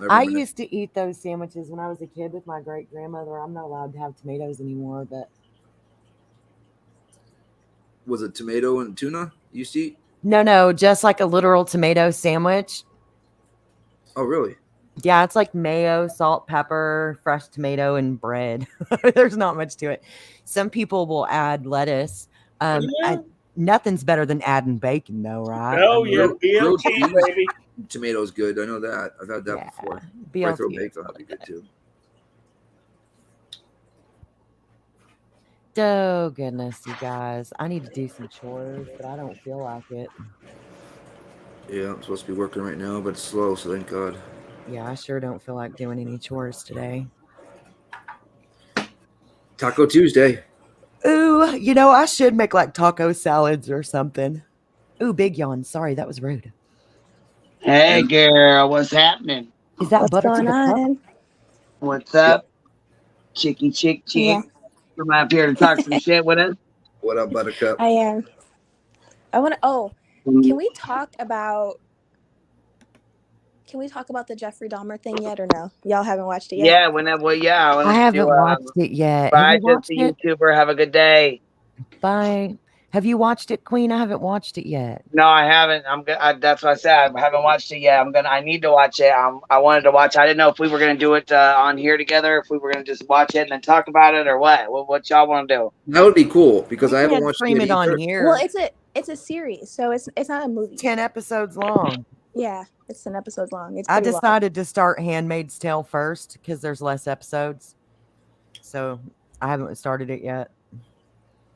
I used to eat those sandwiches when I was a kid with my great grandmother. I'm not allowed to have tomatoes anymore, but Was it tomato and tuna you used to eat? no, just like a literal tomato sandwich. Oh, really? Yeah, it's like mayo, salt, pepper, fresh tomato, and bread. There's not much to it. Some people will add lettuce. Nothing's better than adding bacon, though, right? Oh, yeah, Grilled BLT, cheese, baby. tomato's good. I know that. I've had that before. Probably throw bacon, that'd be good too. Oh, goodness, you guys. I need to do some chores, but I don't feel like it. Yeah, I'm supposed to be working right now, but it's slow, so thank God. Yeah, I sure don't feel like doing any chores today. Taco Tuesday. Ooh, I should make like taco salads or something. Ooh, big yawn. Sorry, that was rude. Hey, girl, what's happening? Is that What's butter going to the cup? on? What's up? Chicky chick. Yeah. Come up here to talk some shit with us. What up, Buttercup? I am. I want to. Oh, can we talk about the Jeffrey Dahmer thing yet, or no? Y'all haven't watched it yet. Yeah, whenever. Yeah, I haven't watched it yet. Bye, Have you watched just it? a YouTuber. Have a good day. Bye. Have you watched it, Queen? I haven't watched it yet. No, I haven't. I'm good. That's what I said. I haven't watched it yet. I need to watch it. I wanted to watch. I didn't know if we were gonna do it on here together. If we were gonna just watch it and then talk about it, or what? What y'all want to do? That would be cool because I haven't watched stream it on here. Well, it's a series, so it's not a movie. 10 episodes long. Yeah, it's 10 episodes long. It's I pretty long. decided to start Handmaid's Tale first because there's less episodes. So I haven't started it yet.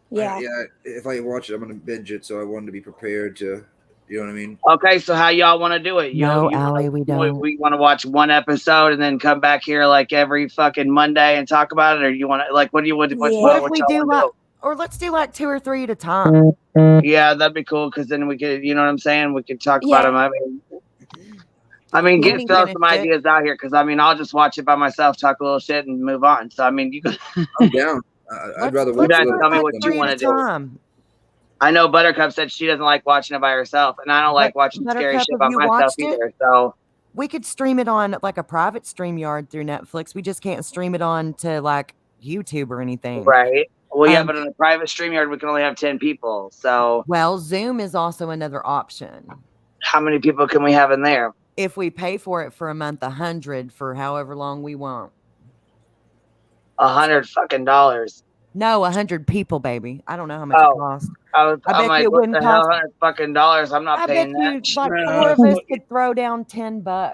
Yeah. Yeah. If I watch it, I'm gonna binge it. So I wanted to be prepared to. You know what I mean? Okay, so how y'all want to do it? No, Allie, we don't. We want to watch one episode and then come back here like every fucking Monday and talk about it, or you want to what do you want? What if we do like, or let's do like 2 or 3 at a time? Yeah, that'd be cool because then we could, you know what I'm saying? We could talk about them. Get some ideas out here because I'll just watch it by myself, talk a little shit, and move on. So you could. I'm down. I'd rather watch it. Tell me what you want to do. I know Buttercup said she doesn't like watching it by herself, and I don't like watching scary shit by myself either. So we could stream it on like a private StreamYard through Netflix. We just can't stream it on to like YouTube or anything. Right. Well, yeah, but in a private StreamYard, we can only have 10 people. So Zoom is also another option. How many people can we have in there? If we pay for it for a month, 100 for however long we want. $100 fucking dollars. No, 100 people, baby. I don't know how much it costs. I bet like, you it wouldn't cost $100 fucking dollars. I'm not paying that. I bet you like 4 of us could throw down $10.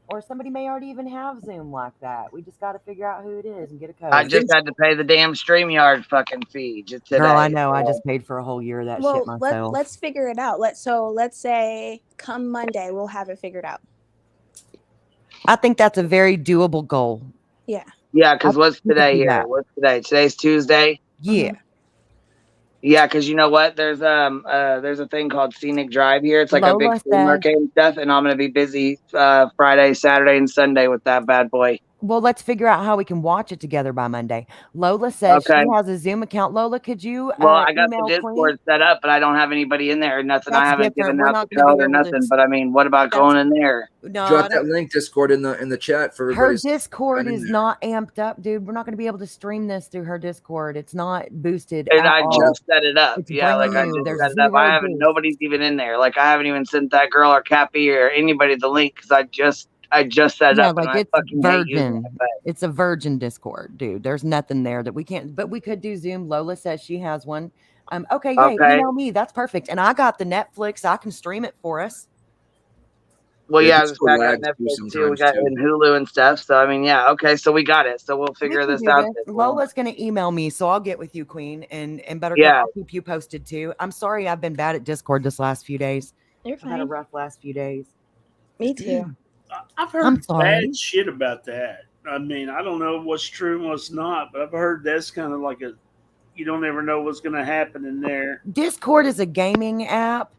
Or somebody may already even have Zoom like that. We just got to figure out who it is and get a code. I just had to pay the damn StreamYard fucking fee just today. Girl, I know. I just paid for a whole year of that shit myself. Let's figure it out. Let's say come Monday, we'll have it figured out. I think that's a very doable goal. Yeah. Yeah, because what's today here? What's today? Today's Tuesday. Yeah. Yeah, because you know what? There's a thing called Scenic Drive here. It's like a big flea market and stuff, and I'm gonna be busy Friday, Saturday, and Sunday with that bad boy. Well, let's figure out how we can watch it together by Monday. Lola says she has a Zoom account. Lola, could you? Well, I got the Discord set up, but I don't have anybody in there or nothing. I haven't given out the code or nothing. But what about going in there? No, drop that link Discord in the chat for everybody. Her Discord is not amped up, dude. We're not going to be able to stream this through her Discord. It's not boosted. And I just set it up. Yeah, I just set it up. Nobody's even in there. Like I haven't even sent that girl or Cappy or anybody the link because I just set it up. Like it's virgin. It's a virgin Discord, dude. There's nothing there that we can't. But we could do Zoom. Lola says she has one. Okay, email me. That's perfect. And I got the Netflix. I can stream it for us. Well, yeah, I got Netflix too. We got in Hulu and stuff. So okay. So we got it. So we'll figure this out. Lola's gonna email me, so I'll get with you, Queen, and Buttercup. I'll keep you posted too. I'm sorry, I've been bad at Discord this last few days. You're fine. I've had a rough last few days. Me too. I've heard bad shit about that. I don't know what's true and what's not, but I've heard that's kind of like you don't ever know what's going to happen in there. Discord is a gaming app,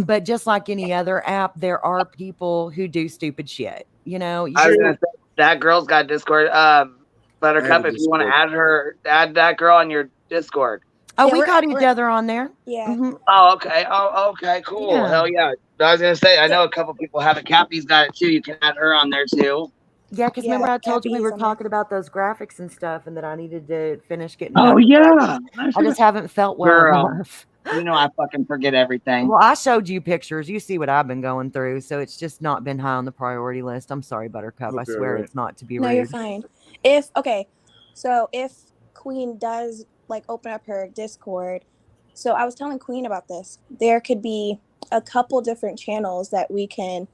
but just like any other app, there are people who do stupid shit. I was gonna say, that girl's got Discord. Buttercup, if you want to add that girl on your Discord. Oh, Yeah, we got each we're- other on there. Yeah. Mhm. Oh, okay. Oh, okay. Cool. Yeah. Hell yeah. I was gonna say, I know a couple people have it. Cappy's got it too. You can add her on there too. Yeah, because Yeah, remember I told you we Cappy's were on there. talking about those graphics and stuff, and that I needed to finish getting. Oh those yeah. done. I just haven't felt well Girl, enough. you know I fucking forget everything. Well, I showed you pictures. You see what I've been going through, so it's just not been high on the priority list. I'm sorry, Buttercup. I Okay, swear right. it's not to be No, rude. you're fine. So if Queen does like open up her Discord, so I was telling Queen about this. There could be a couple different channels that we can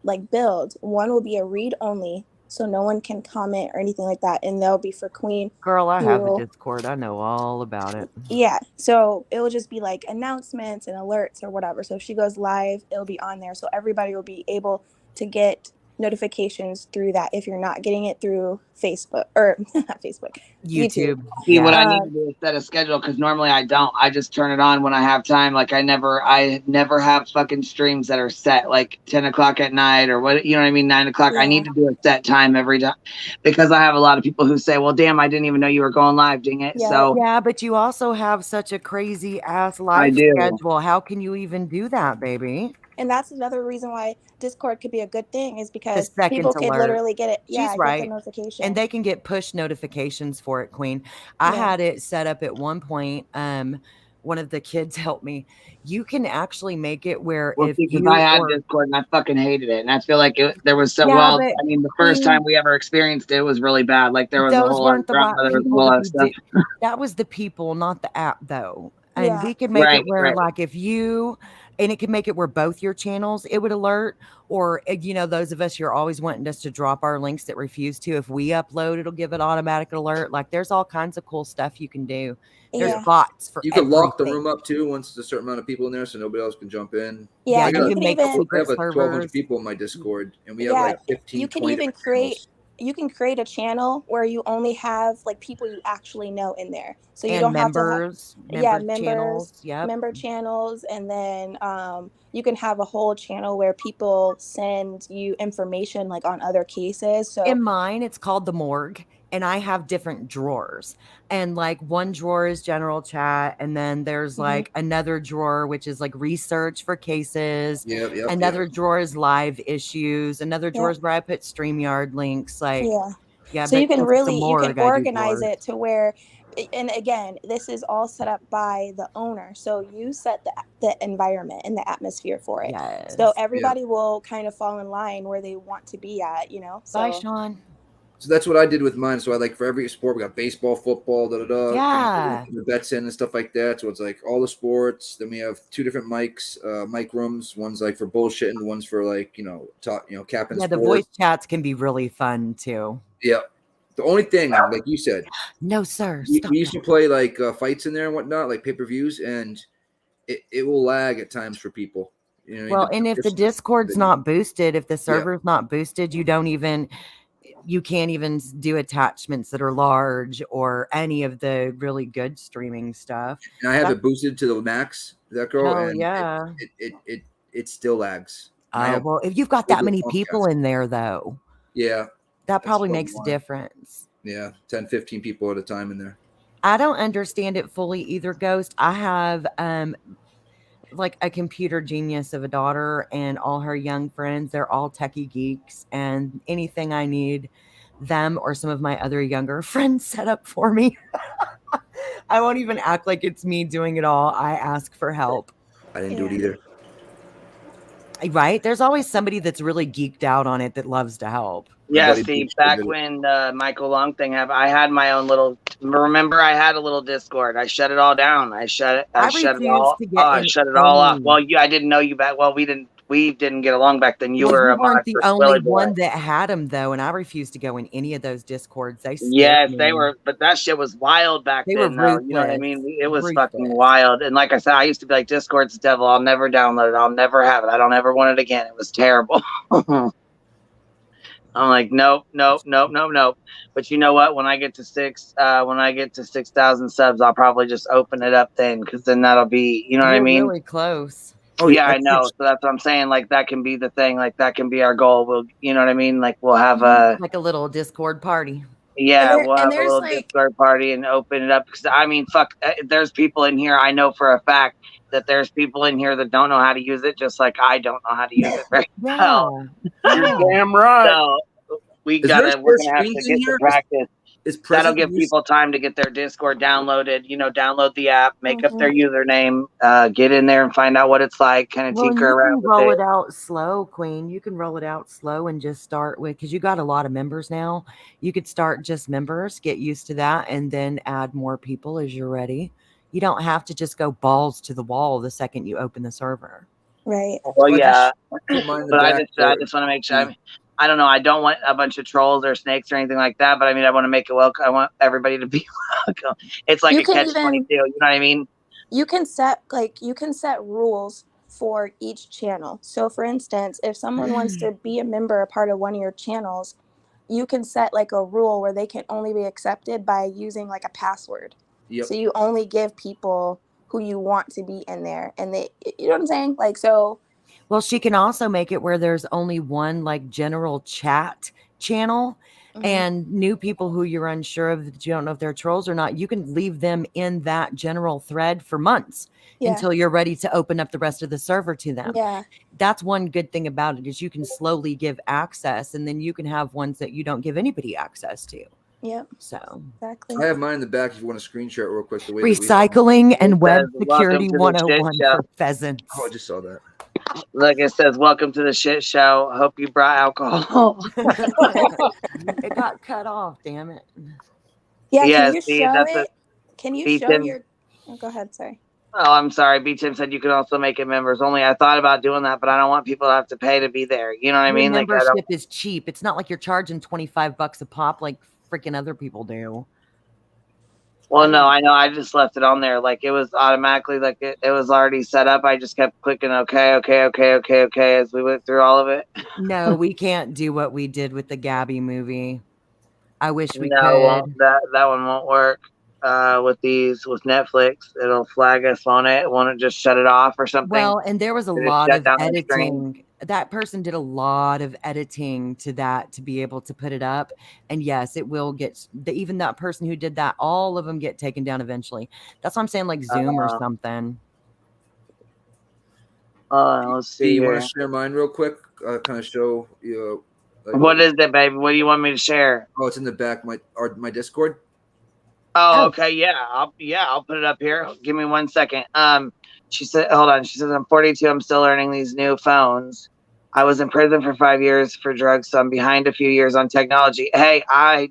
like build. One will be a read only, so no one can comment or anything like that, and that'll be for Queen. Girl, I have a to- Discord. I know all about it. Yeah, so it will just be like announcements and alerts or whatever. So if she goes live, it'll be on there, so everybody will be able to get notifications through that if you're not getting it through Facebook or not Facebook, YouTube. See, what I need to do is set a schedule because normally I don't. I just turn it on when I have time. Like I never have fucking streams that are set like 10 o'clock at night or what, you know what I mean? 9 o'clock. I need to do a set time every time because I have a lot of people who say, well, damn, I didn't even know you were going live, dang it. So yeah, but you also have such a crazy ass I life do. schedule. How can you even do that, baby? And that's another reason why Discord could be a good thing is The because second people could alert. literally get it. Yeah, She's get right. the notification. And they can get push notifications for it, Queen. I Yeah. had it set up at one point. One of the kids helped me. You can actually make it where well, if because you I had or Discord and I fucking hated it. And I feel like there was some, Yeah, well, but I mean, the first Queen- time we ever experienced it was really bad. Like there was a those whole lot of weren't the drama. right There was a people whole to lot of be stuff. that was the people, not the app, though. And Yeah. we could make Right, it where, right. like, if you, and it could make it where both your channels, it would alert, or, you know, those of us, you're always wanting us to drop our links that refuse to. If we upload, it'll give it automatic alert. Like, there's all kinds of cool stuff you can do. There's Yeah. bots for You can lock the everything. room up too once there's a certain amount of people in there, so nobody else can jump in. Yeah, I and got you can even- I have secret like 1,200 servers. people in my Discord, and we have Yeah, like 15, you can 20 even different create. channels. You can create a channel where you only have like people you actually know in there, so you And don't have members, to have member channels. Yep. member channels, and then you can have a whole channel where people send you information like on other cases. So In mine, it's called the morgue, and I have different drawers. And like one drawer is general chat, and then there's like another drawer which is like research for cases. Yep, yep, Another drawer is live issues. Another drawer is where I put StreamYard links. Like, yeah, so but you can since it's a really morgue, I do organize drawers. it to where, and again, this is all set up by the owner, so you set the environment and the atmosphere for it. Yes. So everybody will kind of fall in line where they want to be at, you know. So Bye, Sean. So that's what I did with mine. So I like for every sport, we got baseball, football, Yeah. the bets in and stuff like that. So it's like all the sports. Then we have 2 different mics, mic rooms. One's like for bullshit, and one's for like capping. Yeah, the sports. voice chats can be really fun too. Yeah. The only thing, like you said, no, sir. We used to play like fights in there and whatnot, like pay-per-views, and it will lag at times for people. You know, Well, and if the Discord's not boosted, if the server's not boosted, you can't even do attachments that are large or any of the really good streaming stuff. And I have it boosted to the max, that girl, Oh, and yeah. it still lags. And I have Well, if you've got that bigger many Comcast. people in there, though, Yeah. that probably what makes we a want. difference. Yeah, 10, 15 people at a time in there. I don't understand it fully either, Ghost. I have like a computer genius of a daughter, and all her young friends, they're all techie geeks, and anything I need, them or some of my other younger friends set up for me. I won't even act like it's me doing it all. I ask for help. I didn't do it either. Right? There's always somebody that's really geeked out on it that loves to help. Yeah, Steve, back when Michael Long thing happened, I had my own little, remember I had a little Discord. I shut it all down. I shut it all. I shut it all off. Well, I didn't know you back. Well, we didn't get along back then. You Well, were weren't the my only Willy boy. one that had them though, and I refused to go in any of those Discords. They scared Yes, me. they were, but that shit was wild back They were then, though. You know what I ruthless. mean? It was fucking wild. And like I said, I used to be like, Discord's the devil. I'll never download it. I'll never have it. I don't ever want it again. It was terrible. I'm like, nope. But you know what? When I get to 6,000 subs, I'll probably just open it up then, because then that'll be, you know what I You're mean? really close. Oh yeah, I know. So that's what I'm saying. Like that can be the thing. Like that can be our goal. We'll, you know what I mean? Like we'll have like a little Discord party. Yeah, there, we'll and have a there's little like, Discord party and open it up. Because I mean, fuck, there's people in here. I know for a fact that there's people in here that don't know how to use it, just like I don't know how to use it very well. You're damn right. So we're Is there gonna share have to screens in get to here? practice. Is That'll present give use- people time to get their Discord downloaded. Download the app, make up their Mhm. username, get in there and find out what it's like. Kind of Well, and tinker you around can with roll it. it out slow, Queen. You can roll it out slow and just start with, because you got a lot of members now. You could start just members, get used to that, and then add more people as you're ready. You don't have to just go balls to the wall the second you open the server. Right. Well, yeah, put mine in the but I back just want to make sure. I don't know. I don't want a bunch of trolls or snakes or anything like that. But I mean, I want to make it welcome. I want everybody to be welcome. It's like You a can catch-22. You know what I mean? you can set rules for each channel. So for instance, if someone wants to be a member, a part of one of your channels, you can set like a rule where they can only be accepted by using like a password. Yep. So you only give people who you want to be in there, and you know what I'm saying? Like, so. Well, she can also make it where there's only one like general chat channel, and new people who you're unsure of, that you don't know if they're trolls or not, you can leave them in that general thread for months until you're ready to open up the rest of the server to them. Yeah. That's one good thing about it, is you can slowly give access, and then you can have ones that you don't give anybody access to. Yep. So exactly. I have mine in the back if you want to screen share it real quick. The way that we recycling and web says, "Welcome security to the shit 101 show." for pheasants. Oh, I just saw that. Look, it says, "Welcome to the shit show. Hope you brought alcohol." It got cut off, damn it. Yeah, Yeah, can you see, show that's it? Can you Beat show him. your go ahead, sorry. Oh, I'm sorry. B-Tim said you can also make it members only. I thought about doing that, but I don't want people to have to pay to be there. You know what I Your mean? Like, I membership don't. is cheap. It's not like you're charging $25 a pop like freaking other people do. Well, no, I know. I just left it on there. Like, it was automatically, like, it was already set up. I just kept clicking okay as we went through all of it. No, we can't do what we did with the Gabby movie. I wish we No, could. that one won't work. With Netflix, it'll flag us on it. Won't it just shut it off or something? Well, and there was a Did it lot shut of down the screen? editing. That person did a lot of editing to that to be able to put it up. And yes, it will get, even that person who did that, all of them get taken down eventually. That's what I'm saying, like Zoom or something. Let's see You here. want to share mine real quick? Kind of show you. What is it, baby? What do you want me to share? Oh, it's in the back. My Discord. Oh, okay, yeah, I'll put it up here. Give me 1 second. She said, hold on. She says, I'm 42. I'm still learning these new phones. I was in prison for 5 years for drugs, so I'm behind a few years on technology. Hey, I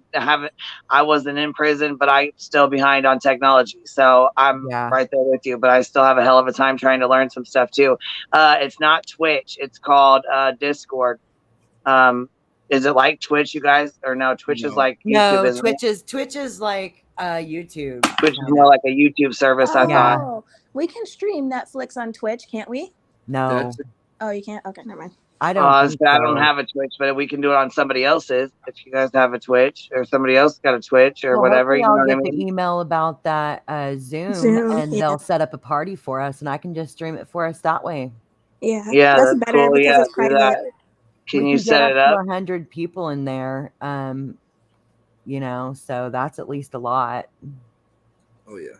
wasn't in prison, but I'm still behind on technology. So I'm right there with you, but I still have a hell of a time trying to learn some stuff too. It's not Twitch. It's called Discord. Is it like Twitch, you guys? Or no, Twitch is like YouTube, No, isn't it? Twitch is like YouTube. Twitch is more like a YouTube service, I thought. Oh, we can stream Netflix on Twitch, can't we? No. Oh, you can't? Okay, never mind. I I don't. don't have a Twitch, but we can do it on somebody else's. If you guys have a Twitch, or somebody else got a Twitch, or Well, whatever, hopefully you know I'll what I get mean? the email about that Zoom, and they'll set up a party for us, and I can just stream it for us that way. Yeah, Yeah, that's that's better cool. because Yeah, it's do private. that. Can you get set up it up? to 100 people in there, so that's at least a lot. Oh yeah.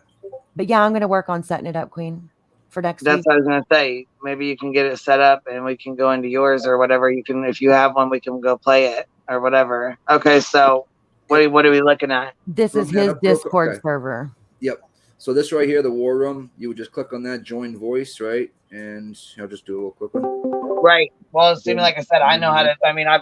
But yeah, I'm gonna work on setting it up, Queen, for next That's week. what I was gonna say. Maybe you can get it set up, and we can go into yours or whatever. You can, if you have one, we can go play it or whatever. Okay, so what are we looking at? This is his Discord server. Yep. So this right here, the war room, you would just click on that, join voice, right? And I'll just do a little quick one. Right. Well, it's like I said, I know how to. I mean, I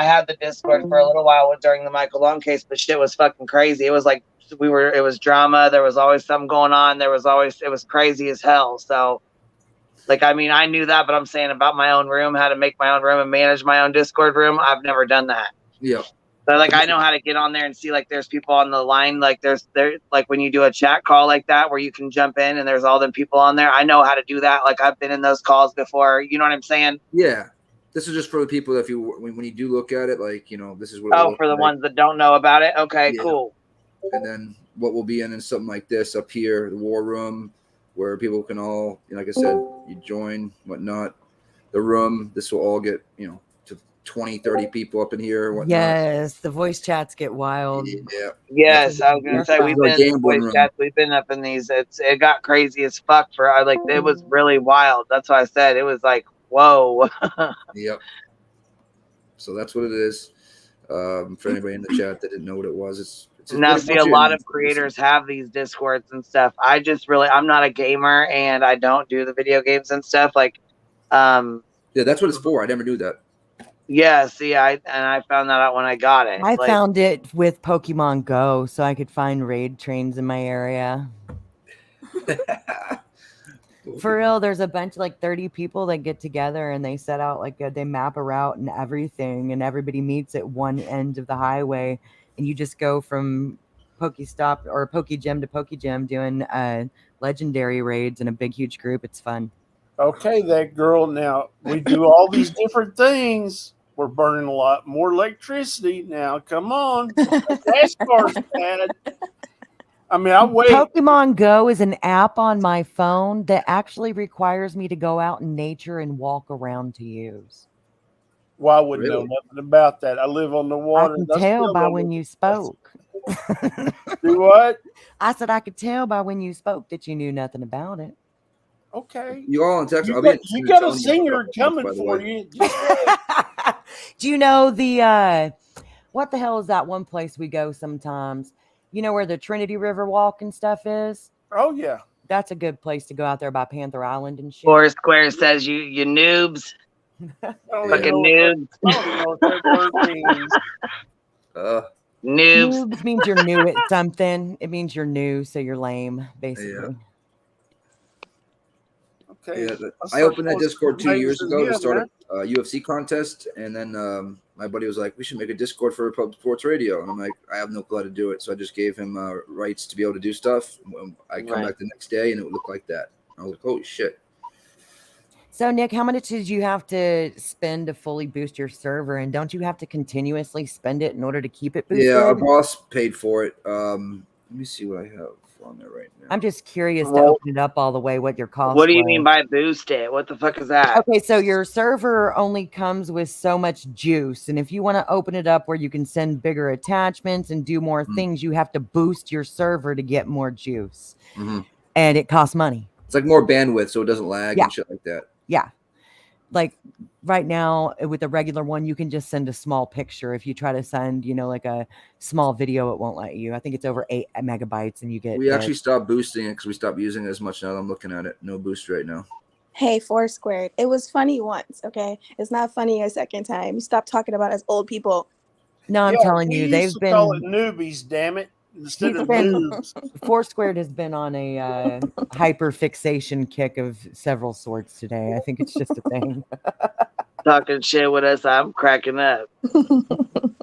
had the Discord for a little while during the Michael Long case, but shit was fucking crazy. It was like it was drama. There was always something going on. It was crazy as hell. So, like, I mean, I knew that, but I'm saying about my own room, how to make my own room and manage my own Discord room. I've never done that. Yeah. So, like, I know how to get on there and see, like, there's people on the line. Like, like when you do a chat call like that where you can jump in and there's all them people on there. I know how to do that. Like, I've been in those calls before. You know what I'm saying? Yeah. This is just for the people that when you do look at it, like, this is what. Oh, for the ones that don't know about it. Okay, cool. And then what will be in something like this up here, the war room, where people can all, like I said, you join, whatnot. The room, this will all get, to 20, 30 people up in here or whatnot. Yes, the voice chats get wild. Yeah. Yes, I was gonna say we've been in voice chats, we've been up in these. It got crazy as fuck for like it was really wild. That's why I said it was like whoa. Yep. So that's what it is. For anybody in the chat that didn't know what it was, it's Now pretty see much a it. lot of creators have these discords and stuff. I'm not a gamer and I don't do the video games and stuff like yeah, that's what it's for. I never knew that. Yeah, see, I found that out when I got it. I found it with Pokemon Go, so I could find raid trains in my area. For real, there's a bunch, like 30 people that get together and they set out, like they map a route and everything, and everybody meets at one end of the highway, and you just go from Pokestop or Pokegym to Pokegym doing legendary raids in a big, huge group. It's fun. Okay, that girl. Now we do all these different things. We're burning a lot more electricity now. Come on, gas car's bad. I mean, I wait. Pokemon Go is an app on my phone that actually requires me to go out in nature and walk around to use. Well, I wouldn't know nothing about that. I live on the water. I can tell by when you spoke. Do what? I said I could tell by when you spoke that you knew nothing about it. Okay. You all in Texas. You got a singer coming for you. Do you know the what the hell is that one place we go sometimes? You know where the Trinity River Walk and stuff is? Oh yeah. That's a good place to go out there by Panther Island and shit. Foursquare says you noobs. Fucking noobs. I don't know what that word means. Noobs. Noobs means you're new at something. It means you're new, so you're lame, basically. Okay. Yeah, I opened that Discord 2 years ago to start a UFC contest, and then my buddy was like, "We should make a Discord for Public Sports Radio," and I'm like, "I have no clue how to do it," so I just gave him rights to be able to do stuff. I come back the next day, and it would look like that. I was like, "Holy shit!" So, Nick, how much did you have to spend to fully boost your server, and don't you have to continuously spend it in order to keep it boosted? Yeah, our boss paid for it. Let me see what I have on there right now. I'm just curious to open it up all the way. What your cost? What do you mean by boost it? What the fuck is that? Okay, so your server only comes with so much juice, and if you want to open it up where you can send bigger attachments and do more things, you have to boost your server to get more juice, and it costs money. It's like more bandwidth, so it doesn't lag and shit like that. Yeah. Like right now with the regular one, you can just send a small picture. If you try to send, like a small video, it won't let you. I think it's over 8 megabytes and you get. We actually stopped boosting it because we stopped using it as much. Now that I'm looking at it, no boost right now. Hey, Foursquared. It was funny once, okay? It's not funny a second time. You stop talking about us old people. No, I'm telling you, they've been. Call it newbies, damn it. Instead of noobs. Foursquared has been on a hyper fixation kick of several sorts today. I think it's just a thing. Talking shit with us, I'm cracking up.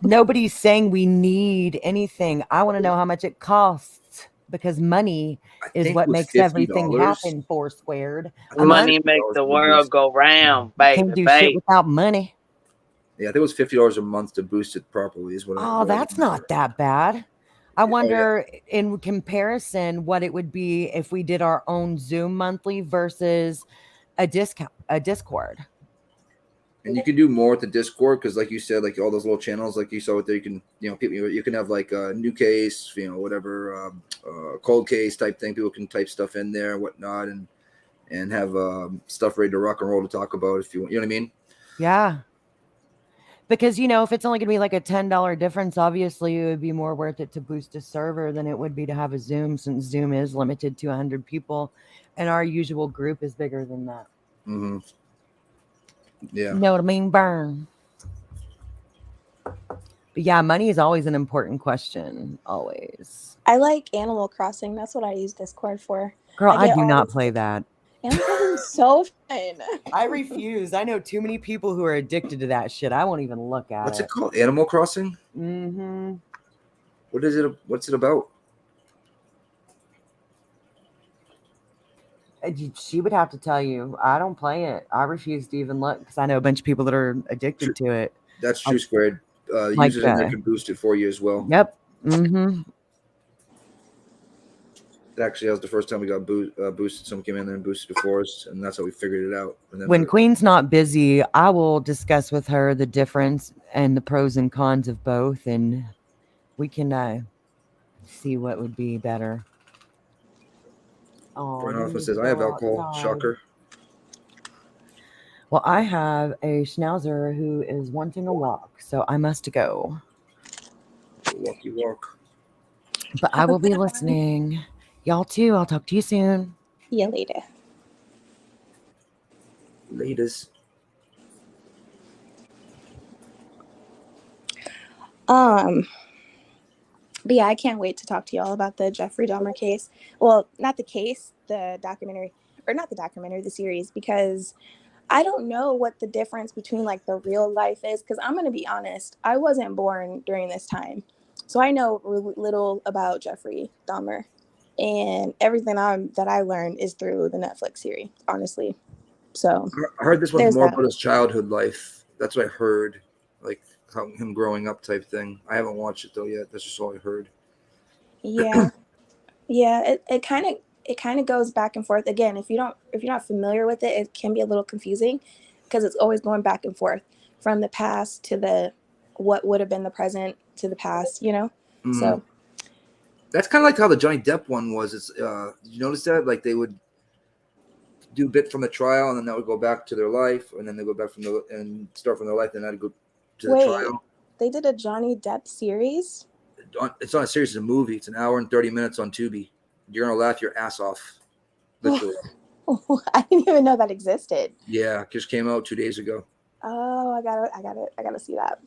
Nobody's saying we need anything. I want to know how much it costs because money is what makes everything happen. Foursquared. Money makes the world go round, baby. Can't do shit without money. Yeah, I think it was $50 a month to boost it properly. Is what. Oh, that's not that bad. I wonder, in comparison, what it would be if we did our own Zoom monthly versus a Discord. And you can do more with the Discord because, like you said, like all those little channels, like you saw it there, you can, you can have like a new case, whatever, cold case type thing. People can type stuff in there and whatnot, and have stuff ready to rock and roll to talk about if you want. You know what I mean? Yeah. Because, if it's only going to be like a $10 difference, obviously it would be more worth it to boost a server than it would be to have a Zoom, since Zoom is limited to 100 people and our usual group is bigger than that. Mm-hmm. Yeah. You know what I mean? Burn. But yeah, money is always an important question. Always. I like Animal Crossing. That's what I use Discord for. Girl, I do not play that. Animal Crossing is so fun. I refuse. I know too many people who are addicted to that shit. I won't even look at it. What's it called? Animal Crossing? Mm-hmm. What is it? What's it about? She would have to tell you. I don't play it. I refuse to even look because I know a bunch of people that are addicted to it. That's true, Squared. Users in there can boost it for you as well. Yep. Mm-hmm. Actually, that was the first time we got boosted. Someone came in there and boosted it for us, and that's how we figured it out. And then When Queen's not busy, I will discuss with her the difference and the pros and cons of both, and we can see what would be better. Oh, Brian he Hoffman needs says, to I have go alcohol. outside. Shocker. Well, I have a schnauzer who is wanting a walk, so I must go. Walk you walk. But I will be listening. Y'all too. I'll talk to you soon. See you later. Laters. But yeah, I can't wait to talk to y'all about the Jeffrey Dahmer case. Well, not the case, the documentary, or not the documentary, the series, because I don't know what the difference between like the real life is. Because I'm going to be honest, I wasn't born during this time. So I know little about Jeffrey Dahmer. And everything that I learned is through the Netflix series, honestly. So I heard this one's more that. about his childhood life. That's what I heard. Like how him growing up type thing. I haven't watched it though yet. That's just all I heard. Yeah. Yeah, it kind of goes back and forth. Again, if you're not familiar with it, it can be a little confusing because it's always going back and forth from the past to the what would have been the present to the past, you know? Mm. So that's kind of like how the Johnny Depp one was. It's did you notice that? Like they would do a bit from the trial and then that would go back to their life and then they go back and start from their life and then that'd go to the trial. They did a Johnny Depp series? It's not a series, it's a movie. It's an hour and 30 minutes on Tubi. You're gonna laugh your ass off. Literally. I didn't even know that existed. Yeah, just came out 2 days ago. Oh, I gotta see that.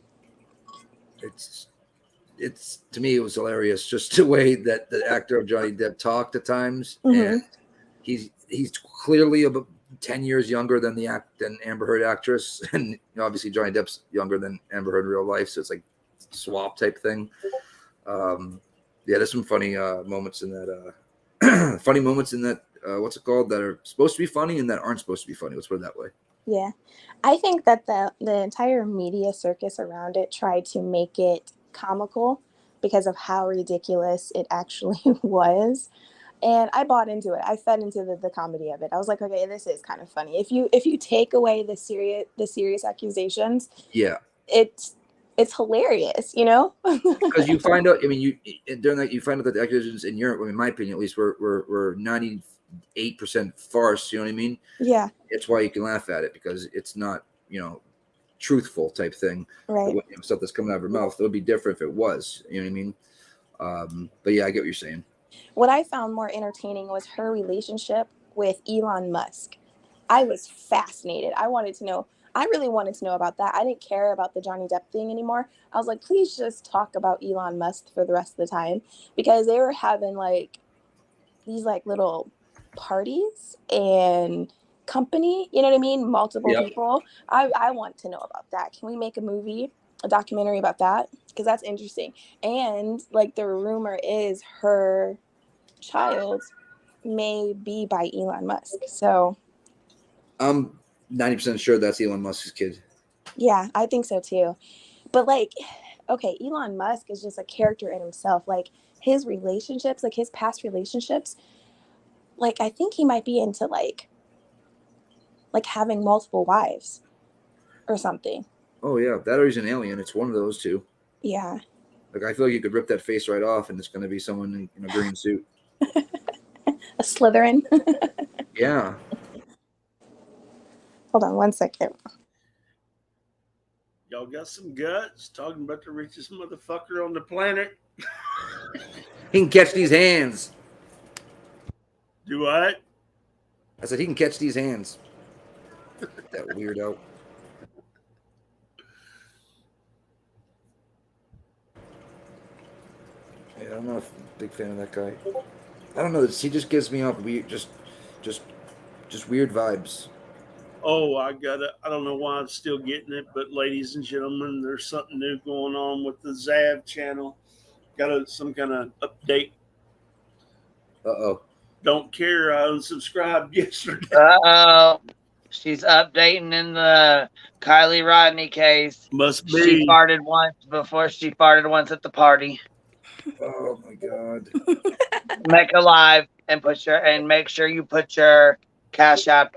It's to me it was hilarious just the way that the actor of Johnny Depp talked at times. Mm-hmm. And he's clearly about 10 years younger than than Amber Heard actress, and you know, obviously Johnny Depp's younger than Amber Heard in real life, so it's like swap type thing. Yeah, there's some funny moments in that what's it called, that are supposed to be funny and that aren't supposed to be funny. Let's put it that way. Yeah. I think that the entire media circus around it tried to make it comical because of how ridiculous it actually was. And I bought into it. I fed into the comedy of it. I was like, okay, this is kind of funny. If you take away the serious accusations, yeah, it's hilarious, you know? Because you find out, I mean, you find out that the accusations in Europe, I mean, in my opinion, at least, were 98% farce. You know what I mean? Yeah. It's why you can laugh at it because it's not, you know, truthful type thing. Right. Stuff that's coming out of her mouth. It would be different if it was. You know what I mean? But yeah, I get what you're saying. What I found more entertaining was her relationship with Elon Musk. I was fascinated. I really wanted to know about that. I didn't care about the Johnny Depp thing anymore. I was like, please just talk about Elon Musk for the rest of the time, because they were having like these like little parties and company, you know what I mean? Multiple people. I want to know about that. Can we make a documentary about that? Because that's interesting. And like the rumor is her child may be by Elon Musk. So I'm 90% sure that's Elon Musk's kid. yeah, I think so too. But like, okay, Elon Musk is just a character in himself. Like his relationships, like his past relationships, like I think he might be into like having multiple wives or something. Oh yeah, that or he's an alien. It's one of those two. Yeah. Like I feel like you could rip that face right off, and it's going to be someone in a green suit. A Slytherin. Yeah. Hold on 1 second. Y'all got some guts talking about the richest motherfucker on the planet. He can catch these hands. Do what? I said he can catch these hands. That weirdo. Yeah, I'm not a big fan of that guy. I don't know. He just gives me off weird, just weird vibes. Oh, I don't know why I'm still getting it, but ladies and gentlemen, there's something new going on with the Zav channel. Got some kind of update. Uh-oh. Don't care. I unsubscribed yesterday. Uh-oh. She's updating in the Kylie Rodney case. Must be. She farted once before she farted once at the party. Oh, my God. Mecca Live. and make sure you put your Cash App.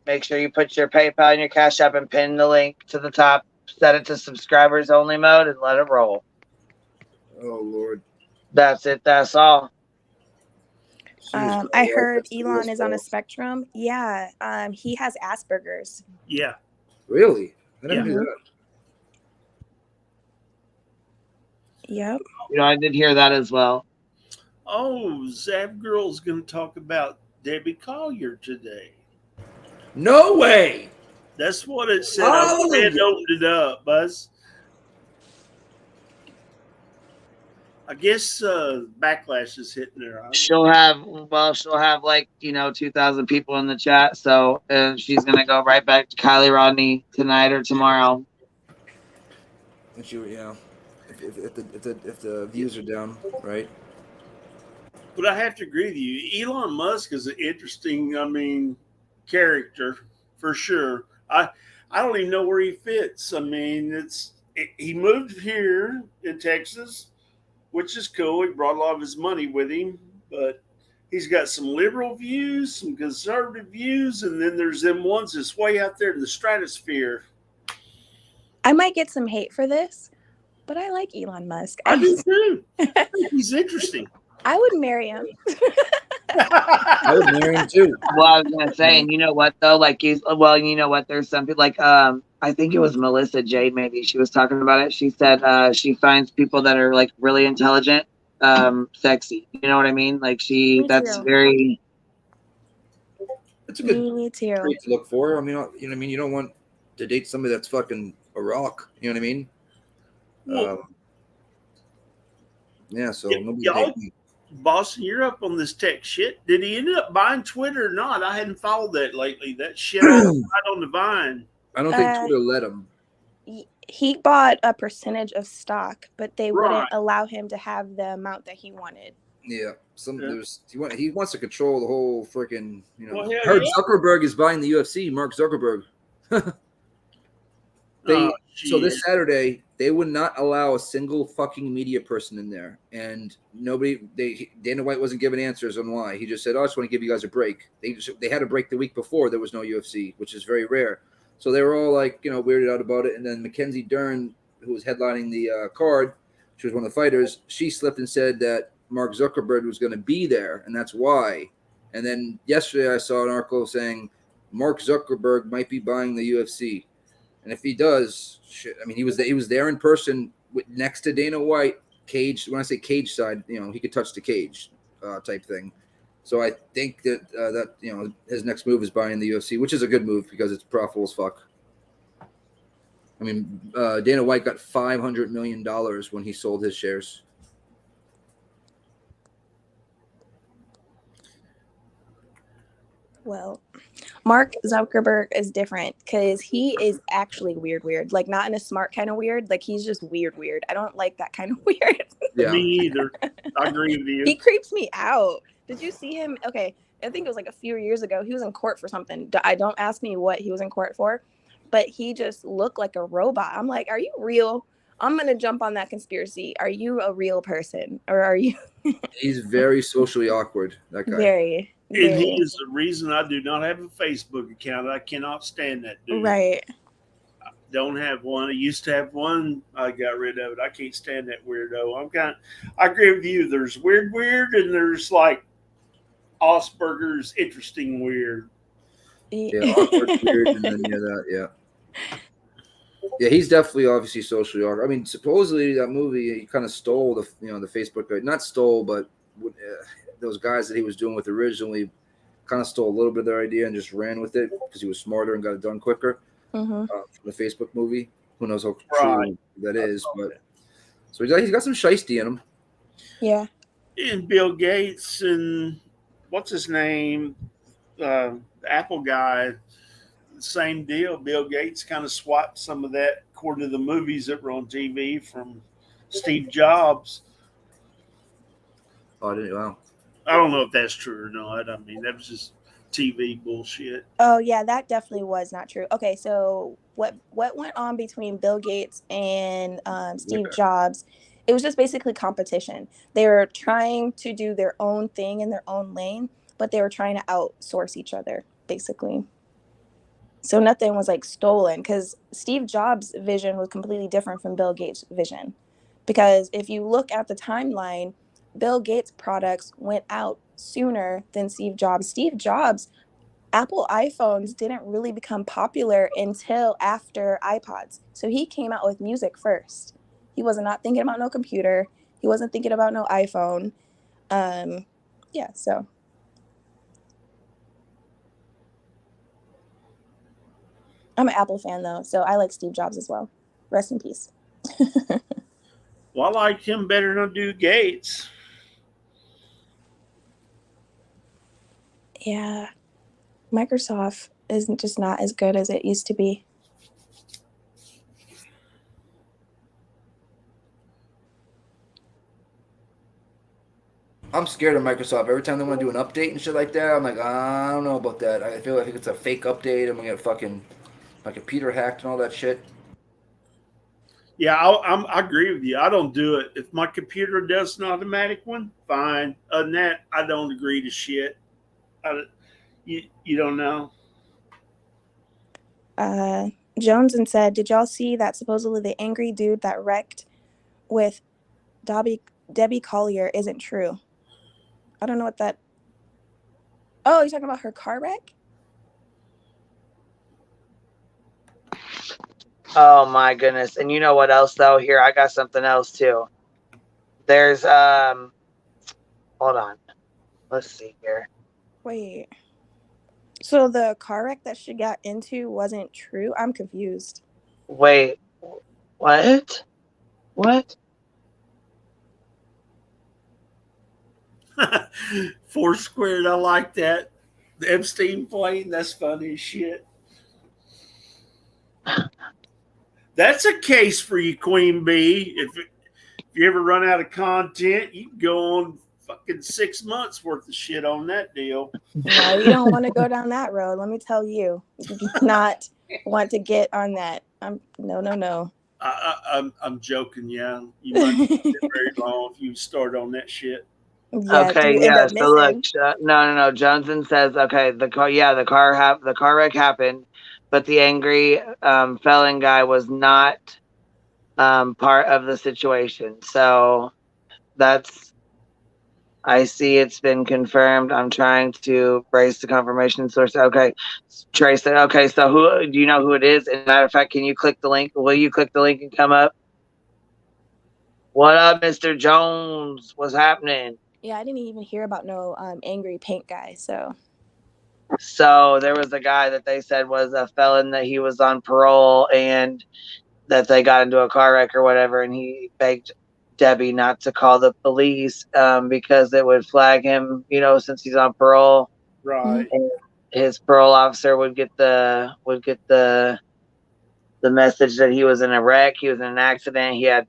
Make sure you put your PayPal and your Cash App and pin the link to the top. Set it to subscribers only mode and let it roll. Oh Lord. That's it. That's all. I heard Elon is on a spectrum. Yeah. He has Asperger's. Yeah. Really? I never Yeah. knew that. Yep. You know, I did hear that as well. Oh, Zap Girl's going to talk about Debbie Collier today. No way. That's what it said. I hadn't opened it up, Buzz. I guess backlash is hitting her. She'll have like 2,000 people in the chat, so she's gonna go right back to Kylie Rodney tonight or tomorrow. And she, if the views are down, right? But I have to agree with you. Elon Musk is an interesting, character for sure. I don't even know where he fits. I mean, he moved here in Texas, which is cool. He brought a lot of his money with him, but he's got some liberal views, some conservative views, and then there's them ones that's way out there in the stratosphere. I might get some hate for this, but I like Elon Musk. I do too. He's interesting. I would marry him. I would marry him too. Well, I was gonna say, and you know what though? Like you know what? There's some people like I think it was Melissa Jade. Maybe she was talking about it. She said she finds people that are like really intelligent, sexy. You know what I mean? Like that's very. It's a good Me too. trait to look for. I mean, you don't want to date somebody that's fucking a rock. You know what I mean? Yeah. So nobody date me. Boston, you're up on this tech shit. Did he end up buying Twitter or not? I hadn't followed that lately. That shit right on the vine. I don't think Twitter let him. He bought a percentage of stock, but they wouldn't allow him to have the amount that he wanted. Yeah, he wants to control the whole freaking. Well, I heard Zuckerberg is buying the UFC. Mark Zuckerberg. So this Saturday they would not allow a single fucking media person in there, and Dana White wasn't giving answers on why. He just said, "Oh, I just want to give you guys a break." They had a break the week before there was no UFC, which is very rare. So they were all like, weirded out about it. And then Mackenzie Dern, who was headlining the card, she was one of the fighters. She slipped and said that Mark Zuckerberg was going to be there, and that's why. And then yesterday I saw an article saying Mark Zuckerberg might be buying the UFC. And if he does, shit, I mean, he was there in person next to Dana White, cage. When I say cage side, he could touch the cage, type thing. So I think that his next move is buying the UFC, which is a good move because it's profitable as fuck. I mean, Dana White got $500 million when he sold his shares. Well, Mark Zuckerberg is different because he is actually weird. Like, not in a smart kind of weird. Like, he's just weird. I don't like that kind of weird. Yeah. Me either. I agree with you. He creeps me out. Did you see him? Okay, I think it was like a few years ago. He was in court for something. Don't ask me what he was in court for, but he just looked like a robot. I'm like, are you real? I'm going to jump on that conspiracy. Are you a real person or are you? He's very socially awkward, that guy. Very. And he is the reason I do not have a Facebook account. I cannot stand that dude. Right. I don't have one. I used to have one. I got rid of it. I can't stand that weirdo. I agree with you. There's weird, and there's like Asperger's interesting weird. Yeah, awkward, weird, and then yeah, he's definitely obviously socially awkward. I mean, supposedly that movie he kind of stole the Facebook, not stole, but those guys that he was doing with originally kind of stole a little bit of their idea and just ran with it because he was smarter and got it done quicker. From the Facebook movie, who knows how true that is, but so he's got some shiesty in him. Yeah, and Bill Gates and what's his name, the Apple guy. Same deal. Bill Gates kind of swiped some of that, according to the movies that were on TV, from Steve Jobs. Oh, wow. I don't know if that's true or not. I mean, that was just TV bullshit. Oh yeah, that definitely was not true. Okay, so what went on between Bill Gates and Steve Jobs it was just basically competition. They were trying to do their own thing in their own lane, but they were trying to outsource each other, basically. So nothing was like stolen, because Steve Jobs' vision was completely different from Bill Gates' vision. Because if you look at the timeline, Bill Gates' products went out sooner than Steve Jobs. Steve Jobs, Apple iPhones didn't really become popular until after iPods. So he came out with music first. He was not thinking about no computer. He wasn't thinking about no iPhone. Yeah, so. I'm an Apple fan, though, so I like Steve Jobs as well. Rest in peace. Well, I like him better than I do Gates. Yeah. Microsoft isn't just not as good as it used to be. I'm scared of Microsoft. Every time they want to do an update and shit like that, I'm like, I don't know about that. I feel like it's a fake update. I'm gonna get fucking my computer hacked and all that shit. Yeah, I agree with you. I don't do it. If my computer does an automatic one, fine. Other than that, I don't agree to shit. You don't know? Jones and said, did y'all see that supposedly the angry dude that wrecked with Debbie Collier isn't true? I don't know what that... Oh, you're talking about her car wreck? Oh my goodness. And you know what else though? Here, I got something else too. There's hold on. Let's see here. Wait. So the car wreck that she got into wasn't true? I'm confused. Wait. What? What? Four squared, I like that. The Epstein plane, that's funny as shit. That's a case for you, Queen Bee. If you ever run out of content, you can go on fucking 6 months worth of shit on that deal. No, you don't want to go down that road. Let me tell you. You do not want to get on that. No. I'm joking, yeah. You might get very long if you start on that shit. Yeah, okay, yeah. So look, no. Johnson says, okay, the car wreck happened, but the angry felon guy was not part of the situation. So I see it's been confirmed. I'm trying to brace the confirmation source. Okay, Trace it. Okay, so who do you know who it is? As a matter of fact, can you click the link? Will you click the link and come up? What up, Mr. Jones? What's happening? Yeah, I didn't even hear about no angry paint guy, so. So there was a guy that they said was a felon, that he was on parole and that they got into a car wreck or whatever, and he begged Debbie not to call the police because it would flag him, since he's on parole. Right. And his parole officer would get the message that he was in a wreck, he was in an accident, he had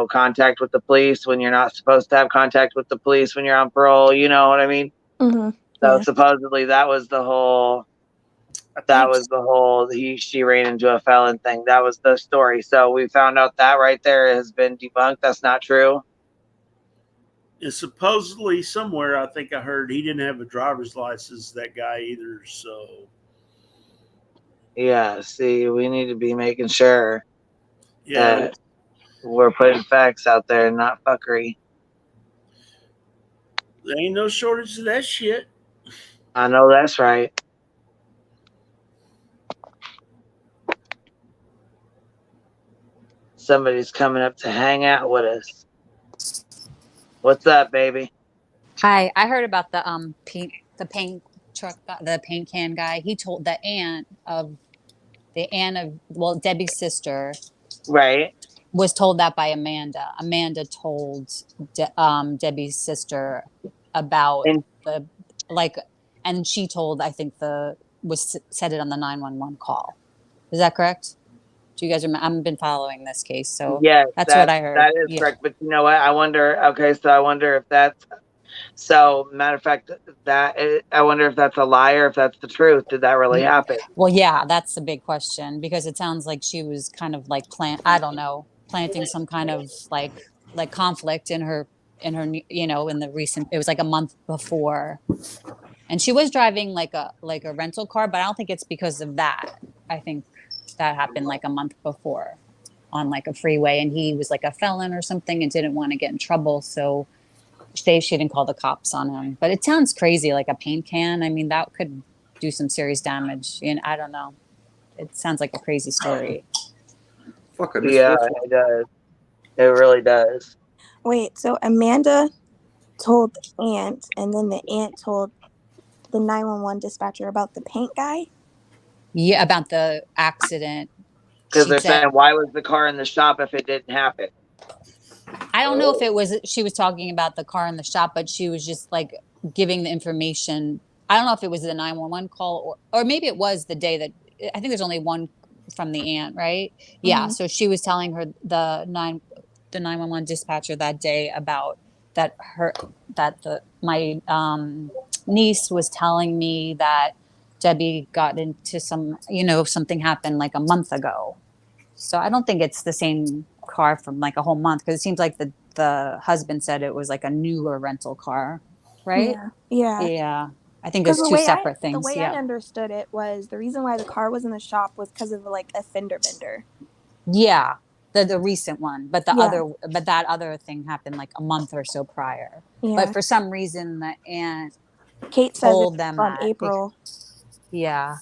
contact with the police when you're not supposed to have contact with the police when you're on parole. You know what I mean? Mm-hmm. So supposedly that was the whole. She ran into a felon thing. That was the story. So we found out that right there has been debunked. That's not true. And supposedly somewhere, I think I heard he didn't have a driver's license, that guy either. So yeah, see, we need to be making sure that we're putting facts out there and not fuckery. There ain't no shortage of that shit. I know that's right. Somebody's coming up to hang out with us. What's up, baby? Hi, I heard about the paint truck, the paint can guy. He told the aunt of Debbie's sister, right, was told that by Amanda. Amanda told Debbie's sister about and she told, I think said it on the 911 call. Is that correct? Do you guys remember? I've been following this case, so yes, that's what I heard. That is correct. But you know what? I wonder if that's so. Matter of fact, I wonder if that's a lie or if that's the truth. Did that really happen? Well, yeah, that's the big question, because it sounds like she was kind of like planting some kind of like like conflict in her, in the recent, it was like a month before. And she was driving like a rental car, but I don't think it's because of that. I think that happened like a month before on like a freeway, and he was like a felon or something and didn't want to get in trouble, so she didn't call the cops on him. But it sounds crazy, like a paint can. I mean, that could do some serious damage. And I don't know. It sounds like a crazy story. Fuck, I missed Yeah, this one. it does. It really does. Wait, so Amanda told the aunt, and then the aunt told the 911 dispatcher about the paint guy? Yeah, about the accident. Because She they're said, saying, why was the car in the shop if it didn't happen? I don't know if it was, she was talking about the car in the shop, but she was just like giving the information. I don't know if it was the 911 call or maybe it was the day that, I think there's only one from the aunt, right? Yeah. Mhm. So she was telling her the 911 dispatcher that day about that my niece was telling me that Debbie got into something happened like a month ago. So I don't think it's the same car from like a whole month, because it seems like the husband said it was like a newer rental car, right? Yeah. I think Because there's two separate things. The way Yeah. I understood it was the reason why the car was in the shop was because of like a fender bender. Yeah. The recent one, but Yeah. that other thing happened like a month or so prior. Yeah. But for some reason the aunt Kate says told it's them from that. April. Yeah.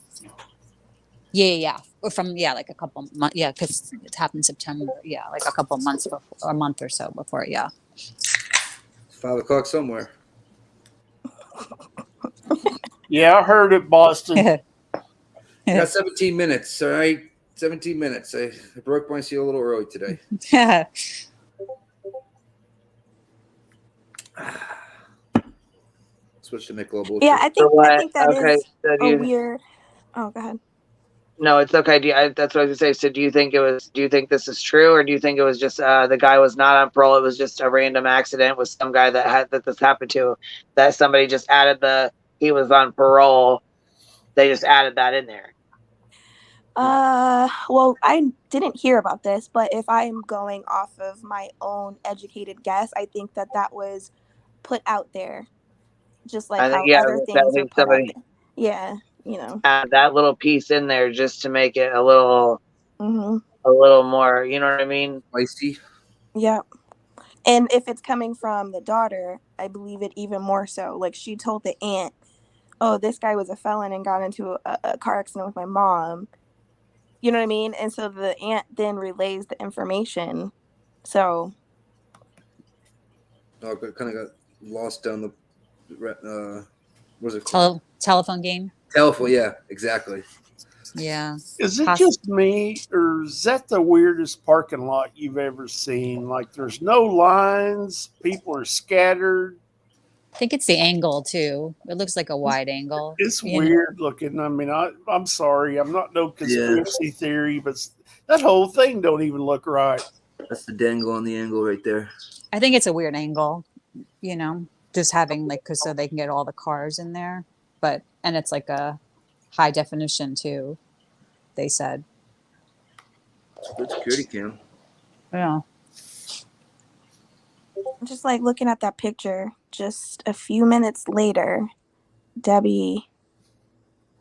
Yeah. Or from, like a couple months. Yeah, because it happened September. Yeah, like a couple months before, or a month or so before. Yeah. It's 5 o'clock somewhere. Yeah, I heard it, Boston. I got 17 minutes. All right, 17 minutes. I broke my seal a little early today. Switch to Michelob Ultra. Yeah, I think that Okay, is so do a you- weird. Oh, go ahead. No, it's okay. That's what I was gonna say. So, do you think this is true, or do you think it was just the guy was not on parole? It was just a random accident with some guy that this happened to, that somebody just added he was on parole. They just added that in there. Well, I didn't hear about this, but if I'm going off of my own educated guess, I think that was put out there, just like how other things are put out there. Yeah, add that little piece in there just to make it a little more, you know what I mean? Spicy. Yeah. And if it's coming from the daughter, I believe it even more so. Like, she told the aunt, oh, this guy was a felon and got into a car accident with my mom. You know what I mean? And so the aunt then relays the information. So. Oh, I kind of got lost down the, what's it called? Telephone game. Telephone, yeah, exactly. Yeah. Is it just me, or is that the weirdest parking lot you've ever seen? Like, there's no lines, people are scattered. I think it's the angle too. It looks like a wide angle. It's weird looking. I mean, I'm sorry, I'm not no conspiracy theory, but that whole thing don't even look right. That's the dangle on the angle right there. I think it's a weird angle, just having so they can get all the cars in there. And it's like a high definition too, they said. Good security cam. Yeah. Just like looking at that picture, just a few minutes later, Debbie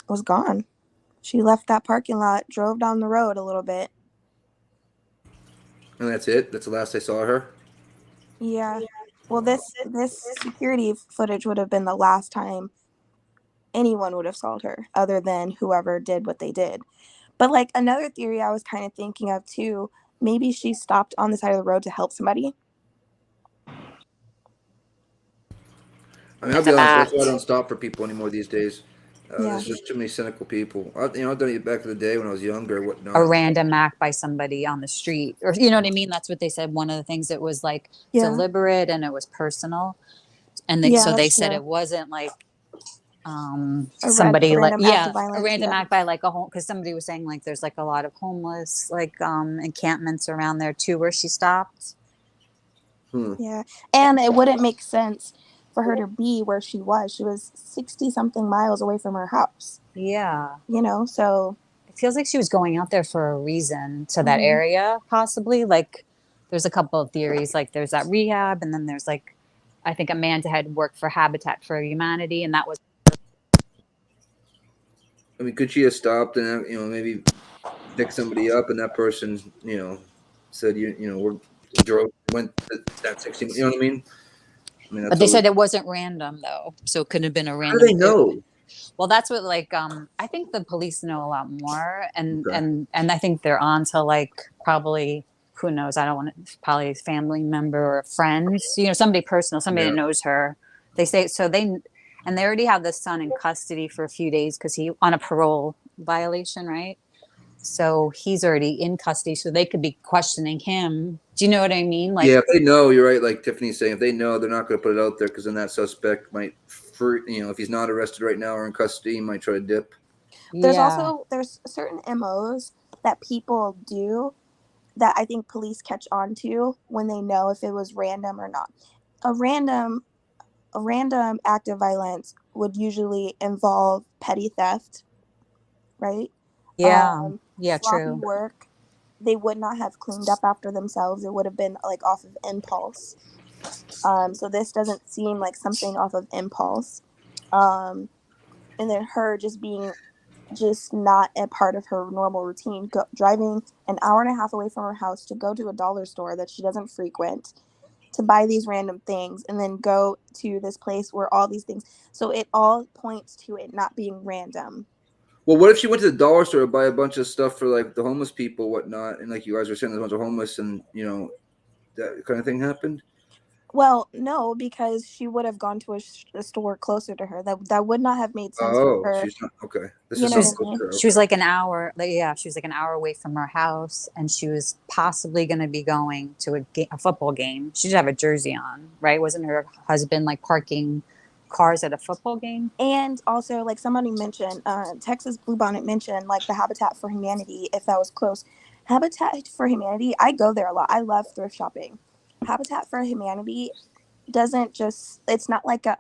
was gone. She left that parking lot, drove down the road a little bit. And that's it? That's the last I saw her? Yeah. Well, this security footage would have been the last time anyone would have saw her, other than whoever did what they did. But like, another theory I was kind of thinking of too, maybe she stopped on the side of the road to help somebody. I mean, I'll be honest, that's why I don't stop for people anymore these days. There's just too many cynical people. I've done it back in the day when I was younger or whatnot. A random act by somebody on the street, or you know what I mean? That's what they said. One of the things, it was like deliberate and it was personal. And so they said it wasn't like somebody a random act by like a home, because somebody was saying like there's like a lot of homeless encampments around there too where she stopped. Yeah, and it wouldn't make sense for her to be where she was. She was 60 something miles away from her house. Yeah. So it feels like she was going out there for a reason to that area, possibly. Like there's a couple of theories. Like there's that rehab, and then there's like, I think Amanda had worked for Habitat for Humanity, and that was. I mean, could she have stopped and maybe picked somebody up, and that person said went that 16. You know what I mean? I mean, But they said it wasn't random though, so it couldn't have been a random. How do they know? Well, that's what I think the police know a lot more, and I think they're on to like probably, who knows, I don't want to, probably a family member or friends, somebody personal, somebody that knows her. They say so they already have the son in custody for a few days because he on a parole violation, right? So he's already in custody, so they could be questioning him. Do you know what I mean? Like, yeah, if they know, you're right. Like Tiffany's saying, if they know, they're not going to put it out there because then that suspect might, if he's not arrested right now or in custody, he might try to dip. There's certain MOs that people do that I think police catch on to when they know if it was random or not. A random act of violence would usually involve petty theft, right? Yeah, sloppy true. work. They would not have cleaned up after themselves. It would have been like off of impulse. So this doesn't seem like something off of impulse. And then her just being not a part of her normal routine, driving an hour and a half away from her house to go to a dollar store that she doesn't frequent to buy these random things, and then go to this place where all these things. So it all points to it not being random. Well, what if she went to the dollar store to buy a bunch of stuff for like the homeless people, whatnot, and like you guys were saying, there's a bunch of homeless, and that kind of thing happened? Well, no, because she would have gone to a store closer to her. That would not have made sense for her. She's not okay. She was like an hour. She was like an hour away from her house, and she was possibly going to be going to a football game. She did have a jersey on, right? Wasn't her husband like parking cars at a football game? And also, like somebody mentioned, Texas Bluebonnet mentioned like the Habitat for Humanity, if that was close. Habitat for Humanity, I go there a lot. I love thrift shopping. Habitat for Humanity doesn't just, it's not like a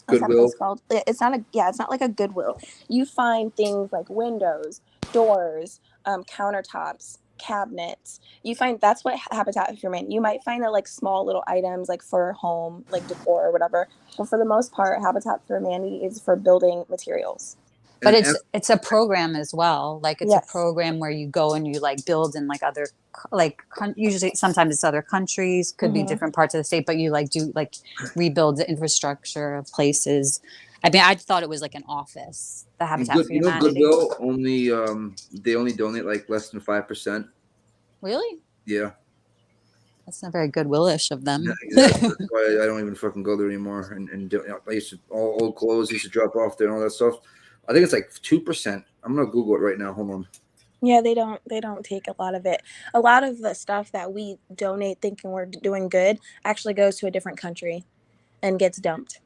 Goodwill. It's not like a Goodwill. You find things like windows, doors, countertops, cabinets. You find, that's what Habitat for Humanity. You might find like small little items like for home, like decor or whatever. But for the most part, Habitat for Humanity is for building materials. But it's a program as well. Like it's a program where you go and you like build in like other, like usually sometimes it's other countries, could be different parts of the state, but you like do like rebuild the infrastructure of places. I mean, I thought it was like an office, the Habitat for Humanity. Goodwill only they only donate like less than 5%. Really? Yeah. That's not very Goodwill-ish of them. Yeah, exactly. That's why I don't even fucking go there anymore. And I used to, all old clothes used to drop off there and all that stuff. I think it's like 2%. I'm gonna Google it right now. Hold on. Yeah, they don't take a lot of it. A lot of the stuff that we donate thinking we're doing good actually goes to a different country and gets dumped.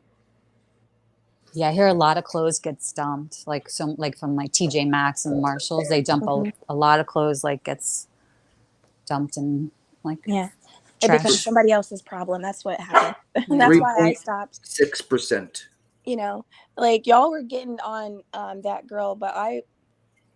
Yeah, I hear a lot of clothes gets dumped. Like from like TJ Maxx and Marshalls, they dump a lot of clothes like gets dumped in like it trash. becomes somebody else's problem. That's what happened. That's why I stopped. 6%. Like y'all were getting on that girl, but I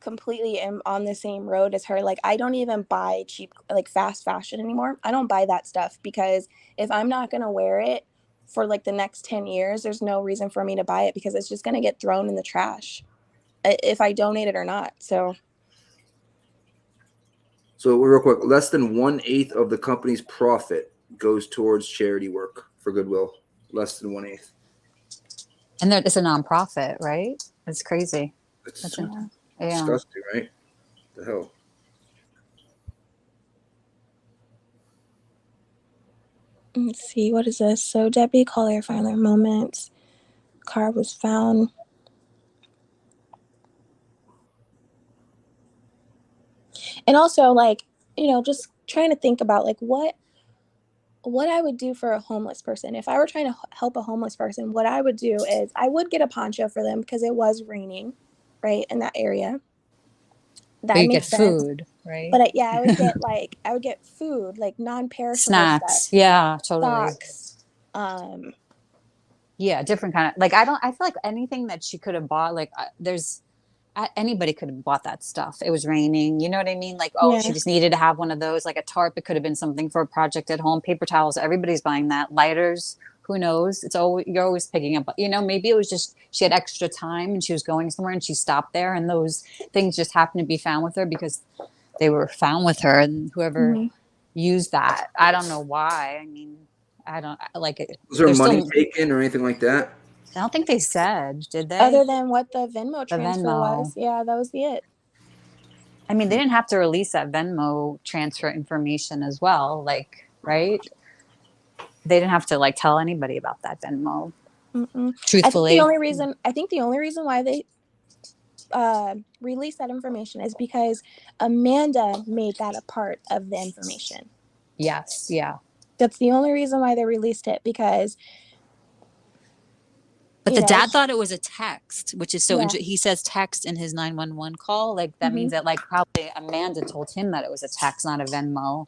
completely am on the same road as her. Like I don't even buy cheap, like fast fashion anymore. I don't buy that stuff because if I'm not going to wear it for like the next 10 years, there's no reason for me to buy it because it's just going to get thrown in the trash if I donate it or not. So real quick, less than 1/8 of the company's profit goes towards charity work for Goodwill. Less than 1/8. And it's a nonprofit, right? It's crazy. It's disgusting, right? What the hell? Let's see, what is this? So Debbie Collier found their moments. Car was found. And also, like, just trying to think about like what I would do for a homeless person. If I were trying to help a homeless person, what I would do is I would get a poncho for them because it was raining, right, in that area. That but you makes get sense. Food, right? But I would get food, like non-perishable snacks. stuff. Yeah, totally. Socks. Yeah, different kind of like I feel like anything that she could have bought. Like anybody could have bought that stuff. It was raining, you know what I mean? Like, oh, she just needed to have one of those, like a tarp. It could have been something for a project at home. Paper towels, everybody's buying that. Lighters, who knows? It's always, you're always picking up, you know, maybe it was just she had extra time and she was going somewhere and she stopped there and those things just happened to be found with her because they were found with her, and whoever used that, I don't know why. I mean, I don't like it. Was there money taken or anything like that? I don't think they said, did they? Other than what the Venmo The transfer Venmo. was. Yeah, that was it. I mean, they didn't have to release that Venmo transfer information as well, like, right? They didn't have to like tell anybody about that Venmo. Truthfully, I think the only reason why they released that information is because Amanda made that a part of the information. Yes, yeah. That's the only reason why they released it, because but the dad thought it was a text, which is so interesting. He says text in his 911 call. Like that means that like probably Amanda told him that it was a text, not a Venmo.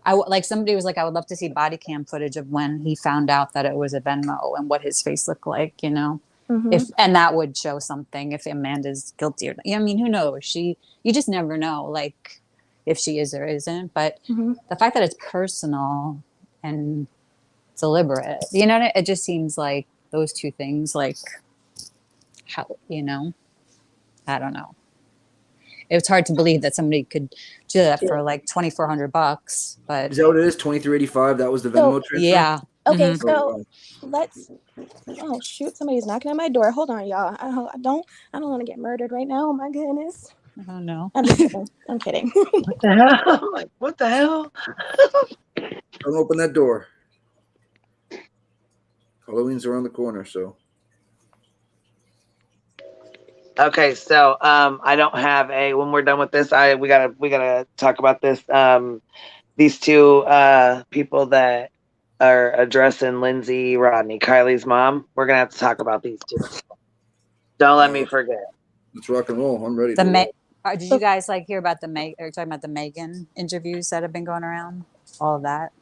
Like somebody was like, I would love to see body cam footage of when he found out that it was a Venmo and what his face looked like, you know, and that would show something if Amanda's guilty or not. I mean, who knows? You just never know, like if she is or isn't. But the fact that it's personal and deliberate, you know, it just seems like those two things, like how, you know, I don't know. It's hard to believe that somebody could do that for like $2,400, but Is that what it is? $23.85. That was the Venmo transfer. Yeah. Okay, so let's. Oh shoot! Somebody's knocking at my door. Hold on, y'all. I don't want to get murdered right now. Oh my goodness. Oh no. I'm just kidding. I'm kidding. What the hell? Like, what the hell? Don't open that door. Halloween's around the corner, so. Okay, so I don't have a. When we're done with this, we gotta talk about this. These two people that are addressing Lindsay Rodney, Kylie's mom. We're gonna have to talk about these two. Don't let me forget. Let's rock and roll. I'm ready. Did you guys like hear about are you talking about the Megan interviews that have been going around? All of that.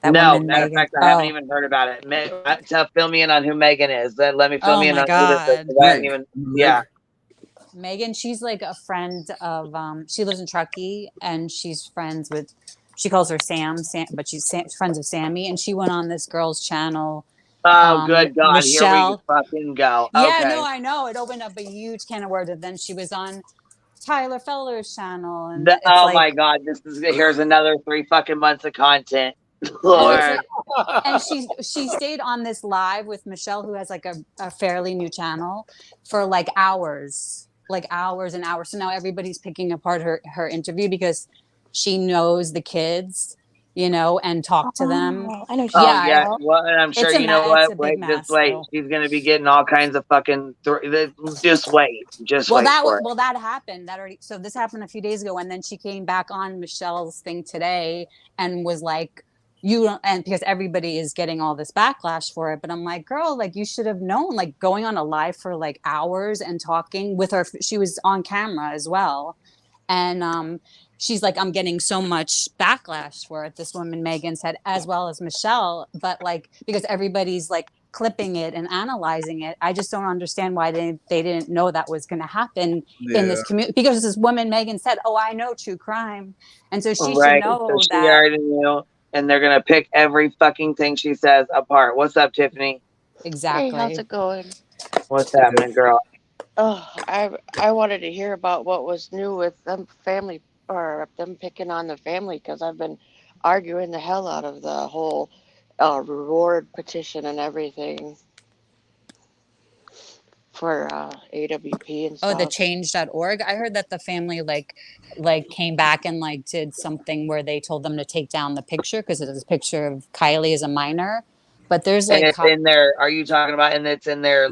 No, matter of fact, I haven't even heard about it. Fill me in on who Megan is. Let me fill me in on who this is. I haven't even. Yeah. Megan, she's like a friend of she lives in Truckee and she's friends with, she calls her Sam, but she's friends with Sammy, and she went on this girl's channel. Oh, good God. Michelle. Here we fucking go. Yeah, okay. no, I know. It opened up a huge can of worms, and then she was on Tyler Feller's channel. And my God, here's another 3 fucking months of content. Lord. And she stayed on this live with Michelle, who has like a fairly new channel, for like hours and hours. So now everybody's picking apart her interview because she knows the kids, you know, and talk to them. I know. Yeah. Well, and I'm sure you know what. Wait, just wait. She's gonna be getting all kinds of fucking. Just wait. That happened. So this happened a few days ago, and then she came back on Michelle's thing today and was like, and because everybody is getting all this backlash for it, but I'm like, girl, like you should have known, like going on a live for like hours and talking with her. She was on camera as well. And she's like, I'm getting so much backlash for it. This woman, Megan, said, as well as Michelle, but like, because everybody's like clipping it and analyzing it. I just don't understand why they didn't know that was going to happen in this community, because this woman, Megan, said, oh, I know true crime. And so she should know so she that. Already knew. And they're going to pick every fucking thing she says apart. What's up, Tiffany? Exactly. Hey, how's it going? What's happening, girl? Oh, I wanted to hear about what was new with them family, or them picking on the family, because I've been arguing the hell out of the whole reward petition and everything for AWP and stuff. Oh, the change.org. I heard that the family like came back and like did something where they told them to take down the picture because it was a picture of Kylie as a minor. But there's like, and it's in their. Are you talking about? And it's in their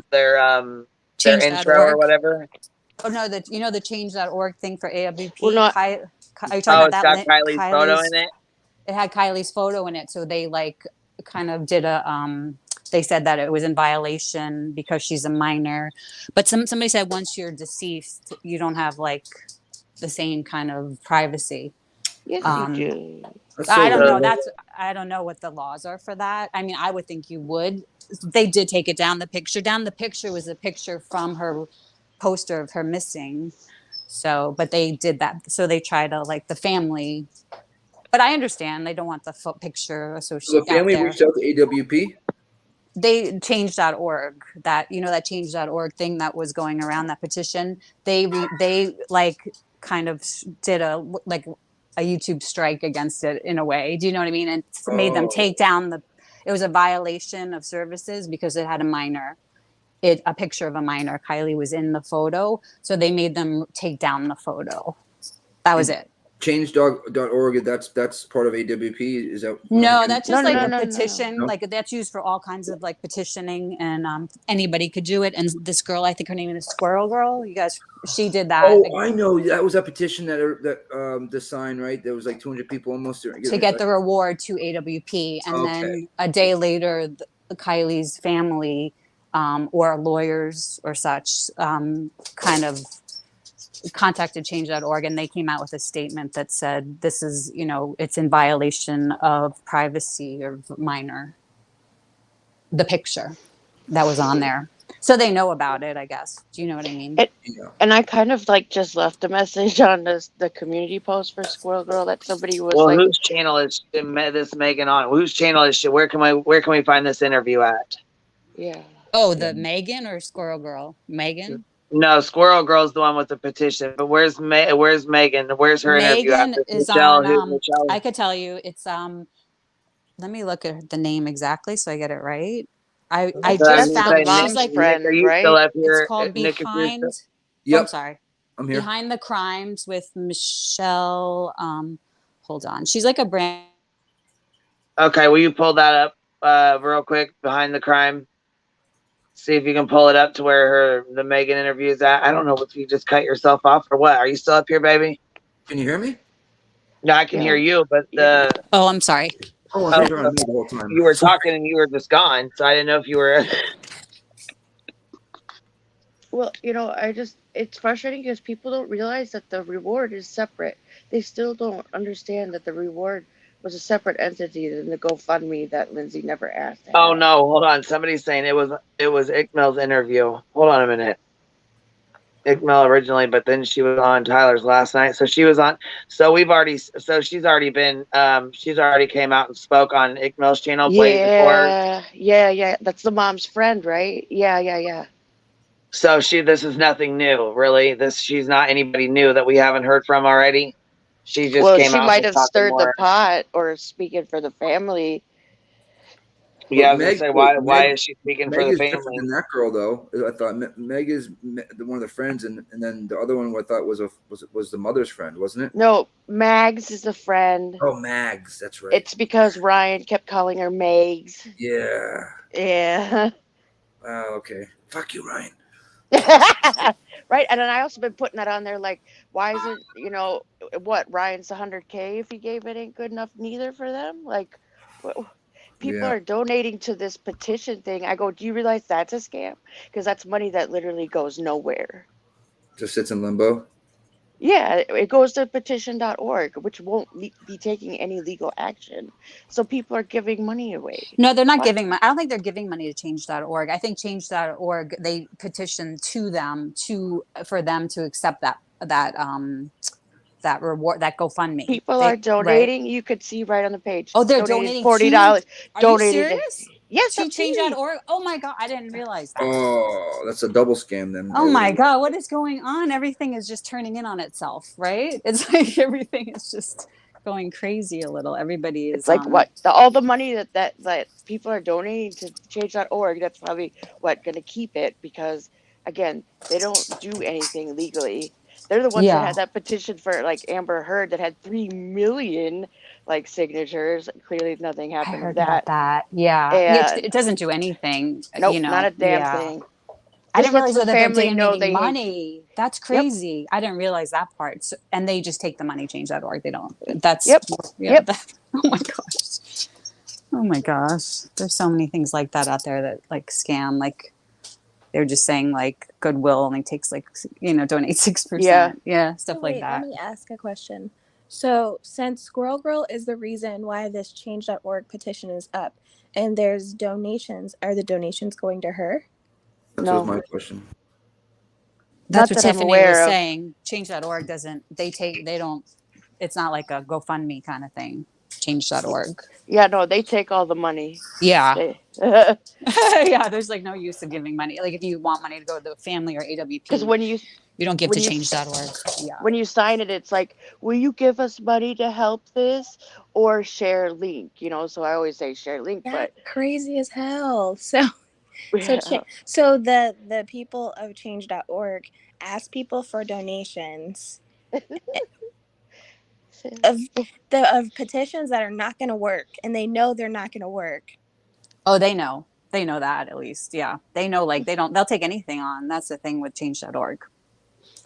intro or whatever. Oh no, the change.org thing for AWP. Well, are you talking about that? It's got Kylie's photo in it. It had Kylie's photo in it, so they like kind of did a they said that it was in violation because she's a minor. But somebody said once you're deceased, you don't have like the same kind of privacy. Yes, you do. I don't know. I don't know what the laws are for that. I mean, I would think you would. They did take it down. The picture was a picture from her poster of her missing. So, but they did that. So they try to like the family. But I understand they don't want the picture So associated the family out there. reached out to AWP. They change.org, that that change.org thing that was going around, that petition. They like kind of did a YouTube strike against it in a way. Do you know what I mean? And made them take down it was a violation of services because it had a minor. A picture of a minor. Kylie was in the photo, so they made them take down the photo. That was it. Change.org. That's part of AWP. Is that no? That's just No, like no, a no, no. petition. No? Like that's used for all kinds of like petitioning, and anybody could do it. And this girl, I think her name is Squirrel Girl. You guys, she did that. Oh, I know. That was a petition that the sign, right? There was like 200 people almost To get the reward to AWP, and then a day later, Kylie's family or lawyers or such kind of contacted change.org, and they came out with a statement that said this is it's in violation of privacy of minor, the picture that was on there, so they know about it, I guess. Do you know what I mean? And I kind of like just left a message on the community post for Squirrel Girl that somebody was Well, like, whose channel is this Megan on? Whose channel is she? Where can we find this interview at? yeah. Oh, the Megan or Squirrel Girl? Megan? No, Squirrel Girl's the one with the petition. But where's Megan? Where's her interview at? Megan is Michelle, on Michelle? I could tell you it's let me look at the name exactly so I get it right. I just found she's like Nick, are you still up here? It's called Nick, Behind. Yep. I'm sorry. I'm here. Behind the Crimes with Michelle. Hold on. She's like a brand. Okay, will you pull that up real quick? Behind the Crime. See if you can pull it up to where the Megan interview is at. I don't know if you just cut yourself off or what. Are you still up here, baby? Can you hear me? No, I can hear you, but Oh, I'm sorry. Oh, I thought you were on me the whole time. You were talking and you were just gone, so I didn't know if you were. Well, it's frustrating because people don't realize that the reward is separate. They still don't understand that the reward was a separate entity than the GoFundMe that Lindsay never asked. Oh no, hold on. Somebody's saying it was Ikmel's interview. Hold on a minute. Ikmel originally, but then she was on Tyler's last night. So she was on. So she's already came out and spoke on Ikmel's channel. Yeah. That's the mom's friend, right? Yeah. So this is nothing new, really. She's not anybody new that we haven't heard from already. She just came out. She might have stirred the pot or speaking for the family. Yeah, I was gonna say why is she speaking for the family? Than that girl though, I thought Meg is one of the friends, and then the other one I thought was the mother's friend, wasn't it? No, Mags is a friend. Oh, Mags, that's right. It's because Ryan kept calling her Mags. Yeah. Yeah. Oh, okay. Fuck you, Ryan. Right, and then I also been putting that on there, like, why is it, what, Ryan's $100K if he gave it ain't good enough neither for them? Like, people are donating to this petition thing. I go, do you realize that's a scam? Because that's money that literally goes nowhere. Just sits in limbo. Yeah, it goes to petition.org, which won't be taking any legal action. So people are giving money away. No, they're not giving money. I don't think they're giving money to change.org. I think change.org, they petition to them for them to accept that reward, that GoFundMe. People are donating. Right? You could see right on the page. Oh, they're donating $40. Are you serious? Yes, to change.org. Oh my God, I didn't realize that. Oh, that's a double scam then. Oh my God, what is going on? Everything is just turning in on itself, right? It's like everything is just going crazy a little. Everybody is. It's like all the money that people are donating to change.org. That's probably going to keep it, because again, they don't do anything legally. They're the ones that had that petition for like Amber Heard that had 3 million signatures. Clearly, nothing happened. I heard with that. about that. Yeah, it doesn't do anything. Nope, not a damn thing. I didn't realize that they're donating they money. That's crazy. Yep. I didn't realize that part. So, and they just take the money, change.org. They don't. That's oh my gosh. Oh my gosh. There's so many things like that out there that scam. They're just saying Goodwill only takes donate 6%. Yeah, stuff like that. Let me ask a question. So since Squirrel Girl is the reason why this change.org petition is up, and there's donations, are the donations going to her? That was my question. That's Not what that I'm Tiffany was aware of. saying. Change.org it's not like a GoFundMe kind of thing. Change.org. Yeah, no, they take all the money. Yeah. They, Yeah, there's like no use of giving money. Like if you want money to go to the family or AWP, because you don't give when to you change.org. Yeah. when you sign it, it's like, will you give us money to help this or share link? So I always say share link, Yeah, but crazy as hell. So yeah. so the people of change.org ask people for donations of petitions that are not going to work, and they know they're not going to work. Oh, they know that at least. Yeah. They know, like they'll take anything on. That's the thing with change.org.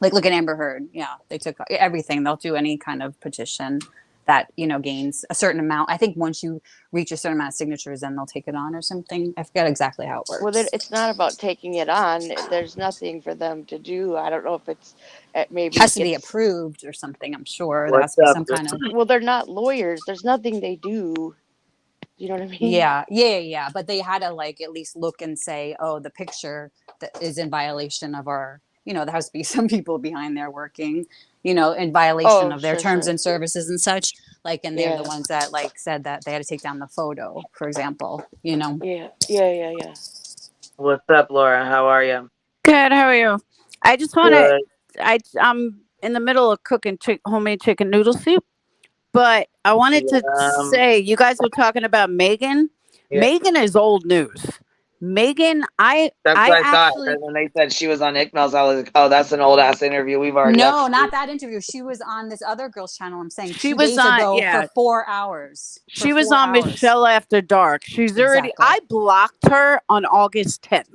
Like look at Amber Heard. Yeah. They took everything. They'll do any kind of petition that, gains a certain amount. I think once you reach a certain amount of signatures, then they'll take it on or something. I forget exactly how it works. Well, then it's not about taking it on. There's nothing for them to do. I don't know if it's maybe Has to be approved or something, I'm sure. There has What's to be up? some kind of Well, they're not lawyers. There's nothing they do. You know what I mean? Yeah. But they had to like at least look and say, oh, the picture that is in violation of our, there has to be some people behind there working, in violation of their terms and services and such. Like, and they're the ones that like said that they had to take down the photo, for example, Yeah. What's up, Laura? How are you? Good. How are you? I just want to. I'm in the middle of cooking homemade chicken noodle soup, but I wanted to say you guys were talking about Megan. Yeah. Megan is old news. Megan, That's what I thought. And when they said she was on ICMELS, I was like, oh, that's an old ass interview. We've already No, not that interview. She was on this other girl's channel. I'm saying she 2 was days on ago yeah. for 4 hours. She was on Michelle After Dark. She's already. I blocked her on August 10th.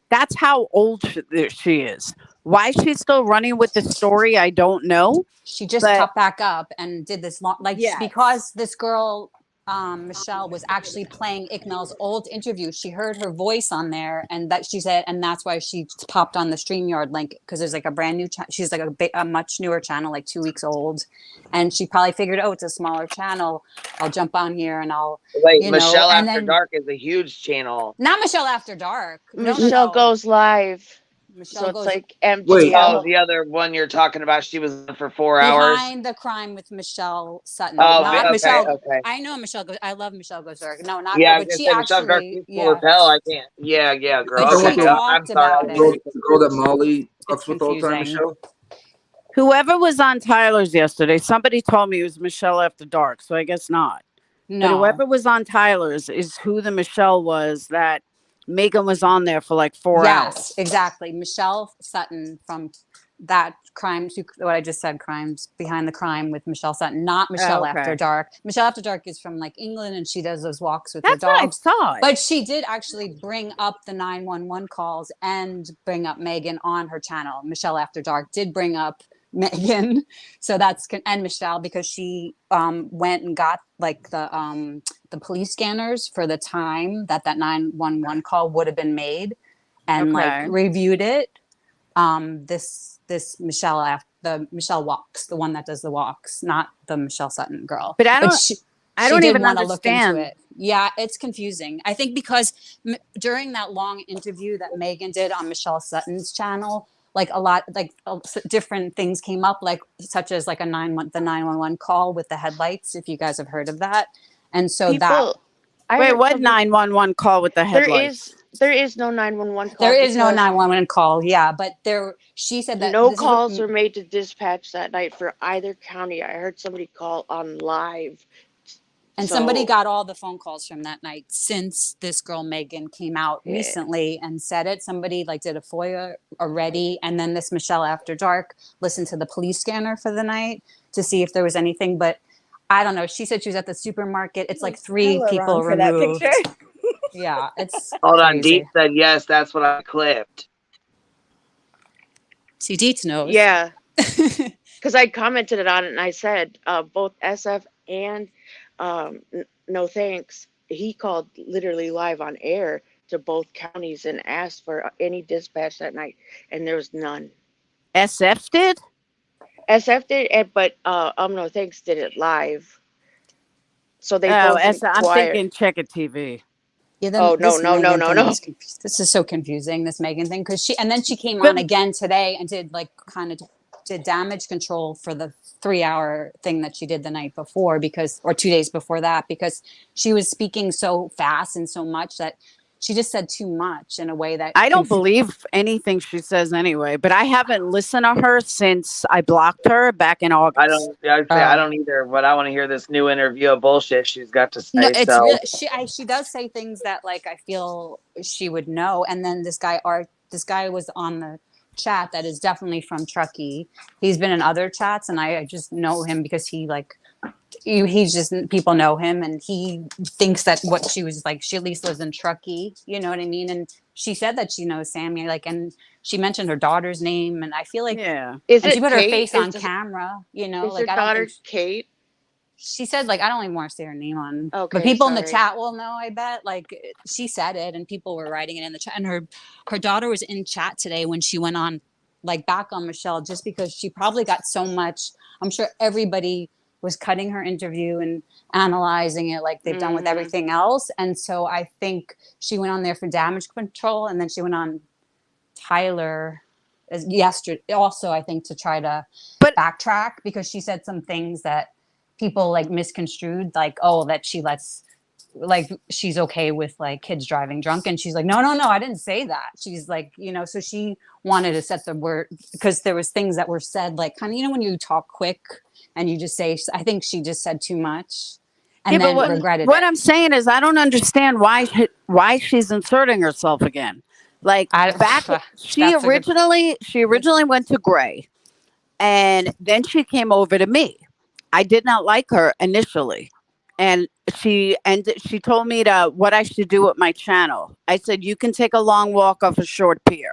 That's how old she is. Why she's still running with the story, I don't know. She just popped back up and did this long, because this girl, Michelle, was actually playing ICMEL's old interview. She heard her voice on there, and that she said, and that's why she popped on the StreamYard link, because there's like a brand new. She's like a much newer channel, like 2 weeks old, and she probably figured, oh, it's a smaller channel. I'll jump on here and I'll. Michelle After Dark is a huge channel. Not Michelle After Dark. Michelle goes live. Michelle so goes it's like empty. Oh, the other one you're talking about, she was on for 4 hours. Behind the Crime with Michelle Sutton. Oh, not okay, Michelle. okay. I know Michelle goes. I love Michelle Goes Dark. No, not Yeah, her, but she actually. Cool as hell. I can't. Yeah, girl. But Okay, she I'm talked sorry. about it. The girl that Molly fucks with all the time, confusing. Michelle. Whoever was on Tyler's yesterday, somebody told me it was Michelle After Dark, so I guess not. No. But whoever was on Tyler's is who the Michelle was that Megan was on there for like 4 hours. Yes, exactly. Michelle Sutton from that crime, what I just said, Crimes Behind the Crime with Michelle Sutton, not Michelle After Dark. Michelle After Dark is from like England, and she does those walks with her dogs. What I thought. But she did actually bring up the 911 calls and bring up Megan on her channel. Michelle After Dark did bring up Megan, so and Michelle, because she went and got like the police scanners for the time that 911 call would have been made, and like reviewed it. This Michelle, the Michelle walks, the one that does the walks, not the Michelle Sutton girl. But I don't even want to understand. look into it. Yeah, it's confusing. I think because during that long interview that Megan did on Michelle Sutton's channel, like a lot, like different things came up, like such as like the 911 call with the headlights. If you guys have heard of that, and so Wait, what 911 call with the headlights? There is no 911 call. There is no 911 call. Yeah, but she said that no calls were made to dispatch that night for either county. I heard somebody call on live. And somebody got all the phone calls from that night since this girl Megan came out recently and said it. Somebody like did a FOIA already, and then this Michelle After Dark listened to the police scanner for the night to see if there was anything. But I don't know. She said she was at the supermarket. It's like 3 people removed. That picture. Yeah, it's hold on. crazy. Deep said yes. That's what I clipped. See, Deets knows. Yeah, because I commented on it and I said both SF and No Thanks. He called literally live on air to both counties and asked for any dispatch that night, and there was none. SF did? SF did, but No Thanks did it live. So they both I'm inquired. thinking Check It TV. Yeah, then Oh, no, this no, no, Megan no, thing no. is this is so confusing, this Megan thing, because she came But- on again today and did like kind of did damage control for the 3-hour thing that she did the night before, because or 2 days before that, because she was speaking so fast and so much that she just said too much in a way that I don't believe anything she says anyway, but I haven't listened to her since I blocked her back in August. I don't. I don't either. But I want to hear this new interview of bullshit she's got to say. No, it's so. really she does say things that like I feel she would know. And then this guy was on the chat that is definitely from Truckee. He's been in other chats, and I just know him because he's just people know him, and he thinks that what she was like, she at least lives in Truckee, you know what I mean? And she said that she knows Sammy, like, and she mentioned her daughter's name, and I feel like Is and she it put her Kate? face on camera, you know, Is like her I don't daughter think Kate? she said like I don't even want to say her name on, Okay, but people in the sorry. chat will know. I bet like she said it, and people were writing it in the chat. And her daughter was in chat today when she went on, like back on Michelle, just because she probably got so much. I'm sure everybody was cutting her interview and analyzing it like they've done with everything else. And so I think she went on there for damage control, and then she went on Tyler yesterday also, I think, to try to backtrack, because she said some things that people like misconstrued, like, oh, that she lets, like, she's okay with like kids driving drunk, and she's like, no, I didn't say that. She's like, you know, so she wanted to set the word, because there was things that were said, like kind of, you know, when you talk quick and you just say, I think she just said too much and then regretted what it. I'm saying is I don't understand why she's inserting herself again. Like she originally went to Gray, and then she came over to me. I did not like her initially. And she told me what I should do with my channel. I said, you can take a long walk off a short pier.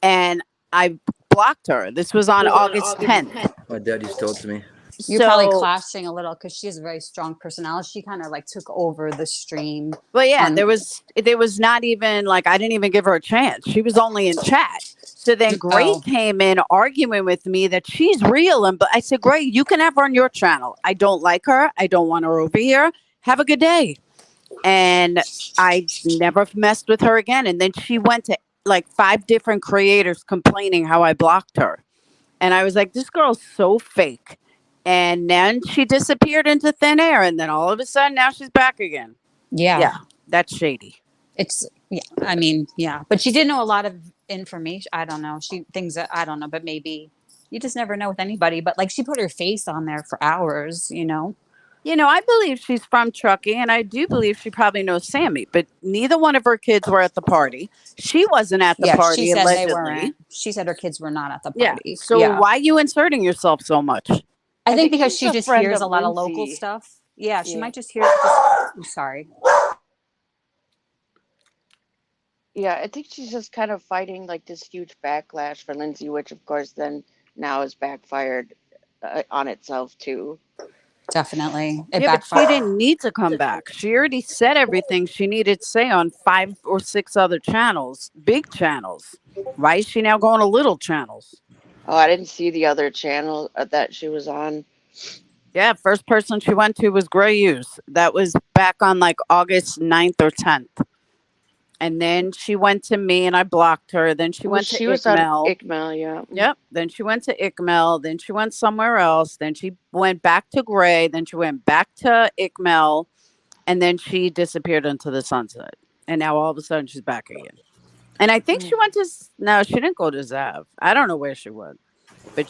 And I blocked her. This was on August 10th. My dad just told to me. You're probably clashing a little because she has a very strong personality. She kind of like took over the stream. But yeah, there was not even like, I didn't even give her a chance. She was only in chat. So then Gray came in arguing with me that she's real. But I said, Gray, you can have her on your channel. I don't like her. I don't want her over here. Have a good day. And I never messed with her again. And then she went to like 5 different creators complaining how I blocked her. And I was like, this girl's so fake. And then she disappeared into thin air. And then all of a sudden, now she's back again. Yeah. That's shady. It's, yeah. I mean, yeah. But she did know a lot of information. I don't know. Things that I don't know, but maybe you just never know with anybody. But like she put her face on there for hours, you know? You know, I believe she's from Truckee, and I do believe she probably knows Sammy, but neither one of her kids were at the party. She wasn't at the party, she said allegedly. they weren't. She said her kids were not at the party. Yeah. So why are you inserting yourself so much? I think because she just hears a lot of local stuff. Yeah, she might just hear. I'm sorry. Yeah, I think she's just kind of fighting like this huge backlash for Lindsay, which of course then now is backfired on itself too. Definitely. But she didn't need to come back. She already said everything she needed to say on 5 or 6 other channels, big channels. Why is she now going to little channels? Oh, I didn't see the other channel that she was on. Yeah, first person she went to was Gray Use. That was back on like August 9th or 10th. And then she went to me and I blocked her. Then she went to She was on ICMEL, yeah. Yep. Then she went to ICMEL. Then she went somewhere else. Then she went back to Gray. Then she went back to ICMEL. And then she disappeared into the sunset. And now all of a sudden she's back again. And I think she went to, no, she didn't go to Zav. I don't know where she went. But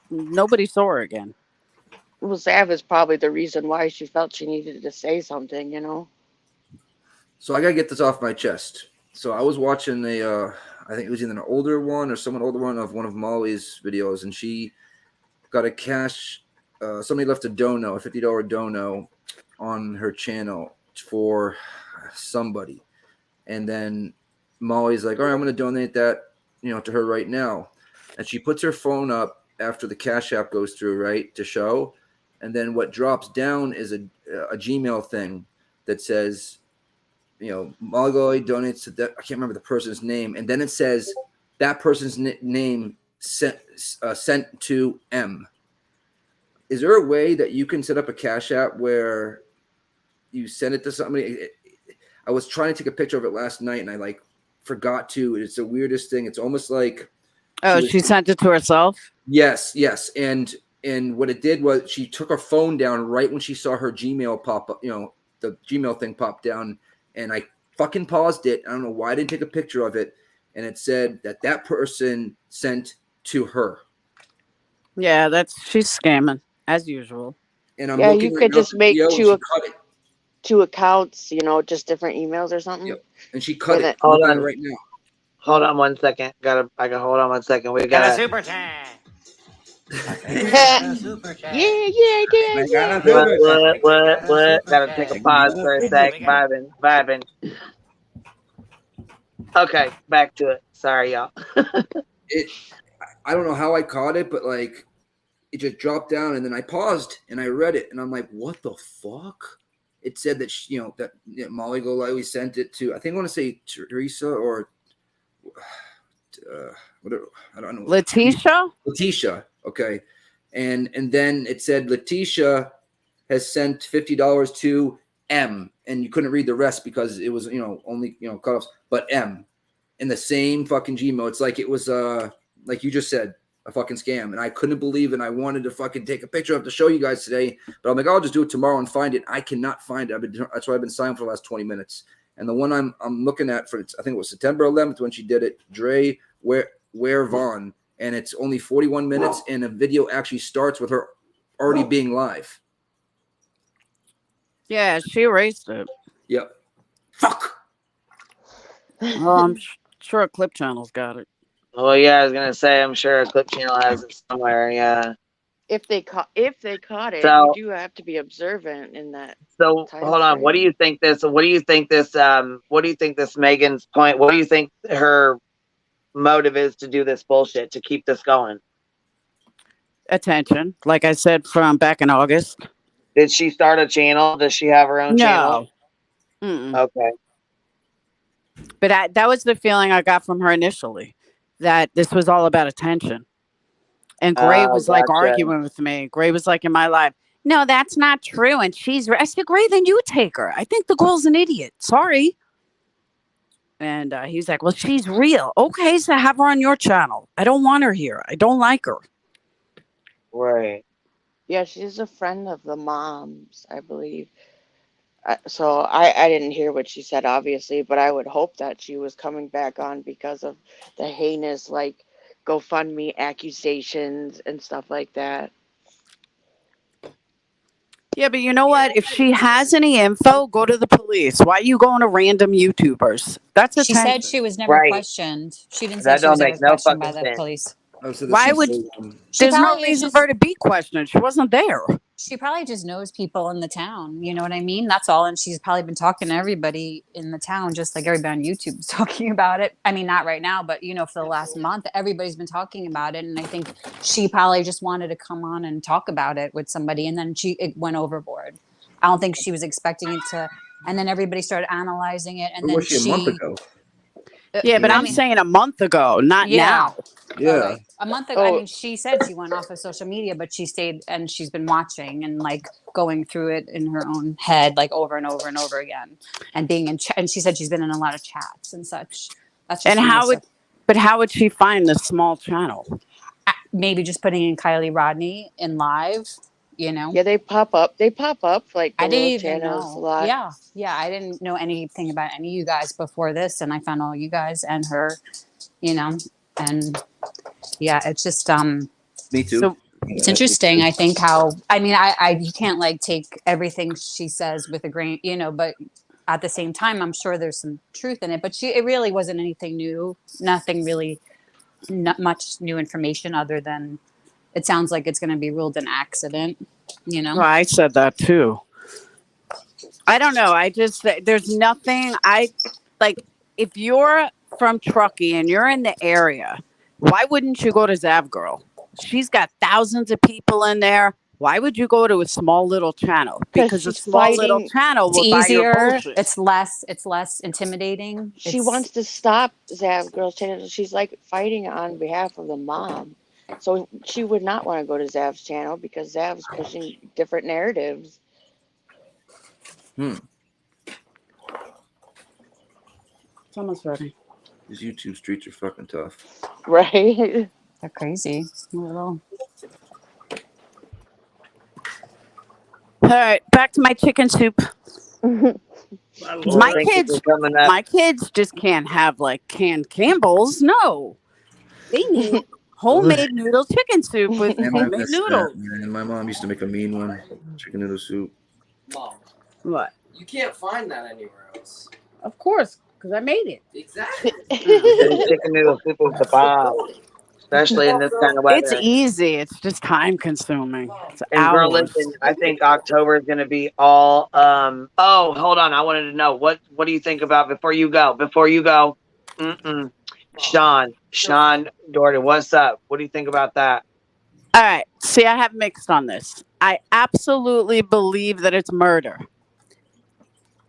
nobody saw her again. Well, Zav is probably the reason why she felt she needed to say something, you know? So I gotta get this off my chest. So I was watching I think it was either an older one or someone older one of Molly's videos, and she got a cash. Somebody left a dono, a $50 dono, on her channel for somebody, and then Molly's like, "All right, I'm gonna donate that, to her right now," and she puts her phone up after the Cash App goes through, right, to show, and then what drops down is a Gmail thing that says, Molly donates to that. I can't remember the person's name. And then it says that person's name sent to M. Is there a way that you can set up a Cash App where you send it to somebody. I was trying to take a picture of it last night, and I like forgot to. It's the weirdest thing. It's almost like she sent it to herself. Yes, and what it did was she took her phone down right when she saw her Gmail pop up. You know, the Gmail thing popped down, and I fucking paused it. I don't know why I didn't take a picture of it, and it said that person sent to her. Yeah, she's scamming as usual. And I'm you could just make two accounts, just different emails or something. Yep. And she cut it. Hold Look at on it right now. Hold on 1 second. I got hold on 1 second. We Got a got super chat. Yeah. What? Gotta take a pause for a sec. Vibing. Okay, back to it. Sorry, y'all. I don't know how I caught it, but like it just dropped down, and then I paused and I read it, and I'm like, what the fuck? It said that that Molly Golightly sent it to, I think I want to say Teresa or whatever, I don't know. Letitia. Okay. And then it said Letitia has sent $50 to M, and you couldn't read the rest because it was only cutoffs, but M in the same fucking Gmail. It's like it was like you just said, a fucking scam, and I couldn't believe it. And I wanted to fucking take a picture of it to show you guys today, but I'm like, I'll just do it tomorrow and find it. I cannot find it. That's why I've been silent for the last 20 minutes. And the one I'm looking at for, I think it was September 11th when she did it, Dre Ware Vaughn, and it's only 41 minutes, and a video actually starts with her already being live. Yeah, she erased it. Yep. Fuck. Well, I'm sure Clip Channel's got it. Well, yeah, I was gonna say, I'm sure a Clip Channel has it somewhere. Yeah. If they caught it, So- you do have to be observant in that. So hold on. What do you think this? What do you think this Megan's point? What do you think her motive is to do this bullshit, to keep this going? Attention, like I said from back in August. Did she start a channel? Does she have her own channel? Okay. But that was the feeling I got from her initially, that this was all about attention. And Gray was like arguing with me. Gray was like in my life, no, that's not true. And I said, Gray, then you take her. I think the girl's an idiot. Sorry. And he's like, well, she's real. Okay, so have her on your channel. I don't want her here. I don't like her. Right. Yeah, she's a friend of the mom's, I believe. So I didn't hear what she said, obviously, but I would hope that she was coming back on because of the heinous, like, GoFundMe accusations and stuff like that. Yeah, but you know what? If she has any info, go to the police. Why are you going to random YouTubers? That's She said she was never questioned. She didn't say That she was don't ever make no questioned by fucking the sense. police. Why would? There's no probably reason just- for her to be questioned. She wasn't there. She probably just knows people in the town. You know what I mean? That's all. And she's probably been talking to everybody in the town, just like everybody on YouTube is talking about it. I mean, not right now, but for the last month, everybody's been talking about it. And I think she probably just wanted to come on and talk about it with somebody, and then it went overboard. I don't think she was expecting it to. And then everybody started analyzing it, and Where then was she a month ago? Yeah, but I'm saying a month ago, not now. Yeah. Okay. A month ago. I mean, she said she went off of social media, but she stayed and she's been watching and like going through it in her own head, like over and over and over again, and being in. And she said she's been in a lot of chats and such. That's just how would she find this small channel? Maybe just putting in Kylie Rodney in live. Yeah, they pop up. Like the I didn't little even channels know. a lot. Yeah. I didn't know anything about any of you guys before this, and I found all you guys and her. And yeah, it's just Me too. So it's interesting. I think you can't like take everything she says with a grain, but at the same time, I'm sure there's some truth in it. But it really wasn't anything new. Nothing really, not much new information other than it sounds like it's going to be ruled an accident. Well, I said that too. I don't know. There's nothing. If you're from Truckee and you're in the area, why wouldn't you go to Zav Girl? She's got thousands of people in there. Why would you go to a small little channel? Because a small little channel will buy your bullshit. It's less intimidating. She wants to stop Zav Girl's channel. She's like fighting on behalf of the mom. So she would not want to go to Zav's channel because Zav's pushing different narratives. Hmm. It's almost ready. These YouTube streets are fucking tough. Right. They're crazy. Well, All right, back to my chicken soup. Well, thank you for coming up. My kids just can't have like canned Campbell's. No, they need homemade noodle chicken soup with And I homemade miss noodles. that, man. My mom used to make a mean one. Chicken noodle soup. Mom, What? you can't find that anywhere else. Of course, because I made it. Exactly. Chicken noodle soup is the bomb, especially in this kind of weather. It's easy. It's just time consuming. It's And girl, hours. listen, I think October is going to be all. Oh, hold on. I wanted to know what do you think about before you go? Sean Doherty, what's up? What do you think about that? All right. See, I have mixed on this. I absolutely believe that it's murder.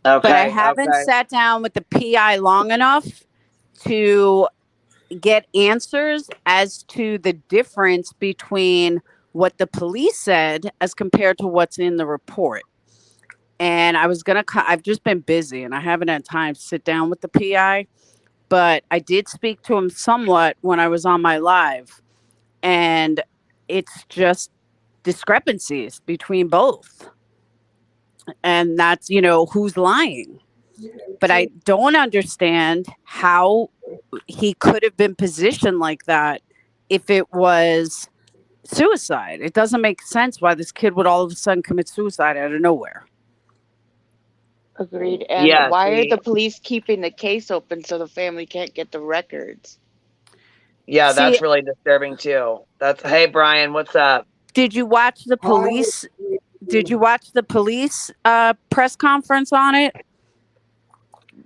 Okay. But I haven't sat down with the PI long enough to get answers as to the difference between what the police said as compared to what's in the report. And I've just been busy and I haven't had time to sit down with the PI, but I did speak to him somewhat when I was on my live. And it's just discrepancies between both. And that's, who's lying. But I don't understand how he could have been positioned like that if it was suicide. It doesn't make sense why this kid would all of a sudden commit suicide out of nowhere. Agreed. And why are the police keeping the case open so the family can't get the records? Yeah, that's really disturbing too. Hey Brian, what's up? Did you watch the police? Did you watch the police press conference on it?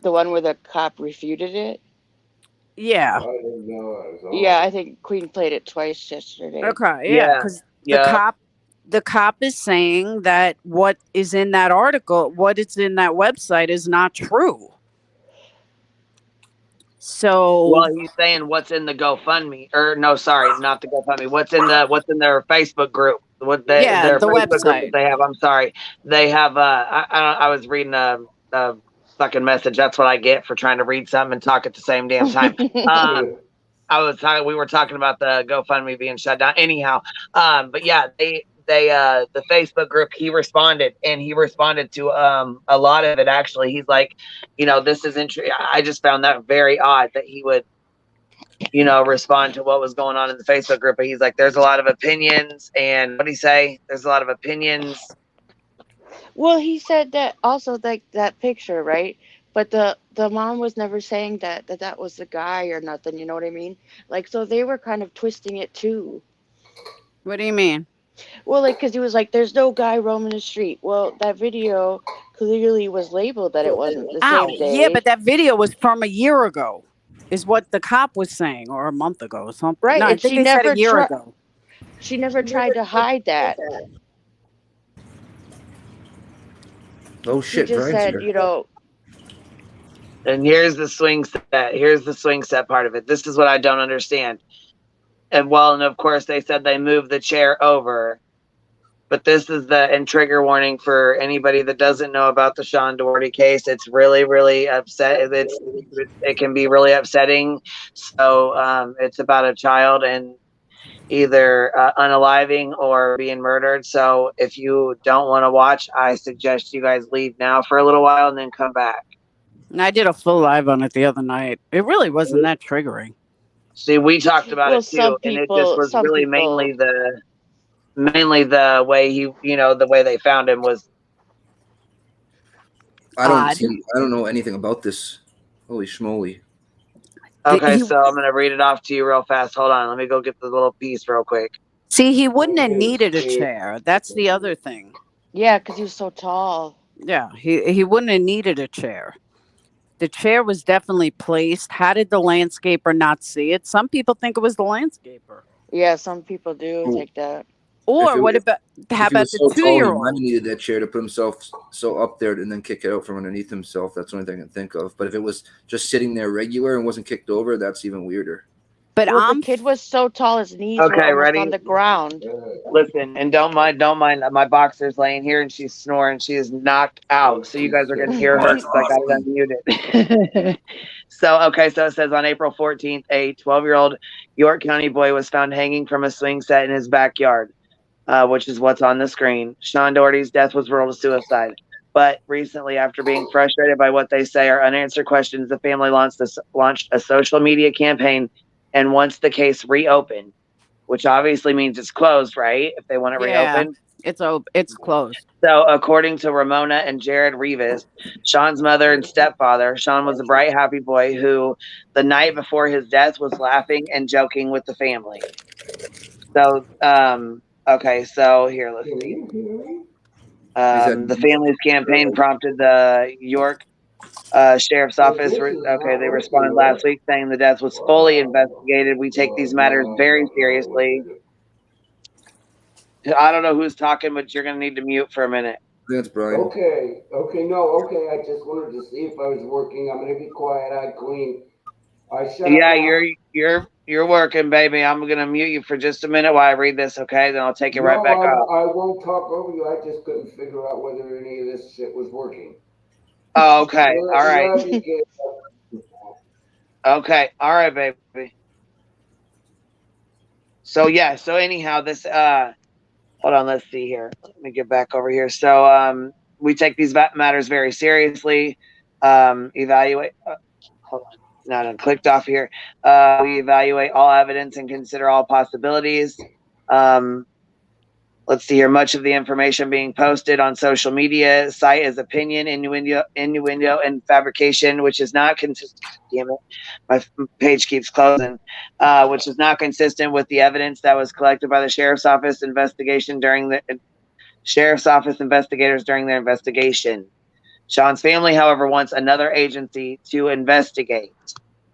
The one where the cop refuted it? Yeah. Yeah, I think Queen played it twice yesterday. Okay, yeah, because the cop is saying that what is in that article, what is in that website is not true. So well, he's saying what's in the GoFundMe, or no, sorry, not the GoFundMe. What's in their Facebook group? Their the Facebook website group that they have. I'm sorry, they have. I was reading a fucking message. That's what I get for trying to read something and talk at the same damn time. We were talking about the GoFundMe being shut down. Anyhow, but yeah, the Facebook group, he responded to a lot of it. Actually, he's like, this is interesting. I just found that very odd that he would, respond to what was going on in the Facebook group. But he's like, there's a lot of opinions, and what did he say? There's a lot of opinions. Well, he said that also, like that picture, right? But the mom was never saying that was the guy or nothing. You know what I mean? Like, so they were kind of twisting it too. What do you mean? Well, like, because he was like, there's no guy roaming the street. Well, that video clearly was labeled that it wasn't the same day. Yeah, but that video was from a year ago, is what the cop was saying, or a month ago or something. Right, No, I and think she they said never a year ago. She never tried to hide that. Oh shit! She just said, And here's the swing set. Here's the swing set part of it. This is what I don't understand. And of course they said they moved the chair over. But this is and trigger warning for anybody that doesn't know about the Sean Doherty case. It's really, really upset. It can be really upsetting. So it's about a child and either unaliving or being murdered. So if you don't want to watch, I suggest you guys leave now for a little while and then come back. And I did a full live on it the other night. It really wasn't that triggering. See, we talked about it too, and it just was really mainly the way the way they found him was. I don't know anything about this. Holy schmoly. Okay, so I'm gonna read it off to you real fast. Hold on, let me go get the little piece real quick. See, he wouldn't have needed a chair. That's the other thing. Yeah, because he was so tall. Yeah, he wouldn't have needed a chair. The chair was definitely placed. How did the landscaper not see it? Some people think it was the landscaper. Yeah, some people do think that. Or how about the 2-year-old? He might have needed that chair to put himself so up there and then kick it out from underneath himself. That's the only thing I can think of. But if it was just sitting there regular and wasn't kicked over, that's even weirder. But the kid was so tall, his knees were Okay, almost ready? on the ground. Listen, and don't mind. My boxer's laying here and she's snoring. She is knocked out. So you guys are gonna hear her because I got it unmuted. So it says on April 14th, a 12-year-old York County boy was found hanging from a swing set in his backyard, which is what's on the screen. Sean Doherty's death was ruled a suicide. But recently, after being frustrated by what they say are unanswered questions, the family launched a social media campaign and wants the case reopened, which obviously means it's closed, right? If they want to reopen. It's closed. So according to Ramona and Jared Rivas, Sean's mother and stepfather, Sean was a bright, happy boy who the night before his death was laughing and joking with the family. So, so here, let's see. The family's campaign prompted the York Sheriff's Office. They responded last week saying the death was fully investigated. We take these matters very seriously. I don't know who's talking, but you're going to need to mute for a minute. That's Brian. Okay. I just wanted to see if I was working. I'm going to be quiet. I clean. Shut Yeah, up now. you're working, baby. I'm going to mute you for just a minute while I read this, okay? Then I'll take it right back off. I won't talk over you. I just couldn't figure out whether any of this shit was working. Oh, okay. All right. Okay. All right, baby. So anyhow, this hold on, let's see here. Let me get back over here. So we take these matters very seriously. Evaluate hold on. Not clicked off here. We evaluate all evidence and consider all possibilities. Let's see here. Much of the information being posted on social media site is opinion, innuendo, and fabrication, which is not consistent. Damn it, my page keeps closing. Which is not consistent with the evidence that was collected by the sheriff's office investigators during their investigation. Sean's family, however, wants another agency to investigate.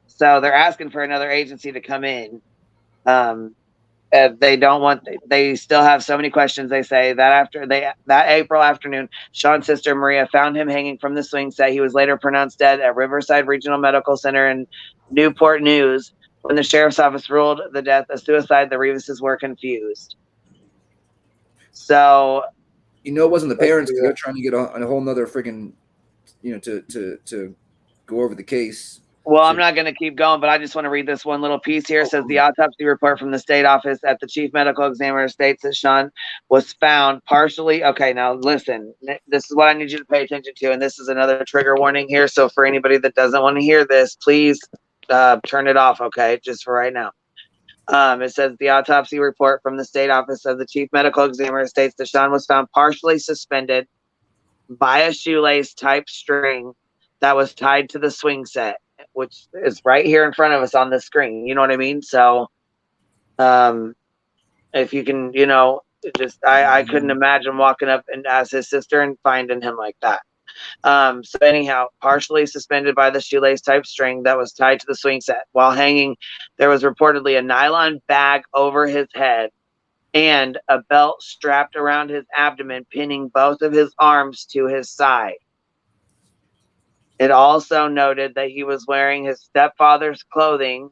So they're asking for another agency to come in. They still have so many questions. They say that that April afternoon, Sean's sister Maria found him hanging from the swing set. He was later pronounced dead at Riverside Regional Medical Center in Newport News. When the sheriff's office ruled the death a suicide, the Rivases were confused. So, it wasn't the parents. They're trying to get on a whole nother freaking, to go over the case. Well, I'm not going to keep going, but I just want to read this one little piece here. It says the autopsy report from the state office at the chief medical examiner states that Sean was found partially. Okay, now listen, this is what I need you to pay attention to. And this is another trigger warning here. So for anybody that doesn't want to hear this, please turn it off. Okay, just for right now. It says the autopsy report from the state office of the chief medical examiner states that Sean was found partially suspended by a shoelace type string that was tied to the swing set, which is right here in front of us on the screen. You know what I mean? So, if you can, I couldn't imagine walking up and as his sister and finding him like that. So anyhow, partially suspended by the shoelace type string that was tied to the swing set. While hanging, there was reportedly a nylon bag over his head and a belt strapped around his abdomen, pinning both of his arms to his side. It also noted that he was wearing his stepfather's clothing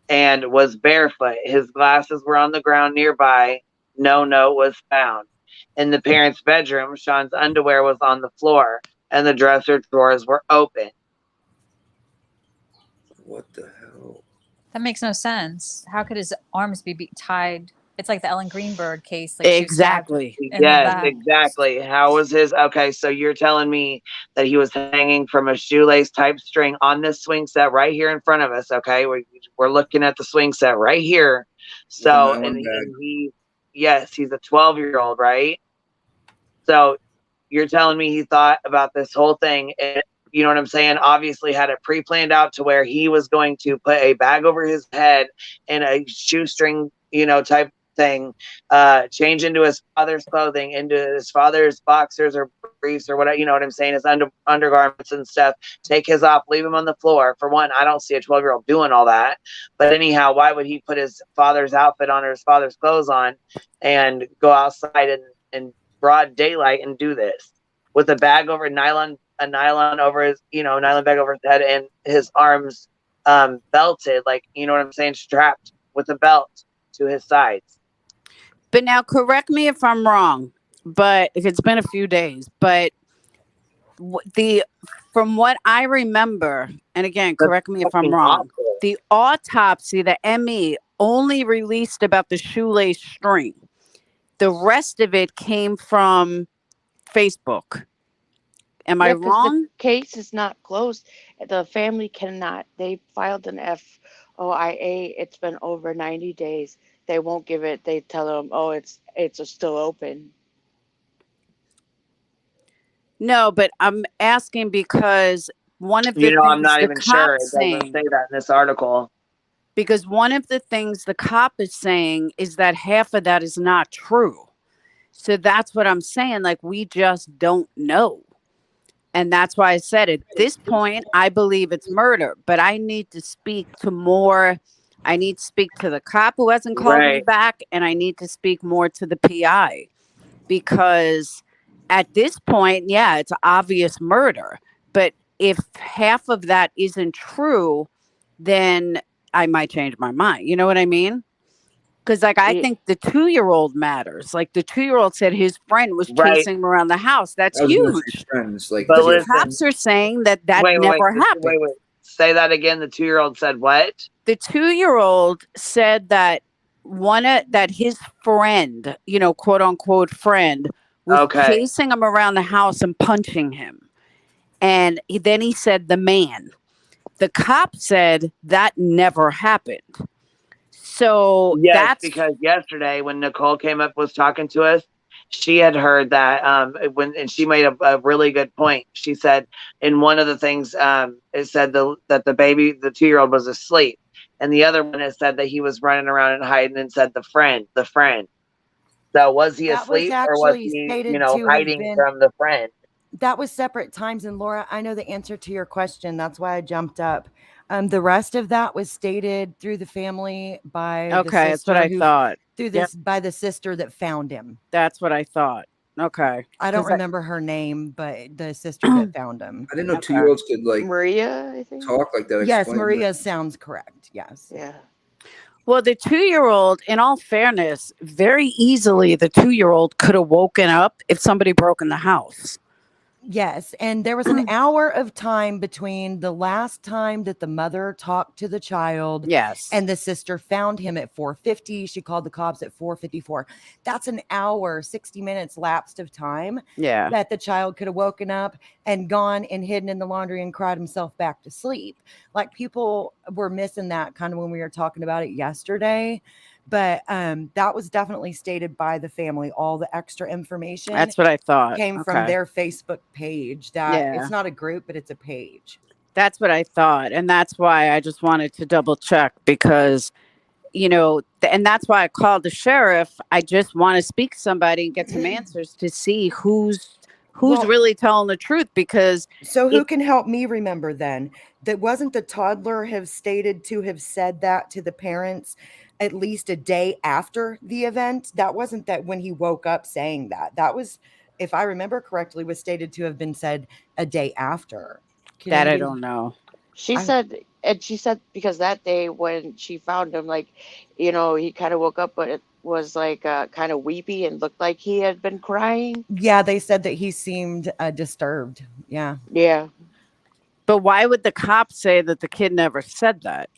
and was barefoot. His glasses were on the ground nearby. No note was found. In the parents' bedroom, Sean's underwear was on the floor and the dresser drawers were open. What the hell? That makes no sense. How could his arms be tied? It's like the Ellen Greenberg case. Exactly. Yes, exactly. How was his? Okay, so you're telling me that he was hanging from a shoelace type string on this swing set right here in front of us. Okay, we're looking at the swing set right here. So, and he's a 12-year-old, right? So you're telling me he thought about this whole thing, and you know what I'm saying? Obviously had it pre-planned out to where he was going to put a bag over his head and a shoestring, type thing, change into his father's clothing, into his father's boxers or briefs or whatever, you know what I'm saying, his undergarments and stuff, take his off, leave him on the floor. For one, I don't see a 12-year-old doing all that. But anyhow, why would he put his father's outfit on or his father's clothes on and go outside in broad daylight and do this with a bag over a nylon over his, nylon bag over his head and his arms belted, like, you know what I'm saying, strapped with a belt to his sides. But now, correct me if I'm wrong, but if it's been a few days, but from what I remember, and again, correct me if I'm wrong, the autopsy, the ME, only released about the shoelace string. The rest of it came from Facebook. Am I wrong? The case is not closed. The family cannot. They filed an FOIA. It's been over 90 days. They won't give it. They tell them, oh, it's still open. No, but I'm asking because one of the things I'm not the even sure. cop's It doesn't saying, say that in this article. because one of the things the cop is saying is that half of that is not true. So that's what I'm saying. Like, we just don't know. And that's why I said at this point, I believe it's murder, but I need to speak to more. I need to speak to the cop who hasn't called me back, and I need to speak more to the PI, because at this point, yeah, it's obvious murder. But if half of that isn't true, then I might change my mind. You know what I mean? Because, like, I think the 2-year-old matters. Like, the 2-year-old said his friend was chasing him around the house. That's huge. Friends, like, But the cops are saying that never happened. Wait. Say that again. The 2-year-old said what? The 2-year-old said that that his friend, quote unquote friend, was chasing him around the house and punching him. And then he said the man. The cop said that never happened. So yes, because yesterday when Nicole came up was talking to us, she had heard that and she made a really good point. She said in one of the things it said that the baby, the 2-year-old, was asleep, and the other one, it said that he was running around and hiding, and said the friend. So was he asleep, or was he hiding from the friend? That was separate times. And Laura, I know the answer to your question. That's why I jumped up. The rest of that was stated through the family by the sister. That's what I thought. By the sister that found him. That's what I thought. Okay. I don't remember her name, but the sister that found him. I didn't know 2-year-olds could Maria, I think. talk like that. Yes, Maria sounds correct. Yes. Yeah. Well, the 2-year-old, in all fairness, very easily the 2-year-old could have woken up if somebody broke in the house. Yes, and there was an hour of time between the last time that the mother talked to the child, and the sister found him at 4:50. She called the cops at 4:54. That's an hour, 60 minutes lapsed of time. Yeah, that the child could have woken up and gone and hidden in the laundry and cried himself back to sleep. Like, people were missing that kind of when we were talking about it yesterday. But that was definitely stated by the family. All the extra information. That's what I thought. Came from their Facebook page. That it's not a group, but it's a page. That's what I thought. And that's why I just wanted to double check, because, and that's why I called the sheriff. I just want to speak to somebody and get some answers to see who's really telling the truth. Because who can help me remember then? That wasn't the toddler have stated to have said that to the parents at least a day after the event. That wasn't that when he woke up saying that. That was, if I remember correctly, was stated to have been said a day after. I don't know. She said because that day when she found him, like, he kind of woke up, but it was like kind of weepy and looked like he had been crying. Yeah, they said that he seemed disturbed. Yeah. Yeah. But why would the cops say that the kid never said that?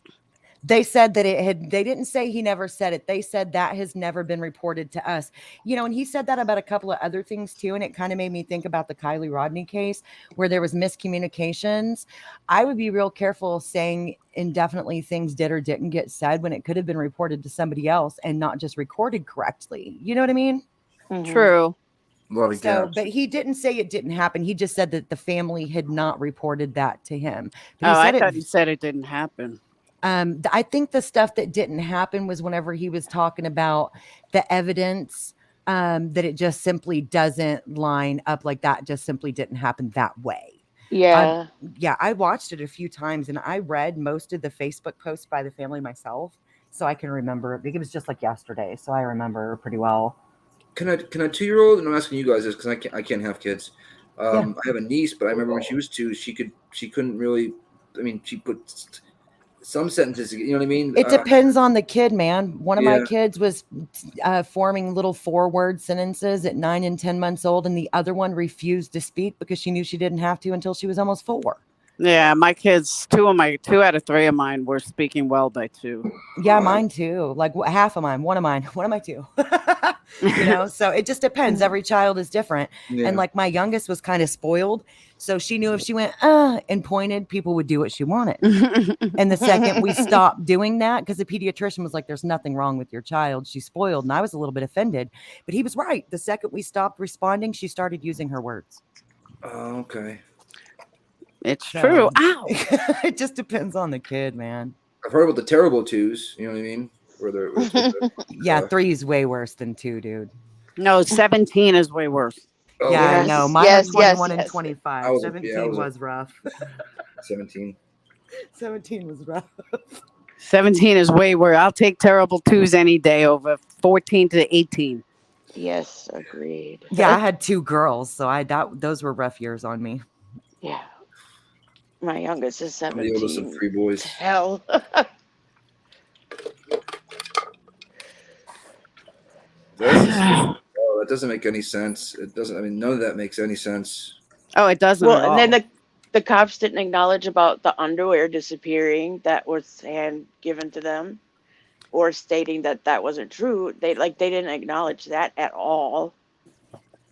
They said that they didn't say he never said it. They said that has never been reported to us. And he said that about a couple of other things too. And it kind of made me think about the Kylie Rodney case where there was miscommunications. I would be real careful saying indefinitely things did or didn't get said when it could have been reported to somebody else and not just recorded correctly. You know what I mean? Mm-hmm. True. But he didn't say it didn't happen. He just said that the family had not reported that to him. But I thought he said it didn't happen. I think the stuff that didn't happen was whenever he was talking about the evidence, that it just simply doesn't line up like that. Just simply didn't happen that way. Yeah. I watched it a few times and I read most of the Facebook posts by the family myself. So I can remember it. It was just like yesterday. So I remember pretty well. Can a 2-year-old, and I'm asking you guys this because I can't have kids. I have a niece, but I remember when she was 2, she couldn't really, she put some sentences, you know what I mean? It depends on the kid, man. One of my Yeah. kids was forming little 4-word sentences at 9 and 10 months old, and the other one refused to speak because she knew she didn't have to until she was almost 4. Yeah, my kids, 2 out of 3 of mine were speaking well by 2. Yeah, mine too. Like half of mine, one of mine, one of my 2. You know, so it just depends. Every child is different. Yeah. And like my youngest was kind of spoiled. So she knew if she went, and pointed, people would do what she wanted. And the second we stopped doing that, because the pediatrician was like, there's nothing wrong with your child. She's spoiled. And I was a little bit offended, but he was right. The second we stopped responding, she started using her words. Oh, okay. It's true. Ow. It just depends on the kid, man. I've heard about the terrible 2s. You know what I mean? Yeah, 3 is way worse than 2, dude. No, 17 is way worse. Oh, Yeah, yes, I know. Mine yes, are 21 yes, and yes. 25. I was- 17 yeah, I was- was rough. 17. 17 was rough. 17 is way worse. I'll take terrible 2s any day over 14 to 18. Yes, agreed. Yeah, I had 2 girls, so those were rough years on me. Yeah. My youngest is I'm the oldest 17. of 3 boys. Hell. That doesn't make any sense. It doesn't. I mean, none of that makes any sense. Oh, it doesn't. Well, at and all. then the cops didn't acknowledge about the underwear disappearing that was hand given to them, or stating that that wasn't true. They didn't acknowledge that at all.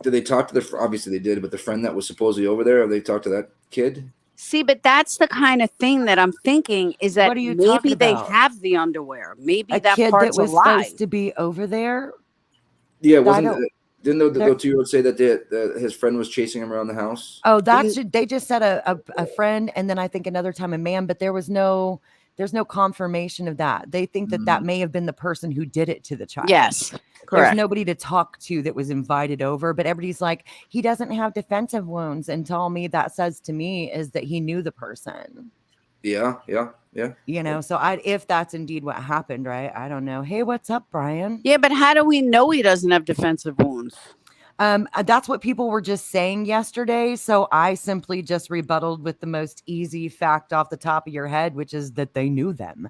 Did they talk to the? Obviously, they did. But the friend that was supposedly over there, have they talked to that kid? See, but that's the kind of thing that I'm thinking is that What are you maybe talking they about? have the underwear. Maybe A that kid part's that was a lie. supposed to be over there. Yeah, I wasn't. don't- Didn't the there- 2-year-old say that his friend was chasing him around the house? Oh, they just said a friend, and then I think another time a man, but there's no confirmation of that. They think that may have been the person who did it to the child. Yes, There's correct. nobody to talk to that was invited over, but everybody's like, he doesn't have defensive wounds, and all me that says to me is that he knew the person. Yeah. You know, so if that's indeed what happened, right? I don't know. Hey, what's up, Brian? Yeah, but how do we know he doesn't have defensive wounds? That's what people were just saying yesterday. So I simply just rebutted with the most easy fact off the top of your head, which is that they knew them.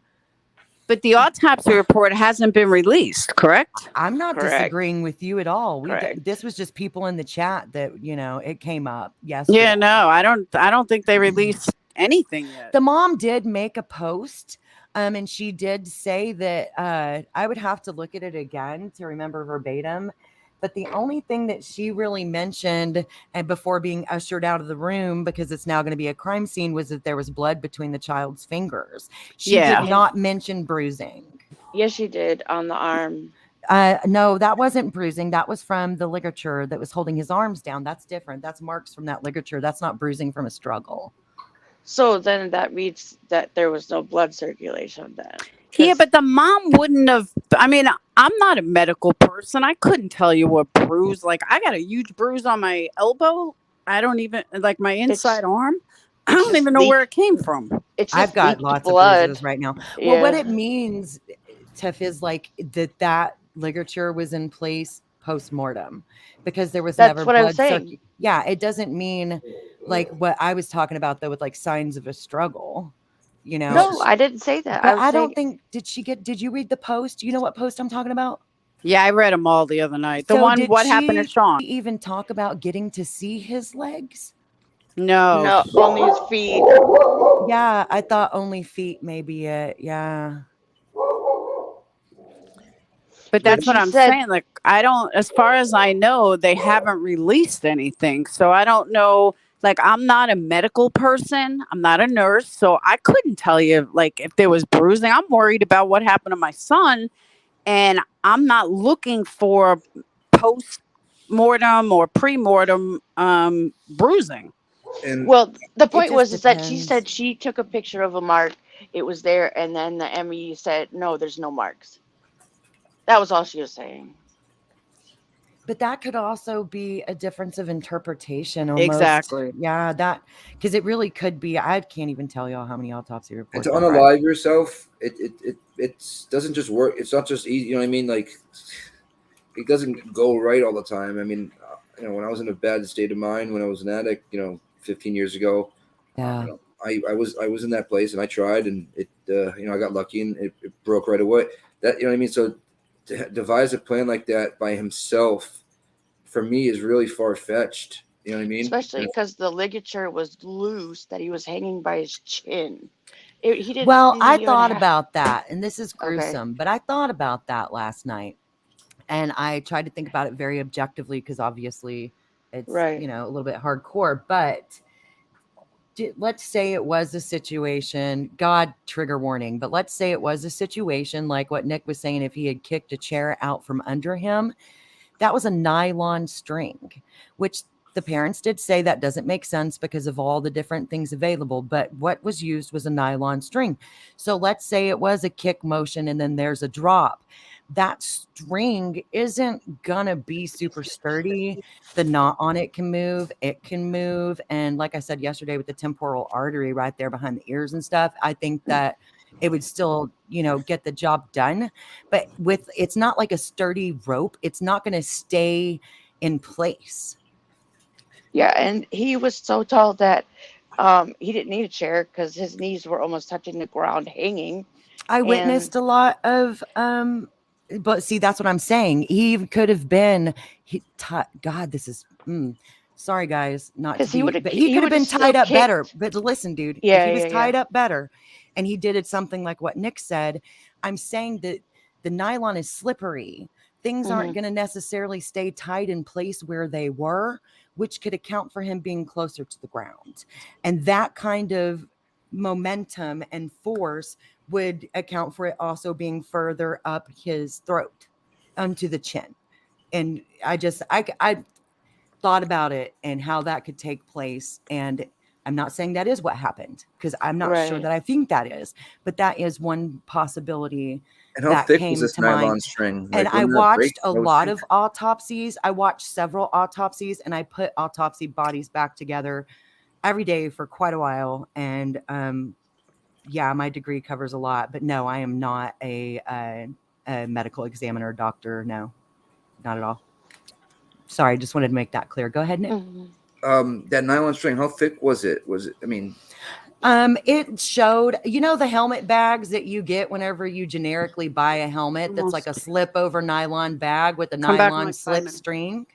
But the autopsy report hasn't been released, correct? I'm not disagreeing with you at all. Correct. This was just people in the chat that, it came up yesterday. Yeah, no, I don't think they released anything yet. The mom did make a post, and she did say that I would have to look at it again to remember verbatim. But the only thing that she really mentioned, and before being ushered out of the room, because it's now going to be a crime scene, was that there was blood between the child's fingers. She did not mention bruising. Yes, she did on the arm. No, that wasn't bruising. That was from the ligature that was holding his arms down. That's different. That's marks from that ligature. That's not bruising from a struggle. So then that means that there was no blood circulation then. Yeah, but the mom wouldn't have. I mean, I'm not a medical person. I couldn't tell you what bruise. Like, I got a huge bruise on my elbow. I don't even like my inside arm. I don't even know where it came from. I've got lots of bruises right now. Well, what it means, Tiff, is like that ligature was in place post-mortem because there was That's never what I blood was saying. Yeah, it doesn't mean like what I was talking about though with like signs of a struggle. No, I didn't say that. But was I don't saying- think did you read the post? You know what post I'm talking about? Yeah, I read them all the other night. The So one, did what happened to she Sean? even talk about getting to see his legs? No. No, only his feet. Yeah, I thought only feet may be it. Yeah. But that's But what she I'm said- saying. Like, I don't, as far as I know, they haven't released anything. So I don't know. Like, I'm not a medical person. I'm not a nurse. So I couldn't tell you, like, if there was bruising. I'm worried about what happened to my son. And I'm not looking for post-mortem or pre-mortem bruising. Well, the point just was is that she depends. said she took a picture of a mark. It was there, and then the ME said, no, there's no marks. That was all she was saying. But that could also be a difference of interpretation. Almost. Exactly. Yeah, that because it really could be. I can't even tell y'all how many autopsy And reports. to I've read. unalive yourself, it doesn't just work. It's not just easy. You know what I mean? Like, it doesn't go right all the time. I mean, when I was in a bad state of mind, when I was an addict, 15 years ago, Yeah. I was in that place and I tried, and it I got lucky and it broke right away. That, you know what I mean? So to devise a plan like that by himself, for me, is really far-fetched. You know what I mean? Especially because the ligature was loose, that he was hanging by his chin. He didn't. Well, I even thought have- about that, and this is Okay. gruesome, but I thought about that last night, and I tried to think about it very objectively because obviously it's Right. a little bit hardcore. But let's say it was a situation. God, trigger warning. But let's say it was a situation like what Nick was saying. If he had kicked a chair out from under him, that was a nylon string, which the parents did say that doesn't make sense because of all the different things available. But what was used was a nylon string. So let's say it was a kick motion and then there's a drop. That string isn't gonna be super sturdy. The knot on it can move. It can move. And like I said yesterday with the temporal artery right there behind the ears and stuff, I think that it would still, get the job done. But it's not like a sturdy rope. It's not going to stay in place. Yeah, and he was so tall that he didn't need a chair because his knees were almost touching the ground hanging. I witnessed a lot of, but see, that's what I'm saying. He could have been, God, this is, sorry guys, not to be, but he could have been tied up better. But listen, dude, if he was tied up better and he did something like what Nick said, I'm saying that the nylon is slippery. Things aren't going to necessarily stay tight in place where they were, which could account for him being closer to the ground. And that kind of momentum and force would account for it also being further up his throat onto the chin. And I thought about it and how that could take place. And I'm not saying that is what happened because I'm not sure that I think that is, but that is one possibility. And how thick was this nylon string? And I watched a lot of autopsies. I watched several autopsies and I put autopsy bodies back together every day for quite a while. And yeah, my degree covers a lot, but no, I am not a medical examiner, doctor. No, not at all. Sorry, just wanted to make that clear. Go ahead, Nick. That nylon string, how thick was it? I mean, it showed, the helmet bags that you get whenever you generically buy a helmet that's like a slip over nylon bag with a nylon slip string.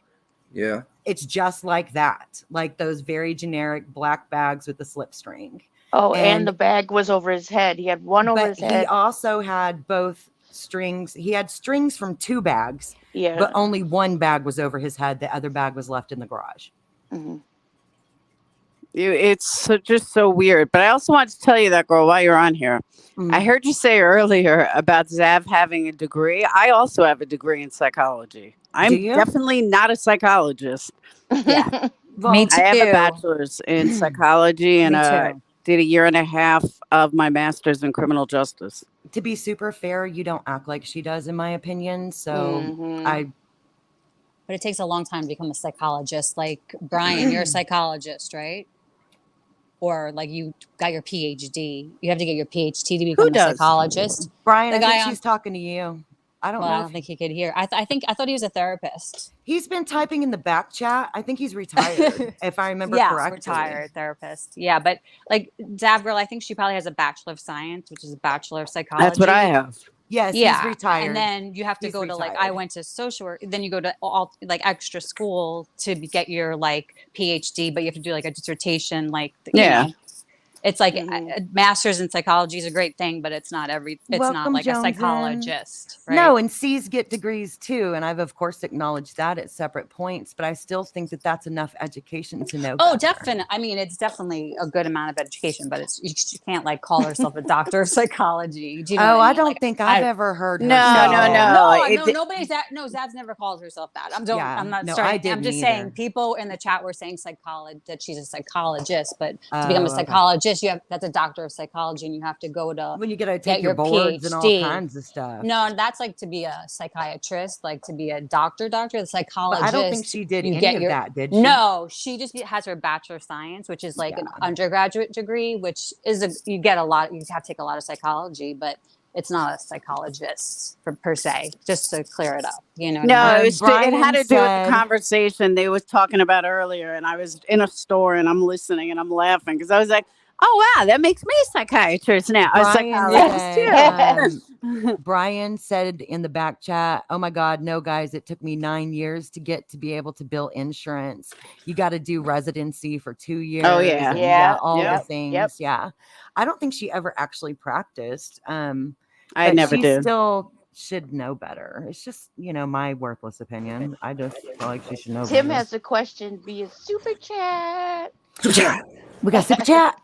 Yeah. It's just like that, like those very generic black bags with the slip string. Oh, and the bag was over his head. He had one over his head. He also had both strings. He had strings from two bags, but only one bag was over his head. The other bag was left in the garage. Mm-hmm. It's just so weird. But I also want to tell you that, girl, while you're on here, I heard you say earlier about Zav having a degree. I also have a degree in psychology. I'm definitely not a psychologist. Yeah. Me too. I have a bachelor's in psychology and did a year and a half of my master's in criminal justice. To be super fair, you don't act like she does, in my opinion. So But it takes a long time to become a psychologist. Like Brian, you're a psychologist, right? Or like you got your PhD. You have to get your PhD to become a psychologist. Brian, I think she's talking to you. I don't know. I don't think he could hear. I thought he was a therapist. He's been typing in the back chat. I think he's retired, if I remember correctly. Retired therapist. Yeah, but like Zav girl, I think she probably has a Bachelor of Science, which is a Bachelor of Psychology. That's what I have. Yes, he's retired. And then you have to go to like, I went to social work, then you go to all like extra school to get your like PhD, but you have to do like a dissertation, like, you know. It's like a master's in psychology is a great thing, but it's not not like a psychologist. Right? No, and C's get degrees too. And I've, of course, acknowledged that at separate points, but I still think that that's enough education to know. Oh, definitely. I mean, it's definitely a good amount of education, but she can't like call herself a doctor of psychology. Do you know I don't think I've ever heard her. No, nobody's that. No, Zav's never called herself that. I'm not starting. I'm just saying people in the chat were saying that she's a psychologist, but to become a psychologist, that's a doctor of psychology, and you have to go to when you get to take your boards PhD. And all kinds of stuff. No, that's like to be a psychiatrist, like to be a doctor. The psychologist. But I don't think she did any of that, did she? No, she just has her Bachelor of Science, which is like an undergraduate degree, which is you get a lot. You have to take a lot of psychology, but it's not a psychologist per se, just to clear it up. You know? No, it had to do with the conversation they was talking about earlier. And I was in a store and I'm listening and I'm laughing because I was like, Oh wow, that makes me a psychiatrist now. A Brian psychologist said, Brian said in the back chat, "Oh my God, no, guys! It took me 9 years to get to be able to bill insurance. You got to do residency for 2 years. Oh yeah, and Yeah, all the yep, things. yep. Yeah, I don't think she ever actually practiced. I But never she did. still should know better. It's just my worthless opinion. I just feel like she should know Tim better. has a question via super chat. Super chat. We got super chat.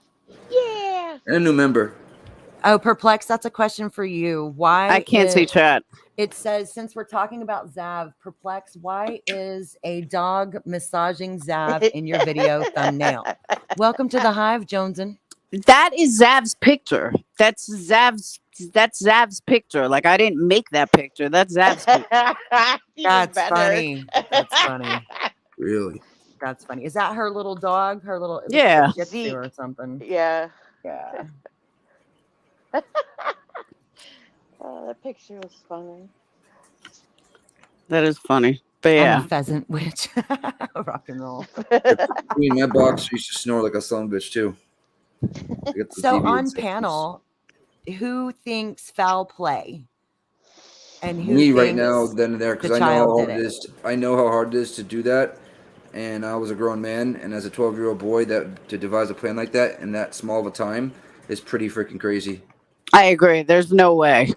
Yeah. And a new member. Oh, Perplex, that's a question for you. Why I can't see chat. It says, since we're talking about Zav, Perplex, why is a dog massaging Zav in your video thumbnail? Welcome to the Hive, Joneson. That is Zav's picture. That's Zav's picture. Like I didn't make that picture. That's Zav's picture. That's better. funny. That's funny. Really? That's funny. Is that her little dog? Her little, it looks Yeah. like a Shih Tzu or something. Yeah. Yeah. Oh, that picture was funny. That is funny. But I'm yeah. a pheasant witch. Rock and roll. My boxer used to snore like a son of a bitch too. So on panel, who thinks foul play? And who Me right thinks now, then and there, because the I know how child hard did it is. I know how hard it is to do that, and I was a grown man, and as a 12-year-old boy, that to devise a plan like that in that small of a time is pretty freaking crazy. I agree. There's no way.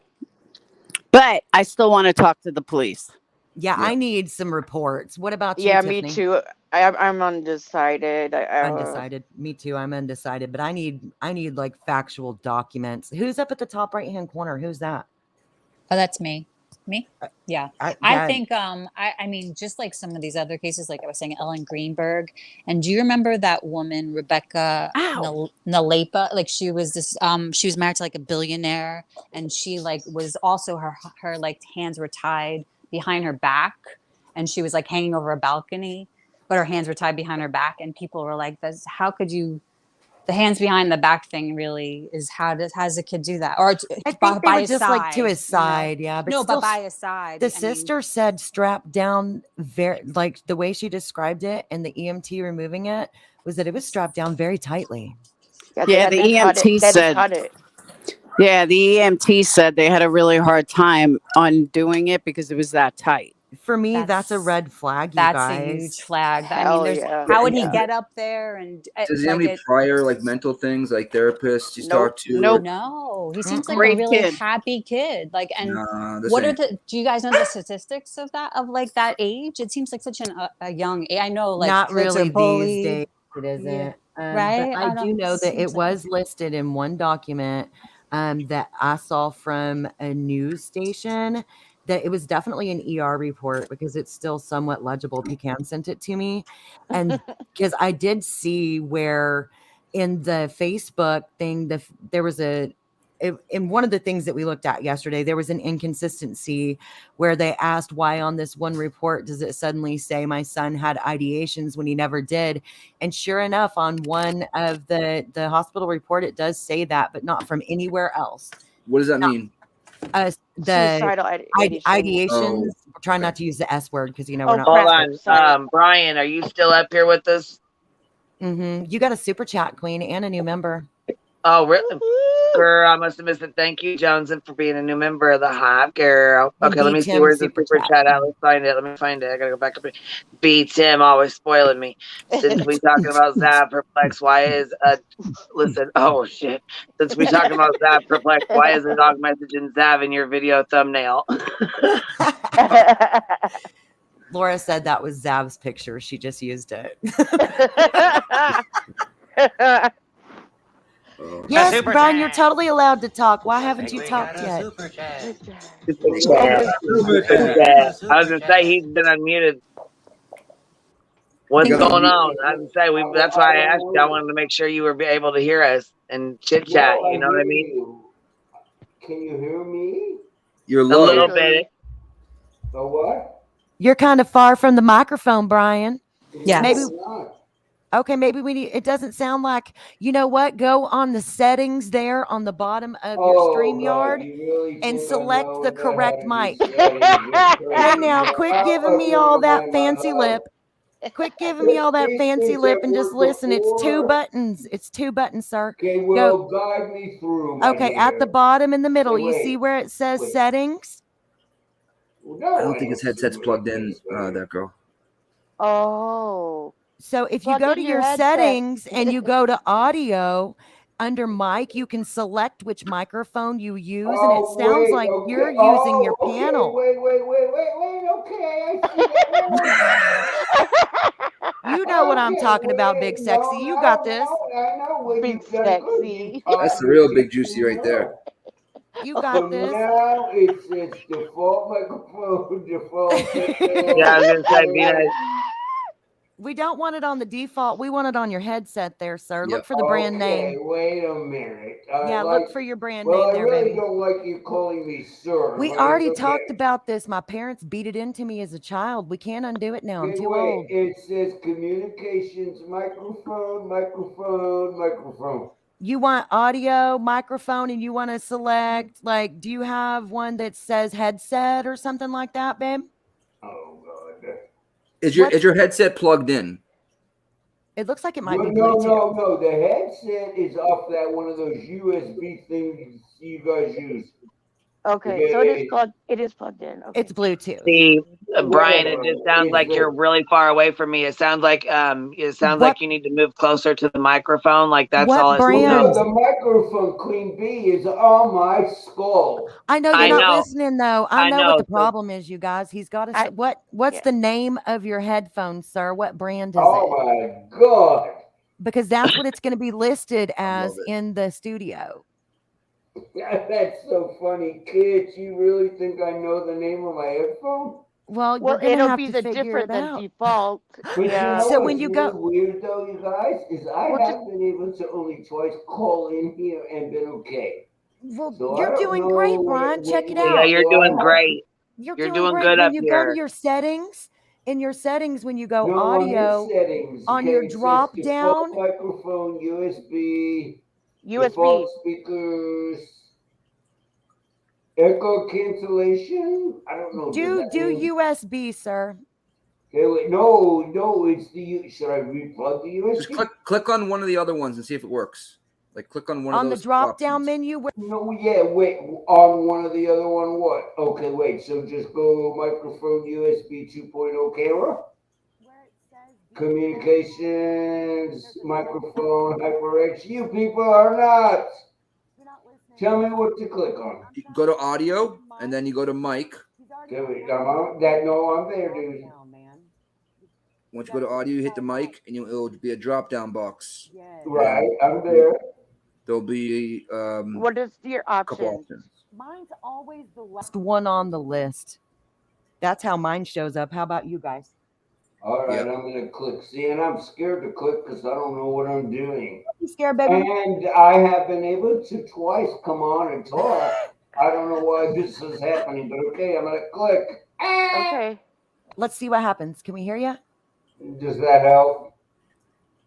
But I still want to talk to the police. Yeah, I need some reports. What about you, Yeah, Tiffany? me too. I'm undecided. Undecided. Me too. I'm undecided, but I need like factual documents. Who's up at the top right hand corner? Who's that? Oh, that's me. Me? Yeah. I yeah. think I mean, just like some of these other cases, like I was saying, Ellen Greenberg. And do you remember that woman, Rebecca Nalepa? Like she was married to like a billionaire, and she like was also her like hands were tied behind her back, and she was like hanging over a balcony, but her hands were tied behind her back, and people were like, "That's how could you?" The hands behind the back thing really is how does a kid do that? Or I think by they were his just side, like to his side, yeah. But no, still, but by his side. the sister said strapped down very, like the way she described it, and the EMT removing it was that it was strapped down very tightly. Yeah, the EMT said. Yeah, the EMT said they had a really hard time undoing it because it was that tight. For me, that's a red flag. You That's guys. a huge flag. I Hell mean, yeah. how would he Yeah. get up there and Does he have any prior like mental things like therapists he's talked to? or- No, he seems like Great a really kid. happy kid. Like, and Nah, this what are ain't- do you guys know the statistics of that, of like that age? It seems like such a young age. I know, like, Not kids really are bullied. these days. It isn't. Yeah. Right? Right? But I do don't- know that it seems like- was listed in one document that I saw from a news station that it was definitely an ER report because it's still somewhat legible. Pecan sent it to me. And because I did see where in the Facebook thing, there was in one of the things that we looked at yesterday, there was an inconsistency where they asked why on this one report does it suddenly say my son had ideations when he never did. And sure enough, on one of the hospital report, it does say that, but not from anywhere else. What does that mean? The Suicidal ideations. Try not to use the S word because we're not. Hold on, Brian, are you still up here with us? Mm-hmm. You got a super chat, Queen, and a new member. Oh, really? Girl, I must have missed it. Thank you, Johnson, for being a new member of the Hive, girl. Okay, let me see. Where's the super chat at? Let's find it. Let me find it. I gotta go back up. B Tim always spoiling me. Since we talking about Zav Perplex, why is listen? Oh shit! Since we talking about Zav Perplex, why is the dog messaging Zav in your video thumbnail? Laura said that was Zav's picture. She just used it. Yes, Brian, you're totally allowed to talk. Why haven't you talked yet? I was gonna say he's been unmuted. What's going on? I was gonna say that's why I asked you. I wanted to make sure you were able to hear us and chit chat. You know what I mean? Can you hear me? You're a little bit. The what? You're kind of far from the microphone, Brian. Yeah. Maybe. Okay, maybe we need. It doesn't sound like. You know what? Go on the settings there on the bottom of your StreamYard and select the correct mic. Hey now, quit giving me all that fancy lip. Quit giving me all that fancy Things lip that and just worked listen. It's 2 before. buttons. It's 2 buttons, sir. Okay, well, guide me through, my Okay, dear. at the bottom in the middle, Hey, you see where it says wait. settings? No, I don't think his headset's plugged in, that girl. Oh. So if you Plug go in to your your headset. settings and you go to audio, under mic, you can select which microphone you use, and it sounds like you're using your panel. Wait. Okay, I see that. You know what I'm talking about, Big Sexy. You got this. I know what Big you've done good. Sexy. That's the real Big Juicy right there. You So got this. now it says default microphone, default. Yeah, I was gonna say, be nice. We don't want it on the default. We want it on your headset there, sir. Look Yep. for the brand name. Wait a minute. Look for your brand Well, name I there, really baby. don't like you calling me sir. We but already it's okay. talked about this. My parents beat it into me as a child. We can't undo it now. I'm Okay, too wait. old. It says communications microphone. You want audio, microphone, and you want to select, like, do you have one that says headset or something like that, babe? Oh, God. Is your headset plugged in? It looks like it might be No. Bluetooth. The headset is off that one of those USB things you guys use. Okay, so it is plugged in. Okay. It's Bluetooth. See, Brian, it just sounds like you're really far away from me. It sounds like like you need to move closer to the microphone. Like that's What all it brand? sounds. The microphone, Queen Bee, is on my skull. I know you're not listening though. I know what the problem is, you guys. He's got to. What's the name of your headphones, sir? What brand is it? Oh my God! Because that's what it's going to be listed as in the studio. That's so funny, kids. You really think I know the name of my headphone? Well, you're going to it'll have be to the figure different it than out. default. But Yeah. you know So what's when you go weird though, you guys, is I have been able to only twice call in here and been okay. Well, So you're doing great, Brian. Check it out. Yeah, you're doing great. You're doing great. good When up you here. go to your settings, in your settings, when you go No, audio, on your settings, on your it says drop default down, microphone, USB, default speakers, echo cancellation. I don't know. do USB, sir. Okay, wait, no, it's the. Should I replug the USB? Just click on one of the other ones and see if it works. Like click on one On of the those drop down menu. No, yeah, wait. On one of the other one, what? Okay, wait. So just go microphone USB 2.0 camera. Communications, microphone, HyperX. You people are nuts. Tell me what to click on. You go to audio and then you go to mic. Okay, wait, I'm there, dude. Once you go to audio, you hit the mic and it'll be a drop down box. Right, I'm there. There'll be what is your couple option? options. Mine's always the last one on the list. That's how mine shows up. How about you guys? All right, I'm gonna click. See, and I'm scared to click because I don't know what I'm doing. You scared, baby? And I have been able to twice come on and talk. I don't know why this is happening, but okay, I'm gonna click. Okay. Let's see what happens. Can we hear you? Does that help?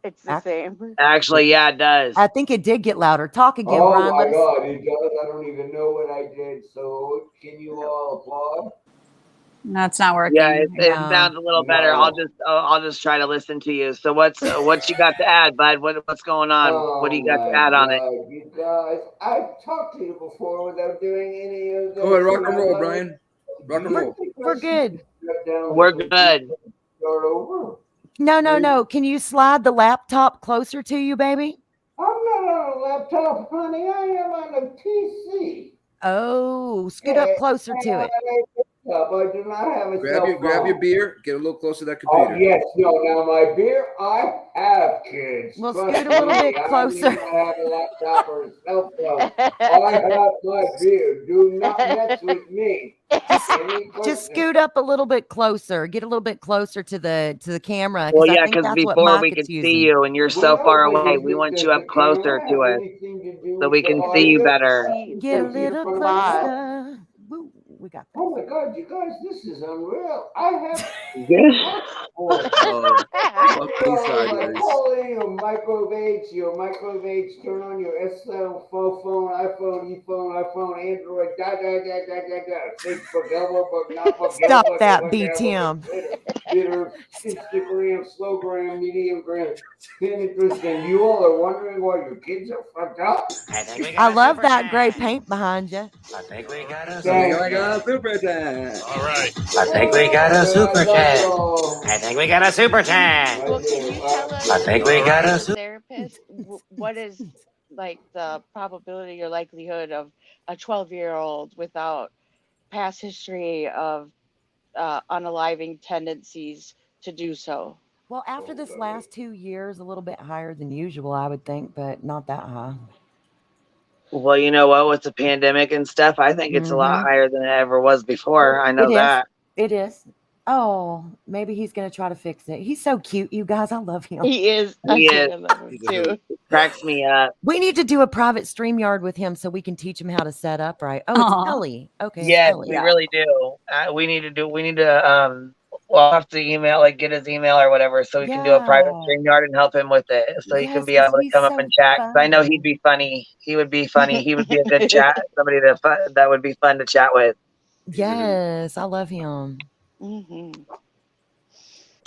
It's the same. Actually, yeah, it does. I think it did get louder. Talk again, Oh Brian. my Let us- God, it does. I don't even know what I did. So can you all applaud? No, it's not working. Yeah, it sounds a little better. I'll just try to listen to you. So what's you got to add, bud? What's going on? What do you got to add on it? You guys, I've talked to you before without doing any of this. Go ahead, rock and roll, Brian. Rock and roll. We're good. We're good. Start over. No. Can you slide the laptop closer to you, baby? I'm not on a laptop, honey. I am on a PC. Oh, scoot up closer to it. I do not have a cell phone. Grab your beer. Get a little closer to that Oh, computer. yes. No, now my beer, I have, kids. Well, Trust scoot a little me, bit closer. I don't even have a laptop or a cell phone. I have my beer. Do not mess with me. Just scoot up a little bit closer. Get a little bit closer to the camera. Well, I yeah, think because that's what before we Mike can is see using. you, and you're so far away, we want you up closer to us so we can see you better. Get a little closer. Woo, we got Oh my God, you guys, this is unreal. I have. Your microwave H, turn on your S phone, iPhone, my phone, Android, Facebook, elbow, but not for Stop Gilbert, that, like B. I Tim. Twitter, Instagram, Slowgram, Mediumgram, Pinterest, and you all are wondering why your kids are fucked up? I love that gray paint behind you. I think we got a super chat. All right. I think we got a super chat. I think we got a super chat. Well, can you tell us, I think we got a as a therapist, what is like the probability or likelihood of a 12-year-old without past history of unaliving tendencies to do so? Well, after this last 2 years, a little bit higher than usual, I would think, but not that high. Well, you know what? With the pandemic and stuff, I think it's a lot higher than it ever was before. I know that. It is. Oh, maybe he's going to try to fix it. He's so cute, you guys. I love him. He is. He is. I love him too. Cracks me up. We need to do a private StreamYard with him so we can teach him how to set up right. Oh, it's Ellie. Okay. Yes, Ellie. we really do. We need to we'll have to email, like, get his email or whatever, so we can do a private StreamYard and help him with it, so he can be able to come up and chat. 'Cause I know he'd be funny. He would be funny. He would be a good chat. Somebody that would be fun to chat with. Yes, I love him.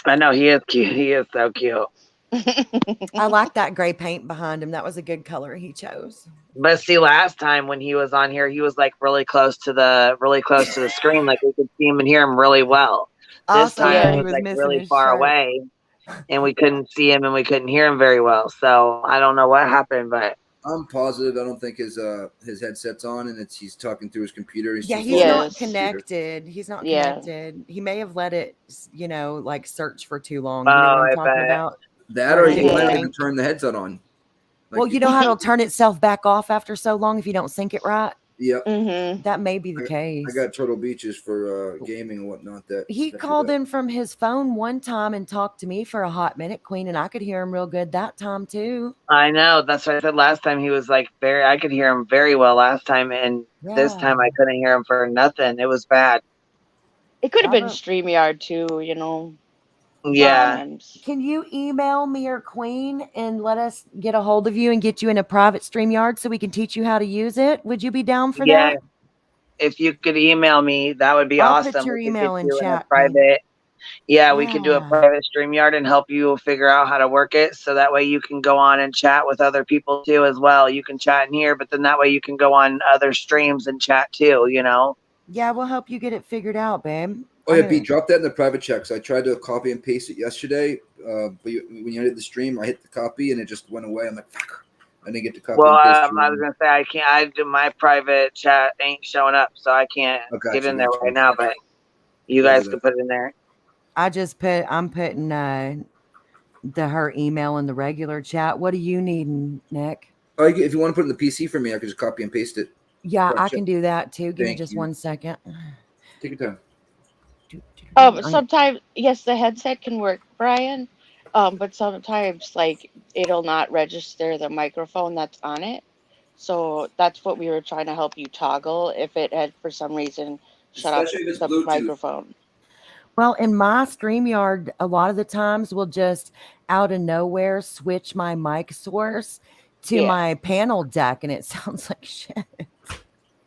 I know he is cute. He is so cute. I like that gray paint behind him. That was a good color he chose. But see, last time when he was on here, he was like really close to the screen, like we could see him and hear him really well. This time he was like really far away, and we couldn't see him and we couldn't hear him very well. So I don't know what happened, but I'm positive. I don't think his headset's on, and he's talking through his computer. He's not connected. He's not connected. He may have let it, like search for too long. You know what I'm talking about? That, or he might even turn the headset on. Well, you know how it'll turn itself back off after so long if you don't sync it right? Yep. That may be the case. I got Turtle Beaches for gaming and whatnot. He called in from his phone one time and talked to me for a hot minute, Queen, and I could hear him real good that time too. I know. That's what I said last time. He was like I could hear him very well last time, and this time I couldn't hear him for nothing. It was bad. It could have been StreamYard too, you know. Yeah. Can you email me or Queen and let us get a hold of you and get you in a private StreamYard so we can teach you how to use it? Would you be down for that? If you could email me, that would be awesome. Put your email in chat. Private. Yeah, we could do a private StreamYard and help you figure out how to work it. So that way you can go on and chat with other people too as well. You can chat in here, but then that way you can go on other streams and chat too, you know? Yeah, we'll help you get it figured out, babe. Oh yeah, B, drop that in the private checks. I tried to copy and paste it yesterday, but when you ended the stream, I hit the copy and it just went away. I'm like, fuck, I didn't get to copy. Well, and paste I was gonna say I can't. I do my private chat ain't showing up, so I can't get in there right now. But you guys can put it in there. I'm putting her email in the regular chat. What do you need, Nick? Oh, if you want to put it in the PC for me, I could just copy and paste it. Yeah, I can do that too. Give me just 1 second. Take your time. Sometimes, yes, the headset can work, Brian. But sometimes, like, it'll not register the microphone that's on it. So that's what we were trying to help you toggle if it had, for some reason, shut off the microphone. Well, in my StreamYard, a lot of the times we'll just out of nowhere switch my mic source to my panel deck, and it sounds like shit.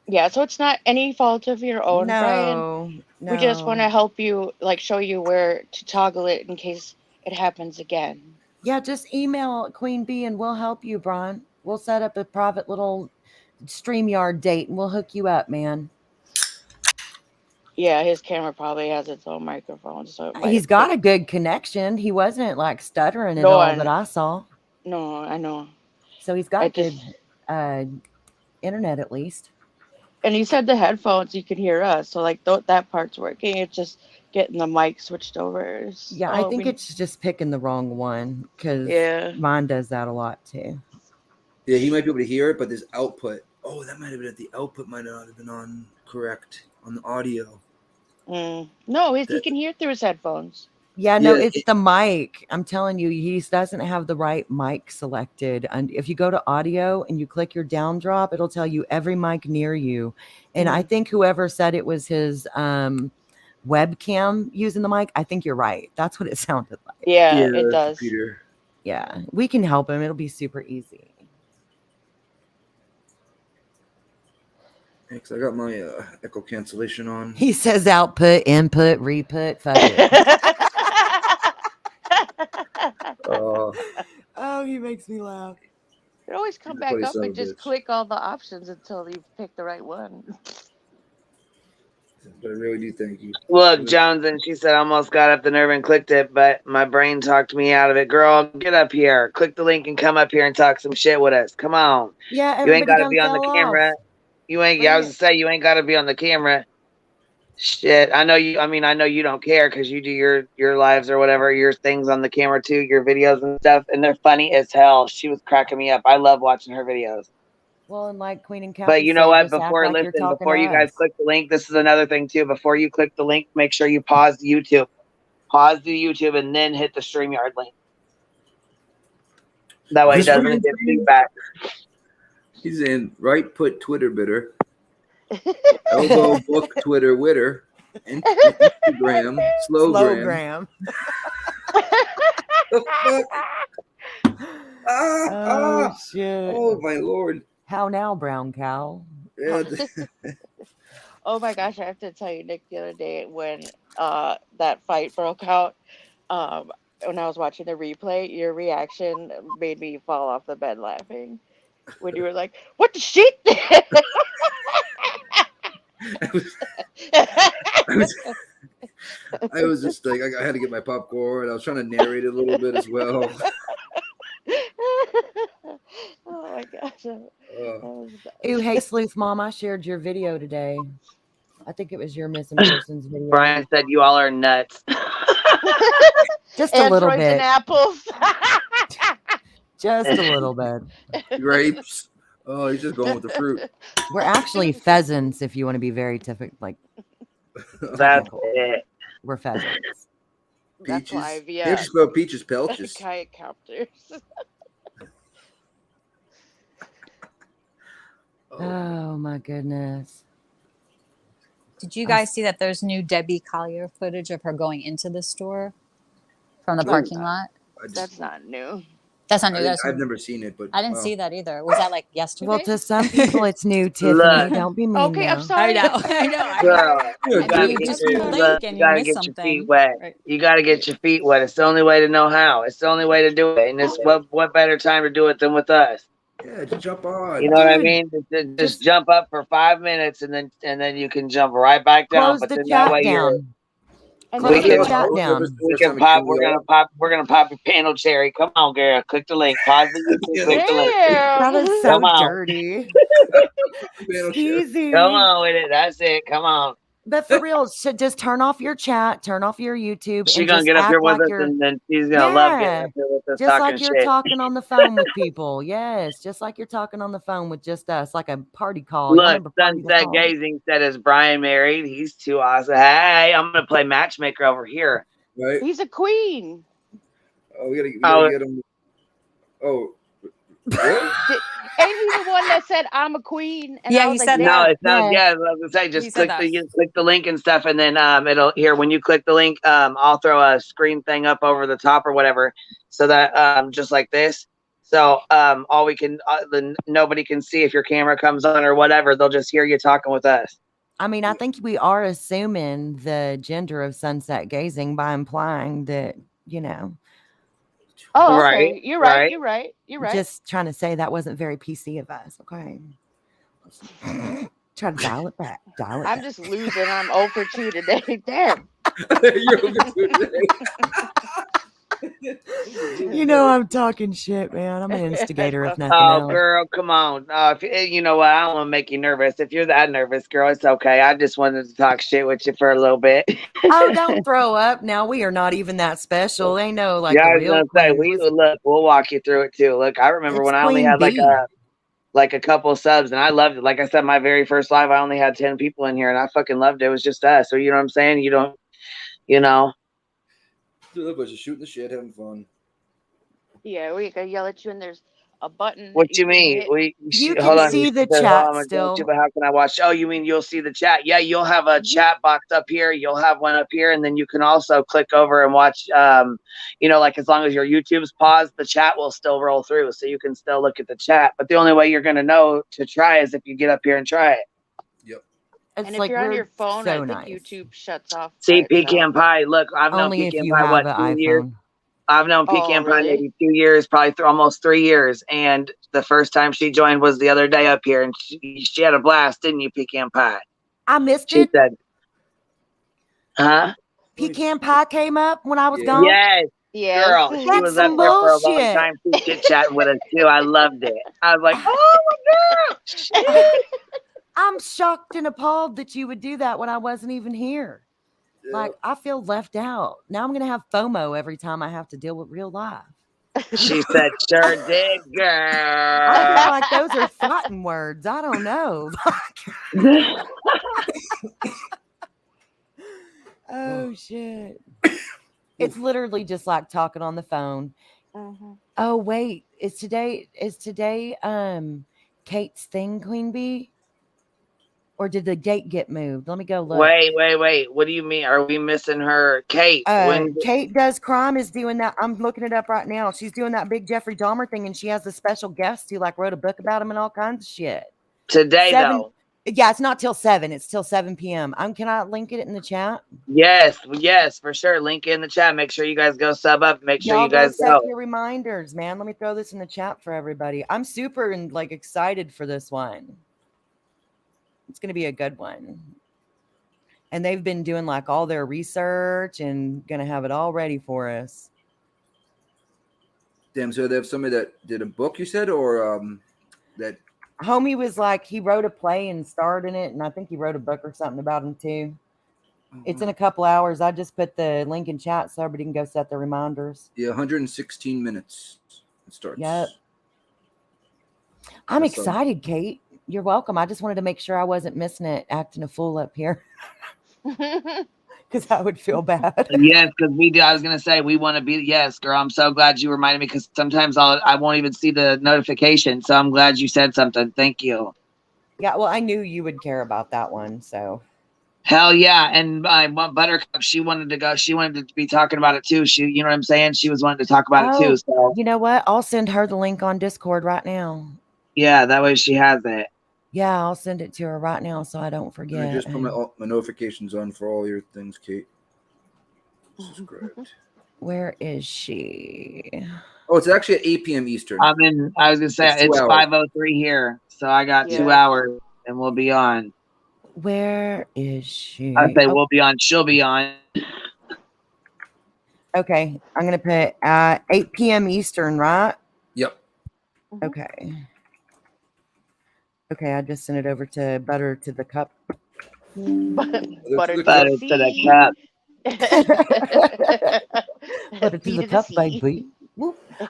Yeah, so it's not any fault of your own, Brian. We just want to help you, like, show you where to toggle it in case it happens again. Yeah, just email Queen Bee and we'll help you, Brian. We'll set up a private little StreamYard date and we'll hook you up, man. Yeah, his camera probably has its own microphone, so he's got a good connection. He wasn't like stuttering at all that I saw. No, I know. So he's got good internet at least. And he said the headphones, you can hear us. So, like, that part's working. It's just getting the mic switched over. Yeah, I think it's just picking the wrong one because mine does that a lot too. Yeah, he might be able to hear it, but there's output. Oh, that might have been at the output. Might not have been on correct on the audio. No, he can hear through his headphones. Yeah, no, it's the mic. I'm telling you, he doesn't have the right mic selected. And if you go to audio and you click your down drop, it'll tell you every mic near you. And I think whoever said it was his webcam using the mic, I think you're right. That's what it sounded like. Yeah, it does. Computer. Yeah, we can help him. It'll be super easy. Because I got my echo cancellation on. He says output, input, reput. Fuck it. Oh, he makes me laugh. You always come back up and just click all the options until you pick the right one. But I really do thank you. Look, Jones, and she said, almost got up the nerve and clicked it, but my brain talked me out of it. Girl, get up here. Click the link and come up here and talk some shit with us. Come on. Yeah, You ain't got to everybody be on the camera. You ain't, I was to say, you ain't got to be on the camera. Shit. I know you, I know you don't care because you do your lives or whatever, your things on the camera too, your videos and stuff, and they're funny as hell. She was cracking me up. I love watching her videos. Well, and like Queen and Cappy But you know said, what? just act Before like you're talking before to you guys us. click the link, this is another thing too. Before you click the link, make sure you pause the YouTube. Pause the YouTube and then hit the StreamYard link. That way it doesn't get feedback. He's in right put Twitter bitter. Elbow book Twitter witter. Instagram slowgram. The fuck? Oh shit. Oh my lord. How now, brown cow? Yeah. Oh my gosh, I have to tell you, Nick, the other day when that fight broke out, when I was watching the replay, your reaction made me fall off the bed laughing. When you were like, what the shit? I was just like, I had to get my popcorn. I was trying to narrate it a little bit as well. Oh my gosh. Ooh, hey, Sleuth Mom, I shared your video today. I think it was your missing persons video. Brian said you all are nuts. Just a little Androids bit. and apples. Just a little bit. Grapes. Oh, he's just going with the fruit. We're actually pheasants, if you want to be very like. That's it. We're pheasants. That's Peaches. live, You have to spell peaches pelches. Kayak copters. Oh my goodness. Did you guys see that there's new Debbie Collier footage of her going into the store from the parking lot? That's not new. That's not new. I've never seen it, but I didn't see that either. Was that like yesterday? Well, to some people, it's new, Tiffany. Don't be mean. Okay, now. I'm sorry. I know. Girl, you gotta you get just your, blink and you gotta miss get your something. feet wet. Right. You gotta get your feet wet. It's the only way to know how. It's the only way to do it. And it's what better time to do it than with us? Yeah, just jump on. You know what I mean? Just jump up for 5 minutes and then you can jump right back down. Close But the then chat that way down. we Close the chat down. can pop. We're gonna pop a panel cherry. Come on, girl. Click the link. Pause the YouTube. Click the link. That is so Come on. dirty. Easy. Come on with it. That's it. Come on. But for real, should just turn off your chat, turn off your YouTube. She's and gonna just get up here act with like us, you're- and then she's gonna love getting up here with us just talking like you're shit. talking on the phone with people. Yes, just like you're talking on the phone with just us, like a party call. Y'all Look, remember Party the Sunset Call? Gazing said, "Is Brian married? He's too awesome. Hey, I'm gonna play matchmaker over here." Right? He's a queen. Oh, we gotta get him. Oh, really? Ain't he the one that said I'm a queen? And Yeah, I he was like, said No, that. it's not. Yeah, I was gonna say, He just said click the link and stuff, and then it'll here when you click the link, I'll throw a screen thing up over the top or whatever, so that just like this. So all we can nobody can see if your camera comes on or whatever. They'll just hear you talking with us. I mean, I think we are assuming the gender of Sunset Gazing by implying that, you know. Oh, okay. Right, You're right. right. You're right. You're right. Just trying to say that wasn't very PC of us. Okay. Try to dial it back. Dial it I'm back. just losing. I'm 0 for 2 today. Damn. You're over today. You know I'm talking shit, man. I'm an instigator if nothing Oh, else. girl, come on. If you know what, I don't want to make you nervous. If you're that nervous, girl, it's okay. I just wanted to talk shit with you for a little bit. Oh, don't throw up. Now we are not even that special. They know like yeah, the I was real gonna say queens. look. We'll walk you through it too. Look, I remember It's when I only Queen had B. like a couple subs, and I loved it. Like I said, my very first live, I only had 10 people in here, and I fucking loved it. It was just us. So you know what I'm saying? You don't, you know. Dude, but just shooting the shit, having fun. Yeah, we can yell at you, and there's a button. What you you mean? hit. You Hold can on. see the Hold chat on, still. but how can I watch? Oh, you mean you'll see the chat? Yeah, you'll have a chat box up here. You'll have one up here, and then you can also click over and watch. You know, like as long as your YouTube's paused, the chat will still roll through, so you can still look at the chat. But the only way you're gonna know to try is if you get up here and try it. It's And if like you're on we're your phone, so I think nice. YouTube shuts off. See, by Pecan itself. Pie. Look, I've known Only if Pecan you Pie, have what, an 2 years? iPhone. I've known Oh, Pecan Pie really? maybe 2 years, probably almost 3 years. And the first time she joined was the other day up here, and she had a blast, didn't you, Pecan Pie? I missed She it. said, huh? Pecan Pie came up when I was gone. Yes, Yes. girl. She That's was up some here for a long bullshit. time, chit-chatting with us, too. I loved it. I was like, oh, my girl. I'm shocked and appalled that you would do that when I wasn't even here. Like, I feel left out. Now I'm going to have FOMO every time I have to deal with real life. She said, sure did, girl. I feel like those are fighting words. I don't know. Oh, shit. It's literally just like talking on the phone. Oh, wait. Is today Kate's thing, Queen Bee? Or did the date get moved? Let me go look. Wait. What do you mean? Are we missing her? Kate. Kate Does Crime is doing that. I'm looking it up right now. She's doing that big Jeffrey Dahmer thing, and she has a special guest who like wrote a book about him and all kinds of shit. Today, though. Yeah, it's not till 7. It's till 7 p.m. Can I link it in the chat? Yes, for sure. Link in the chat. Make sure you guys go sub up. Make sure Y'all you guys set go. your reminders, man. Let me throw this in the chat for everybody. I'm super and like excited for this one. It's going to be a good one. And they've been doing like all their research and going to have it all ready for us. Damn, so they have somebody that did a book, you said, or that Homie was like, he wrote a play and starred in it, and I think he wrote a book or something about him too. It's in a couple hours. I just put the link in chat so everybody can go set the reminders. Yeah, 116 minutes it starts. Yep. I'm excited, Kate. You're welcome. I just wanted to make sure I wasn't missing it, acting a fool up here. Because I would feel bad. Yes, because we do. I was gonna say we want to be. Yes, girl. I'm so glad you reminded me because sometimes I won't even see the notification. So I'm glad you said something. Thank you. Yeah, well, I knew you would care about that one. So hell yeah. And Buttercup, she wanted to go. She wanted to be talking about it too. She, you know what I'm saying? She was wanting to talk about it too. So you know what? I'll send her the link on Discord right now. Yeah, that way she has it. Yeah, I'll send it to her right now so I don't forget. I just put my notifications on for all your things, Kate. Subscribed. Where is she? Oh, it's actually at 8 p.m. Eastern. I was gonna say it's 5:03 here, so I got 2 hours and we'll be on. Where is she? I say we'll be on. She'll be on. Okay, I'm gonna put 8 p.m. Eastern, right? Yep. Okay. Okay, I just sent it over to Butter to the Cup. Butter to the cup. Butter to the cup, baby.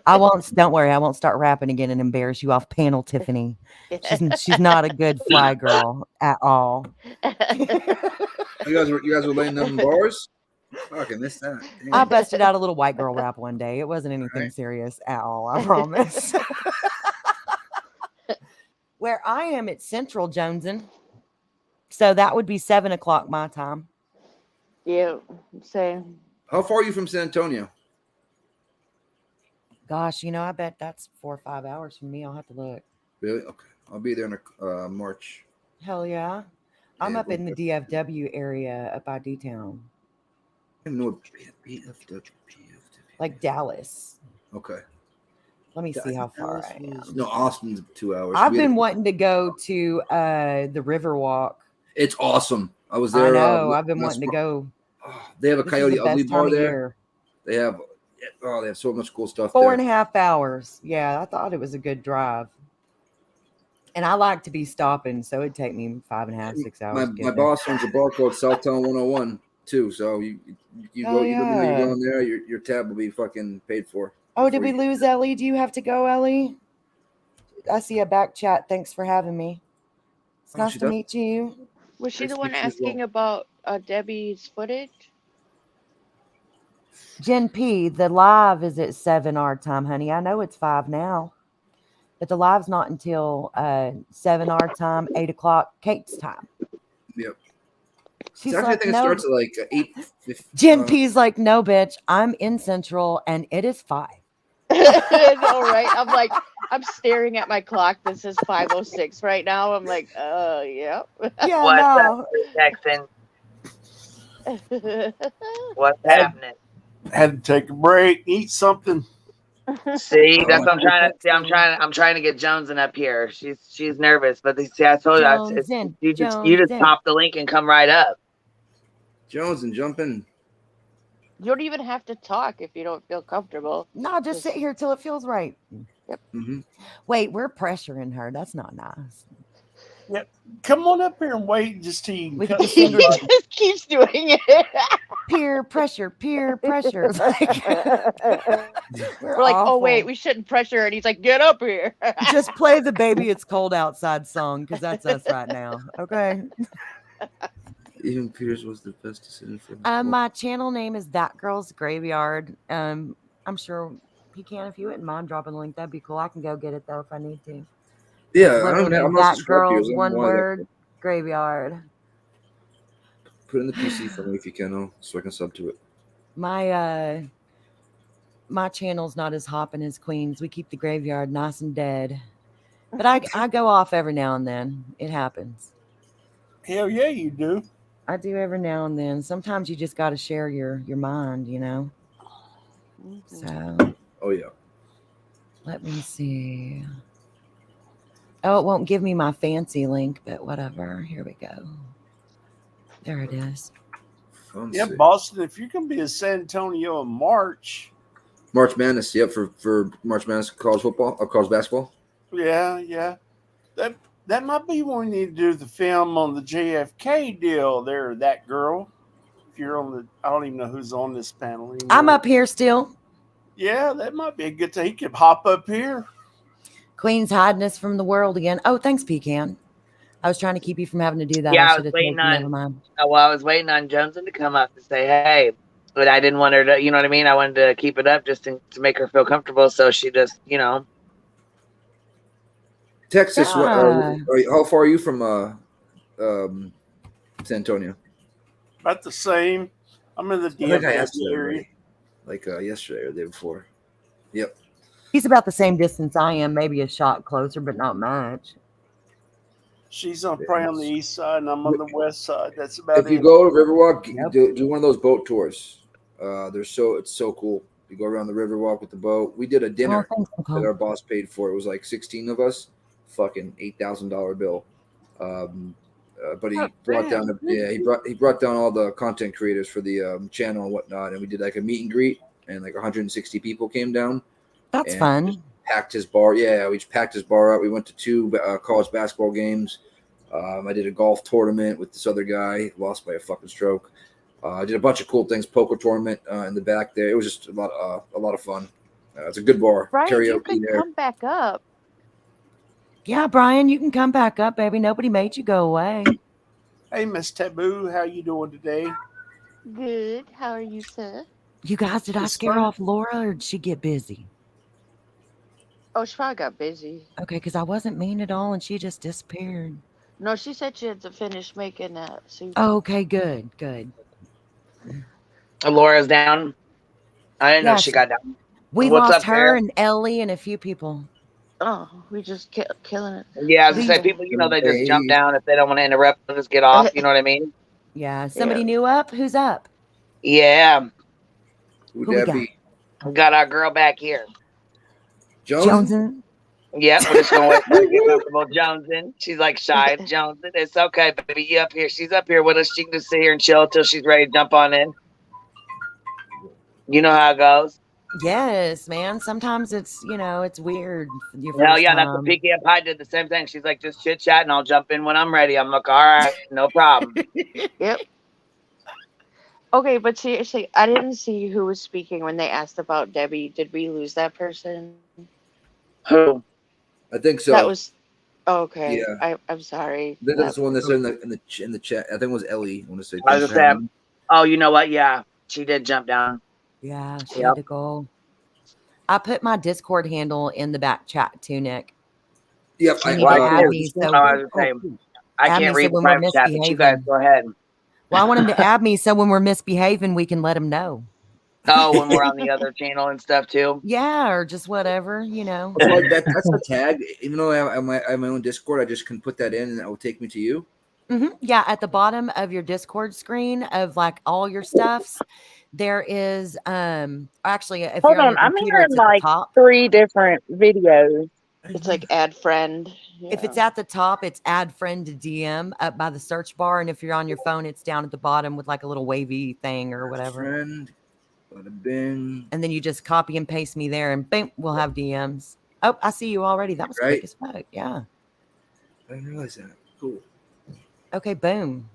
I won't. Don't worry. I won't start rapping again and embarrass you off panel, Tiffany. She's not a good fly girl at all. You guys were laying them bars. Fucking missed that. Damn. I busted out a little white girl rap one day. It wasn't anything serious at all. I promise. Where I am, it's Central Jonesin. So that would be 7 o'clock my time. Yeah, same. How far are you from San Antonio? Gosh, I bet that's 4 or 5 hours from me. I'll have to look. Really? Okay. I'll be there in March. Hell yeah. I'm up in the DFW area up by D-Town. I didn't know BFW. Like Dallas. Okay. Let me see how far I am. No, Austin's 2 hours. I've been wanting to go to the Riverwalk. It's awesome. I was there. I know. I've been wanting to go. They have a Coyote Ugly bar there. Year. They have so much cool stuff 4.5 hours. Yeah, I thought it was a good drive. And I like to be stopping, so it'd take me 5.5, 6 hours. My boss owns a bar called Southtown 101 too. So you go, you know you're going there, your tab will be fucking paid for. Oh, did we lose Ellie? Do you have to go, Ellie? I see a back chat. Thanks for having me. It's nice to meet you. Was she the one asking about Debbie's footage? Jen P, the live is at 7 our time, honey. I know it's 5 now. But the live's not until 7 our time, 8 o'clock Kate's time. Yep. She's actually, I think it starts at like 8:50. Jen P's like, no, bitch, I'm in Central and it is 5. I know, right? I'm like, I'm staring at my clock that says 5:06 right now. I'm like, yeah. Yeah, What's no. up, Texan? What's happening? Had to take a break, eat something. See, that's what I'm trying to see. I'm trying to get Jonesin up here. She's nervous, but see, I told you, you just pop the link and come right up. Jones and jump in. You don't even have to talk if you don't feel comfortable. No, just sit here till it feels right. Yep. Mm-hmm. Wait, we're pressuring her. That's not nice. Yep. Come on up here and wait just till you can We cut can just send her He just keeps doing it. peer pressure, peer pressure. We're like, oh wait, we shouldn't pressure. And he's like, get up here. Just play the "Baby It's Cold Outside" song because that's us right now. Okay. Even Peters was the best decision for My channel name is That Girl's Graveyard. I'm sure he can if you wouldn't mind dropping the link. That'd be cool. I can go get it though if I need to. Yeah, It's literally I'm not That subscribed to Girl's you. one word graveyard. Put it in the PC for me if you can, so I can sub to it. My channel's not as hopping as Queen's. We keep the graveyard nice and dead. But I go off every now and then. It happens. Hell yeah, you do. I do every now and then. Sometimes you just got to share your mind, you know. So. Oh yeah. Let me see. Oh, it won't give me my fancy link, but whatever. Here we go. There it is. Yeah, Boston. If you're gonna be in San Antonio in March. March Madness. Yep, for March Madness, college football or college basketball. Yeah. That might be when we need to do the film on the JFK deal there, That Girl. If you're on the, I don't even know who's on this panel anymore. I'm up here still. Yeah, that might be a good thing. He could hop up here. Queen's hiding us from the world again. Oh, thanks, Pecan. I was trying to keep you from having to do that. Yeah, I should have told you, never mind. I was waiting on Jonesin to come up and say, hey, but I didn't want her to, you know what I mean? I wanted to keep it up just to make her feel comfortable. So she just, you know. Texas, how far are you from San Antonio? About the same. I'm in the I think I DFW asked you that area. already, like yesterday or the day before. Yep. He's about the same distance I am, maybe a shot closer, but not much. She's probably on the east side, and I'm on the west side. That's about If you go to Riverwalk, do one of those boat tours. It's so cool. You go around the Riverwalk with the boat. We did a dinner that our boss paid for. It was like 16 of us. Fucking $8,000 bill. But he brought down he brought down all the content creators for the channel and whatnot, and we did like a meet and greet, and like 160 people came down. That's fun. Packed his bar. Yeah, we just packed his bar out. We went to 2 college basketball games. I did a golf tournament with this other guy, lost by a fucking stroke. I did a bunch of cool things, poker tournament in the back there. It was just a lot of fun. It's a good bar. Brian, Karaoke you can there. come back up. Yeah, Brian, you can come back up, baby. Nobody made you go away. Hey, Miss Taboo, how you doing today? Good. How are you, sir? You guys, did I scare off Laura or did she get busy? Oh, she probably got busy. Okay, because I wasn't mean at all and she just disappeared. No, she said she had to finish making that soup. Oh, okay, good. Laura's down. I didn't know she got down. We What's lost up her there? and Ellie and a few people. Oh, we just killing it. Yeah, I was gonna say people, they just jump down if they don't want to interrupt. They'll just get off. You know what I mean? Yeah. Somebody new up? Who's up? Yeah. Who we got? We got our girl back here. Jonesin? Yep, we're just gonna wait for her to get comfortable. Jonesin. She's like shy. Jonesin. It's okay, baby. You up here. She's up here with us. She can just sit here and chill till she's ready to jump on in. You know how it goes. Yes, man. Sometimes it's, it's weird. Hell yeah, that's what Peaky and Pie did the same thing. She's like, just chit chat and I'll jump in when I'm ready. I'm like, all right, no problem. Yep. Okay, but seriously, I didn't see who was speaking when they asked about Debbie. Did we lose that person? Who? I think so. That was okay. Yeah. I'm sorry. That's the one that said in the chat. I think it was Ellie. I want to say. I was just saying. Oh, you know what? Yeah, she did jump down. Yeah, she had to go. I put my Discord handle in the back chat too, Nick. Yep, I can't read the private chat, but you guys go ahead. Well, I want him to add me so when we're misbehaving, we can let him know. Oh, when we're on the other channel and stuff too. Yeah, or just whatever, you know. So that's the tag. Even though I have my own Discord, I just can put that in and that will take me to you. Yeah, at the bottom of your Discord screen of like all your stuffs, there is actually if Hold you're on on, your I'm computer, hearing it's at the like top. 3 different videos. It's like add friend. If it's at the top, it's add friend to DM up by the search bar, and if you're on your phone, it's down at the bottom with like a little wavy thing or whatever. Friend, bada bing. And then you just copy and paste me there, and bam, we'll have DMs. Oh, I see you already. That was Right. quick as fuck. Yeah. I didn't realize that. Cool. Okay, boom.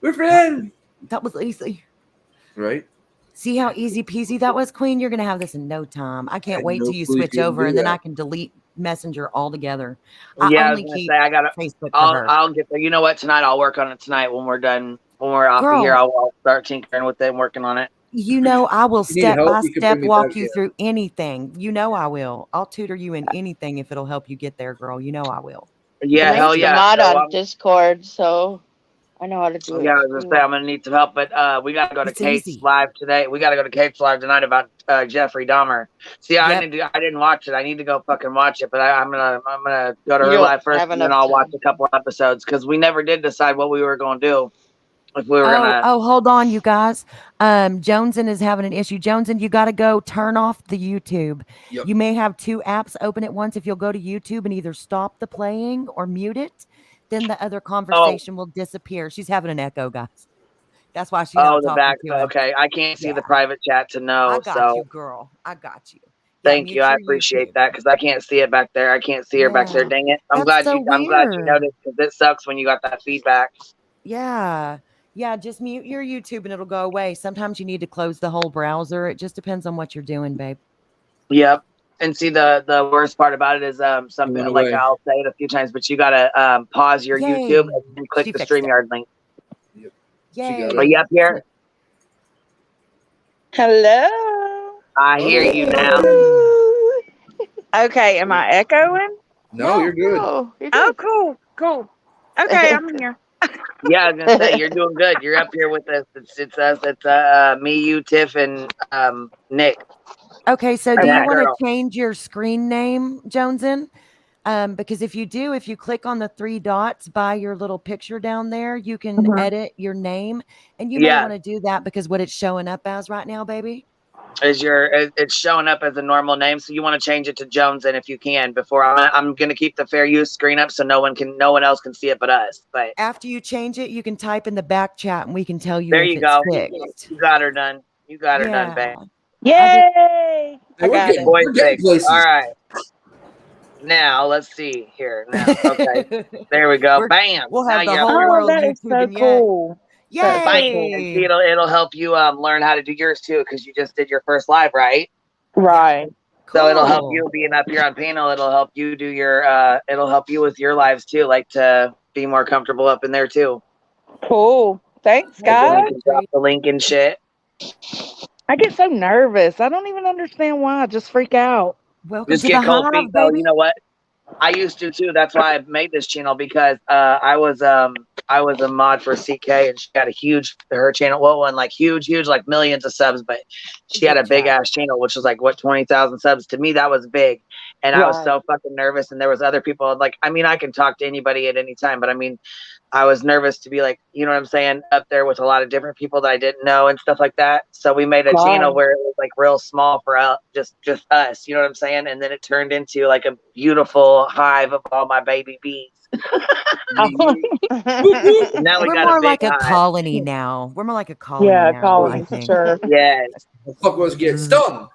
We're friends. That was easy. Right. See how easy peasy that was, Queen? You're gonna have this in no time. I can't had wait no till you clue you switch could over, do and then that. I can delete Messenger altogether. Yeah, I only was gonna keep say I gotta. Facebook for her. I'll get there. You know what? Tonight I'll work on it tonight when we're done. When we're off of here, Girl. I'll start tinkering with it and working on it. You know, I will If you need step help, by you can step bring me walk back you here. through anything. You know I will. I'll tutor you in anything if it'll help you get there, girl. You know I will. Yeah, hell The yeah. mod So on Discord, so I know how to do it. yeah, I was gonna say I'm gonna need some help, but we gotta go to It's Kate's easy. live today. We gotta go to Kate's live tonight about Jeffrey Dahmer. See, I didn't watch it. I need to go fucking watch it, but I'm gonna go to You her don't live first, have and then enough I'll watch time. a couple episodes because we never did decide what we were gonna do. If we were gonna. Oh, hold on, you guys. Joneson is having an issue. Joneson, you got to go turn off the YouTube. Yep. You may have 2 apps open at once. If you'll go to YouTube and either stop the playing or mute it, then the other conversation will disappear. She's having an echo, guys. That's why she's not Oh, the talking back. to us. Okay, I can't see Yeah. the private chat to know. I got so you, girl. I got you. Yeah, thank mute you. I your appreciate YouTube. that because I can't see it back there. I can't see her back there. Yeah. Dang it! I'm That's glad so you. I'm glad you weird. noticed because it sucks when you got that feedback. Yeah. Yeah, just mute your YouTube and it'll go away. Sometimes you need to close the whole browser. It just depends on what you're doing, babe. Yep. And see, the worst part about it is something went like away. I'll say it a few times, but you gotta pause your Yay. YouTube and then click She the fixed it. StreamYard link. Yay. Are you up here? Hello. I hear you now. Okay, am I echoing? No, you're good. Oh, cool, cool. Okay, I'm here. Yeah, I was gonna say you're doing good. You're up here with us. It's us. It's me, you, Tiff, and Nick. Okay, so do And you that want girl. to change your screen name, Joneson? Because if you click on the 3 dots by your little picture down there, you can edit your name. And you may Yeah. want to do that because what it's showing up as right now, baby. It's showing up as a normal name, so you want to change it to Jones, and if you can, before I'm gonna keep the fair use screen up so no one else can see it but us. But After you change it, you can type in the back chat and we can tell you there if you it's go. fixed. You got her done. You got her done, babe. Yay! I got it. Boy, all right. Now let's see here. Now, okay, there we go. Bam. We'll now have the you're up whole here. Oh, world that is so YouTubing cool. Yay! Bam. And see, it'll help you learn how to do yours too, because you just did your first live, right? Right. So it'll help Cool. you being up here on panel. It'll help you do your. It'll help you with your lives too, like to be more comfortable up in there too. Cool. Thanks, Like when you guys. can drop the link and shit. I get so nervous. I don't even understand why. I just freak out. Welcome Just to get the cold hive, feet though. baby. You know what? I used to too. That's why I made this channel, because I was a mod for CK, and she had her channel. Well, one like huge, like millions of subs, but she had a big ass channel, which was like what 20,000 subs. To me, that was big, and I was Right. so fucking nervous. And there was other people like, I mean, I can talk to anybody at any time, but I mean, I was nervous to be like, you know what I'm saying, up there with a lot of different people that I didn't know and stuff like that. So we made a channel Right. where it was like real small for just us, you know what I'm saying? And then it turned into like a beautiful hive of all my baby bees. Now we We're got more a big like a hive. colony now. We're more like a colony Yeah, now, colony I for think. sure. Yes. Fuck was get stung.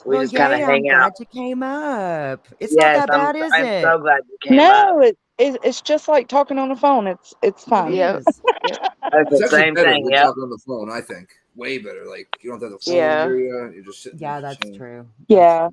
We Well, just kind of yay, I'm hang out. glad you came up. It's not Yes, that bad, is I'm it? so glad you came up. No, it's just like talking on the phone. It's fine. Yep. That's It's the actually same better thing, than yep. talking on the phone. I think way better. Like you don't have the phone Yeah. near you. You're just sitting. Yeah, there that's chilling. true. Yeah.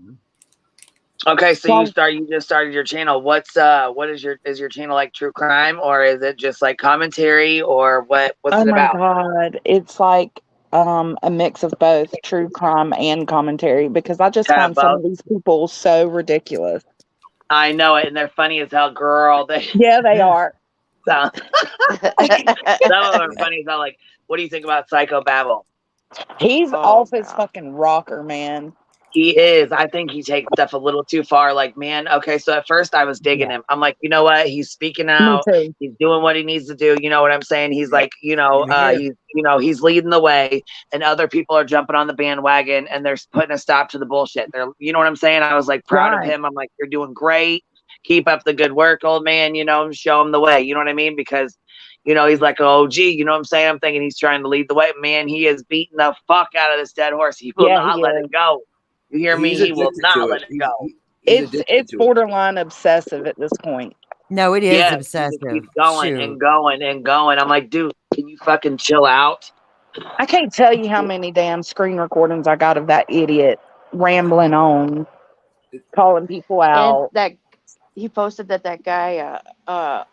Okay, so Well, you just started your channel. What is your channel like, true crime, or is it just like commentary, or what's oh it my about? God. It's like a mix of both true crime and commentary because I just find some Both. of these people so ridiculous. I know it, and they're funny as hell, girl. Yeah, they are. Some of them are funny. So like, what do you think about Psycho Babble? He's Oh, off his fucking rocker, man. He is. I think he takes stuff a little too far. Like, man, okay, so at first I was digging him. I'm like, you know what? He's speaking out. too. He's doing what he needs to do. You know what I'm saying? He's like, he's leading the way, and other people are jumping on the bandwagon and they're putting a stop to the bullshit. You know what I'm saying? I was like proud of him. I'm like, you're doing great. Keep up the good work, old man. You know, show him the way. You know what I mean? Because he's like, oh, gee, you know what I'm saying? I'm thinking he's trying to lead the way. Man, he is beating the fuck out of this dead horse. He will not let it go. You hear me? He will not let it go. It's borderline obsessive at this point. No, it is Yes, obsessive. He keeps going Shoot. and going and going. I'm like, dude, can you fucking chill out? I can't tell you how many damn screen recordings I got of that idiot rambling on, calling people out. And that he posted that guy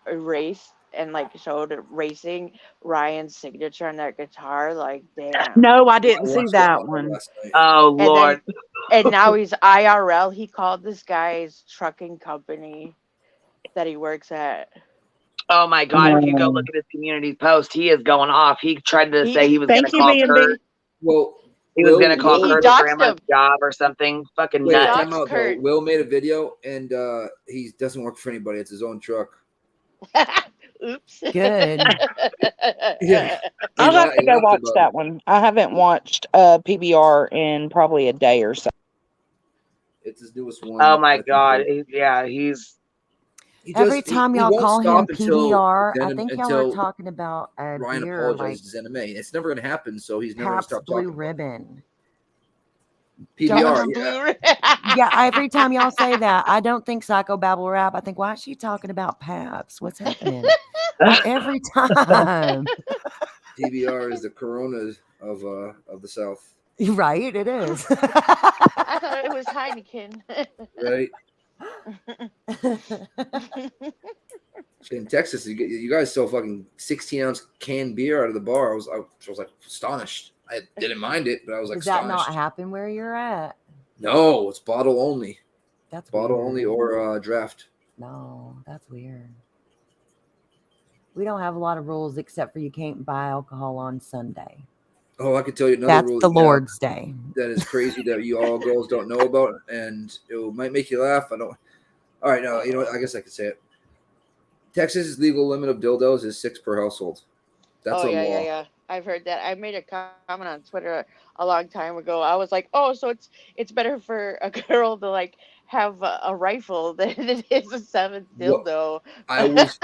erased and like showed racing Ryan's signature on that guitar. Like, damn. No, I didn't see that one. Oh, Lord. And now he's IRL. He called this guy's trucking company that he works at. Oh, my God. If you go look at his community post, he is going off. He tried to say he was going to call Kurt. Well, he was going to call He Kurt's doxed grandma's him. job or something. Fucking Wait, nuts. time out, though. Will made a video, and he doesn't work for anybody. It's his own truck. Oops. Good. Yeah. I'll have to go watch that one. I haven't watched PBR in probably a day or so. It's his newest one. Oh, my God. He's... Every time y'all call him PBR, I Venom- think y'all are until talking about a Ryan beer like apologizes to NMA. It's never going to happen, so he's never going to Pabst stop Blue talking. Ribbon. PBR, Yeah, every time y'all say that, I don't think Psycho Babble Rap. I think, why is she talking about Pabst? What's happening? Every time. PBR is the Corona of the South. Right, it is. I thought it was Heineken. Right. In Texas, you guys sell fucking 16-ounce canned beer out of the bar. I was like astonished. I didn't mind it, but I was like Does that astonished. not happen where you're at? No, it's bottle only. That's bottle weird. only or draft. No, that's weird. We don't have a lot of rules except for you can't buy alcohol on Sunday. Oh, I could tell you another That's rule. the that you have Lord's Day. That is crazy that you all girls don't know about, and it might make you laugh. I don't. All right, no, you know what? I guess I could say it. Texas' legal limit of dildos is 6 per household. That's a law. Yeah. I've heard that. I made a comment on Twitter a long time ago. I was like, oh, so it's better for a girl to like have a rifle than it is a 7th dildo. I was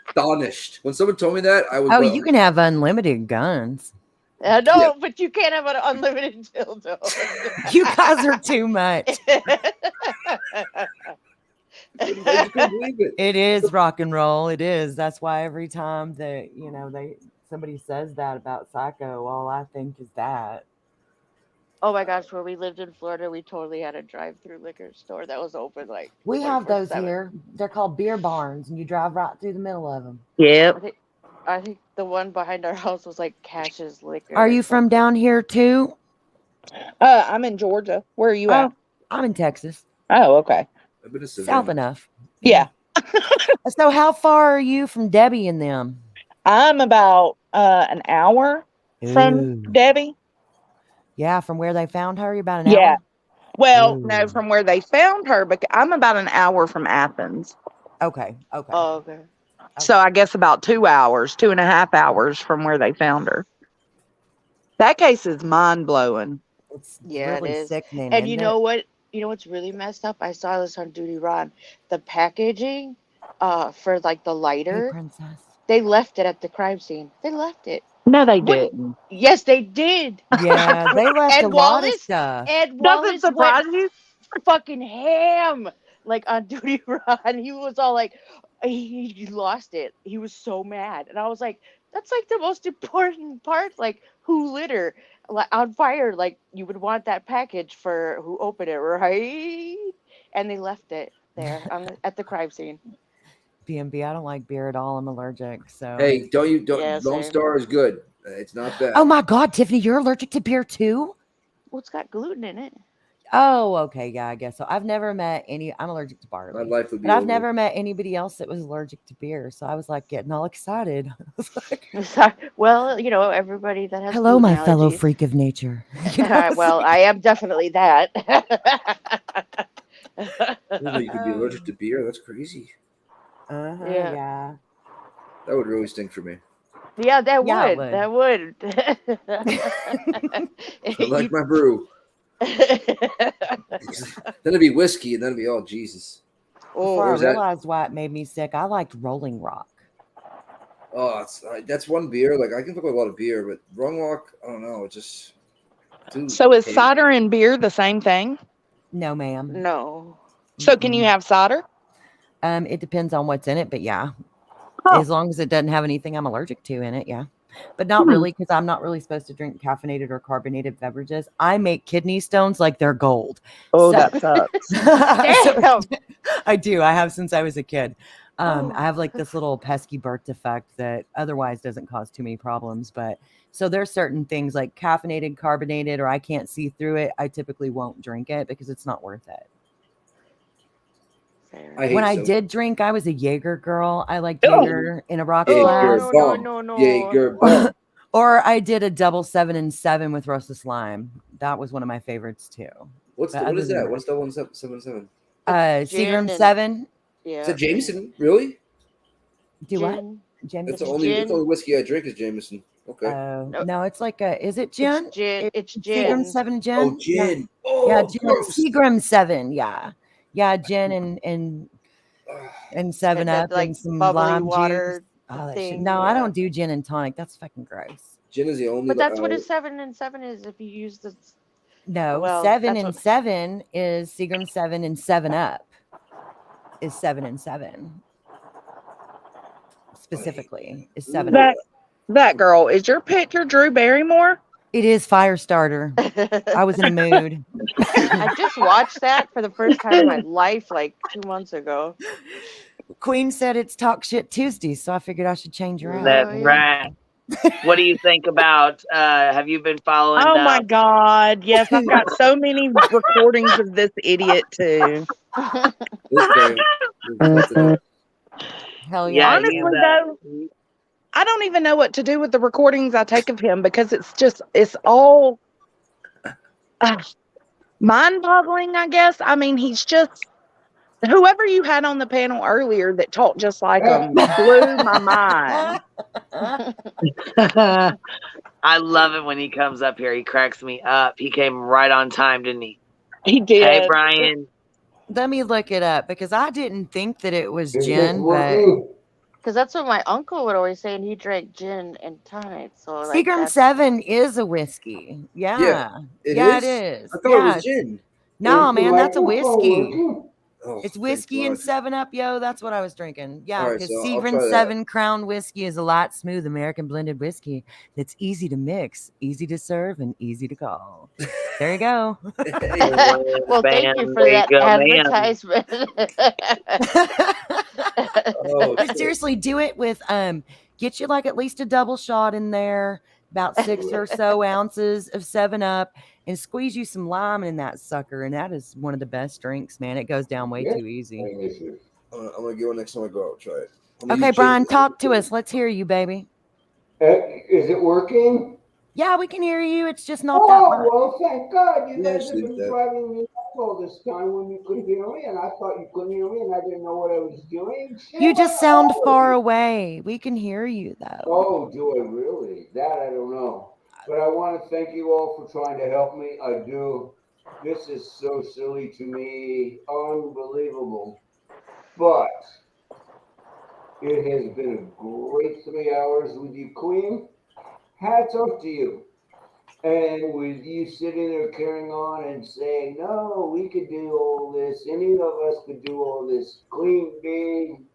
astonished when someone told me that. I was. Oh, you can have unlimited guns. No, but you can't have an unlimited dildo. You guys are too much. It is rock and roll. It is. That's why every time that somebody says that about Psycho, all I think is that. Oh my gosh, where we lived in Florida, we totally had a drive-through liquor store that was open like. We have those 24/7. here. They're called beer barns, and you drive right through the middle of them. Yep. I think the one behind our house was like Cash's Liquor. Are you from down here too? I'm in Georgia. Where are you at? I'm in Texas. Oh, okay. South enough. Yeah. So how far are you from Debbie and them? I'm about an hour from Debbie. Yeah, from where they found her, you're about an Yeah. hour? Well, no, from where they found her, but I'm about an hour from Athens. Okay. Oh, okay. So I guess about 2 hours, 2.5 hours from where they found her. That case is mind-blowing. Yeah, really it is. sickening, And isn't you know what? You know what's really messed up? I saw this on Duty Ron. The packaging for like the lighter, they left it at the crime scene. They left it. No, they didn't. Yes, they did. Yeah, they left Ed a lot of Wallace, stuff. Ed Wallace went fucking ham, like on Duty Ron. He was all like, he lost it. He was so mad, and I was like, that's like the most important part. Like, who lit her on fire? Like, you would want that package for who opened it, right? And they left it there at the crime scene. BMB, I don't like beer at all. I'm allergic. So Hey, don't Yeah, Lone same. Star is good. It's not bad. Oh my God, Tiffany, you're allergic to beer too? Well, it's got gluten in it. Oh, okay. Yeah, I guess so. I've never met any. I'm allergic to barley. My life would be But I've over. never met anybody else that was allergic to beer. So I was like getting all excited. Well, you know, everybody that has Hello, gluten my fellow allergies. freak of nature. You know, it's Well, like- I am definitely that. I didn't know you could be allergic to beer. That's crazy. Yeah. Yeah. That would really stink for me. Yeah, that Yeah, it would. That would. I like my brew. Then it'd be whiskey, and then it'd be oh Jesus. Before I Or is that? realized why it made me sick, I liked Rolling Rock. Oh, that's one beer. Like I can fuck with a lot of beer, but Wrong Walk, I don't know. It's just too. So is heavy. cider and beer the same thing? No, ma'am. No. So can you have cider? It depends on what's in it, but yeah. Oh. As long as it doesn't have anything I'm allergic to in it, yeah. But not really, because I'm not really supposed to drink caffeinated or carbonated beverages. I make kidney stones like they're gold. Oh, that sucks. Damn. I do. I have since I was a kid. Oh. I have like this little pesky birth defect that otherwise doesn't cause too many problems. But so there's certain things like caffeinated, carbonated, or I can't see through it. I typically won't drink it because it's not worth it. When I did drink, I was a Jaeger girl. I liked Jaeger in a rocks glass. Jaeger bomb. Or I did a double 7 and 7 with roasted slime. That was one of my favorites too. What is that? What's double 777? Seagram 7. Yeah. Is that Jameson? Really? Do what? That's the only whiskey I drink is Jameson. Okay. No, it's like a. Is it gin? It's gin. Seagram 7 gin. Oh, gin. Yeah, Oh, gin. gross. Seagram 7. Yeah, gin and 7 Up like and some bubbly lime water juice. Oh, that thing, shit. No, I yeah. don't do gin and tonic. That's fucking gross. Gin is the only. But that's what a 7 and 7 is if you use the. No, Well, 7 that's and what- 7 is Seagram 7 and 7 Up is 7 and 7. Specifically, is 7 Up. That girl, is your picture Drew Barrymore? It is Firestarter. I was in a mood. I just watched that for the first time in my life like 2 months ago. Queen said it's Talk Shit Tuesday, so I figured I should change her out. That's right. What do you think about? Have you been following? Oh my God! Yes, I've got so many recordings of this idiot too. Hell yeah! Honestly, though, I don't even know what to do with the recordings I take of him because it's all mind-boggling. I guess. I mean, he's just whoever you had on the panel earlier that talked just like him blew my mind. I love it when he comes up here. He cracks me up. He came right on time, didn't he? He did. Hey, Brian. Let me look it up because I didn't think that it was gin, but Because that's what my uncle would always say, and he drank gin and tonic. So like Seagram that's- 7 is a whiskey. Yeah, it it is? is. I thought it was gin. No, Is man, it that's a like whiskey. Oh, It's thank whiskey and God. 7 Up, yo. That's what I was drinking. Yeah, All right, because so I'll try Seagram that. 7 Crown Whiskey is a light, smooth American blended whiskey that's easy to mix, easy to serve, and easy to call. There you go. Well, thank you for There you that go, man. advertisement. But seriously, do it with get you like at least a double shot in there, about 6 or so ounces of 7 Up, and squeeze you some lime in that sucker, and that is one of the best drinks, man. It goes down way too easy. I'm gonna get one next time I go out. Try it. Okay, Brian, talk to us. Let's hear you, baby. Is it working? Yeah, we can hear you. It's just not that much. Well, thank God. You guys have sleep been that. driving me nuts all this time when you couldn't hear me, and I thought you couldn't hear me, and I didn't know what I was doing. You just sound far away. We can hear you, though. Oh, do I really? That I don't know. But I want to thank you all for trying to help me. I do. This is so silly to me. Unbelievable. But it has been a great 3 hours with you, Queen. Hats off to you. And with you sitting there carrying on and saying, no, we could do all this. Any of us could do all this. Queen being,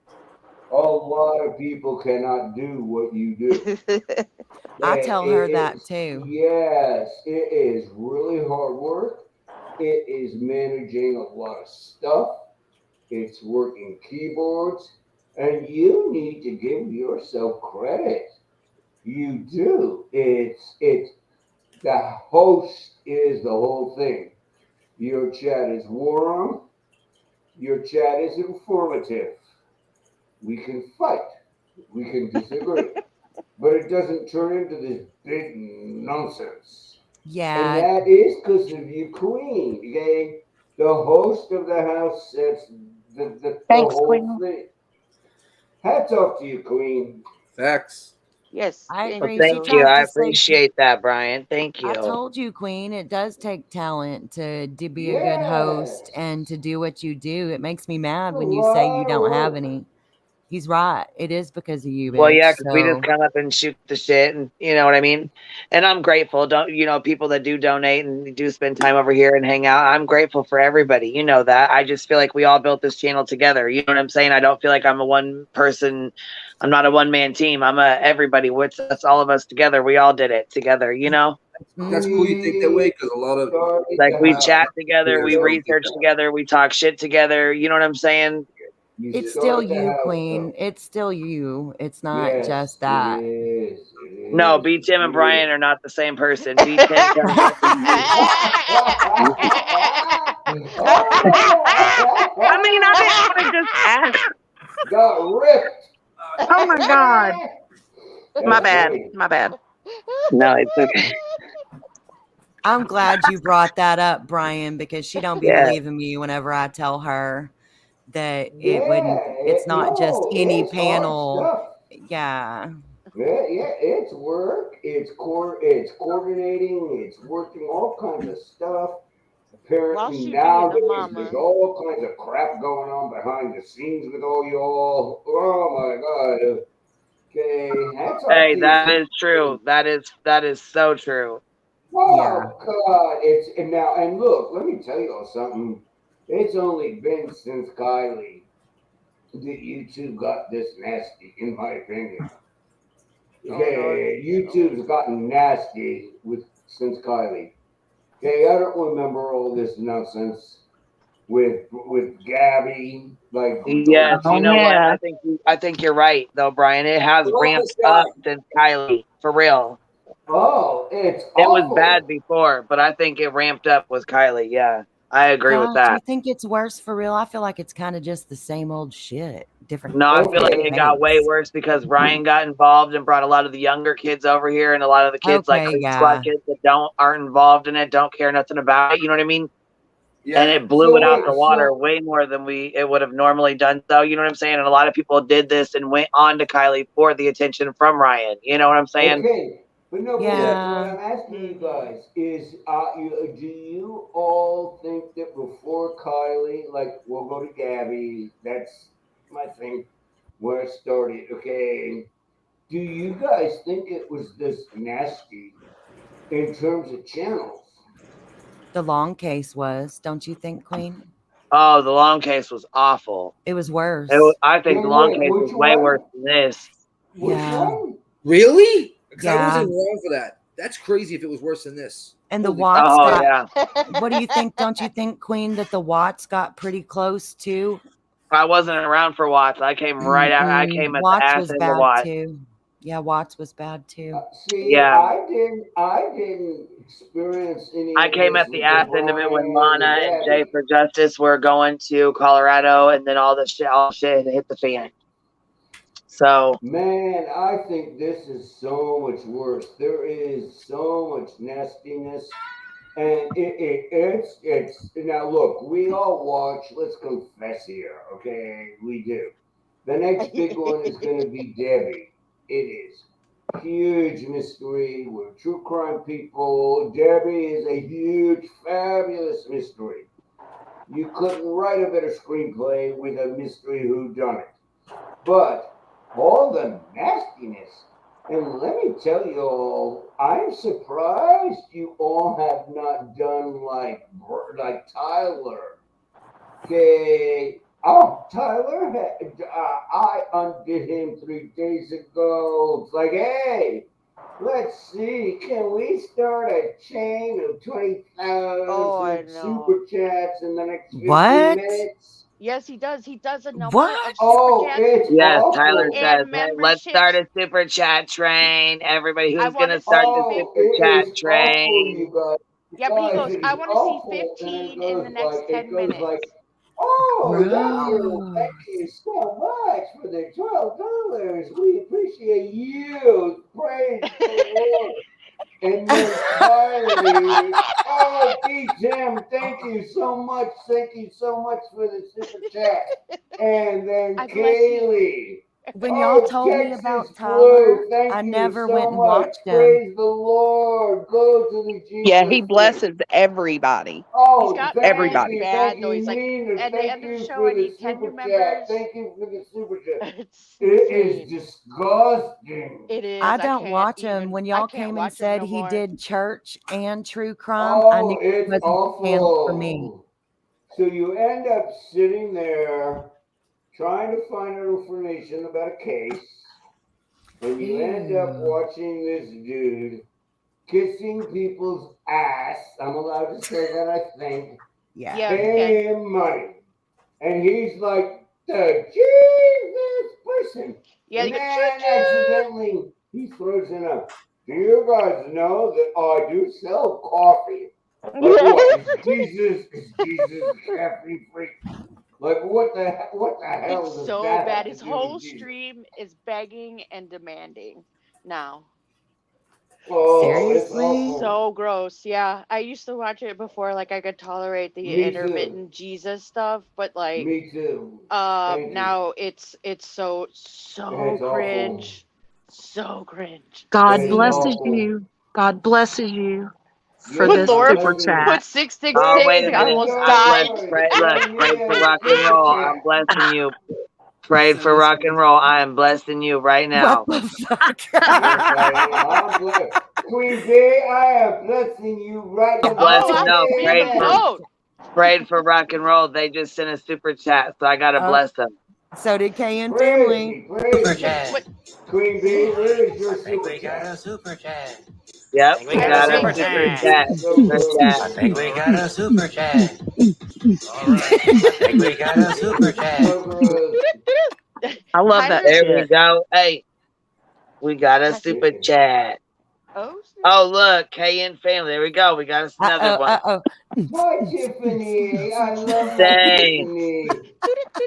a lot of people cannot do what you do. I tell her It that is- too. Yes, it is really hard work. It is managing a lot of stuff. It's working keyboards. And you need to give yourself credit. You do. It's the host is the whole thing. Your chat is warm. Your chat is informative. We can fight. We can disagree. But it doesn't turn into this big nonsense. And Yeah. that is because of you, Queen. Okay? The host of the house sets the Thanks, whole Queen. thing. Hats off to you, Queen. Facts. Yes, I thank Well, agree. thank She you. tries I to say appreciate that, Brian. Thank I you. told you, Queen, it does take talent to be a good Yes. host and to do what you do. It makes me mad A when you say you lot of don't have work. any. He's right. It is because of you, Well, yeah, bitch. because we just So come up and shoot the shit, and you know what I mean. And I'm grateful. People that do donate and do spend time over here and hang out. I'm grateful for everybody. You know that. I just feel like we all built this channel together. You know what I'm saying? I don't feel like I'm a one person. I'm not a one man team. I'm a everybody. What's us? All of us together. We all did it together. You know. That's cool you think that way because a lot of Like we chat creators together, we don't get research that. together, we talk shit together. You know what I'm saying? it's still you, Queen. It's still you. It's not Yes, just it that. is. No, B Tim and Brian are not the same person. B Tim comes up and I mean, I didn't want to just ask. Got ripped. Oh my God. My That's bad. funny. My bad. No, it's okay. I'm glad you brought that up, Brian, because she don't be Yeah. believing me whenever I tell her that Yeah, it's not just no, any it's hard panel. stuff. Yeah. Yeah, it's work. It's coordinating. It's working all kinds of stuff. While Apparently she being nowadays a there's mama. all kinds of crap going on behind the scenes with all y'all. Oh my God. Okay, hats off Hey, to you. that is true. That is so true. Oh God, it's and now and look, let me tell y'all something. It's only been since Kylie that YouTube got this nasty, in my opinion. Okay, YouTube's gotten nasty since Kylie. Okay, I don't remember all this nonsense with Gabby, like Yes, you know what? Yeah. I think you're right though, Brian. It has ramped up since Kylie, for real. Oh, it's It was awful. bad before, but I think it ramped up with Kylie. Yeah, I agree with Do you that. think it's worse for real? I feel like it's kind of just the same old shit. Different. No, I feel like Okay. it got way worse because Ryan got involved and brought a lot of the younger kids over here, and a lot of the kids like Okay, Creek yeah. Squad kids that aren't involved in it, don't care nothing about it. You know what I mean? Yeah. And it blew So it out wait, the water so way more than it would have normally done. So you know what I'm saying? And a lot of people did this and went on to Kylie for the attention from Ryan. You know what I'm saying? okay, but no, but Yeah. what I'm asking you guys is, do you all think that before Kylie, like we'll go to Gabby, that's my thing, where it started. Okay, do you guys think it was this nasty in terms of channels? The long case was, don't you think, Queen? Oh, the long case was awful. It was worse. I think the long case was way worse than this. Which Yeah. one? Really? Because I Yeah. wasn't around for that. That's crazy if it was worse than this. And the Holy Watts Oh, got. yeah. What do you think? Don't you think, Queen, that the Watts got pretty close too? I wasn't around for Watts. I came right out. I came at the Watts ass was end of bad Watts. too. Yeah, Watts was bad too. See, Yeah. I didn't experience any. I of came this at the with ass end of it when Brian Lana and Gabby. Jay for Justice were going to Colorado, and then all shit hit the fan. So Man, I think this is so much worse. There is so much nastiness, and it's now. Look, we all watch. Let's confess here, okay? We do. The next big one is going to be Debbie. It is huge mystery. We're true crime people. Debbie is a huge, fabulous mystery. You couldn't write a better screenplay with a mystery whodunit. But all the nastiness. And let me tell you all, I'm surprised you all have not done like Tyler. Okay. Oh, Tyler, I undid him 3 days ago. It's like, hey, let's see, can we start a chain of 20,000 super chats in the next 15 What? minutes? Yes, he does. He does a number What? of super chats It's yes, awful. Tyler and says, hey, let's start memberships. a super chat train. Everybody I who's gonna wanna start see the the super chat It's awful, train? you guys. Yeah, but he Guys, goes, it I is want to see awful. And it 15 in the goes next like, 10 minutes. oh, that girl, Bro. thank you so much for the $12. We appreciate you. Praise the Lord. And then Kylie, oh, Tim, thank you so much. Thank you so much for the super chat. And then I bless you. Kaylee. When y'all Oh, told me Texas about Blue, Tyler, thank I you never so went and much. watched him. Praise the Lord. Go to the Yeah, he Jesus. blesses everybody. Oh, He's got thank Everybody. you, bad, thank though. you, He's like, Nina. at the Thank end of the you show, for I the need 10 super new chat. members. Thank you for the super chat. It's It is insane. disgusting. It is. I I don't can't watch him. even. When I y'all can't came and watch him said no he more. did church and true crime, I knew Oh, it it's wasn't the channel for me. awful. So you end up sitting there trying to find out information about a case, and you end up Ew. watching this dude kissing people's ass. I'm allowed to say that, I think. Yeah. Yeah, you can. Paying him money. And he's like the Jesus person. Yeah, And you go, then choo-choo. accidentally he throws in a, do you guys know that I do sell coffee? Like what? Is Jesus caffeine free? Like what the hell It's does so that bad. have His to do whole with Jesus? stream is begging and demanding now. Oh, it's Seriously? awful. So gross. Yeah, I used to watch it before, like I could tolerate the Me too. intermittent Jesus stuff, but like, Me too. Thank you. now it's so It's awful. cringe, so cringe. God It's blesses awful. you. God blesses you for Yes, this Thor super bless you. chat. Put 666. Oh, wait a I minute. almost I'm died. blessed. Pray, look, pray for Yeah, rock and super roll. chat. I'm blessing you. Pray So for rock and roll. I am blessing you right now. What the fuck? Yes, I am. I'm blessed. Queen Bee, I am blessing you right I'm now. blessing. I'm No, feeling both. prayed for rock and roll. They just sent a super chat, so I gotta bless them. So did KN Praise family. me, praise Super me. chat. Queen Bee, where is your I think super we got chat? a super chat. Yep, We we got a got a super super chat. chat. So Super gross. chat. I think we got a super chat. I think we got a super chat. So gross. I love that There we shit. go. Hey, we got a super chat. Oh, look, KN family. There we go. We got us another one. Hi, Tiffany. I love my Dang. Tiffany.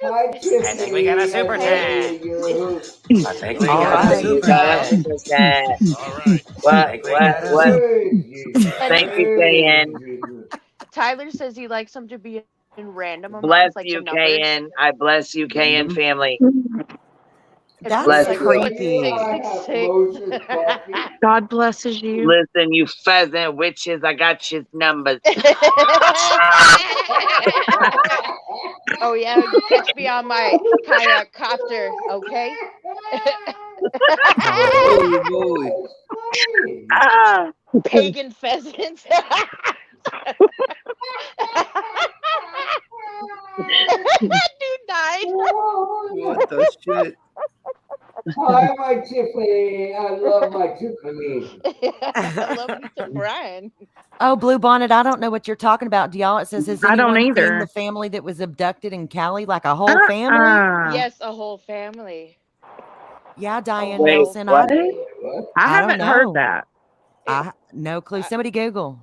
Hi, Tiffany. I think we got a super chat. You're a hoot. I think we got a super Got a chat. super chat. All right. What? Thank you, KN. Tyler says he likes them to be in random Bless amounts, like you, the numbers. KN. I bless you, KN family. That's Bless so you. creepy. God blesses you. Listen, you pheasant witches, I got your numbers. Oh yeah, you catch me on my kayak copter, okay? Holy moly. Pagan pheasants. Dude died. What the shit? Hi, my Tiffany. I love my Tiffany. I love me some Brian. Oh, Blue Bonnet, I don't know what you're talking about, y'all. It says, has I don't anyone seen either. the family that was abducted in Cali? Like a whole family? Yes, a whole family. Yeah, Diane Wait, Nelson. what? I don't haven't heard know. that. No clue. Somebody Google.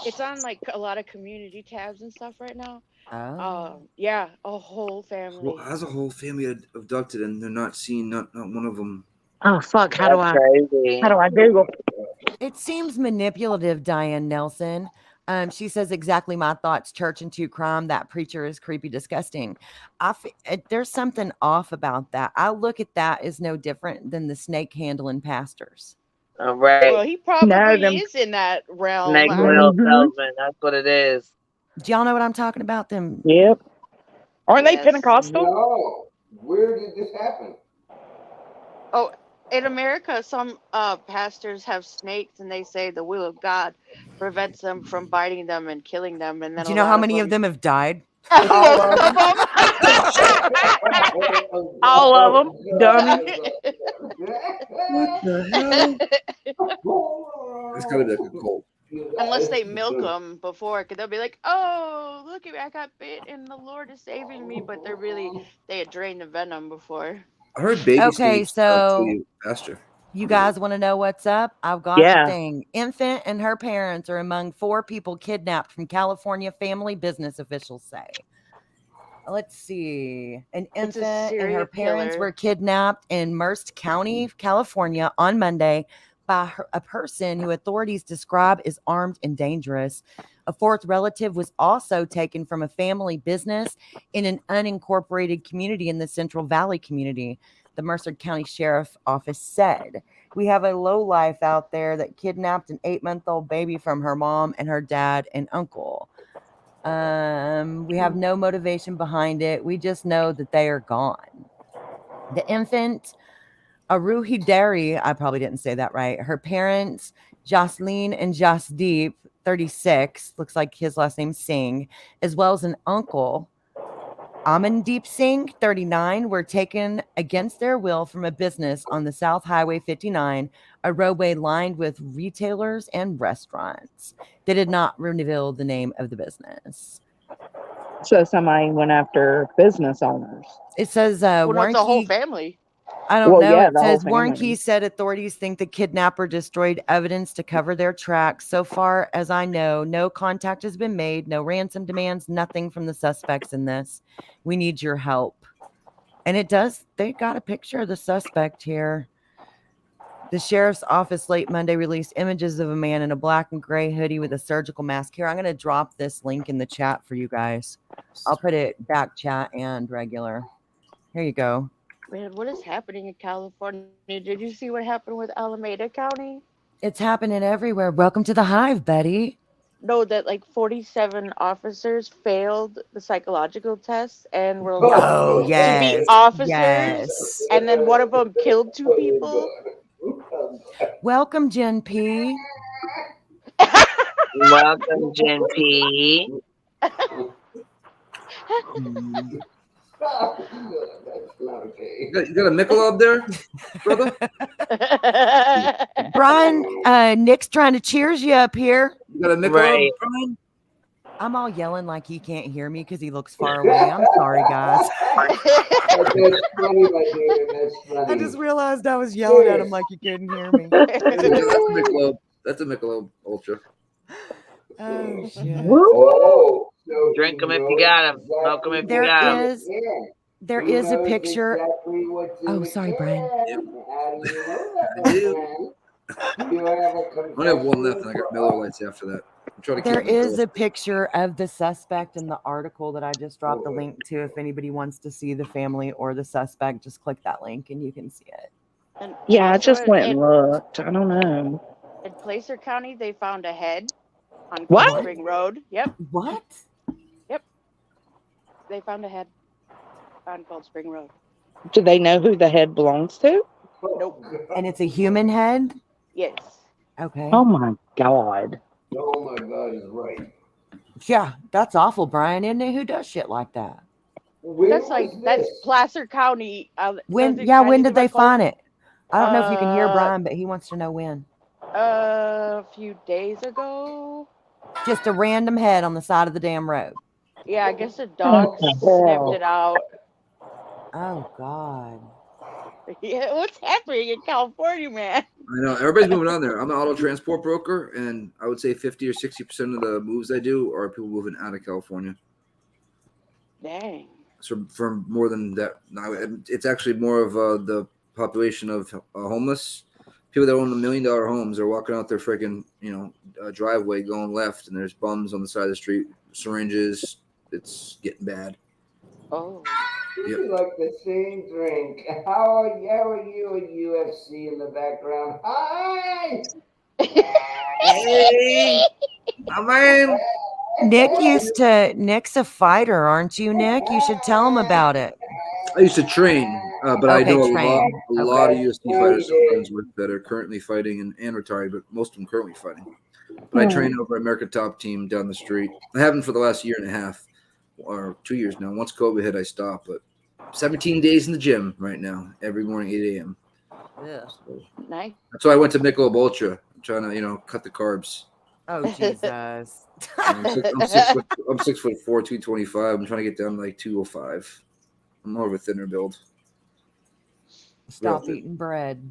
It's on like a lot of community tabs and stuff right now. Oh. Yeah, a whole family. Well, as a whole family abducted, and they're not seen. Not one of them. Oh fuck! How do I Google? It seems manipulative, Diane Nelson. She says exactly my thoughts. Church and true crime. That preacher is creepy, disgusting. There's something off about that. I look at that as no different than the snake handling pastors. All right. Well, he probably is in that realm. Snake oil salesman. That's what it is. Do y'all know what I'm talking about? Them. Yep. Aren't they Yes. Pentecostal? No. Where did this happen? Oh, in America, some pastors have snakes, and they say the will of God prevents them from biting them and killing them. And then Do you know how many of them have died? Most of them. All of them. Dummy. What the hell? It's gotta be like a cult. Unless they milk them before, because they'll be like, "Oh, look at me, I got bit, and the Lord is saving me." But they had drained the venom before. I heard baby Okay, snakes so- kill you faster. You guys want to know what's up? I've got Yeah. the thing. Infant and her parents are among 4 people kidnapped from California, family business officials say. Let's see. An It's a infant and her serial parents killer. were kidnapped in Merced County, California on Monday by a person who authorities describe as armed and dangerous. A 4th relative was also taken from a family business in an unincorporated community in the Central Valley community, the Merced County Sheriff Office said. We have a lowlife out there that kidnapped an 8-month-old baby from her mom and her dad and uncle. We have no motivation behind it. We just know that they are gone. The infant, Aruhi Derry, I probably didn't say that right. Her parents, Jocelyn and Jasdeep, 36, looks like his last name Singh, as well as an uncle, Amandeep Singh, 39, were taken against their will from a business on the South Highway 59, a roadway lined with retailers and restaurants. They did not reveal the name of the business. So somebody went after business owners. It says Well, no, Warren it's a whole Key. family. I don't Well, know. yeah, It the whole says Warren family. Key said authorities think the kidnapper destroyed evidence to cover their tracks. So far as I know, no contact has been made, no ransom demands, nothing from the suspects in this. We need your help. And it does, they got a picture of the suspect here. The sheriff's office late Monday released images of a man in a black and gray hoodie with a surgical mask. Here, I'm going to drop this link in the chat for you guys. I'll put it back chat and regular. Here you go. Man, what is happening in California? Did you see what happened with Alameda County? It's happening everywhere. Welcome to the hive, Betty. No, that like 47 officers failed the psychological test and were Oh, allowed to be yes. officers, Yes. and then one of them killed 2 people. Welcome, Jen P. Welcome, Jen P. That's not okay. You got a Michelob there, brother? Brian, Nick's trying to cheers you up here. You got a Michelob, Right. Brian? I'm all yelling like he can't hear me because he looks far away. I'm sorry, guys. That's funny, my dear. That's funny. I just realized I was yelling at him like he couldn't hear me. That's a Michelob. That's a Michelob Ultra. Oh, shit. Oh, so Drink them if you got them. Smoke them if you got them. There is a picture. Oh, sorry, Brian. I do. I only have one left, and I got Miller Lights after that. I'm trying to There keep is a picture of the suspect in the article that I just dropped the link to. If anybody wants to see the family or the suspect, just click that link and you can see it. And Yeah, I also just went and looked. I don't know. in Placer County, they found a head on What? Cold Spring Road. Yep. What? Yep. They found a head on Cold Spring Road. Do they know who the head belongs to? Nope. And it's a human head? Yes. Okay. Oh my God. Oh my God, he's right. Yeah, that's awful, Brian, isn't it? Who does shit like that? That's Placer County. When does it when kinda did give they a find it? I don't know if you can hear Uh, Brian, but he wants to know when. A few days ago. Just a random head on the side of the damn road. Yeah, I guess a dog sniffed it out. Oh God. Yeah, what's happening in California, man? I know everybody's moving on there. I'm an auto transport broker, and I would say 50 or 60% of the moves I do are people moving out of California. Dang. So from more than that, now it's actually more of the population of homeless people that own $1 million homes. They're walking out their freaking driveway going left, and there's bums on the side of the street, syringes. It's getting bad. Oh. You like the same drink. How are you at UFC in the background? Hi! Hey! Man. Nick's a fighter, aren't you, Nick? You should tell him about it. I used to train, but I know train. a lot of UFC fighters I'm friends with that are currently fighting and retired, but most of them currently fighting. But I train over at America Top Team down the street. I haven't for the last year and a half or 2 years now. Once COVID hit, I stopped, but 17 days in the gym right now, every morning, 8 a.m. Yeah. So, nice. that's why I went to Michelob Ultra. I'm trying to, cut the carbs. Oh, Jesus. I'm 6'4", 225. I'm trying to get down to like 205. I'm more of a thinner build. Stop eating bread.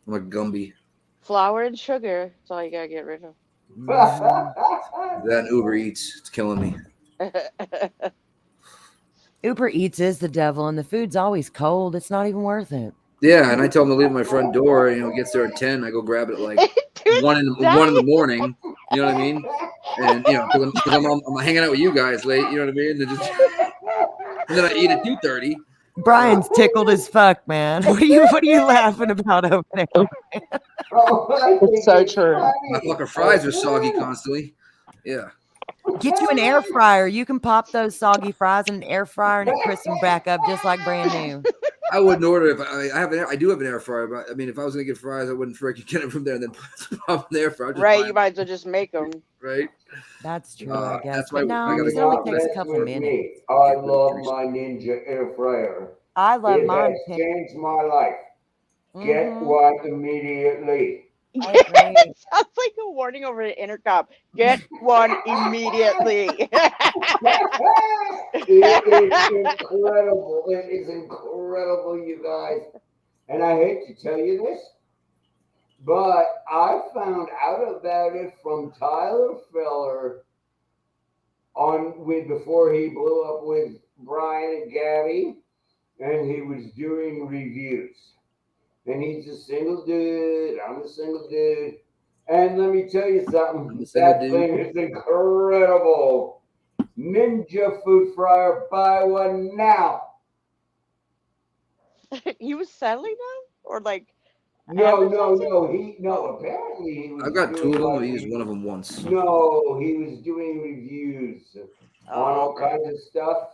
I'm a Gumby. Flour and sugar. That's all you gotta get rid of. Then Uber Eats. It's killing me. Uber Eats is the devil, and the food's always cold. It's not even worth it. Yeah, and I tell them to leave at my front door. You know, it gets there at 10. I go grab it at like 1 in the morning. You know what I mean? And you know, because I'm hanging out with you guys late. You know what I mean? And then I eat at 2:30. Brian's tickled as fuck, man. What are you laughing about over there? It's so true. My fucking fries are soggy constantly. Yeah. Get you an air fryer. You can pop those soggy fries in an air fryer and it crisps them back up just like brand new. I wouldn't order if I do have an air fryer, but I mean, if I was gonna get fries, I wouldn't freaking get it from there and then pop in the air fryer. Right, you might as well just make them. Right. That's true, I guess. That's why But no, I gotta it only takes a couple minutes. I love my Ninja air fryer. I love it mine. has changed my life. Get one immediately. It sounds like a warning over the intercom. Get one immediately. It is incredible. It is incredible, you guys. And I hate to tell you this, but I found out about it from Tyler Feller before he blew up with Brian and Gabby, and he was doing reviews. And he's a single dude. I'm a single dude. And let me tell you something. That thing is incredible. Ninja food fryer. Buy one now. He was settling them? Or like... No. Apparently he was. I've got two of them. like, I used one of them once. No, he was doing reviews on all kinds of stuff.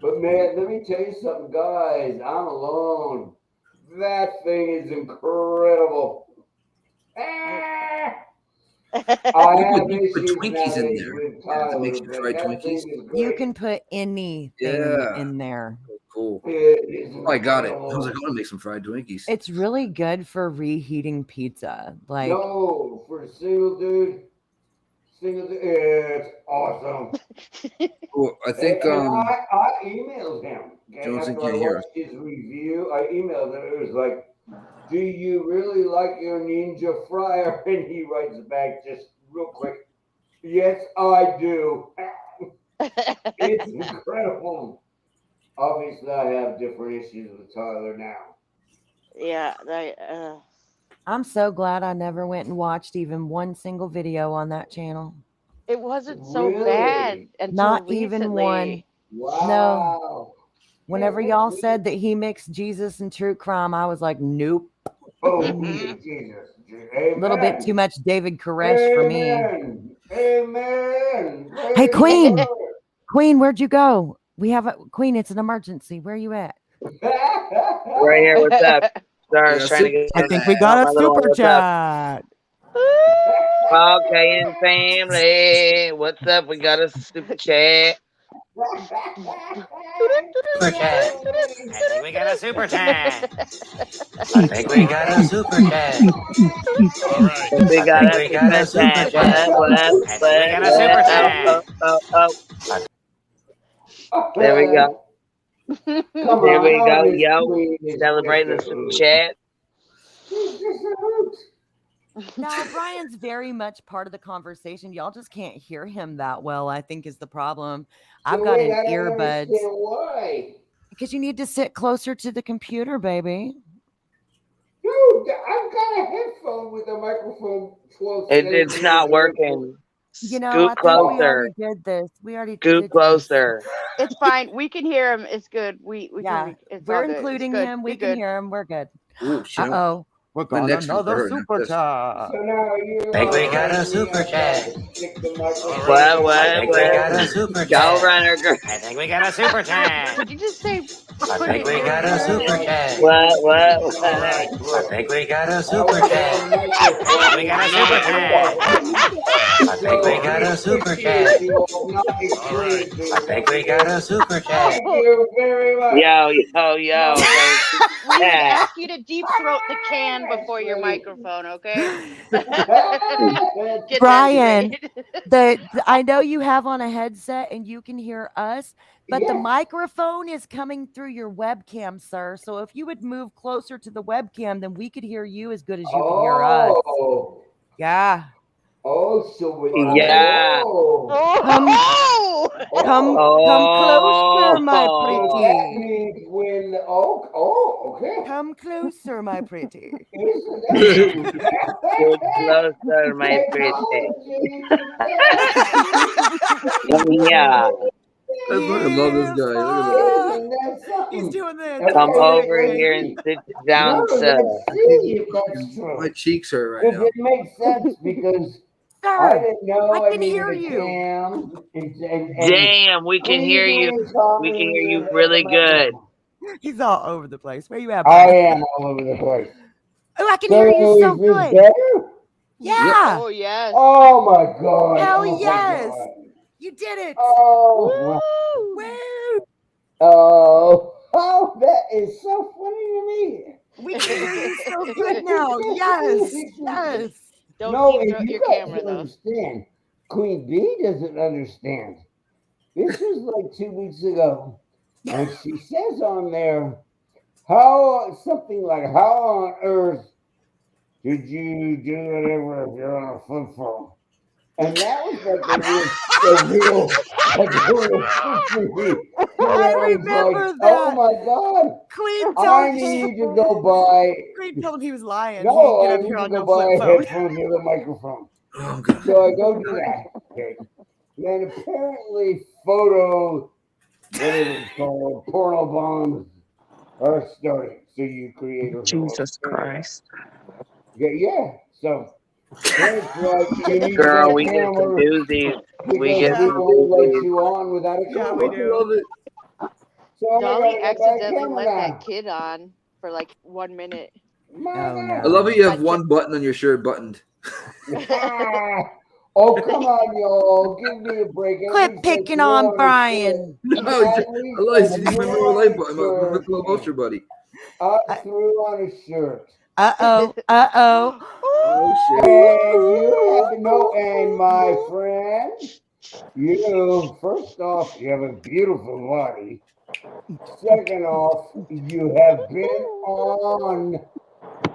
But man, let me tell you something, guys. I'm alone. That thing is incredible. I have You put issues Twinkies in nowadays there. with Yeah, that makes Tyler, you but try that Twinkies. thing is You great. can put anything in there. Cool. It is Oh, I got it. I incredible. was like, I want to make some fried Twinkies. It's really good for reheating pizza. Like No, for a single dude, it's awesome. Cool. I think And I emailed him Jonesy after can't I hear watched his review. I emailed him. It was like, "Do you really like your Ninja fryer?" And he writes back just real quick, "Yes, I do." It's incredible. Obviously, I have different issues with Tyler now. Yeah, I'm so glad I never went and watched even one single video on that channel. it wasn't so bad until Not recently. even one. Wow. No. Whenever y'all said that he mixed Jesus and true crime, I was like, nope. Oh, Jesus. A little bit too much David Koresh for me. Amen. Hey, Queen. Queen, where'd you go? We have a Queen. It's an emergency. Where are you at? Right here. What's up? Sorry, I was trying to get. I think we got a super chat. Okay, in family. What's up? We got a super chat. Super chat. I think we got a super chat. I think we got a super chat. All right. We got a super chat. I think we got a super chat. There we go. Come There on, we go, Miss yo. Queen is Celebrating the just a super hoot. chat. No, Brian's very much part of the conversation. Y'all just can't hear him that well, I think is the problem. I've So got wait, an I don't earbuds. understand why. Because you need to sit closer to the computer, baby. Dude, I've got a headphone with a microphone 12 It's not working. You know, Scoot I think we closer. already did this. We already Scoot did closer. It's fine. We can hear him. It's good. We Yeah, can. It's we're all good. It's including good. him. We You're can good. hear him. We're good. Ooh, shit. Uh-oh. We My got neck's another hurting. super chat. So now you I think we got a super chat. What? I think we got a super Go chat. runner, girl. I think we got a super chat. Did you just say? I think we got a super chat. What? I think we got a super chat. I think we got a super chat. I think we got a super chat. I think we got a super chat. Thank you very much. Yo. We need to ask you to deep throat the can before your microphone, okay? Get Brian, that straight. I know you have on a headset and you can hear us, But the microphone is coming through your webcam, sir. So if you would move closer to the webcam, then we could hear you as good as you could hear us. Yeah. Oh, so Yeah. Come closer, my So that pretty. means when okay. Come closer, my pretty. Get closer, my pretty. Yeah. I fucking love this guy. Look at that. He's doing this. Come over here and sit down, sir. My cheeks hurt right Does now. it make sense? Because I didn't know I needed a cam. Damn, we can hear you. We can hear you really good. He's all over the place. Where you at, I buddy? am all over the place. Oh, I can hear you so is this good. better? Yeah. Oh yes. Oh my god. Hell Oh my yes. God. You did it. Oh. Woo. Oh, that is so funny to me. We can hear you so good now. Yes. Yes. Don't No, deep and throat you your guys camera don't though. understand. Queen Bee doesn't understand. This was like 2 weeks ago. And she says on there, something like, how on earth did you do whatever if you're on a flip phone? And that was like a real freaky. So I remember like, that. oh my God. Queen I told need to go buy. Queen told him he was lying. No, He didn't I get up need here to on go no buy flip phone. headphones with a microphone. Oh, God. So I go do that. Okay. Then apparently what is it called? Porno bombs are starting. So you create a Jesus Christ. Yeah. So then it's like you need Girl, that we get some camera doozies. We because get we some won't let doozies. you on without a camera. Yeah, we do. Love it. So I Dolly gotta go buy a accidentally camera let now. that kid on for like 1 minute. Oh, no. I love how you have one button on your shirt buttoned. Oh, come on, y'all. Give me a break. Quit picking on Brian. I like you my little light button, my little vulture buddy. I threw on a shirt. Uh-oh. Oh, shit. And you have and my friend, first off, you have a beautiful body. Second off, you have been on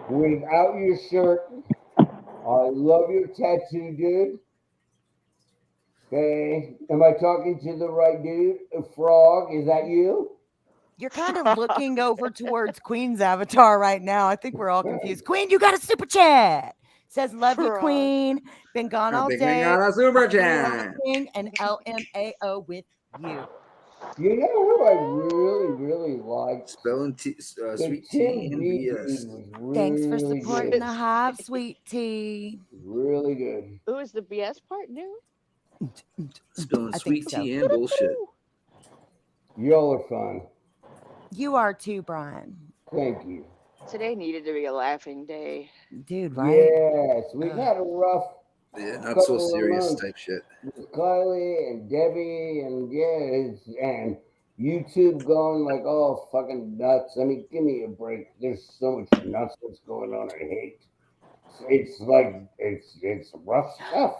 without your shirt. I love your tattoo, dude. Okay. Am I talking to the right dude? Frog, is that you? You're kind of looking over towards Queen's avatar right now. I think we're all confused. Queen, you got a super chat. Says, love you, Queen. Been gone all Been day. got a super chat. And LMAO with you. You know who I really, really like? Spelling sweet tea and BS. Thanks for supporting the hive, sweet tea. Really good. Ooh, is the BS part new? Spelling I sweet think so. tea and bullshit. Y'all are fun. You are too, Brian. Thank you. Today needed to be a laughing day. Dude, right? Yes, we've had a rough Yeah, not so couple of serious months type shit. with Kylie and Debbie and and YouTube going like all fucking nuts. I mean, give me a break. There's so much nuts that's going on. I hate. It's like it's rough stuff.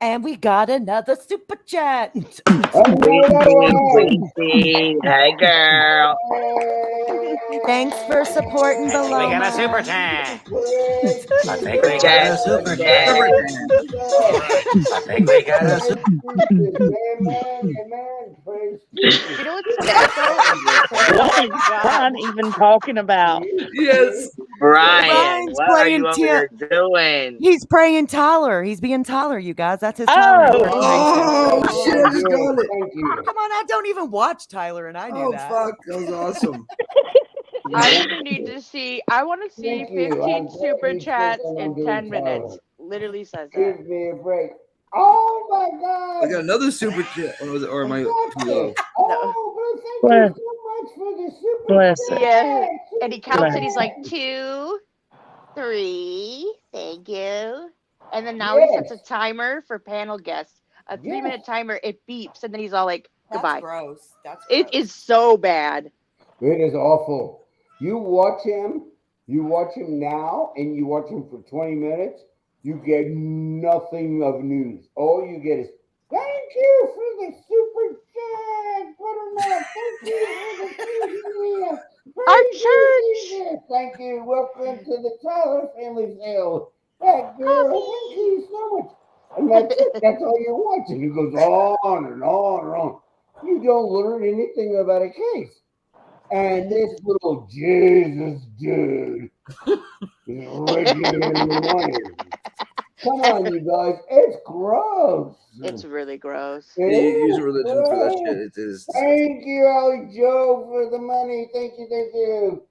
And we got another super chat. Hey, girl. Thanks for supporting the We got a super chat. I think we got a super chat. I think we got a super You know what's sad though? What is Brian even talking about? Yes. Brian, Brian's what are you playing over there doing? He's praying Tyler. He's being Tyler, you guys. That's his Tyler. Oh, shit, I just got it. Thank you. Come on, I don't even watch Tyler, and I knew that. Oh, fuck. That was awesome. I even need to see. I want to see Thank you. 15 I'm super glad chats you in said 10 I'm doing minutes. Tyler. Literally says that. Give me a break. Oh my God! I got another super chat. Or was it? Or am I too low? Oh, but thank you so much for the super Bless chat. Yeah, and he counts Bless it. He's like 2, 3. Thank you. And then now Yes. he sets a timer for panel guests. A 3-minute timer. It beeps, and then he's all like, "Goodbye." Gross. That's It is so bad. It is awful. You watch him now, and you watch him for 20 minutes. You get nothing of news. All you get is thank you for the super Church, Butternut, thank you for the Our church. Thank you. Welcome to the Tyler family sale. That girl, thank you so much. And that's it. That's all you're watching. It goes on and on and on. You don't learn anything about a case. And this little Jesus dude is regular money. Come on, you guys. It's gross. It's really gross. Yeah, you use a religion for that shit. It is. Thank you, Ali Joe, for the money. Thank you, thank you.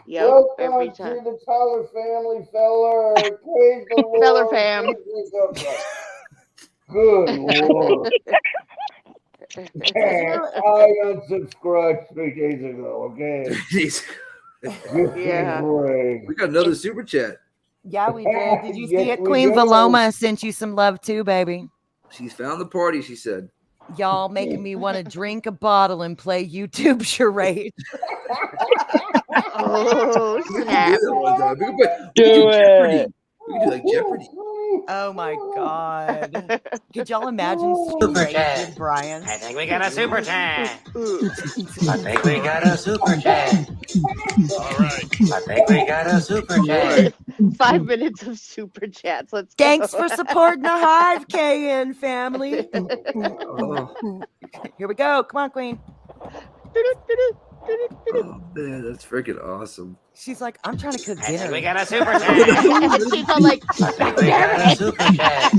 Yep, every Welcome to time. the Tyler family, feller. Praise the Lord. Feller fam. Praise the God. Good Lord. I unsubscribed 3 days ago, okay? Yeah. We got another super chat. Yeah, we did. Did you see Yes, it? we Queen did. Valoma sent you some love too, baby. She's found the party, she said. Y'all making me want to drink a bottle and play YouTube charade. Oh, We can snap. do that one time. We can Do do it. Jeopardy. We can do like Jeopardy. Oh my God. Could y'all imagine Super charades chat. with Brian? I think we got a super chat. I think we got a super chat. All right. I think we got a super chat. 5 minutes of super chats. Let's go. Thanks for supporting the Hive, KN family. Here we go. Come on, Queen. Oh man, that's freaking awesome. She's like, I'm trying to cook I think dinner. we got a super chat. She's all like, I think we got a super chat.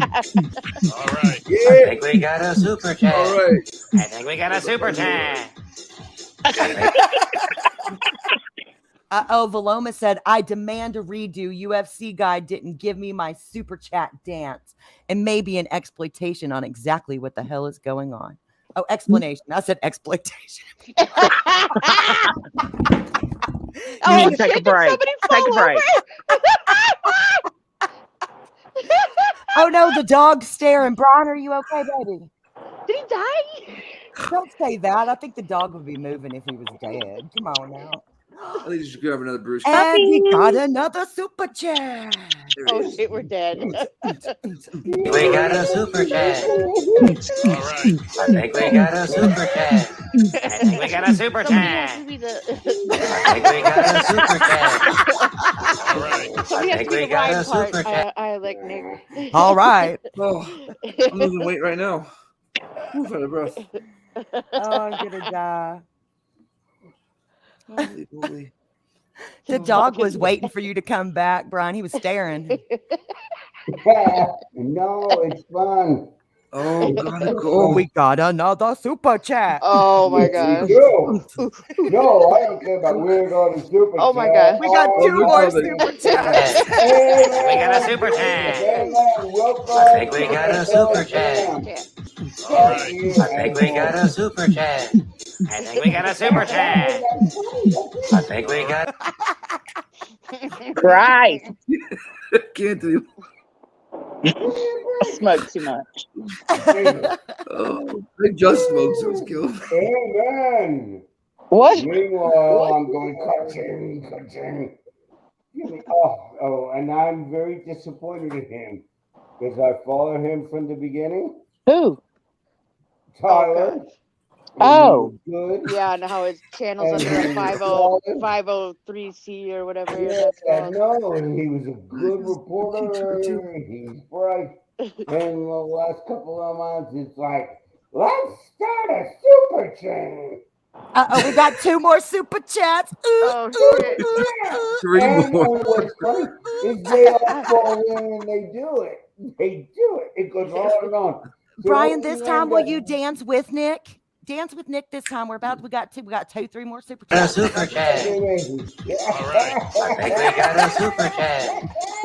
All right. I think we got a super chat. All right. I think we got a super chat. Valoma said, I demand a redo. UFC guy didn't give me my super chat dance, and maybe an exploitation on exactly what the hell is going on. Oh, explanation. I said exploitation. You need to take a break. Take a break. Oh no, the dog's staring. Brian, are you okay, baby? did he die? Don't say that. I think the dog would be moving if he was dead. Come on now. I think you should grab another Bruce. And we got another super chat. Oh shit, we're dead. We got a super chat. All right. I think we got a super chat. I think we got a super Somebody chat. has to be the. I think we got a super chat. All right. Somebody I has think to be we the got a ride part. super chat. I like Nick. All right. Oh, I'm losing weight right now. Oof, out of breath. Oh, I'm gonna die. Holy moly. The dog was waiting for you to come back, Brian. He was staring. No, it's fun. Oh, gotta Oh, go. we got another super chat. Oh my Yes, gosh. we do. No, I don't care about weird or the super Oh my chat. God. We got two look more how they- super chats. Amen. We got a super chat. Amen. Welcome. I think we got a super chat. All right. I think we got a super chat. I think we got a super chat. I think we got. Christ. Can't do. Smoke too much. Oh, I just smoked, so it's killed. Amen. What? Meanwhile, I'm going ka-ching. Oh, and I'm very disappointed in him because I followed him from the beginning. Who? Tyler. Oh. Good. Yeah, and how his channel's And under he a was 503C or whatever Yeah, that's called. no, and he was a good reporter. He's bright. And the last couple of months, it's like, let's start a super chain. We got two more super chats. Oh shit. Three And more. what's funny is they all fall in and they do it. They do it. It goes on and on. So Brian, at this the time end will of- you dance with Nick? Dance with Nick this time. We got two, three more super A chats. super chat. All right. I think we got a super chat.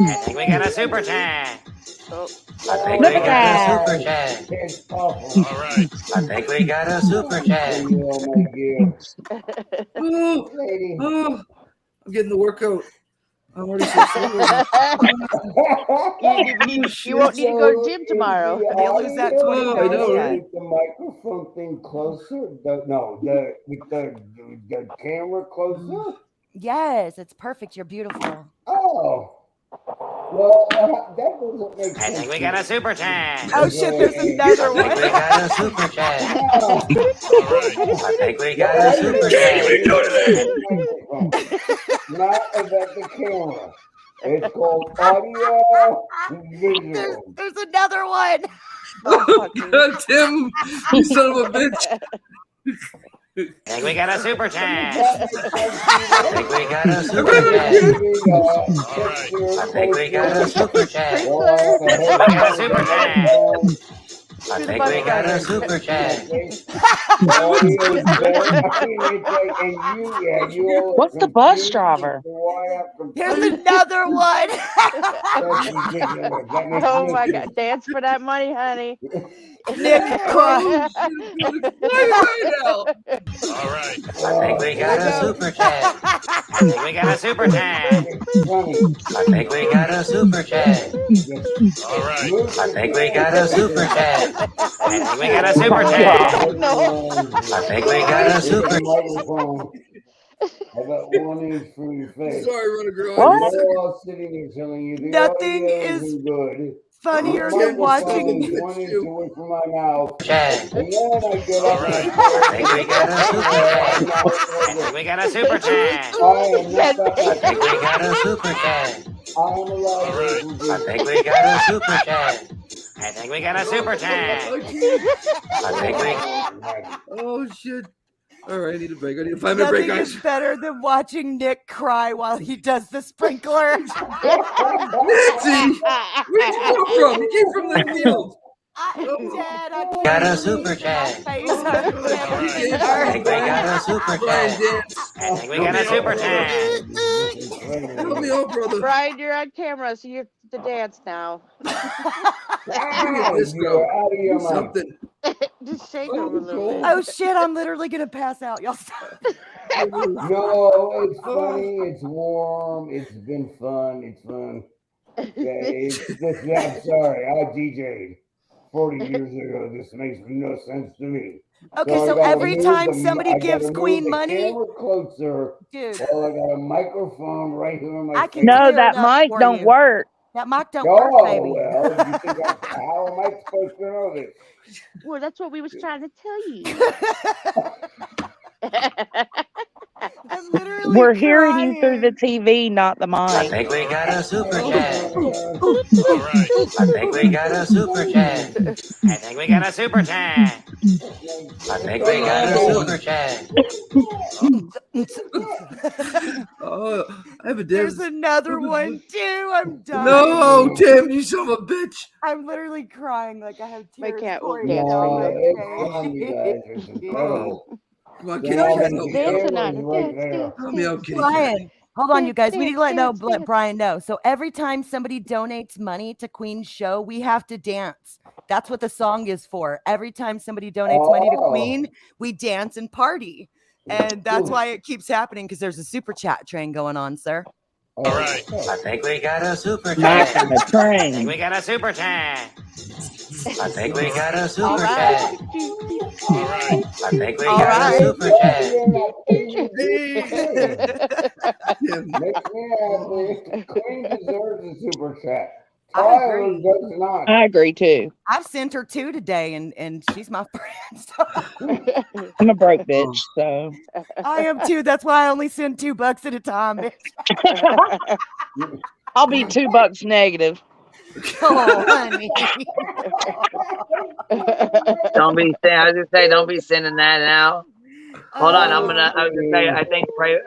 I think we got a super chat. Oh. I think we got a super chat. It's awful. All right. I think we got a super chat. Oh my gifts. Oh, Lady. oh, I'm getting the workout. I'm already so sore. You won't need to go to the gym tomorrow. You'll lose that 20 Oh, I pounds. know, Yeah. right? Is the microphone thing closer? The camera closer? Yes, it's perfect. You're beautiful. Oh. Well, that doesn't make sense. I think we got a super chat. Oh shit, there's another I think one. we got a super chat. I think we got a super chat. Not about the camera. It's called audio visual. There's another one. Oh, God, Tim, you son of a bitch. I think we got a super chat. I think we got a super chat. I think we got a super chat. We got a super chat. I think we got a super chat. What's the bus driver? Here's another one. Oh my God! Dance for that money, honey. Nick, All right. I think we got a super chat. I think we got a super chat. I think we got a super chat. All right. I think we got a super chat. I think we got a super chat. I think we got a super chat. I got one inch from your face. Sorry, Runner Girl. What? We're all sitting here telling you the Nothing audio is isn't good. funnier The than microphone watching. is 1 inch away from my mouth. Chat. And then I get up and I think we got a super chat. I think we got a super chat. I think we got a super chat. I think we got a super chat. I think we got a super chat. I think we. Oh, shit. All right, I need a break. I need a 5-minute break, Nothing guys. is better than watching Nick cry while he does the sprinkler. Nancy, where'd you come from? You came from the field. I'm dead. I Got a super chat. I think we got a super chat. I think we got a super chat. Help me out, brother. Brian, you're on camera, so you have to dance now. Let's go. Do something. Just shake him a little bit. Oh shit, I'm literally gonna pass out. Y'all stop. No, it's funny. It's warm. It's been fun. It's fun. I'm sorry. I DJ'd 40 years ago. This makes no sense to me. Okay, I so gotta every move time the- somebody I gotta gives move Queen the money, camera closer. dude. Well, I got a microphone right here in my I face. can No, clear that it up mic for don't you. work. That mic don't Oh, work, baby. well, you think how am I supposed to know this? Well, that's what we was trying to tell you. I'm literally We're hearing you through crying. the TV, not the I mic. think we got a super chat. I think we got a super chat. I think we got a super chat. I think we got a super chat. Oh, I have a There's dance. another one too. I'm done. No, Tim, you son of a bitch. I'm literally crying like I have My tears cat will pouring dance down for my No, it's fun, you guys. face. It's incredible. Come on, The kid. Dancing on camera's it. right Dance, there. dance, Help me out, dance, kitty. Brian, hold on, you guys. We need to let dance, let dance. Brian know. So every time somebody donates money to Queen's show, we have to dance. That's what the song is for. Every time somebody donates money to Queen, we dance and party. And that's why it keeps happening, because there's a super chat train going on, sir. All right. I think we got a super Not chat. on the I think train. we got a super chat. I think we got a All super right. chat. All right. I think we All got right. a super chat. Makes me happy. Queen deserves a super chat. I Tyler agree. does not. I agree too. I've sent her 2 today, and she's my friend. So. I'm a broke bitch, so I am too. That's why I only send $2 at a time, bitch. I'll be $2 negative. Oh, honey. Don't be saying. I was gonna say, don't be sending that out. Hold on, I was gonna say, I think pray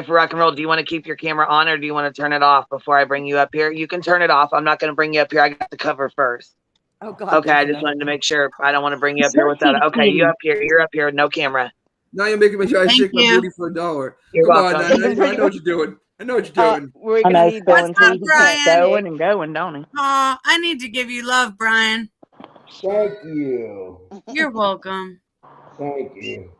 for rock and roll. Do you want to keep your camera on, or do you want to turn it off before I bring you up here? You can turn it off. I'm not gonna bring you up here. I got the cover first. Oh God. Okay, I just wanted to make sure. I don't want to bring you up here without. Okay, you up here. You're up here. No camera. Now you're making me sure I Thank shake my you. booty for $1. You're Come on, welcome. now, I know what you're doing. I know what you're doing. We're I gonna know need still that. until he Brian? keeps going and going, don't he? I need to give you love, Brian. Thank you. You're welcome. Thank you.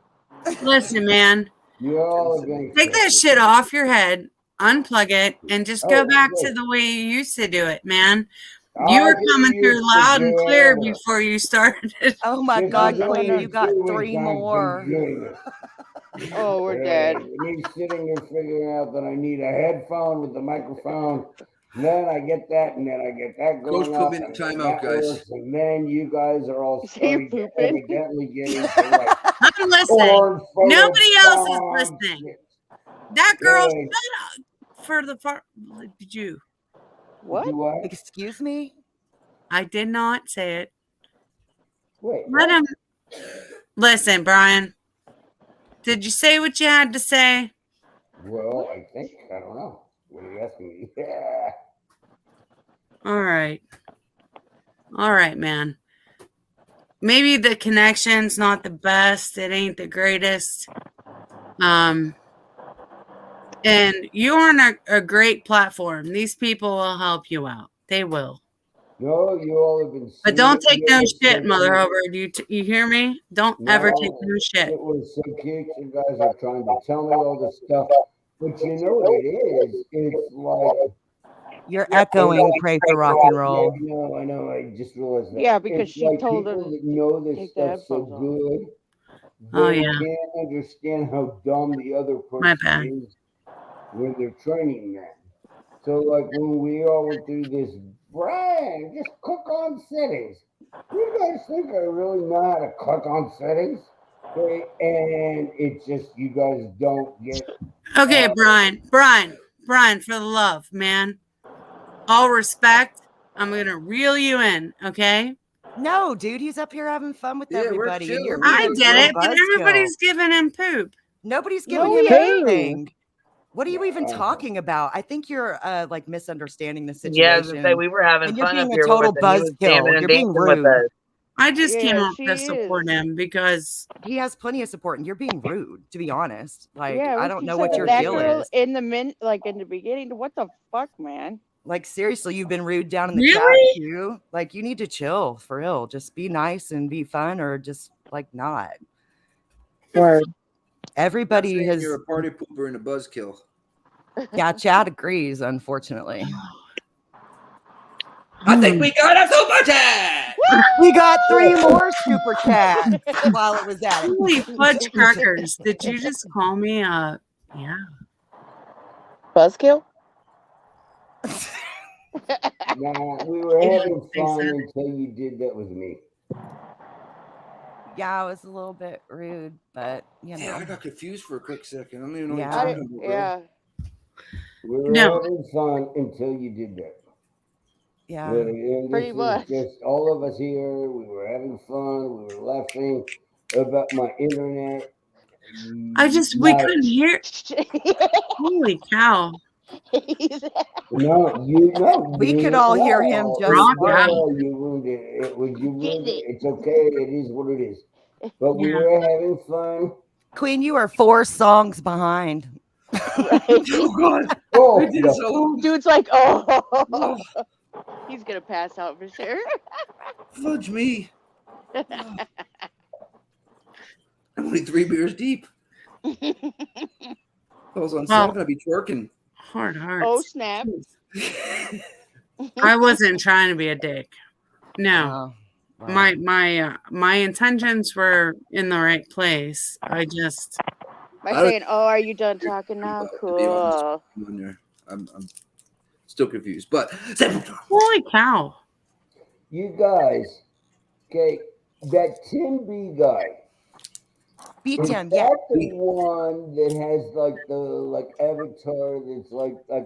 Listen, man, You're all against take that shit off your head, unplug it, and just go Oh, back good. to the way you used to do it, man. You I were didn't coming through used to loud do and it clear ever. before you started. Oh my Since God, I've Queen, been you got 2 3 weeks, I've been more. doing it. Oh, we're dead. Me sitting there figuring out that I need a headphone with the microphone then I get that, and then I get that Coach going put up, me in and the then timeout, that guys. works, and then you guys are all So you're starting to pooping? evidently get into like I'm listening. porn Nobody else is photobombs. listening. That girl, Yeah. shut up for the far. Did you? What? Do what? Excuse me? I did not say it. Wait, Let what? him. Listen, Brian. Did you say what you had to say? Well, I think I don't know. What are you asking me? Yeah. All right. All right, man. Maybe the connection's not the best. It ain't the greatest. And you're on a great platform. These people will help you out. They will. No, you all have been. But don't take no sweet. shit, Mother Hubbard. You hear me? Don't ever take no shit. It was so cute. You guys are trying to tell me all this stuff, but you know what it is? It's like You're echoing Pray for Rock and Roll. No, I know. I just realized that. Yeah, because it's she like told people her that know this take the stuff so headphones off. good. Oh, They yeah. can't understand how dumb the other My bad. person is when they're training them. So, like when we all went through this, Brian, just click on settings. You guys think I really know how to click on settings? Okay, and it's just you guys don't get. Okay, Brian, for the love, man. All respect. I'm gonna reel you in, okay? No, dude, he's up here having fun with everybody. And you're I being a get real it, but buzzkill. everybody's giving him poop. Nobody's No, giving him he anything. What are you even Yeah. talking about? I think you're like misunderstanding the Yeah, I was situation. gonna say we were having and you're fun up being a here total with it. He was jamming buzzkill. and You're being dancing with rude. us. I just came Yeah, up she to support is. him because He has plenty of support, and you're being rude, to be honest. Like, Yeah, I we don't keep know what saying your that deal girl is. in the beginning. What the fuck, man? Like, seriously, you've been rude down in the chat, really? too. Like, you need to chill, for real. Just be nice and be fun, or just, like, not. Word. Everybody Saying has... You're a party pooper and a buzzkill. Yeah, Chad agrees, unfortunately. I think we got a super chat. We got 3 more super chats while it was at it. Holy fudge crackers. Did you just call me yeah. Buzzkill? Nah, we were having fun until you did that with me. Yeah, it was a little bit rude, but, you know. Yeah, I got confused for a quick second. I don't even know Yeah. what you're talking about. Yeah. We were No. having fun until you did that. Yeah. And Pretty this much. is just all of us here. We were having fun. We were laughing about my internet. We couldn't hear. Holy cow. No, you know. We could all hear him just fine. You ruined it. You ruined it. It's okay. It is what it is. But we Yeah. were having fun. Queen, you are 4 songs behind. Oh, God. Oh, no. Dude's like, oh. He's going to pass out for sure. Fudge me. I'm only 3 beers deep. If I was on 7, I'd be twerking. Hard hearts. Oh, snap. I wasn't trying to be a dick. No. Wow. My intentions were in the right place. I just By saying, oh, are you done talking now? Cool. I'm still confused, but holy cow. You guys, okay, that Tim B guy. Beat Is him, that yeah. the one that has like the avatar that's like I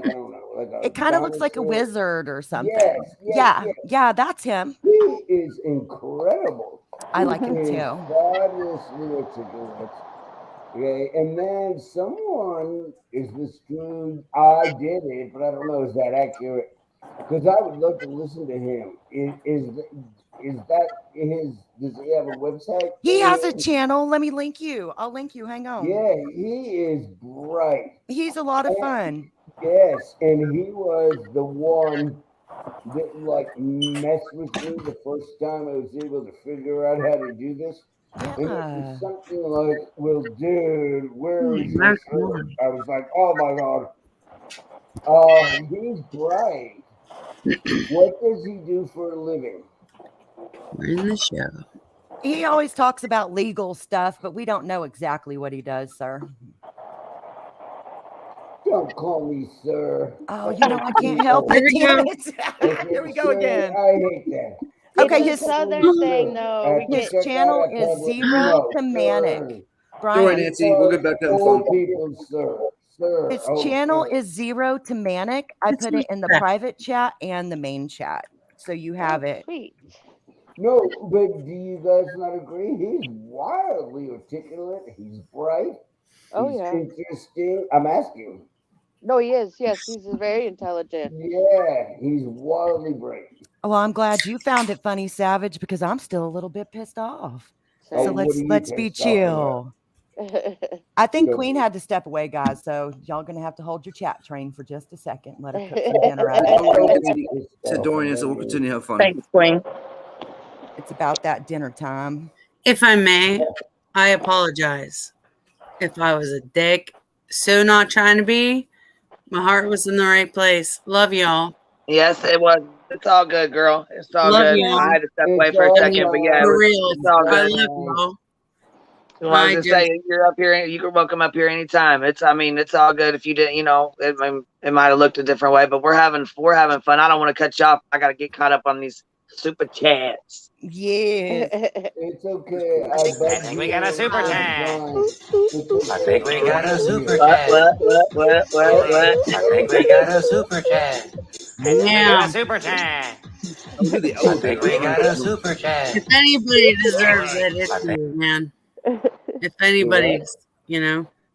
don't know, like a It kind of looks like a dinosaur? wizard or something. Yes, yeah, that's him. He is incredible. I like him He is too. fabulously articulate. Okay, and then someone is misconstrued. I did it, but I don't know is that accurate? Because I would love to listen to him. Is that his? Does he have a website? He has a channel. Let me link you. I'll link you. Hang on. Yeah, he is bright. He's a lot of fun. Yes, and he was the one that like messed with me the first time I was able to figure out how to do this. And it was something like, well, dude, where is your shirt? I was like, oh my God. He's bright. What does he do for a living? We're in the show. He always talks about legal stuff, but we don't know exactly what he does, sir. Don't call me sir. Oh, you know, I can't help it. Damn it. Here we go again. I hate that. Okay, It's a southern thing, though. We his get channel is zero to manic. Don't worry, Brian, Nancy. We'll get back to the phone. People, sir. his Oh, channel sir. is 0 to manic. I put it in the private chat and the main chat, so you have it. Sweet. No, but do you guys not agree? He's wildly articulate. He's bright. Oh, He's yeah. interesting. I'm asking. No, he is. Yes, he's very intelligent. Yeah, he's wildly bright. Well, I'm glad you found it funny, Savage, because I'm still a little bit pissed off. Oh, So what are you let's be pissed off chill. I think Go Queen for had to step away, guys. So y'all gonna have to hold your chat train for just a second. Let her cook some dinner out of it. Said Dorian, so we'll continue to have fun. Thanks, Queen. It's about that dinner time. If I may, I apologize if I was a dick. So not trying to be. My heart was in the right place. Love y'all. Yes, it was. It's all good, girl. It's all Love good. y'all. I had to step away for a second, but yeah, For real. it's all I good. love y'all. Well, I was just saying, you're up here. You can welcome up here anytime. It's all good. If you didn't, it might have looked a different way, but we're having fun. I don't want to cut you off. I got to get caught up on these super chats. Yes. It's okay. I think we got a super chat. I think we got a super chat. What? I think we got a super chat. I think we got a super chat. I think we got a super chat. If anybody deserves it, it's you, man. If anybody's,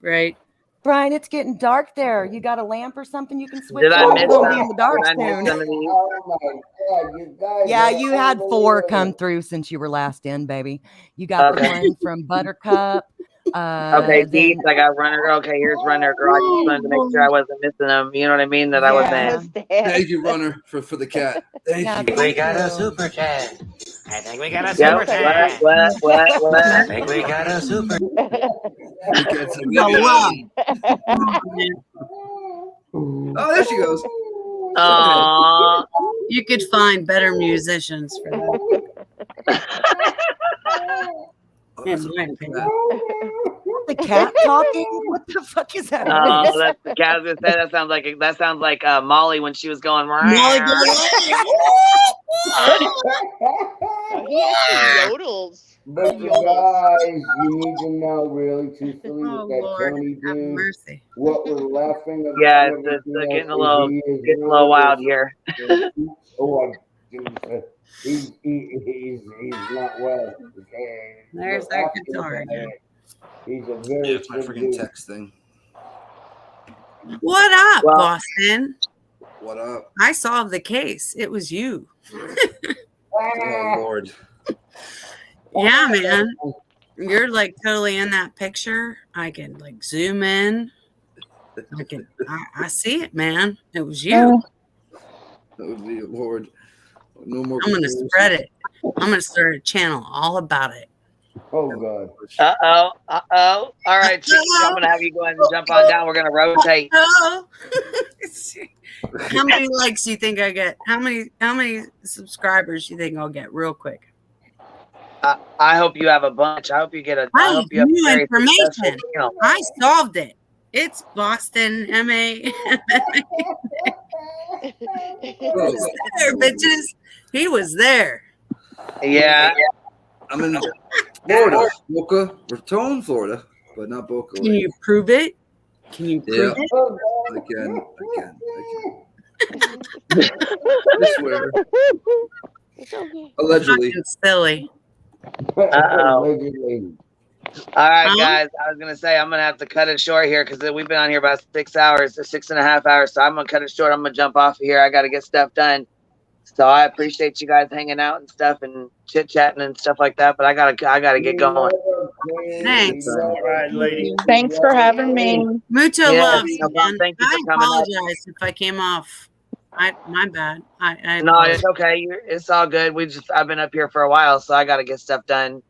right? Brian, it's getting dark there. You got a lamp or something you can switch Did I on? miss It's gonna some? be in the dark Did I miss soon. some of these? Oh my God, you guys! Yeah, are you had 4 come unbelievable. through since you were last in, baby. You got the Okay. one from Buttercup. Okay, Then Deeds, I got Runner. Okay, here's Runner Girl. I just wanted to make sure I wasn't missing them. You know what I mean? That I wasn't. Thank you, Runner, for the cat. Thank Yeah, you. We got a super chat. I think we got a Yep. super chat. What? I think we got a super. The cat's like, No, oh, there she goes. Aww. You could find better musicians for that. In my opinion. the cat talking? What the fuck is that? Oh, noise? that's the cat. I was gonna say that sounds like Molly when she was going. Molly He actually yodels. But you guys, you need to know really truthfully Oh, with that Lord, Tony have dude, mercy. what we're laughing about. Yeah, it's everything else getting a is little he is getting a little wild really- here. Oh, he's not well. Okay. There's We're that asking guitar about again. it. He's a very Yeah, it's my good freaking dude. text thing. What up, Well- Boston? What up? I solved the case. It was you. Oh Lord. Yeah, man. You're like totally in that picture. I can like zoom in. I see it, man. It was you. That would be Lord. No more. I'm gonna spread it. I'm gonna start a channel all about it. Oh God. Uh-oh. All right, Chief, I'm gonna have you go ahead and jump on down. We're gonna rotate. Oh. How many likes do you think I get? How many subscribers do you think I'll get real quick? I hope you have a bunch. I hope you get a. I hope you have a new very information. successful channel. I solved it. It's Boston, MA. There, bitches. He was there. Yeah. I'm in Florida, Boca Raton, Florida, but not Boca. Can you prove it? Can you Yeah, prove it? I can. I swear. Allegedly. Fucking silly. Allegedly. All right, Huh? guys. I was gonna say I'm gonna have to cut it short here because we've been on here about 6 hours, 6.5 hours. So I'm gonna cut it short. I'm gonna jump off of here. I gotta get stuff done. So I appreciate you guys hanging out and stuff and chit chatting and stuff like that. But I gotta get going. Thanks. All right, lady. Thanks for having me. Mucho Yeah, love, no problem. man. Thank you I for coming up. apologize if I came off. My bad. I No, apologize. it's okay. It's all good. I've been up here for a while, so I gotta get stuff done.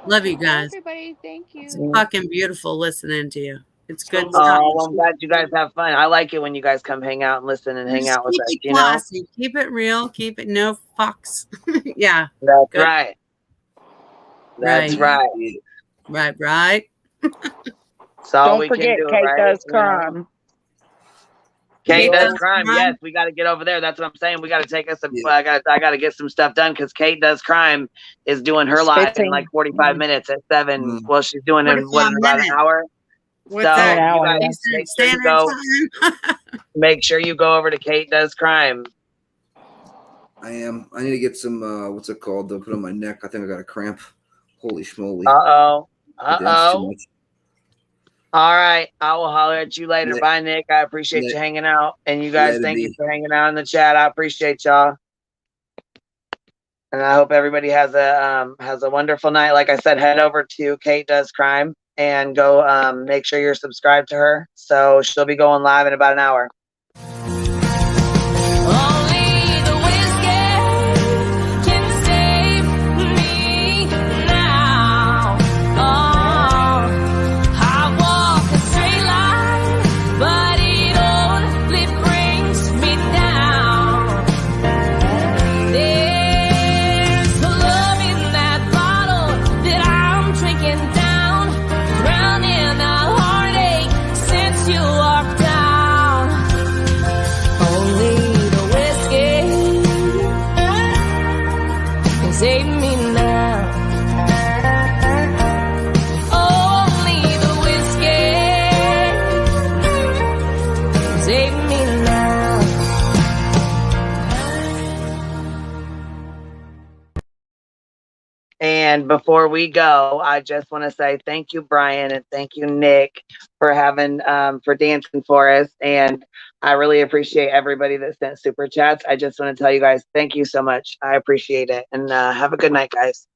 Love you guys. Everybody, thank you. It's fucking beautiful listening to you. It's good Oh, stuff. well, I'm glad you guys have fun. I like it when you guys come hang out and listen and hang Just out with keep us. it You know, classy. Keep it real. Keep it no fucks. Yeah. that's Good. right. That's right. Right. It's all Don't we forget, can do, Kate right? does You know? crime. Kate does Well, crime. Yes, we got to get over there. That's what I'm saying. We got to take us. I got to get some stuff done because Kate does crime is doing her live in like 45 minutes at 7. Well, she's doing it in 45 about an minutes. hour. What's So that? you guys Decent make sure you standard go. Make sure you go over to Kate Does Crime. I am. I need to get some. What's it called? They'll put on my neck. I think I got a cramp. Holy schmoly! Uh-oh. That's too Uh-oh. much. All right. I will holler at you later. Let- Bye, Nick. I appreciate let- you hanging out. And you guys, let it thank you be. for hanging out in the chat. I appreciate y'all. And I hope everybody has a wonderful night. Like I said, head over to Kate Does Crime and go make sure you're subscribed to her. So she'll be going live in about an hour. Save me now. Only the whiskey. Save me now. And before we go, I just want to say thank you, Brian, and thank you, Nick, for having for dancing for us. And I really appreciate everybody that sent super chats. I just want to tell you guys thank you so much. I appreciate it. And have a good night, guys.